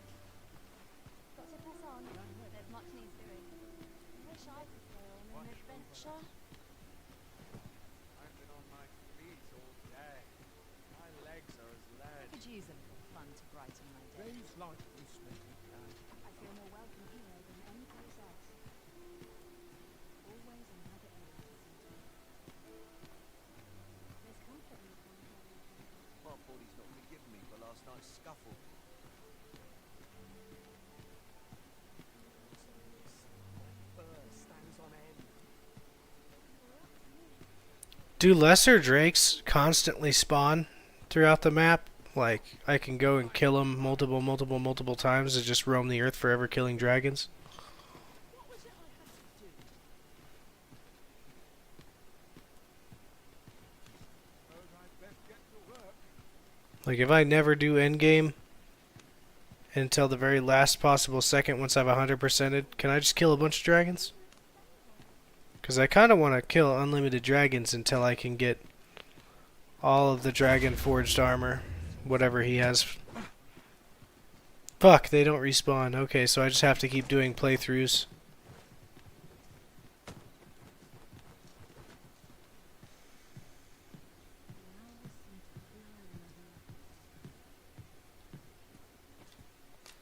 Got to press on. There's much needs doing. Wish I could go on an adventure. I've been on my feet all day. My legs are as lead. Could use a little fun to brighten my day. Days like this make me glad. I feel more welcome here than any place else. Always another area to see to. There's comfort in the commentary. Well, Baldy's not forgiven me for last night's scuffle. Stands on end. Do lesser drakes constantly spawn throughout the map? Like, I can go and kill them multiple times and just roam the earth forever killing dragons? Like, if I never do endgame until the very last possible second once I've 100%ed, can I just kill a bunch of dragons? Because I kind of want to kill unlimited dragons until I can get all of the dragon forged armor, whatever he has. Fuck, they don't respawn. Okay, so I just have to keep doing playthroughs.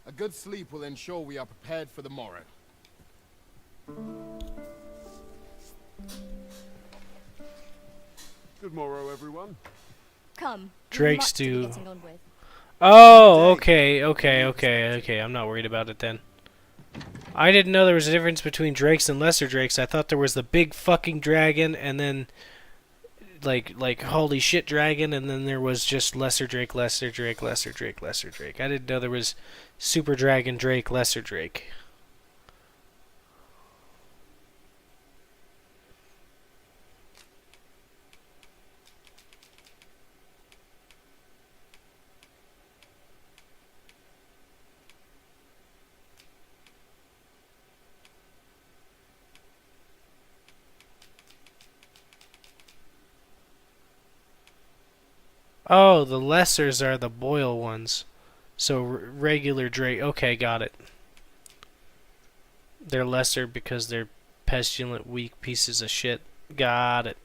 A good sleep will ensure we are prepared for the morrow. Good morrow, everyone. Come. Drakes much to be do. getting on with. Oh, okay. I'm not worried about it then. I didn't know there was a difference between drakes and lesser drakes. I thought there was the big fucking dragon and then like holy shit dragon, and then there was just lesser Drake, lesser Drake, lesser Drake, lesser Drake. I didn't know there was super dragon Drake, lesser Drake. Oh, the lessers are the boil ones. So regular Drake. Okay, got it. They're lesser because they're pestilent, weak pieces of shit. Got it.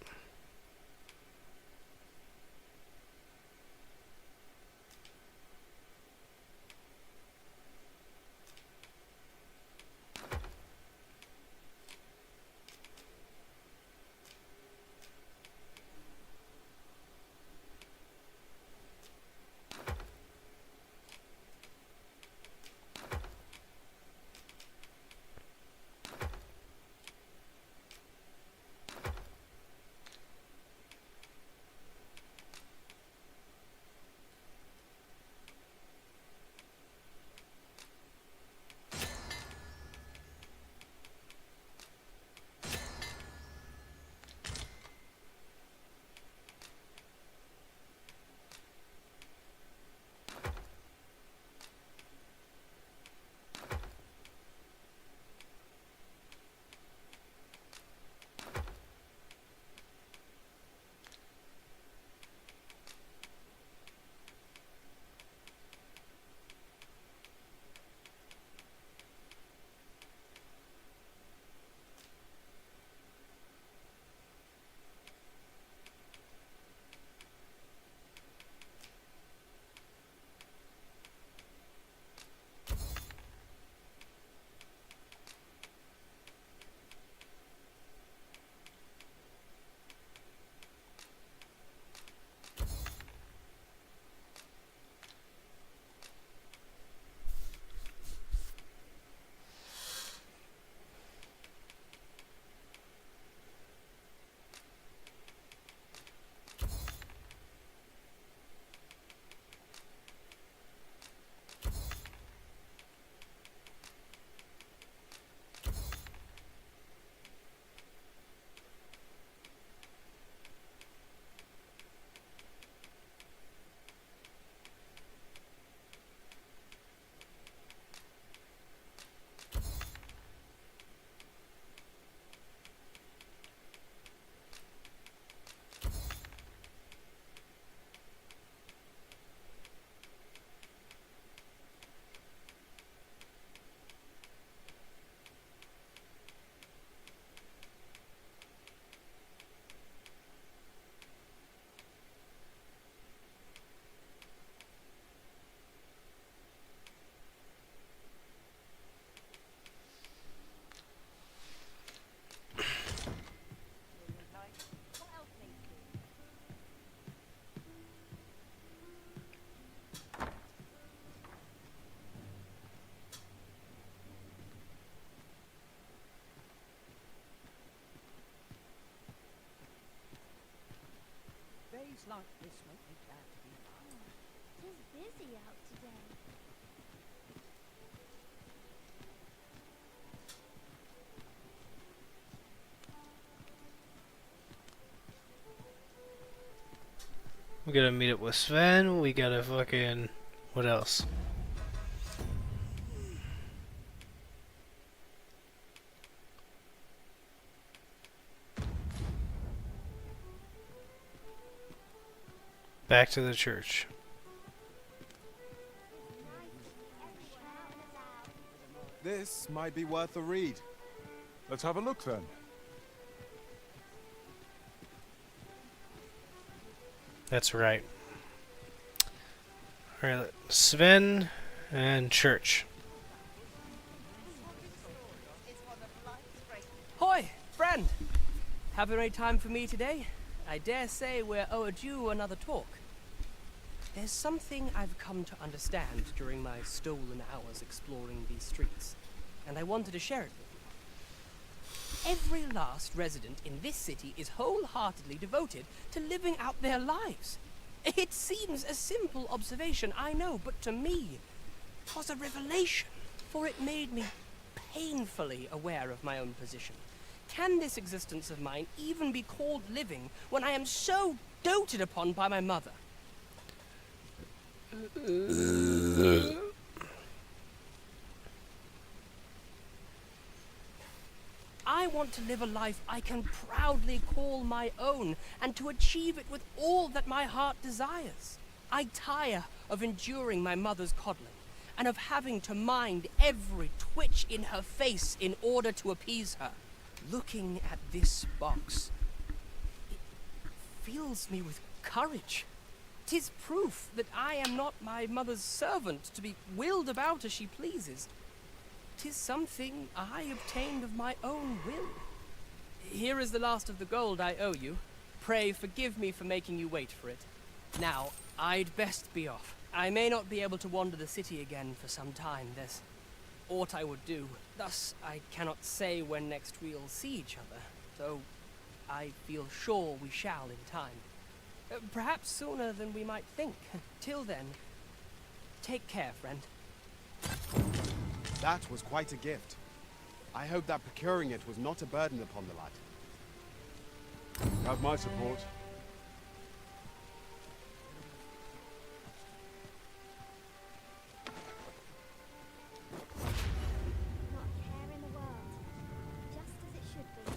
Days like this make me glad to be alive. Tis busy out today. We gotta meet up with Sven. We gotta fucking... What else? Back to the church. This might be worth a read. Let's have a look then. That's right. Alright, Sven and church. Hoi, friend! Having any time for me today? I dare say we're overdue another talk. There's something I've come to understand during my stolen hours exploring these streets, and I wanted to share it with you. every last resident in this city is wholeheartedly devoted to living out their lives. It seems a simple observation, I know, but to me, 'twas a revelation, for it made me painfully aware of my own position. Can this existence of mine even be called living when I am so doted upon by my mother? I want to live a life I can proudly call my own, and to achieve it with all that my heart desires. I tire of enduring my mother's coddling, and of having to mind every twitch in her face in order to appease her. Looking at this box, it fills me with courage. 'Tis proof that I am not my mother's servant to be wheeled about as she pleases. 'Tis something I obtained of my own will. Here is the last of the gold I owe you. Pray forgive me for making you wait for it. Now, I'd best be off. I may not be able to wander the city again for some time. There's aught I would do. Thus, I cannot say when next we'll see each other, though I feel sure we shall in time. Perhaps sooner than we might think. Till then, take care, friend. That was quite a gift. I hope that procuring it was not a burden upon the lad. Have my support. Not a care in the world. Just as it should be.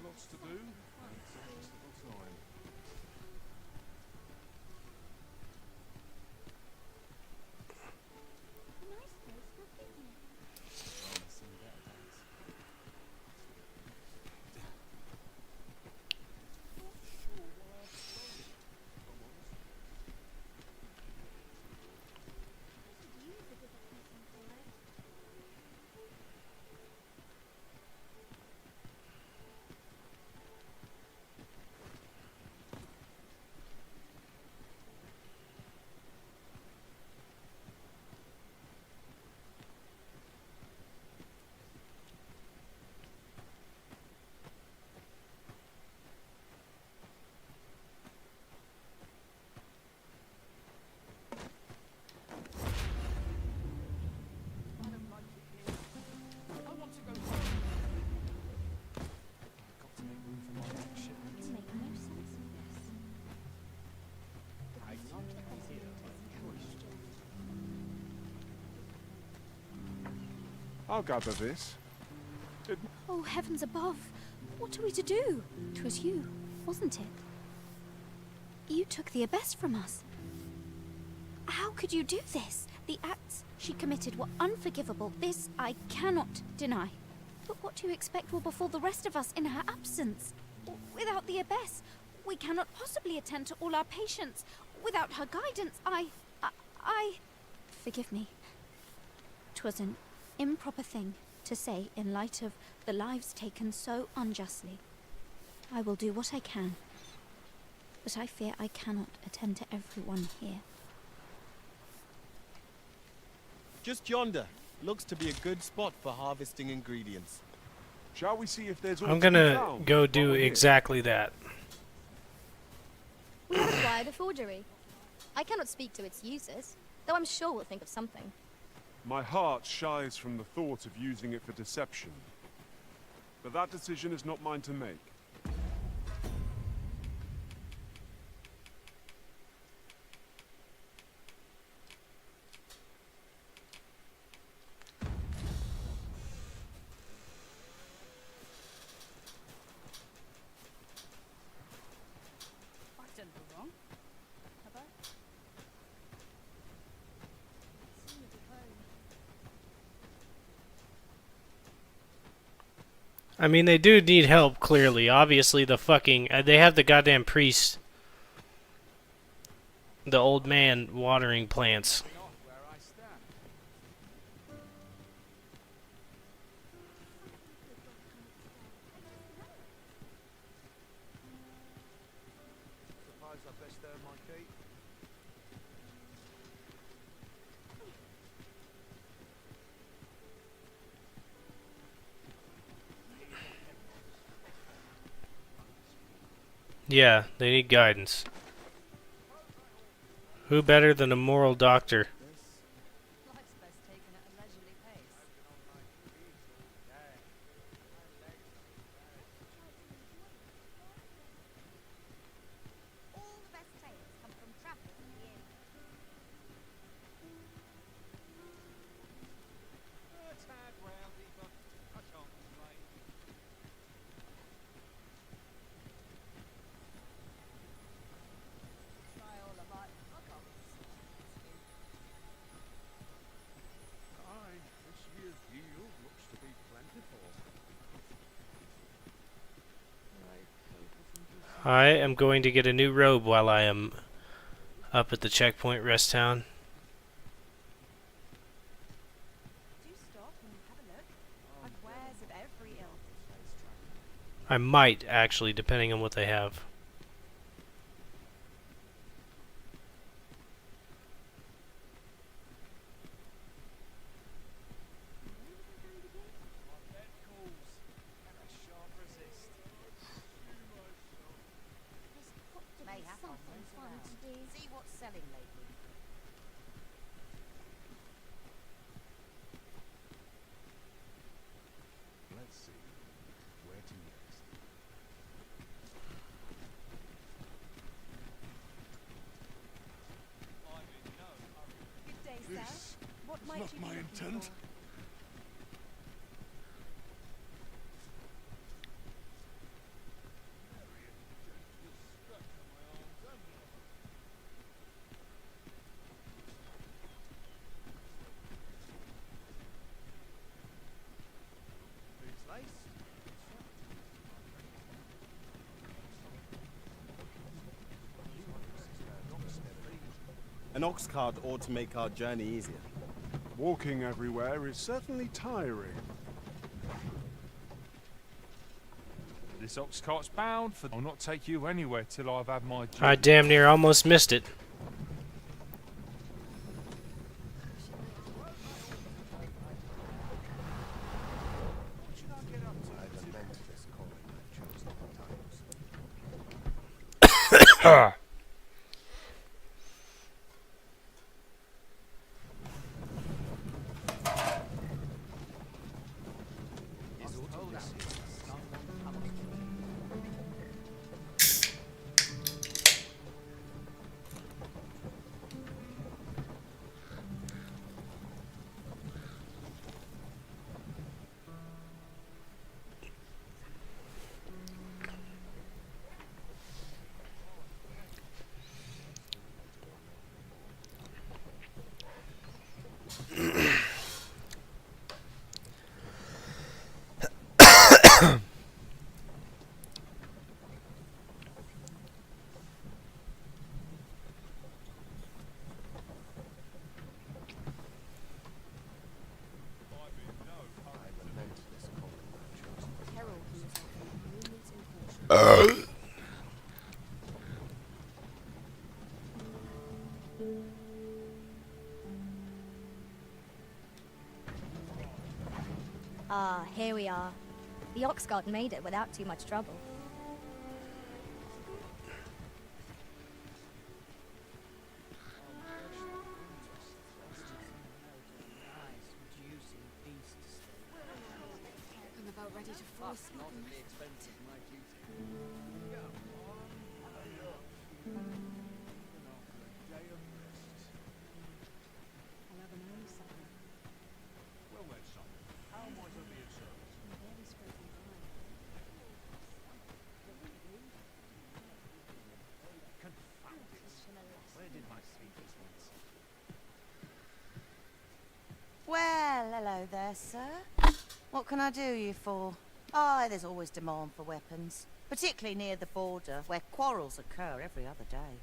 Lots to do. Just little time. I'll gather this. Oh, heavens above! What are we to do? 'Twas you, wasn't it? You took the abyss from us. How could you do this? The acts she committed were unforgivable. This I cannot deny. But what do you expect will befall the rest of us in her absence? Without the abyss, we cannot possibly attend to all our patients. Without her guidance, I... Forgive me. 'Twas an improper thing to say in light of the lives taken so unjustly. I will do what I can, but I fear I cannot attend to everyone here. Just yonder. Looks to be a good spot for harvesting ingredients. Shall we see if there's I'm gonna go do exactly that. We have acquired a forgery. I cannot speak to its users, though I'm sure we'll think of something. My heart shies from the thought of using it for deception. But that decision is not mine to make. I've done no wrong. Have I? I mean, they do need help, clearly. Obviously, the fucking... they have the goddamn priest. The old man watering plants. best earn my keep. Yeah, they need guidance. Who better than a moral doctor? Life's best taken at a leisurely pace. All the best tales come from travelers in the inn. A tad rowdy, but I can't complain. Try all of it. I can't Aye, this year's yield looks to be plentiful. I am going to get a new robe while I am up at the checkpoint rest town. Do stop and have a look. I've wares of every ilk. I might, actually, depending on what they have. May have something fun to do. See what's selling lately. Let's see. Where to next? Good day, sir. This What is might not you be my looking intent. for? Boots laced. An ox cart ought to make our journey easier. Walking everywhere is certainly tiring. This ox cart's bound for. I'll not take you anywhere till I've had my. I damn near almost missed it. I lament this calling I've chosen at times. Ah, here we are. The Oxguard made it without too much trouble. I'm about ready to fall asleep. Well then, son, how might I be of service? Confound it. Where did my sleepers once? Well, hello there, sir. What can I do you for? Oh, there's always demand for weapons, particularly near the border, where quarrels occur every other day.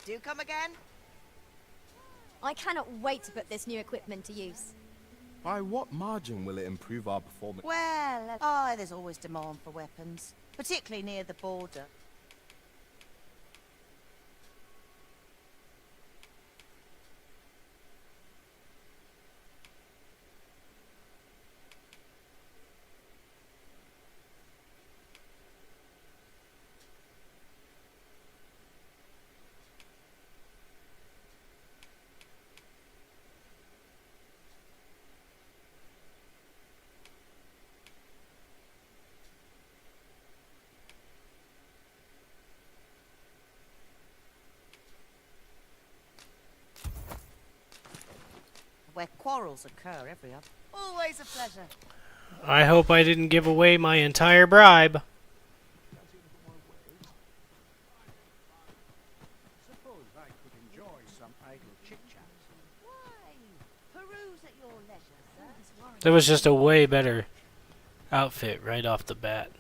Do come again? I cannot wait to put this new equipment to use. By what margin will it improve our performance? Well, there's always demand for weapons, particularly near the border. Where quarrels occur every other. Always a pleasure. I hope I didn't give away my entire bribe. Suppose I could enjoy some idle chit-chat. Why? Peruse at your leisure, sir. That was just a way better outfit right off the bat.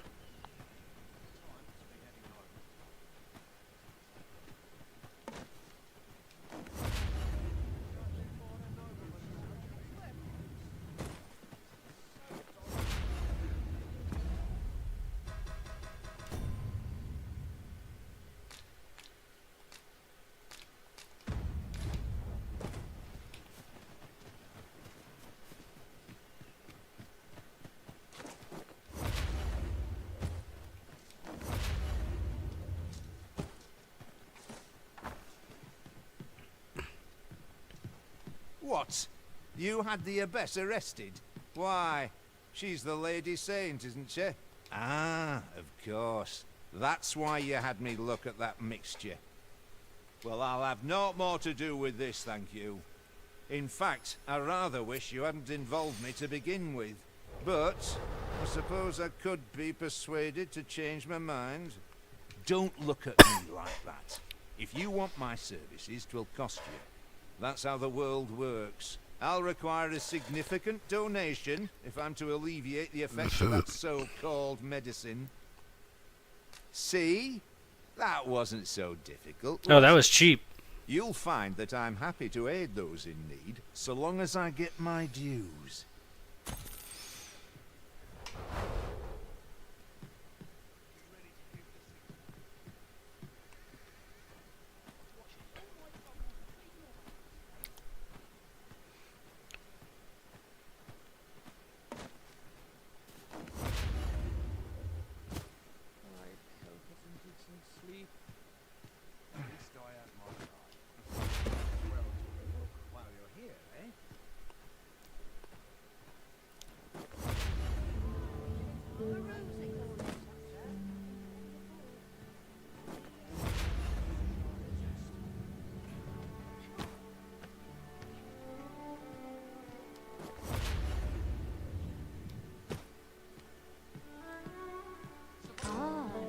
What? You had the abbess arrested? Why, she's the Lady Saint, isn't she? Ah, of course. That's why you had me look at that mixture. Well, I'll have naught more to do with this, thank you. In fact, I rather wish you hadn't involved me to begin with. But I suppose I could be persuaded to change my mind. Don't look at me like that. If you want my services, 'twill cost you. That's how the world works. I'll require a significant donation if I'm to alleviate the effects of that so-called medicine. See? That wasn't so difficult. Oh, that was cheap. You'll find that I'm happy to aid those in need, so long as I get my dues.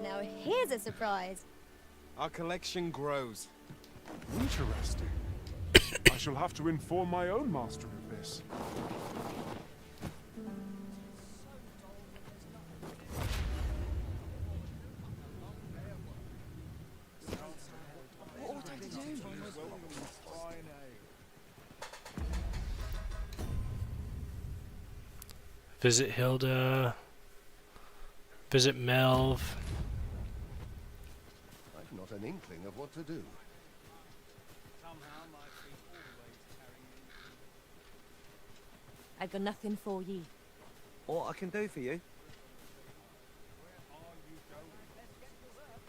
Now here's a surprise. Our collection grows. Interesting. I shall have to inform my own master of this. What ought I to do? Visit Hilda. Visit Melv. I've not an inkling of what to do. I've got nothing for ye. What I can do for you?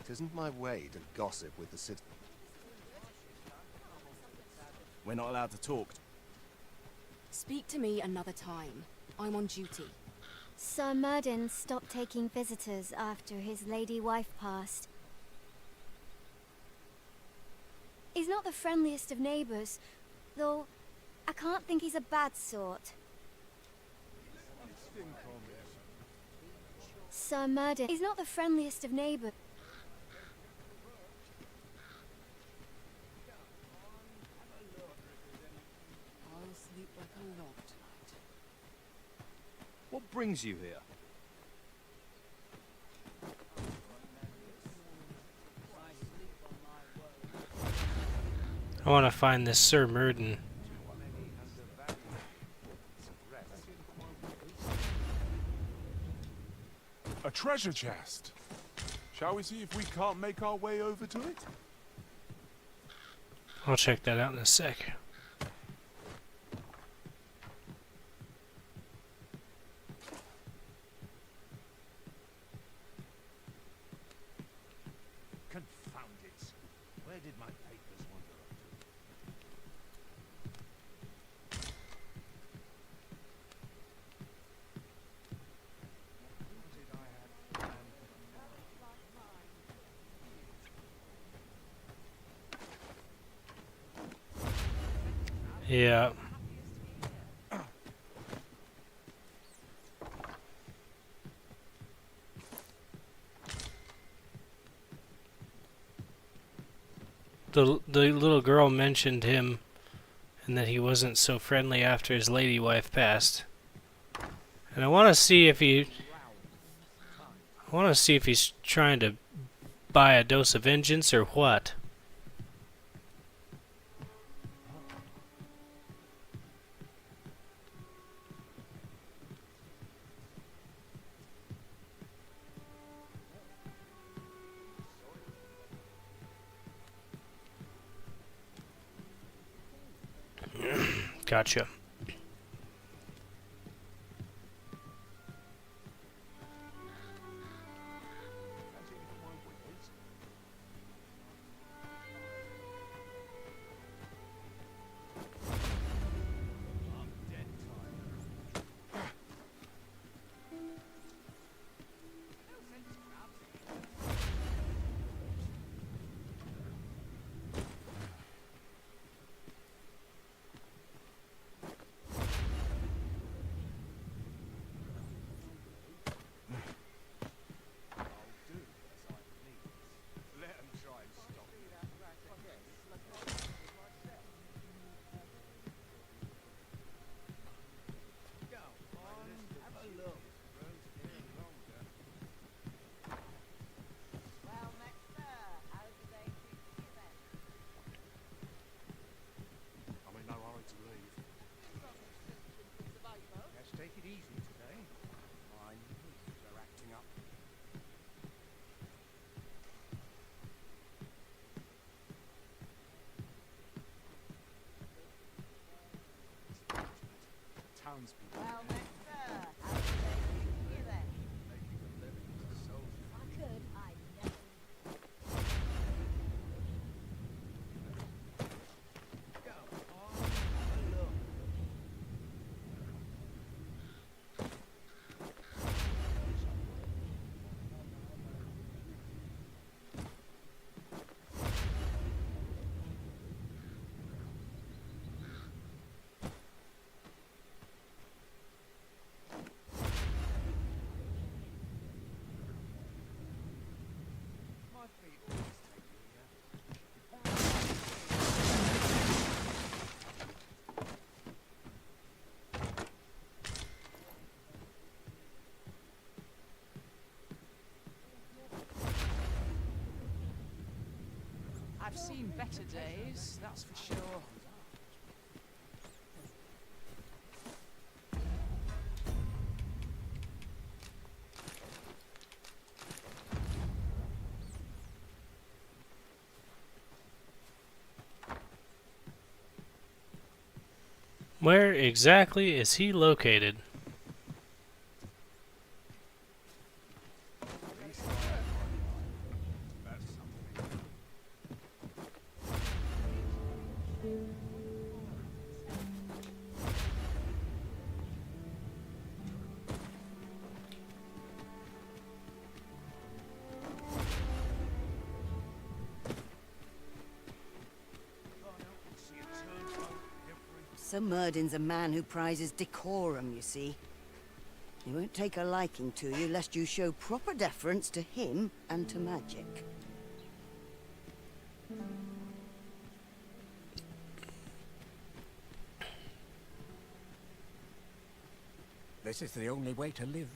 It isn't my way to gossip with the city. We're not allowed to talk. Speak to me another time. I'm on duty. Sir Myrddin stopped taking visitors after his lady wife passed. He's not the friendliest of neighbours, though I can't think he's a bad sort. Sir Myrddin, he's not the friendliest of neighbours. I'll sleep like a log tonight. What brings you here? I want to find this Sir Murden. A treasure chest. Shall we see if we can't make our way over to it? I'll check that out in a sec. Confound it. Where did my papers wander off to? Yeah. The little girl mentioned him and that he wasn't so friendly after his lady wife passed. And I want to see if he's trying to buy a dose of vengeance or what. Gotcha. Take it easy today. My knees are acting up. Townspeople. Well met, sir. How do they treat you then? Making a living as a soldier. If I could, I'd never. Go on, have a look. My feet always take you here. I've seen better days, that's for sure. Where exactly is he located? Sir Murden's a man who prizes decorum, you see. He won't take a liking to you lest you show proper deference to him and to magic. This is the only way to live,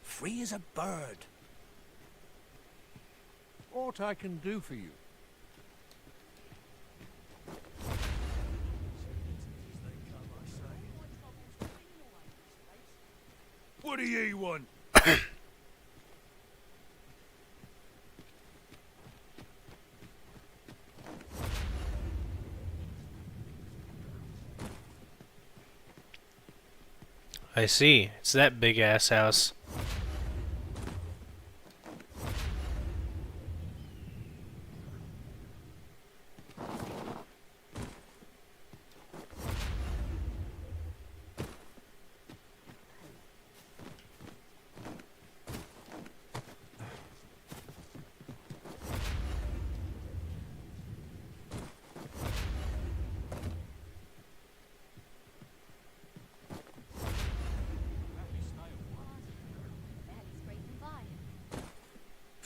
free as a bird. Aught I can do for you? What do ye want? I see. It's that big ass house.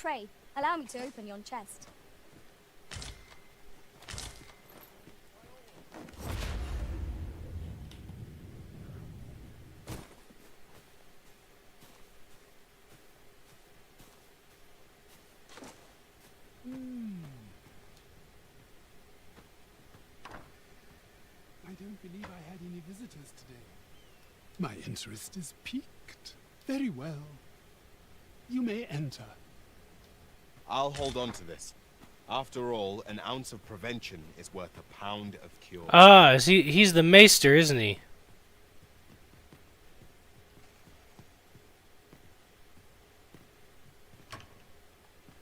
Pray, allow me to open yon chest. I don't believe I had any visitors today. My interest is piqued. Very well. You may enter. I'll hold on to this. After all, an ounce of prevention is worth a pound of cure. Ah, he's the maester, isn't he?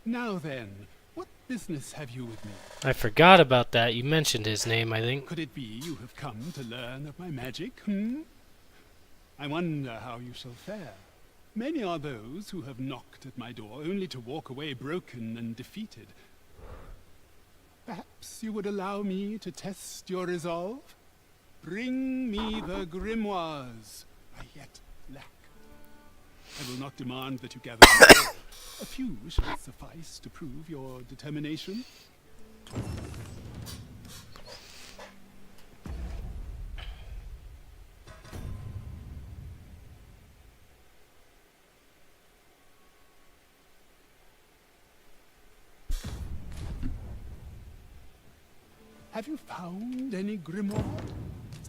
Now then, what business have you with me? I forgot about that. You mentioned his name, I think. Could it be you have come to learn of my magic, I wonder how you shall fare. Many are those who have knocked at my door only to walk away broken and defeated. Perhaps you would allow me to test your resolve? Bring me the grimoires I yet lack. I will not demand that you gather them all. A few shall suffice to prove your determination. Have you found any grimoire?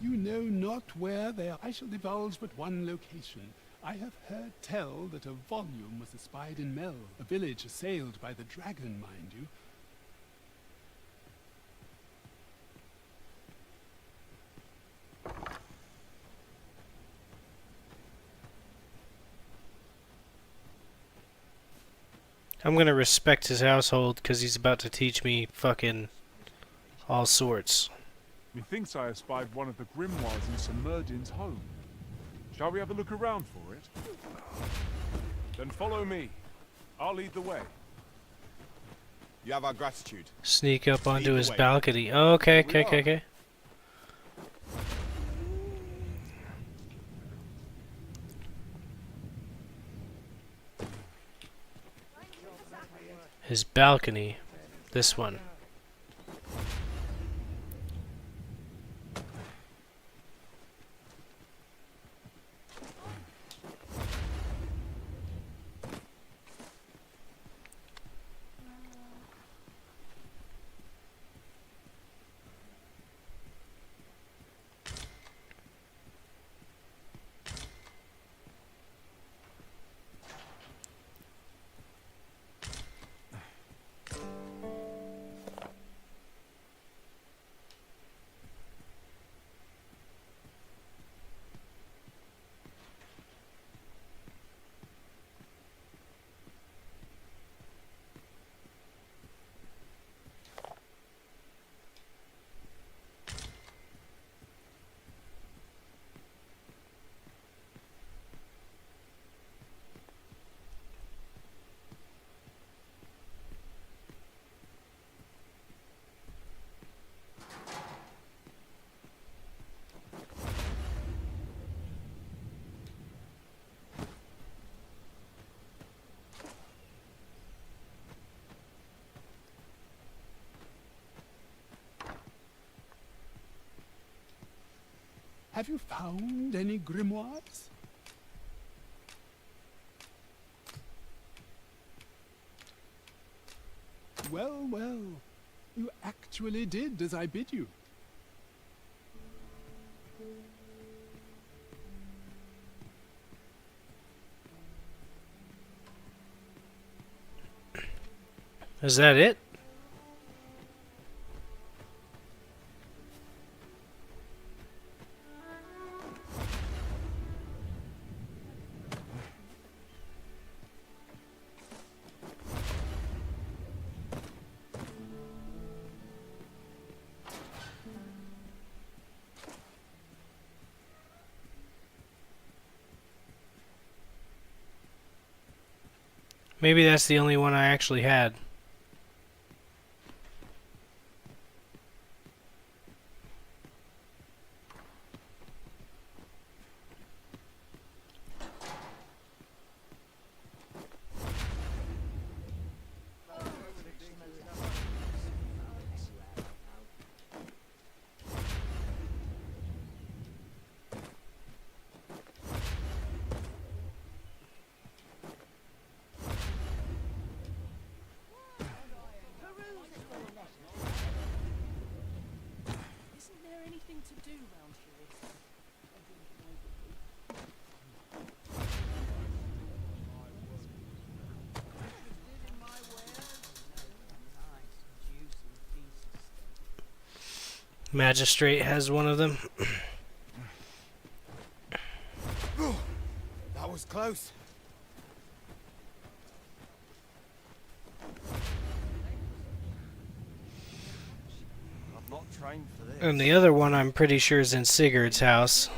You know not where they are. I shall divulge but one location. I have heard tell that a volume was espied in Mel, a village assailed by the dragon, mind you. I'm gonna respect his household because he's about to teach me fucking all sorts. Methinks I espied one of the grimoires in Sir Merdin's home. Shall we have a look around for it? Then follow me. I'll lead the way. You have our gratitude. Sneak up onto Lead the his way. balcony. Oh, okay, Here we okay, are. okay. His balcony. This one. Have you found any grimoires? Well, well, you actually did as I bid you. Is that it? Maybe that's the only one I actually had. Isn't there anything to do round here? Magistrate has one of them. That was close. I've not trained for this. And the other one I'm pretty sure is in Sigurd's house.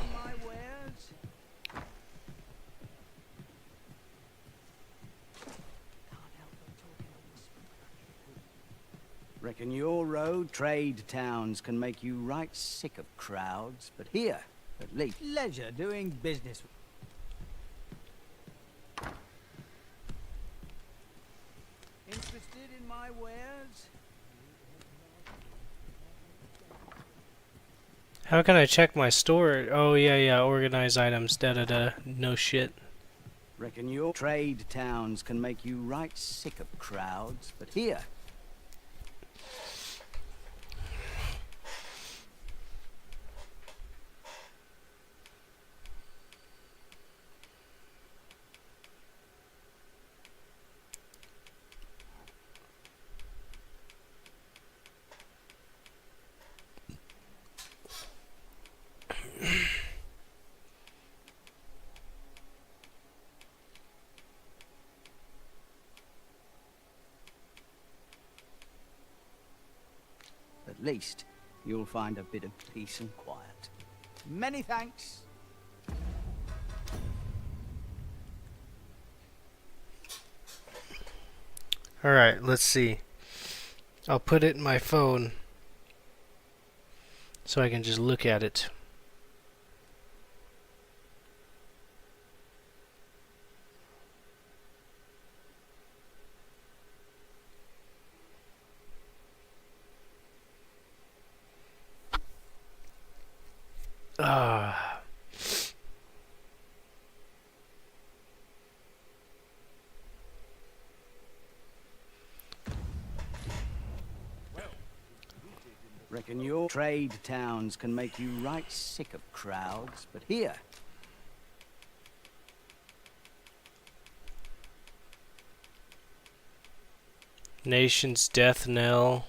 Reckon your road trade towns can make you right sick of crowds, but here, at least, leisure doing business. Interested in my wares? How can I check my store? Oh yeah, organize items, da-da-da, no shit. Reckon your trade towns can make you right sick of crowds, but here, at least, you'll find a bit of peace and quiet. Many thanks. Alright, let's see. I'll put it in my phone so I can just look at it. Ah. Reckon your trade towns can make you right sick of crowds, but here, Nation's death knell.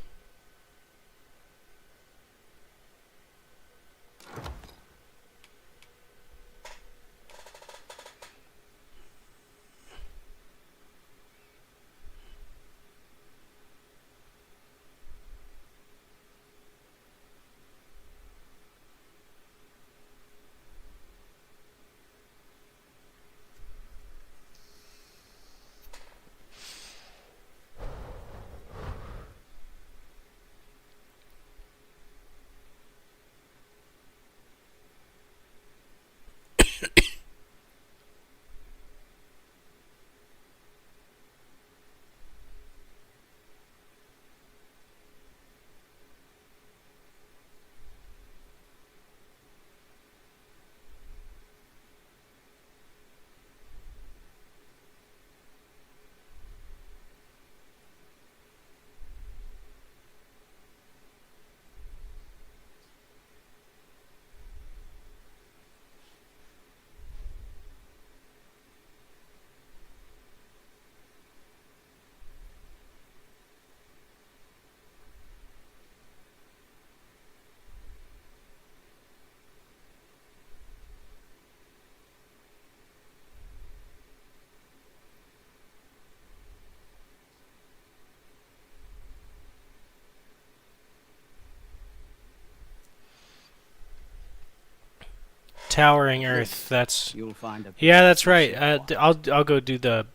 Towering Earth. That's. You'll find a Yeah, that's right. I'll go do the.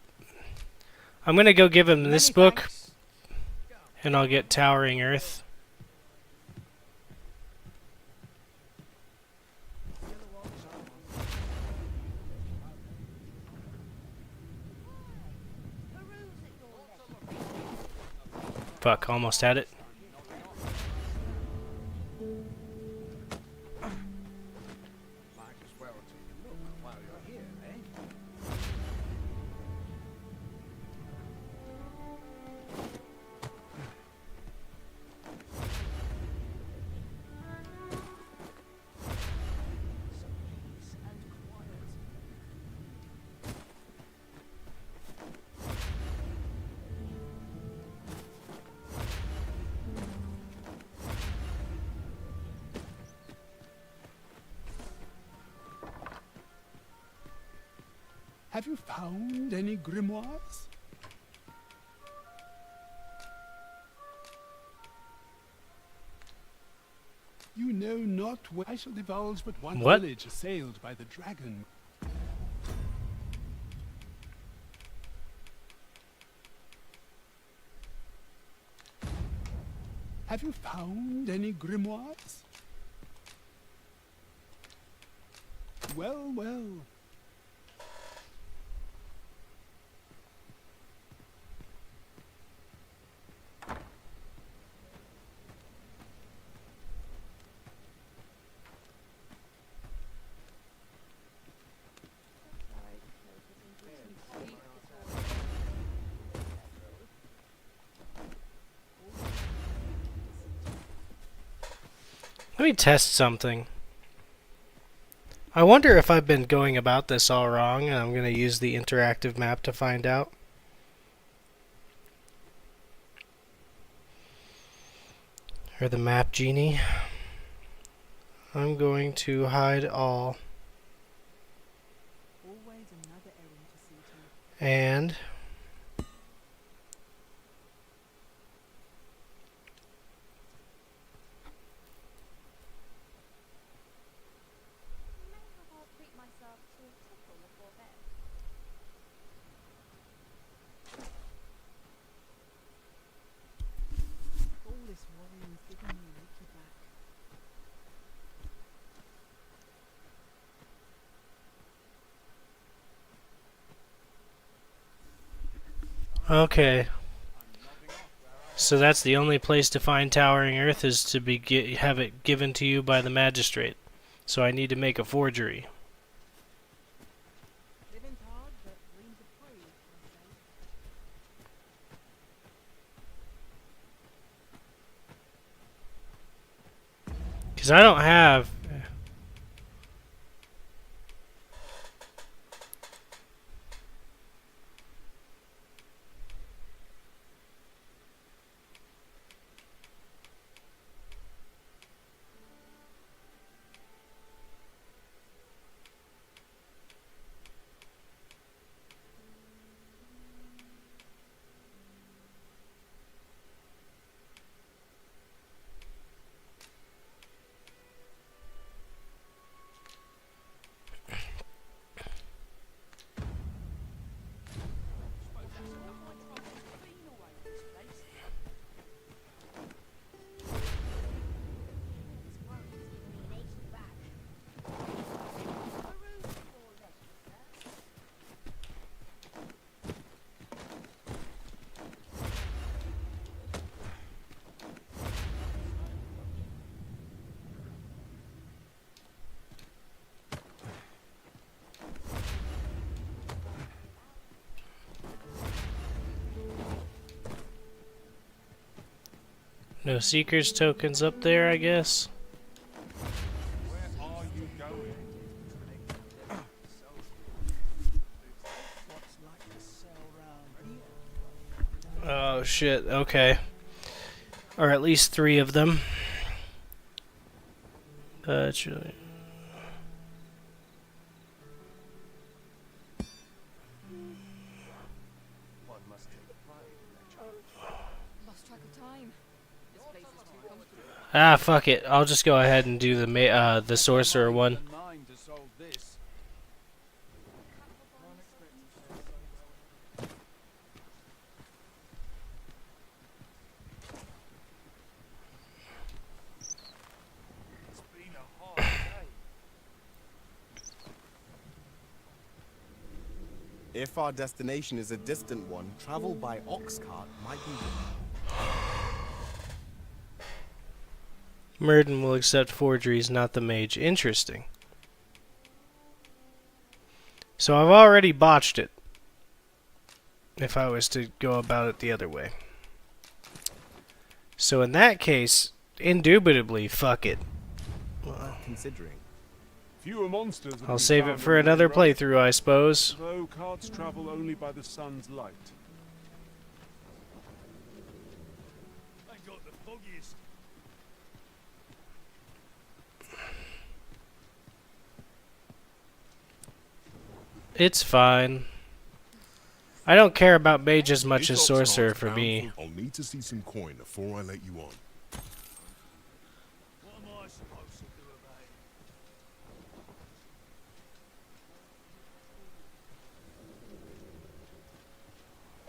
I'm gonna go give him this book, and I'll get Towering Earth. Fuck, almost had it. Have you found any grimoires? You know not where I shall divulge but one What? village assailed by the dragon. Have you found any grimoires? Well, well. Let me test something. I wonder if I've been going about this all wrong, and I'm going to use the interactive map to find out. Or the map genie. I'm going to hide all. And okay. So that's the only place to find Towering Earth is to have it given to you by the magistrate. So I need to make a forgery. Because I don't have... No Seekers tokens up there, I guess. Oh shit, okay. Or at least 3 of them. It's really... Ah, fuck it. I'll just go ahead and do the sorcerer one. Mind to solve If our destination is a distant one, travel by ox cart might be Murden will accept forgeries, not the mage. Interesting. So I've already botched it. If I was to go about it the other way. So in that case, indubitably, fuck it. considering. Fewer monsters have I'll been save found it for on the another road, playthrough, I suppose. Though carts travel only by the sun's light. I got the foggiest. It's fine. I don't care about mage as much as sorcerer for me. I'll need to see some coin before I let you on. What am I supposed to do about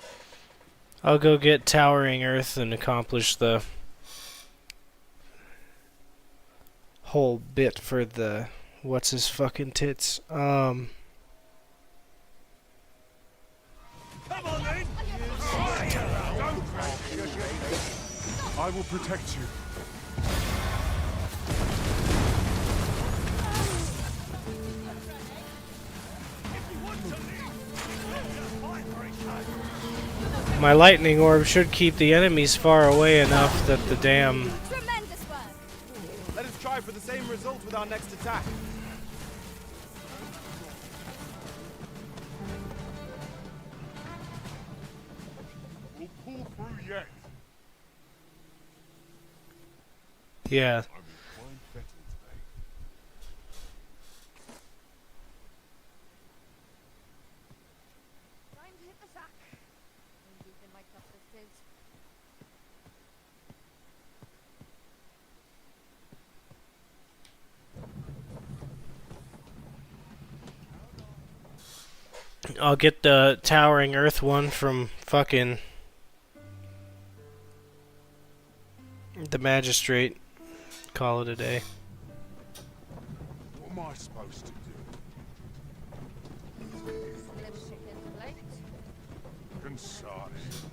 it? I'll go get Towering Earth and accomplish the whole bit for the what's his fucking tits. Come on then! I will protect you. My lightning orb should keep the enemies far away enough that the damn Tremendous work! Let us try for the same result with our next attack. We'll pull through yet. yeah. I'm in fine fettle today. Time to hit the sack. I'm deep in my cup of fizz. I'll get the Towering Earth one from fucking the Magistrate. Call it a day. What am I supposed to do? Slip chicken plate. Concise.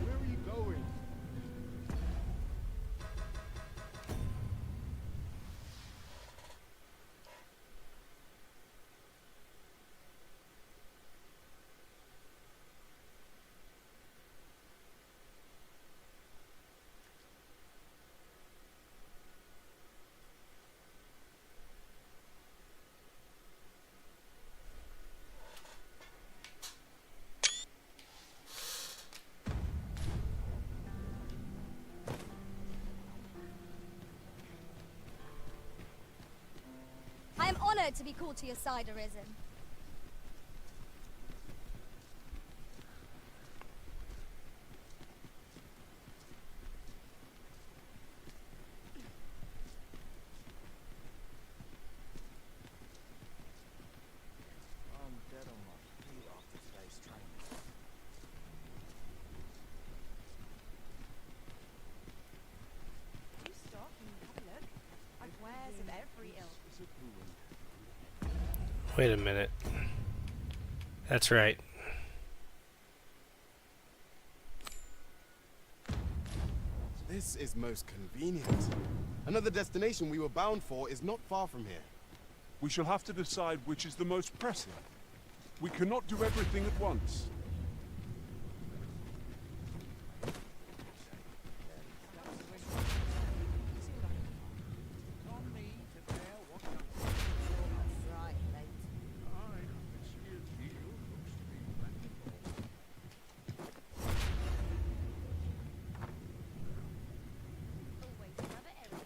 Where are you going? I am honored to be called to your side, Arisen. I'm dead on my feet after today's training. You stop and have a look. I've wares of every ilk. Wait a minute. That's right. This is most convenient. Another destination we were bound for is not far from here. We shall have to decide which is the most pressing. We cannot do everything at once. That's right, mate. Always another errand.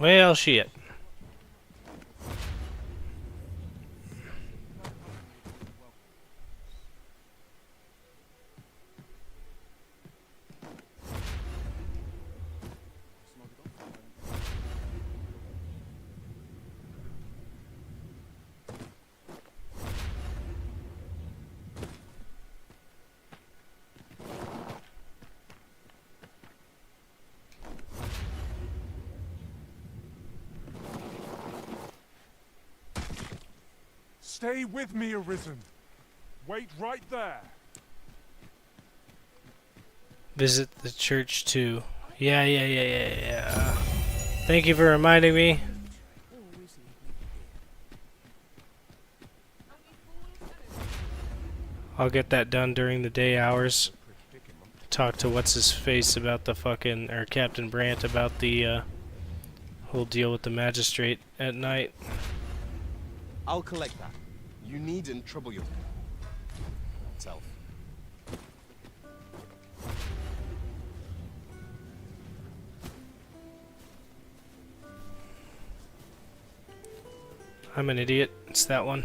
Well, shit. Stay with me, Arisen. Wait right there. Visit the church too. Yeah. Thank you for reminding me. I'll get that done during the day hours. Talk to what's his face about the fucking, or Captain Brandt about the whole deal with the magistrate at night. I'll collect that. You needn't trouble yourself. I'm an idiot. It's that one.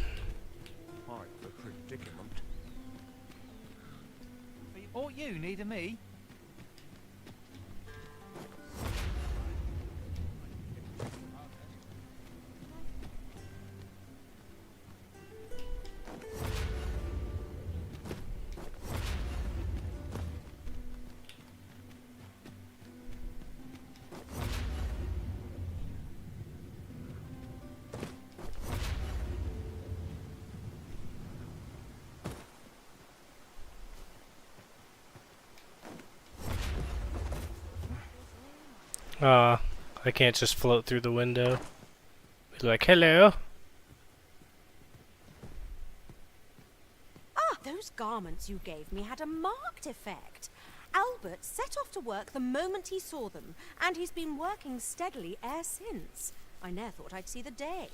Quite the predicament. Or you need me? I can't just float through the window. Be like, hello. Ah, those garments you gave me had a marked effect. Albert set off to work the moment he saw them, and he's been working steadily e'er since. I ne'er thought I'd see the day.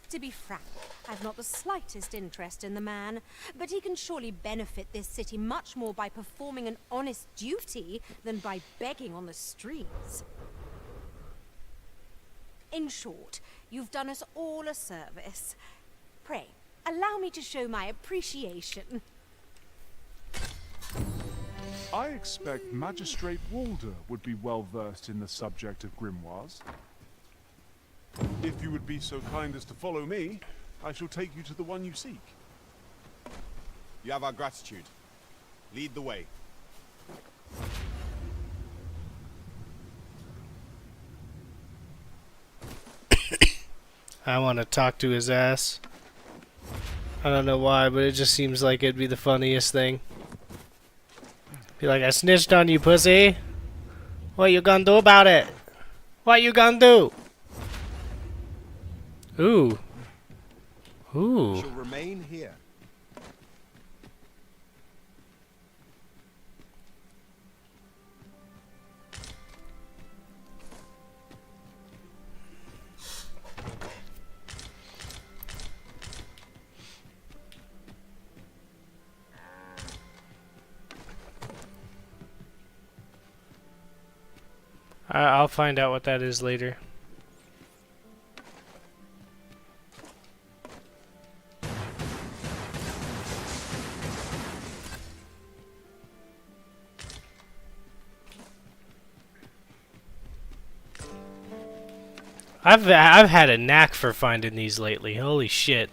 To be frank, I've not the slightest interest in the man, but he can surely benefit this city much more by performing an honest duty than by begging on the streets. In short, you've done us all a service. Pray, allow me to show my appreciation. I expect Magistrate Walder would be well versed in the subject of grimoires. If you would be so kind as to follow me, I shall take you to the one you seek. You have our gratitude. Lead the way. I want to talk to his ass. I don't know why, but it just seems like it'd be the funniest thing. Be like, I snitched on you, pussy. What you gonna do about it? What you gonna do? Ooh. Ooh. You shall remain here. I'll find out what that is later. I've had a knack for finding these lately. Holy shit.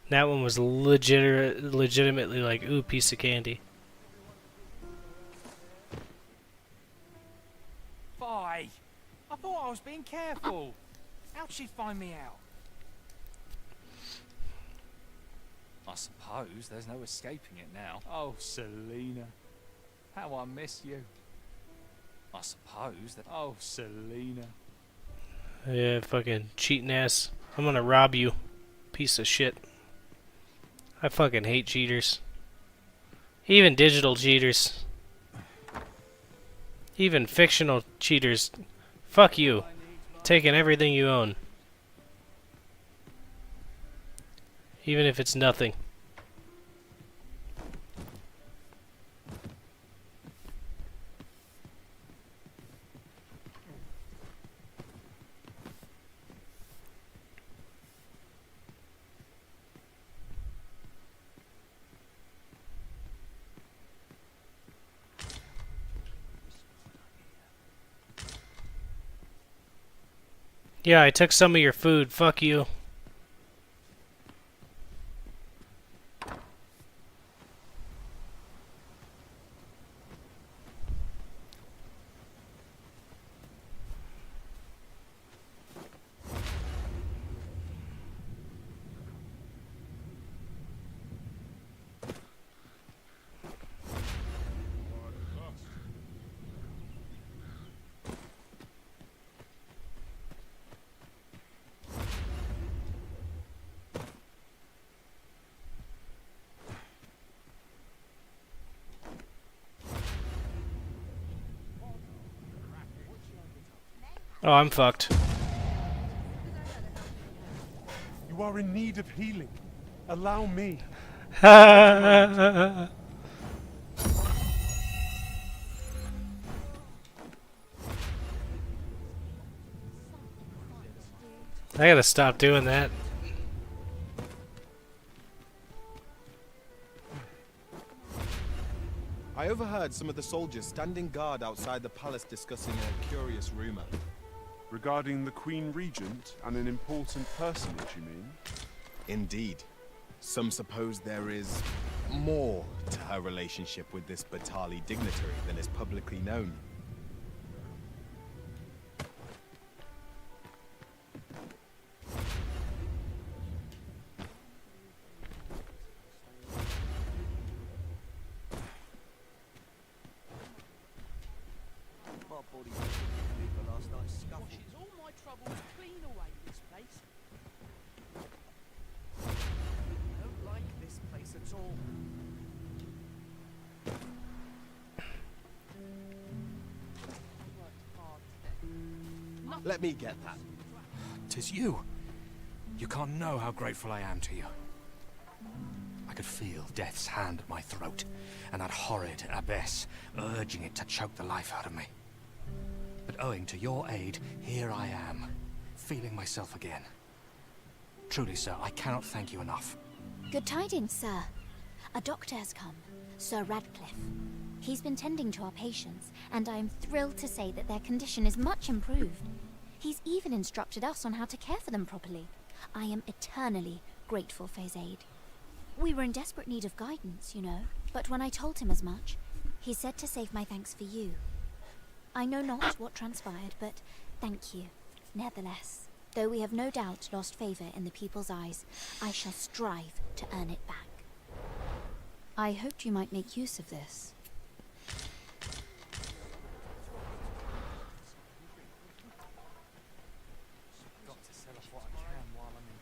That one was legitimately like, ooh, piece of candy. Bye. I thought I was being careful. How'd she find me out? I suppose there's no escaping it now. Oh, Selena. How I miss you. I suppose that... Oh, Selena. Yeah, fucking cheating ass. I'm gonna rob you. Piece of shit. I fucking hate cheaters. Even digital cheaters. Even fictional cheaters. Fuck you. Taking everything you own. Even if it's nothing. Yeah, I took some of your food. Fuck you. Oh, I'm fucked. You are in need of healing. Allow me. I gotta stop doing that. I overheard some of the soldiers standing guard outside the palace discussing a curious rumor. Regarding the Queen Regent and an important personage, you mean? Indeed. Some suppose there is more to her relationship with this Batali dignitary than is publicly known. Washes all my troubles clean away, this place. I don't like this place at all. Let me get that. 'Tis you. You can't know how grateful I am to you. I could feel death's hand at my throat, and that horrid abbess urging it to choke the life out of me. But owing to your aid, here I am, feeling myself again. Truly, sir, I cannot thank you enough. Good tidings, sir. A doctor has come, Sir Radcliffe. He's been tending to our patients, and I am thrilled to say that their condition is much improved. He's even instructed us on how to care for them properly. I am eternally grateful for his aid. We were in desperate need of guidance, you know, but when I told him as much, he said to save my thanks for you. I know not what transpired, but thank you, nevertheless. Though we have no doubt lost favor in the people's eyes, I shall strive to earn it back. I hoped you might make use of this. Got to sell off what I can while I'm in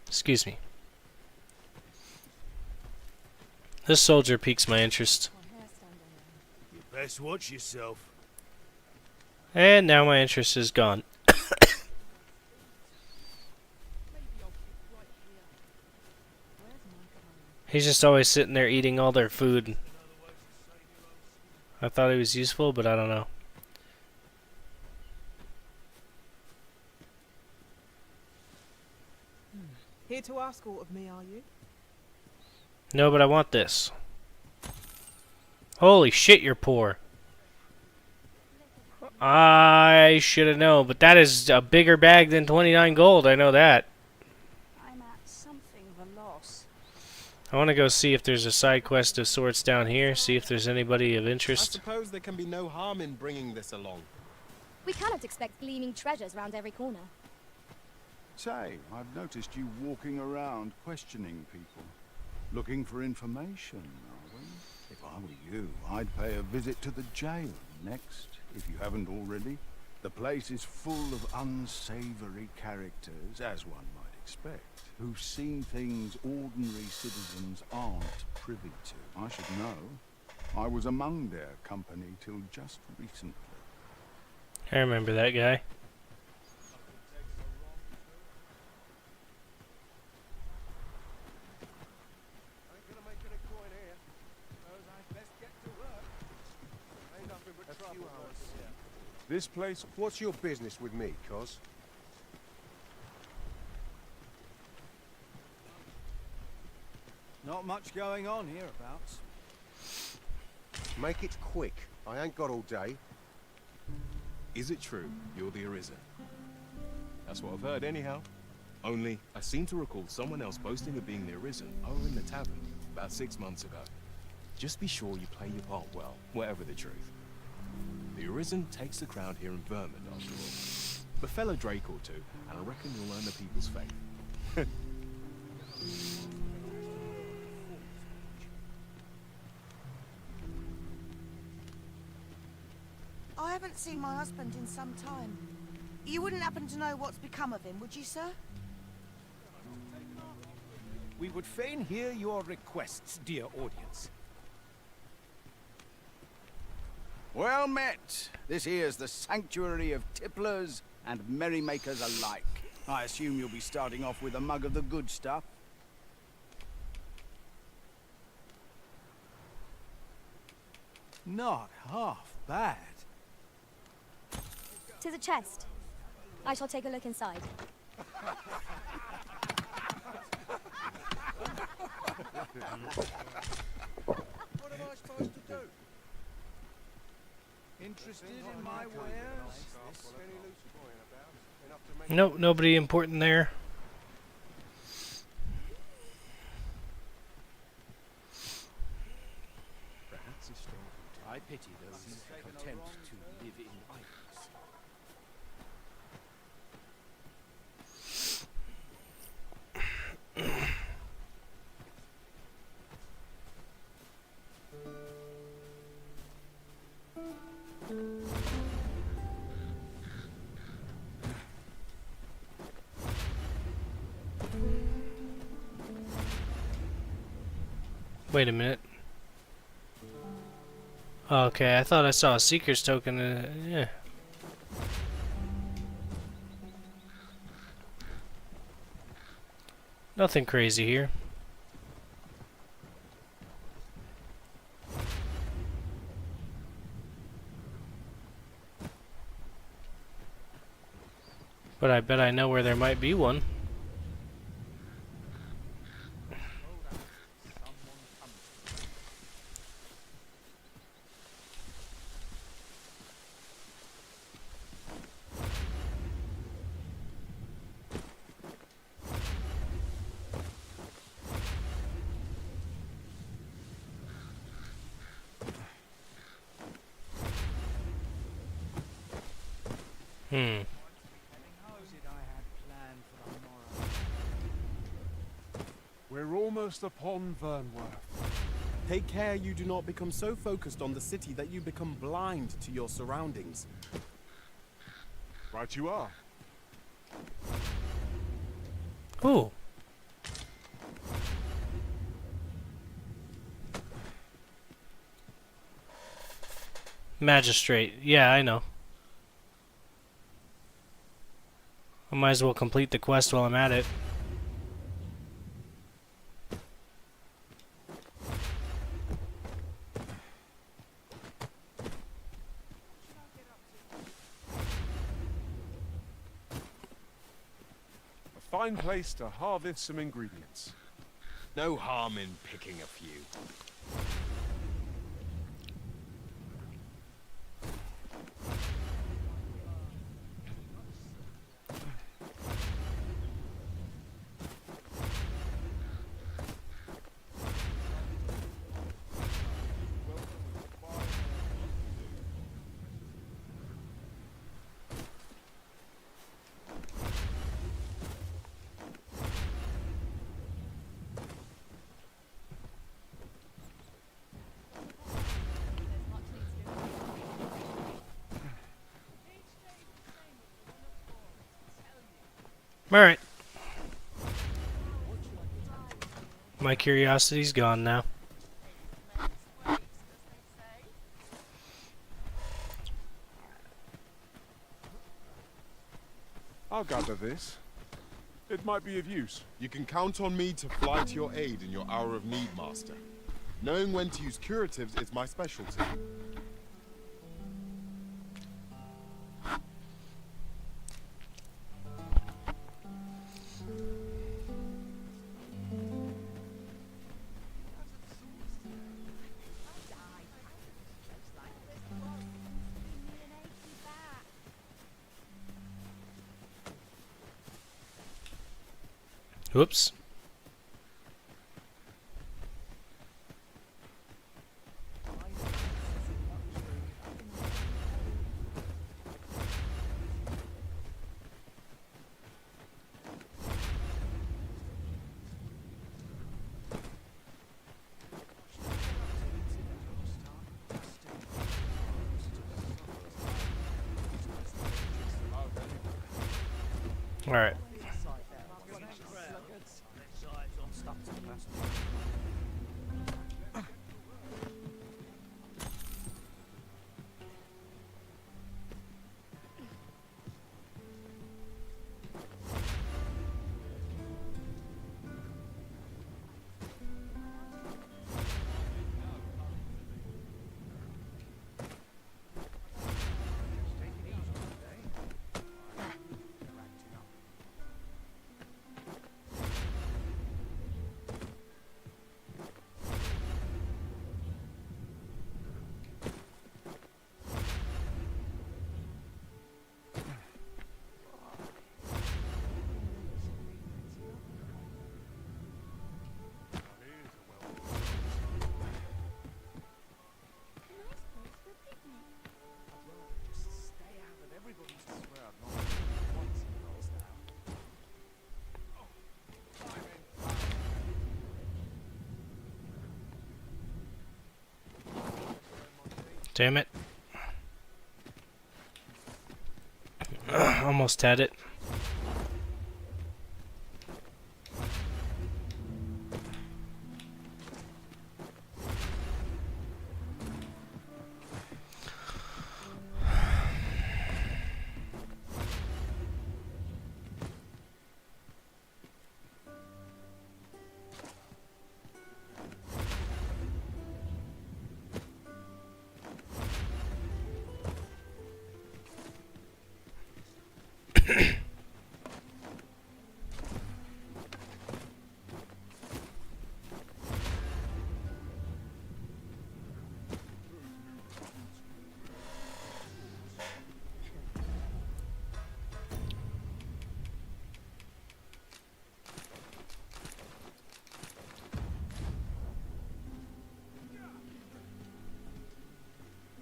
Excuse me. This soldier piques my interest. You best watch yourself. And now my interest is gone. He's just always sitting there eating all their food. I thought he was useful, but I don't know. Here to ask aught of me, are you? No, but I want this. Holy shit, you're poor. I should have known, but that is a bigger bag than 29 gold. I know that. I'm at something of a loss. I want to go see if there's a side quest of sorts down here, see if there's anybody of I interest. suppose there can be no harm in bringing this along. We cannot expect gleaming treasures round every corner. Say, I've noticed you walking around questioning people. Looking for information, are we? If I were you, I'd pay a visit to the jail next, if you haven't already. The place is full of unsavory characters, as one might expect, who've seen things ordinary citizens aren't privy to. I should know. I was among their company till just recently. I remember that guy. This place, what's your business with me, cos? Not much going on hereabouts. Make it quick. I ain't got all day. Is it true you're the Arisen? That's what I've heard anyhow. Only, I seem to recall someone else boasting of being the Arisen over in the tavern about 6 months ago. Just be sure you play your part well, whatever the truth. The Arisen takes the crowd here in Vermund, after all. Befell a Drake or two, and I reckon you'll earn the people's faith. I haven't seen my husband in some time. You wouldn't happen to know what's become of him, would you, sir? We would fain hear your requests, dear audience. Well met. This here's the sanctuary of tipplers and merrymakers alike. I assume you'll be starting off with a mug of the good stuff. Not half bad. 'Tis a chest. I shall take a look inside. What am I supposed to do? Interested in my wares? Nope, nobody important there. I pity those content to live in idleness. Wait a minute. Okay, I thought I saw a Seeker's token. Yeah. Nothing crazy here. But I bet I know where there might be one. We're almost upon Vernworth. Take care you do not become so focused on the city that you become blind to your surroundings. Right you are. Ooh. Magistrate. Yeah, I know. I might as well complete the quest while I'm at it. A fine place to harvest some ingredients. No harm in picking a few. Alright. My curiosity's gone now. I'll gather this. It might be of use. You can count on me to fly to your aid in your hour of need, Master. Knowing when to use curatives is my specialty. Whoops. All right. Damn it. Almost had it.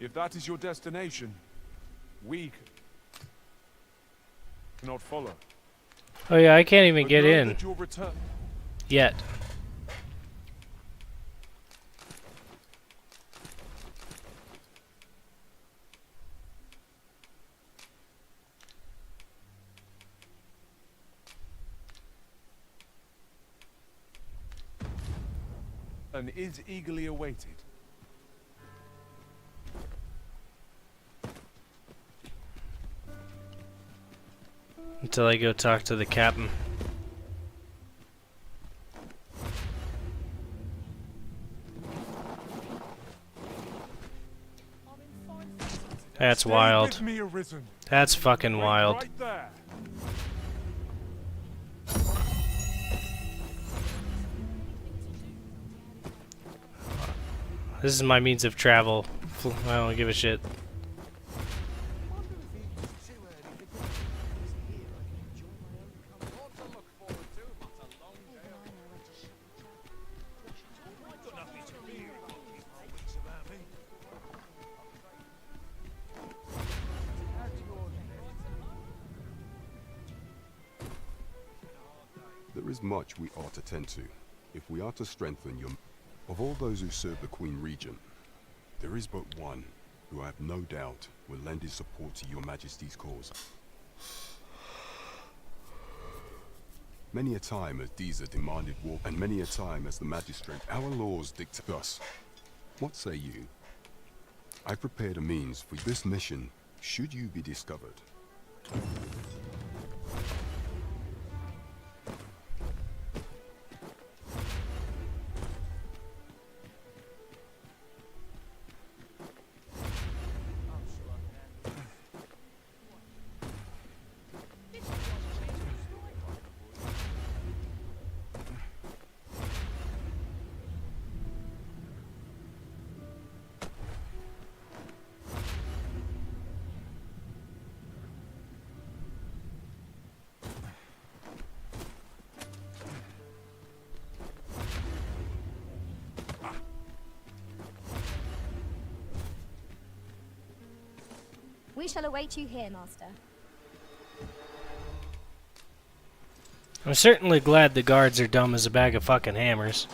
If that is your destination, we cannot follow. Oh yeah, I can't even But get know in that your return yet. and is eagerly awaited. Until I go talk to the captain. That's wild. Stay with me, Arisen. That's fucking Wait wild. right there. This is my means of travel. I don't give a shit. There is much we ought to tend to, if we are to strengthen your... Of all those who serve the Queen Regent, there is but one who I have no doubt will lend his support to your Majesty's cause. Many a time has Disa demanded war, and many a time as the magistrate, our laws dictate us. What say you? I prepared a means for this mission, should you be discovered. We shall await you here, Master. I'm certainly glad the guards are dumb as a bag of fucking hammers.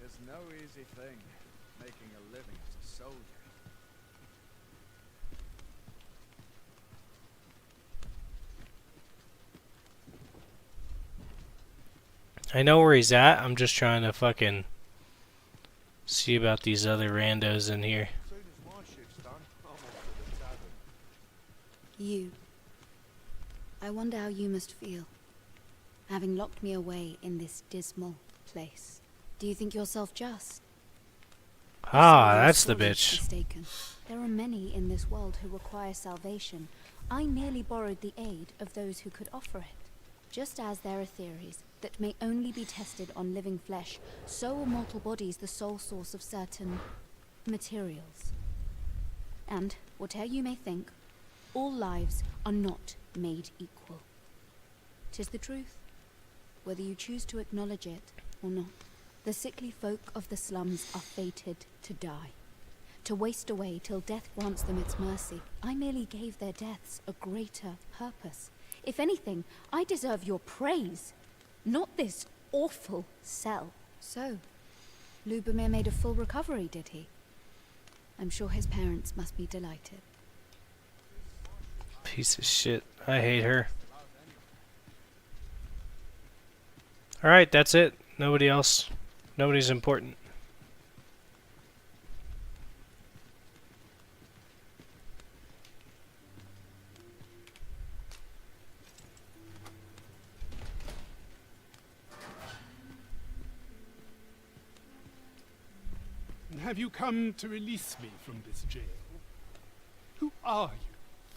It's no easy thing, making a living as a soldier. I know where he's at. I'm just trying to fucking see about these other randos in here. As soon as my shift's done, I'm off to the tavern. You. I wonder how you must feel, having locked me away in this dismal place. Do you think yourself just? Ah, Your that's the sword is bitch. Mistaken. There are many in this world who require salvation. I merely borrowed the aid of those who could offer it. Just as there are theories that may only be tested on living flesh, so are mortal bodies the sole source of certain materials. And, whatever you may think, all lives are not made equal. 'Tis the truth, whether you choose to acknowledge it or not. The sickly folk of the slums are fated to die, to waste away till death grants them its mercy. I merely gave their deaths a greater purpose. If anything, I deserve your praise, not this awful cell. So, Lubomir made a full recovery, did he? I'm sure his parents must be delighted. Piece of shit. I hate her. Alright, that's it. Nobody else. Nobody's important. And have you come to release me from this jail? Who are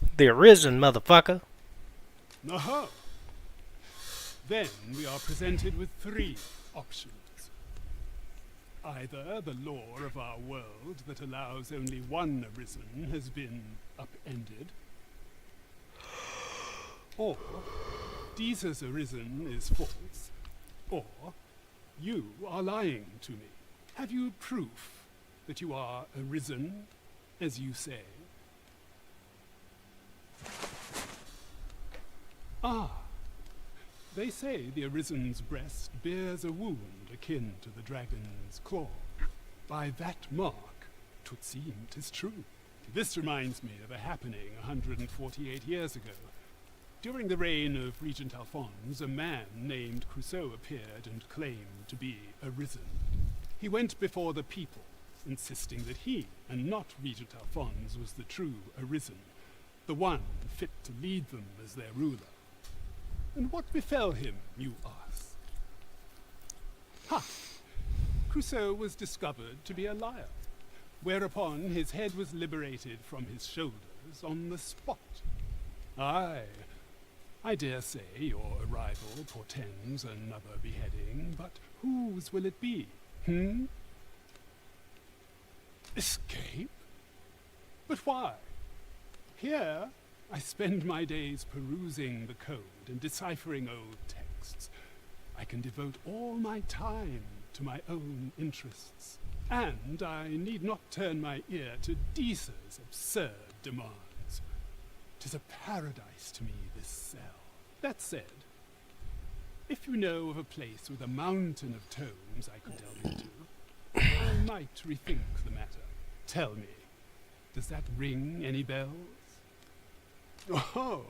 you? The Arisen, motherfucker. Aha! Then we are presented with three options. Either the law of our world that allows only one Arisen has been upended, or Deeza's Arisen is false, or you are lying to me. Have you proof that you are Arisen, as you say? Ah, they say the Arisen's breast bears a wound akin to the dragon's claw. By that mark, 'twould seem 'tis true. This reminds me of a happening 148 years ago. During the reign of Regent Alphonse, a man named Crusoe appeared and claimed to be Arisen. He went before the people, insisting that he, and not Regent Alphonse, was the true Arisen, the one fit to lead them as their ruler. And what befell him, you ask? Ha! Crusoe was discovered to be a liar, whereupon his head was liberated from his shoulders on the spot. Aye, I dare say your arrival portends another beheading, but whose will it be? Escape? But why? Here, I spend my days perusing the code and deciphering old texts. I can devote all my time to my own interests, and I need not turn my ear to Deeza's absurd demands. 'Tis a paradise to me, this cell. That said, if you know of a place with a mountain of tomes I could delve into, I might rethink the matter. Tell me, does that ring any bells? Oh,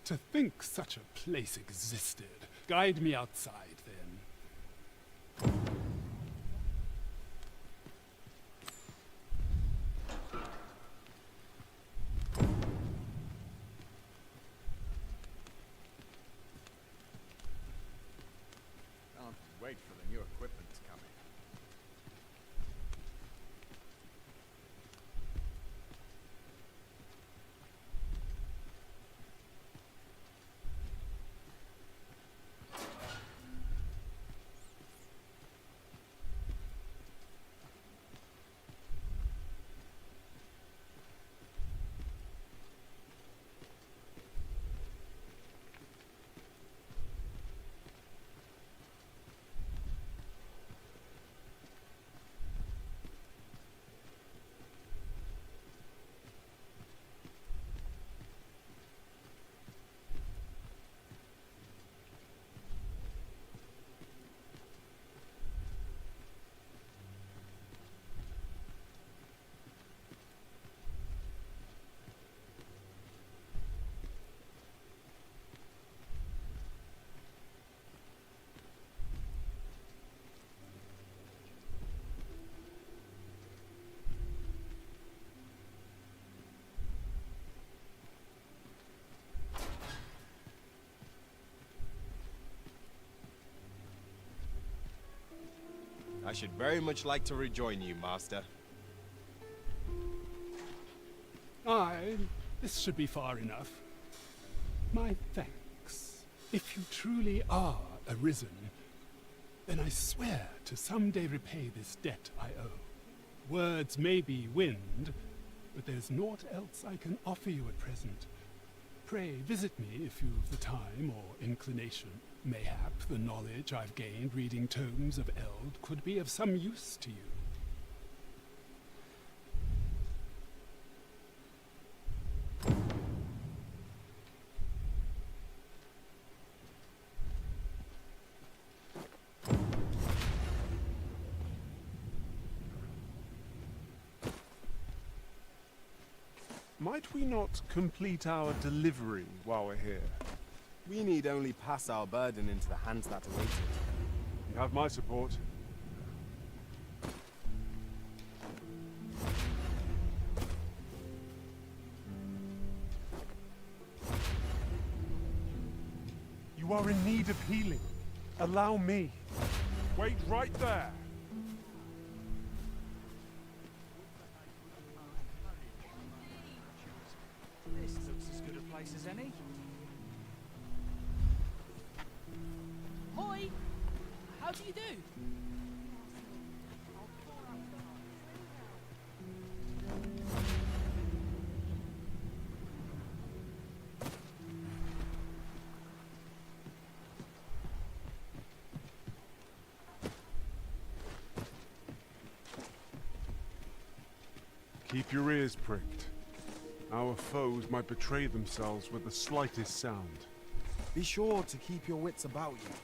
to think such a place existed. Guide me outside, then. Can't wait for the new equipment to come in. I should very much like to rejoin you, Master. Aye, this should be far enough. My thanks. If you truly are arisen, then I swear to someday repay this debt I owe. Words may be wind, but there's naught else I can offer you at present. Pray visit me if you've the time or inclination. Mayhap the knowledge I've gained reading tomes of Eld could be of some use to you. Might we not complete our delivery while we're here? We need only pass our burden into the hands that await it. You have my support. You are in need of healing. Allow me. Wait right there. This looks as good a place as any. Hoi! How do you do? Keep your ears pricked. Our foes might betray themselves with the slightest sound. Be sure to keep your wits about you.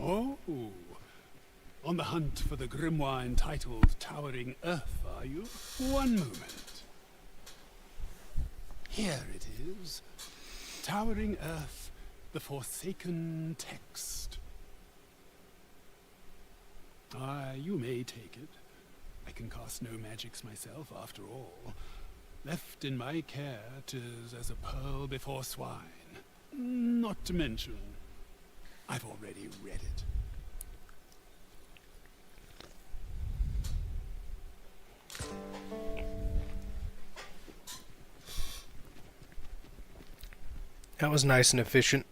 Oh, on the hunt for the grimoire entitled Towering Earth, are you? One moment. Here it is. Towering Earth, the Forsaken Text. Aye, you may take it. I can cast no magics myself, after all. Left in my care, 'tis as a pearl before swine. Not to mention, I've already read it. That was nice and efficient.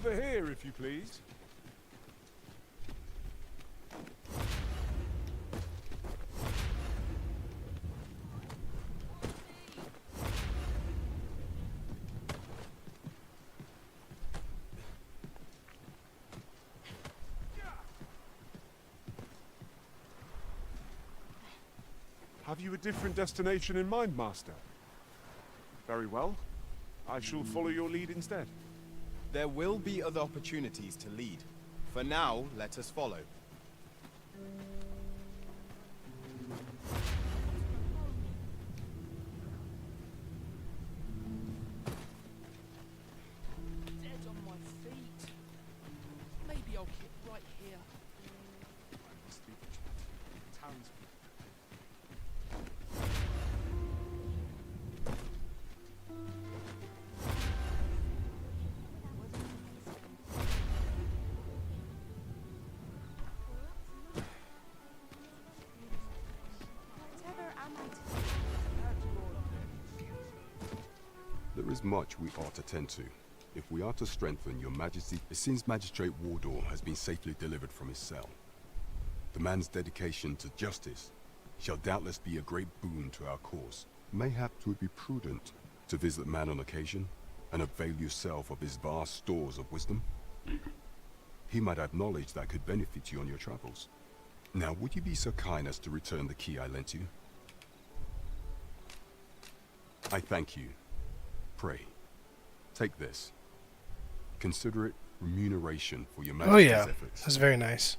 Over here, if you please. Have you a different destination in mind, Master? Very well. I shall follow your lead instead. There will be other opportunities to lead. For now, let us follow. Dead on my feet. Maybe I'll keep right here. I must be townspeople. There is much we ought to tend to. If we are to strengthen your majesty, it seems Magistrate Wardor has been safely delivered from his cell. The man's dedication to justice shall doubtless be a great boon to our cause. Mayhap it would be prudent to visit the man on occasion and avail yourself of his vast stores of wisdom. He might have knowledge that could benefit you on your travels. Now, would you be so kind as to return the key I lent you? I thank you. Pray, take this. Consider it remuneration for your majesty's efforts. That's very nice.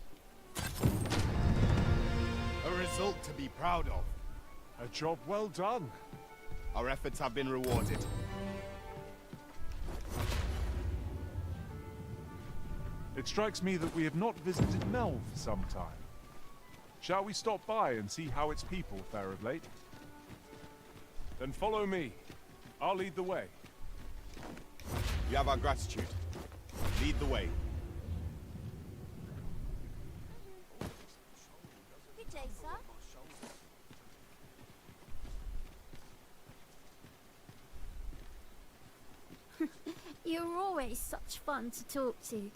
A result to be proud of. A job well done. Our efforts have been rewarded. It strikes me that we have not visited Mel for some time. Shall we stop by and see how its people fare of late? Then follow me. I'll lead the way. You have our gratitude. Lead the way. Good day, sir. You're always such fun to talk to.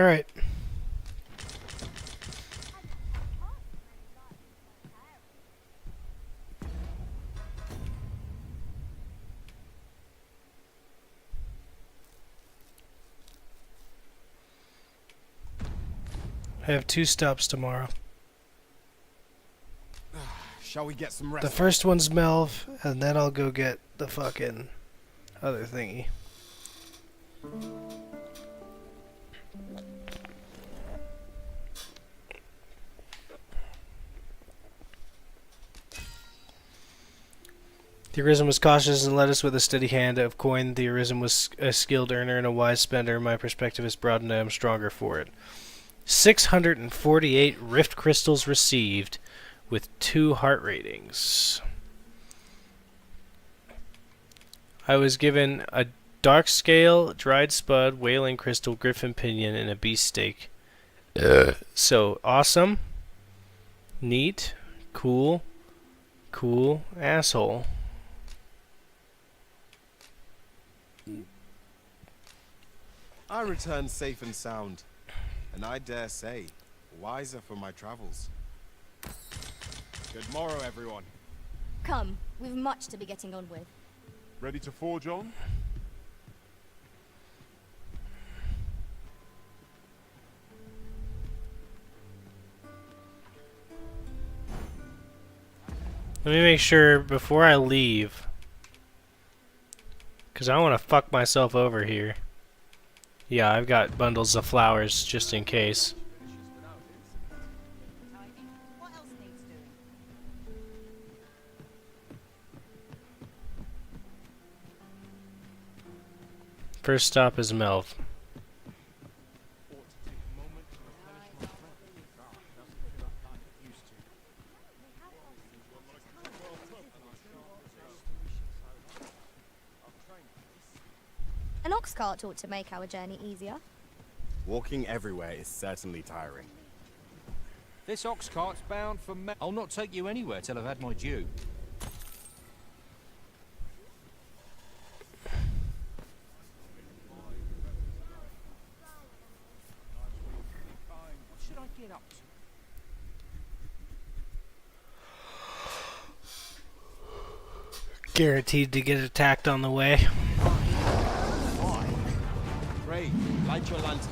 Alright. I have 2 stops tomorrow. Shall we get some rest? The first one's Melv, and then I'll go get the fucking other thingy. The Arisen was cautious and led us with a steady hand of coin. The Arisen was a skilled earner and a wise spender. My perspective is broadened and I am stronger for it. 648 Rift Crystals received with 2 heart ratings. I was given a Dark Scale, Dried Spud, Wailing Crystal, Griffin Pinion, and a Beast Steak. So, awesome. Neat. Cool. Cool. Asshole. I returned safe and sound, and I dare say, wiser for my travels. Good morrow, everyone. Come, we've much to be getting on with. Ready to forge on? Let me make sure before I leave, because I want to fuck myself over here. Yeah, I've got bundles of flowers just in case. First stop is Melv. An ox cart ought to make our journey easier. Walking everywhere is certainly tiring. This ox cart's bound for I'll not take you anywhere till I've had my due. What should I get up to? Guaranteed to get attacked on the way. Ray, light your lantern.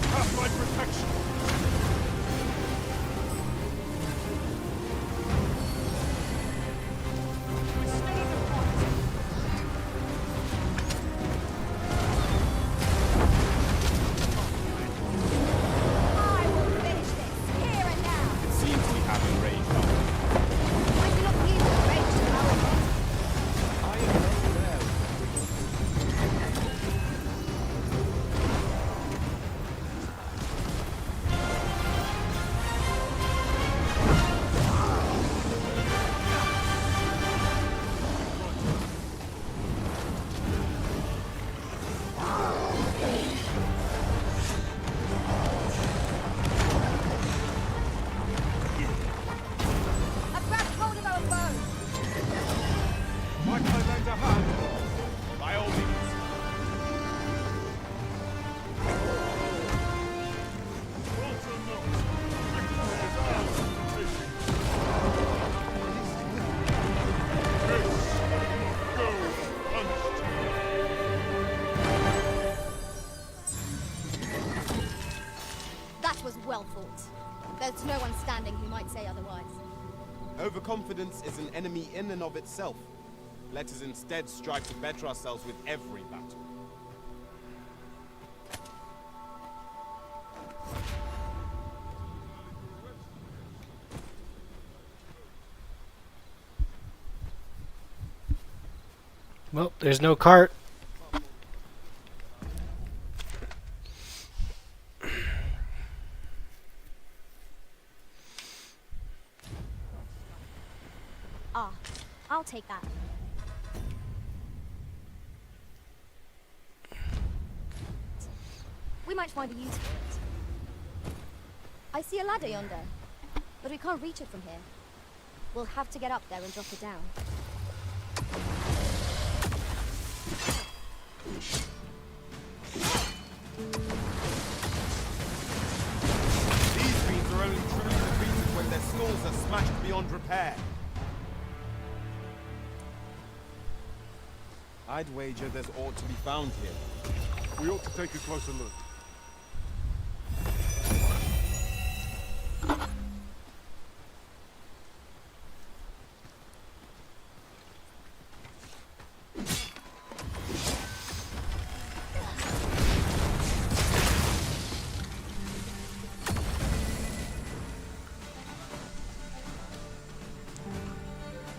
Have my protection. Well fought. There's no one standing who might say otherwise. Overconfidence is an enemy in and of itself. Let us instead strive to better ourselves with every battle. Well, there's no cart. Ah, I'll take that. We might find a use for it. I see a ladder yonder. but we can't reach it from here. We'll have to get up there and drop it down. These fiends are only truly defeated when their skulls are smashed beyond repair. I'd wager there's aught to be found here. We ought to take a closer look.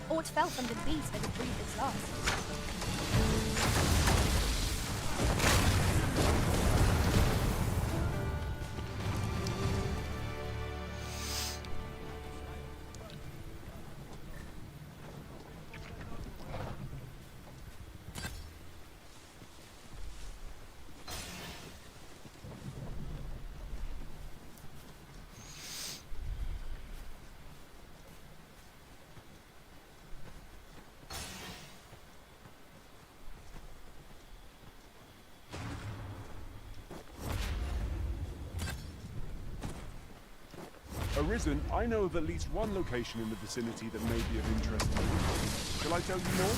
Ort fell from the beast as it breathed its last. Arisen, I know of at least one location in the vicinity that may be of interest to you. Shall I tell you more?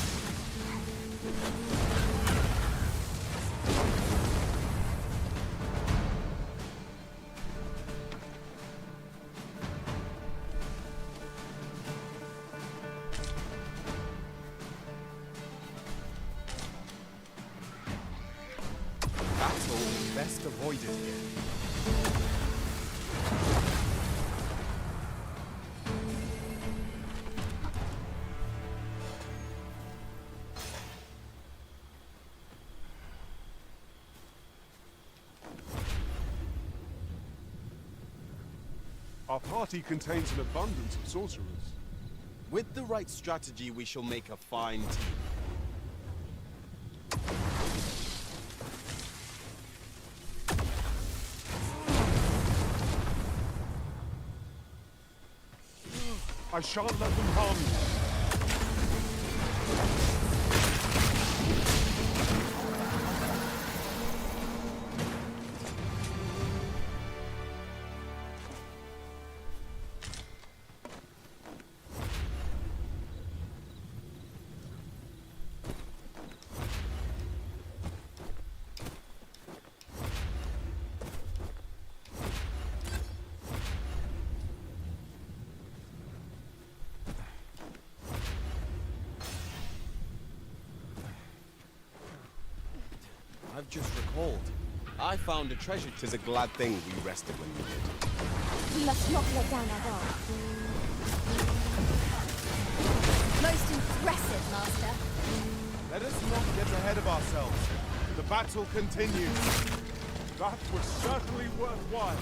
Battle best avoided here. Our party contains an abundance of sorcerers. With the right strategy, we shall make a fine team. I shan't let them harm you. I've just recalled. I found a treasure. 'Tis a glad thing we rested when we did. We must not let down our guard. Most impressive, Master. Let us not get ahead of ourselves. The battle continues. That was certainly worthwhile.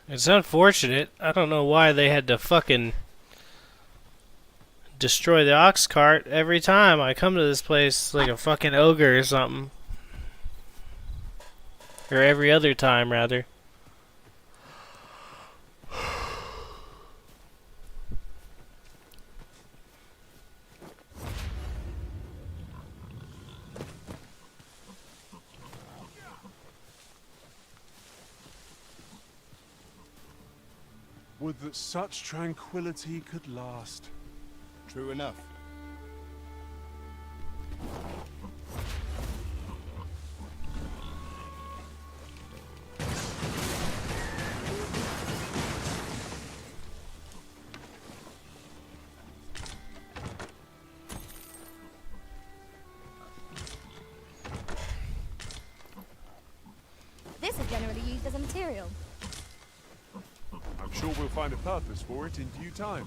It's unfortunate. I don't know why they had to fucking destroy the ox cart every time I come to this place like a fucking ogre or something. Or every other time, rather. Would that such tranquility could last. True enough. as a material? I'm sure we'll find a purpose for it in due time.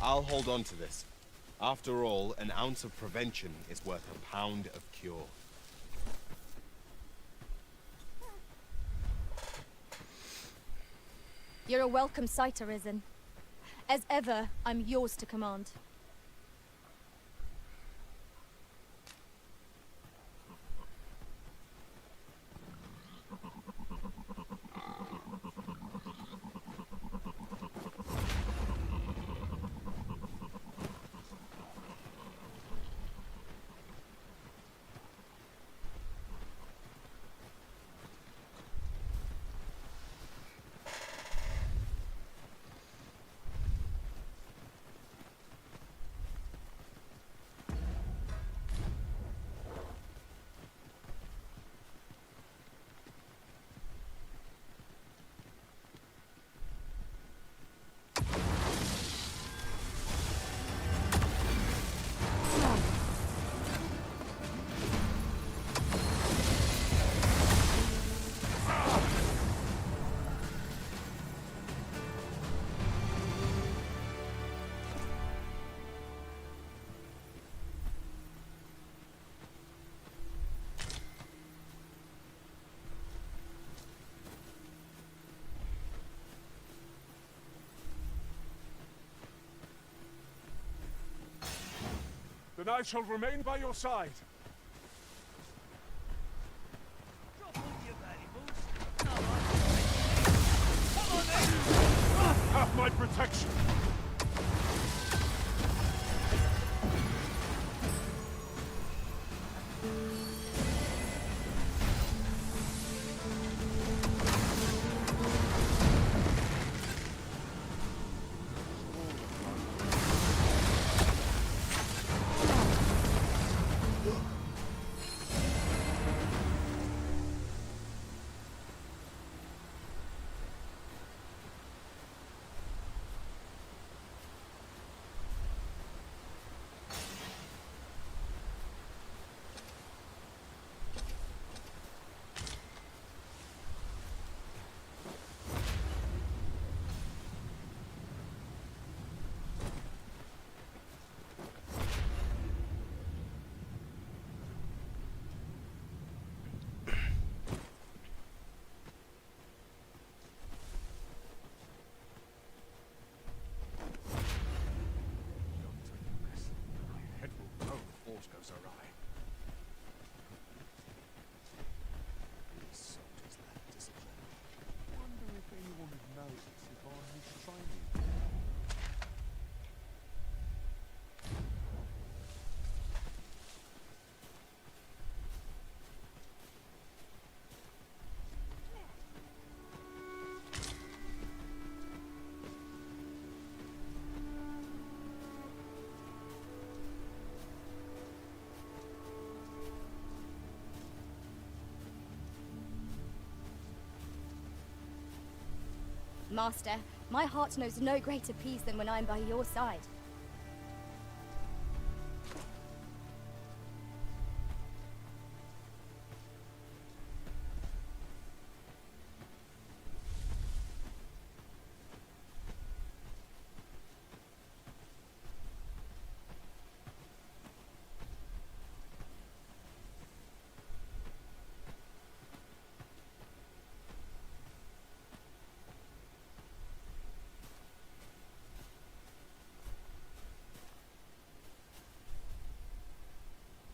I'll hold on to this. After all, an ounce of prevention is worth a pound of cure. You're a welcome sight, Arisen. As ever, I'm yours to command. Then I shall remain by your side. Have my protection. Goes awry. These soldiers lack discipline. Wonder if anyone would notice if I was training. Master, my heart knows no greater peace than when I'm by your side.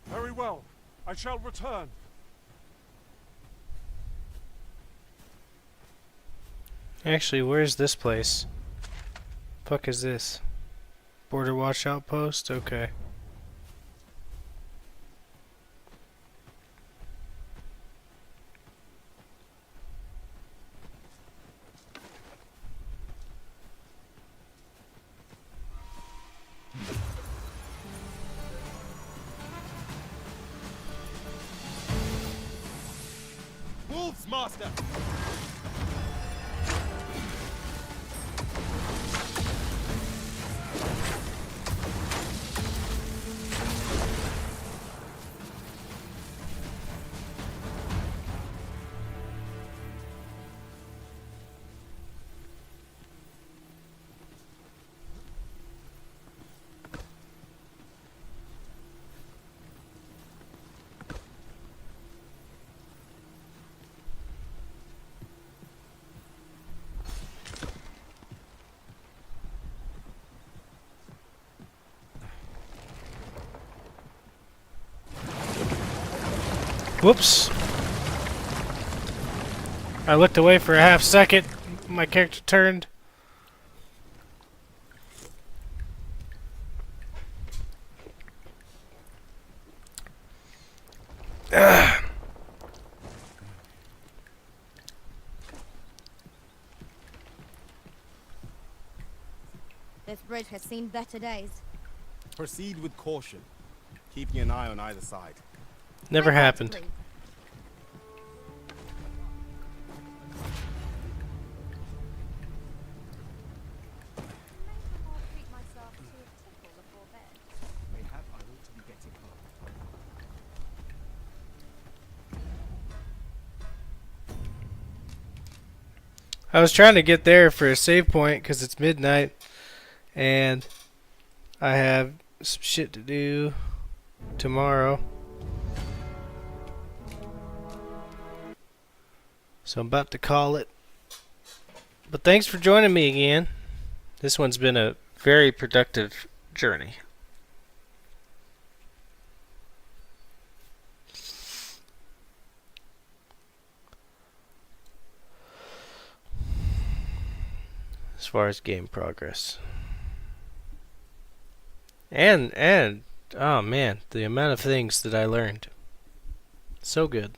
Very well. I shall return. Actually, where's this place? Fuck is this? Border Watch Outpost? Okay. Master! Whoops. I looked away for a half second. My character turned. Ugh. This bridge has seen better days. Proceed with caution, keeping an eye on either side. Never happened. I was trying to get there for a save point because it's midnight and I have some shit to do tomorrow. So I'm about to call it. But thanks for joining me again. This one's been a very productive journey. As far as game progress. And oh man, the amount of things that I learned. So good.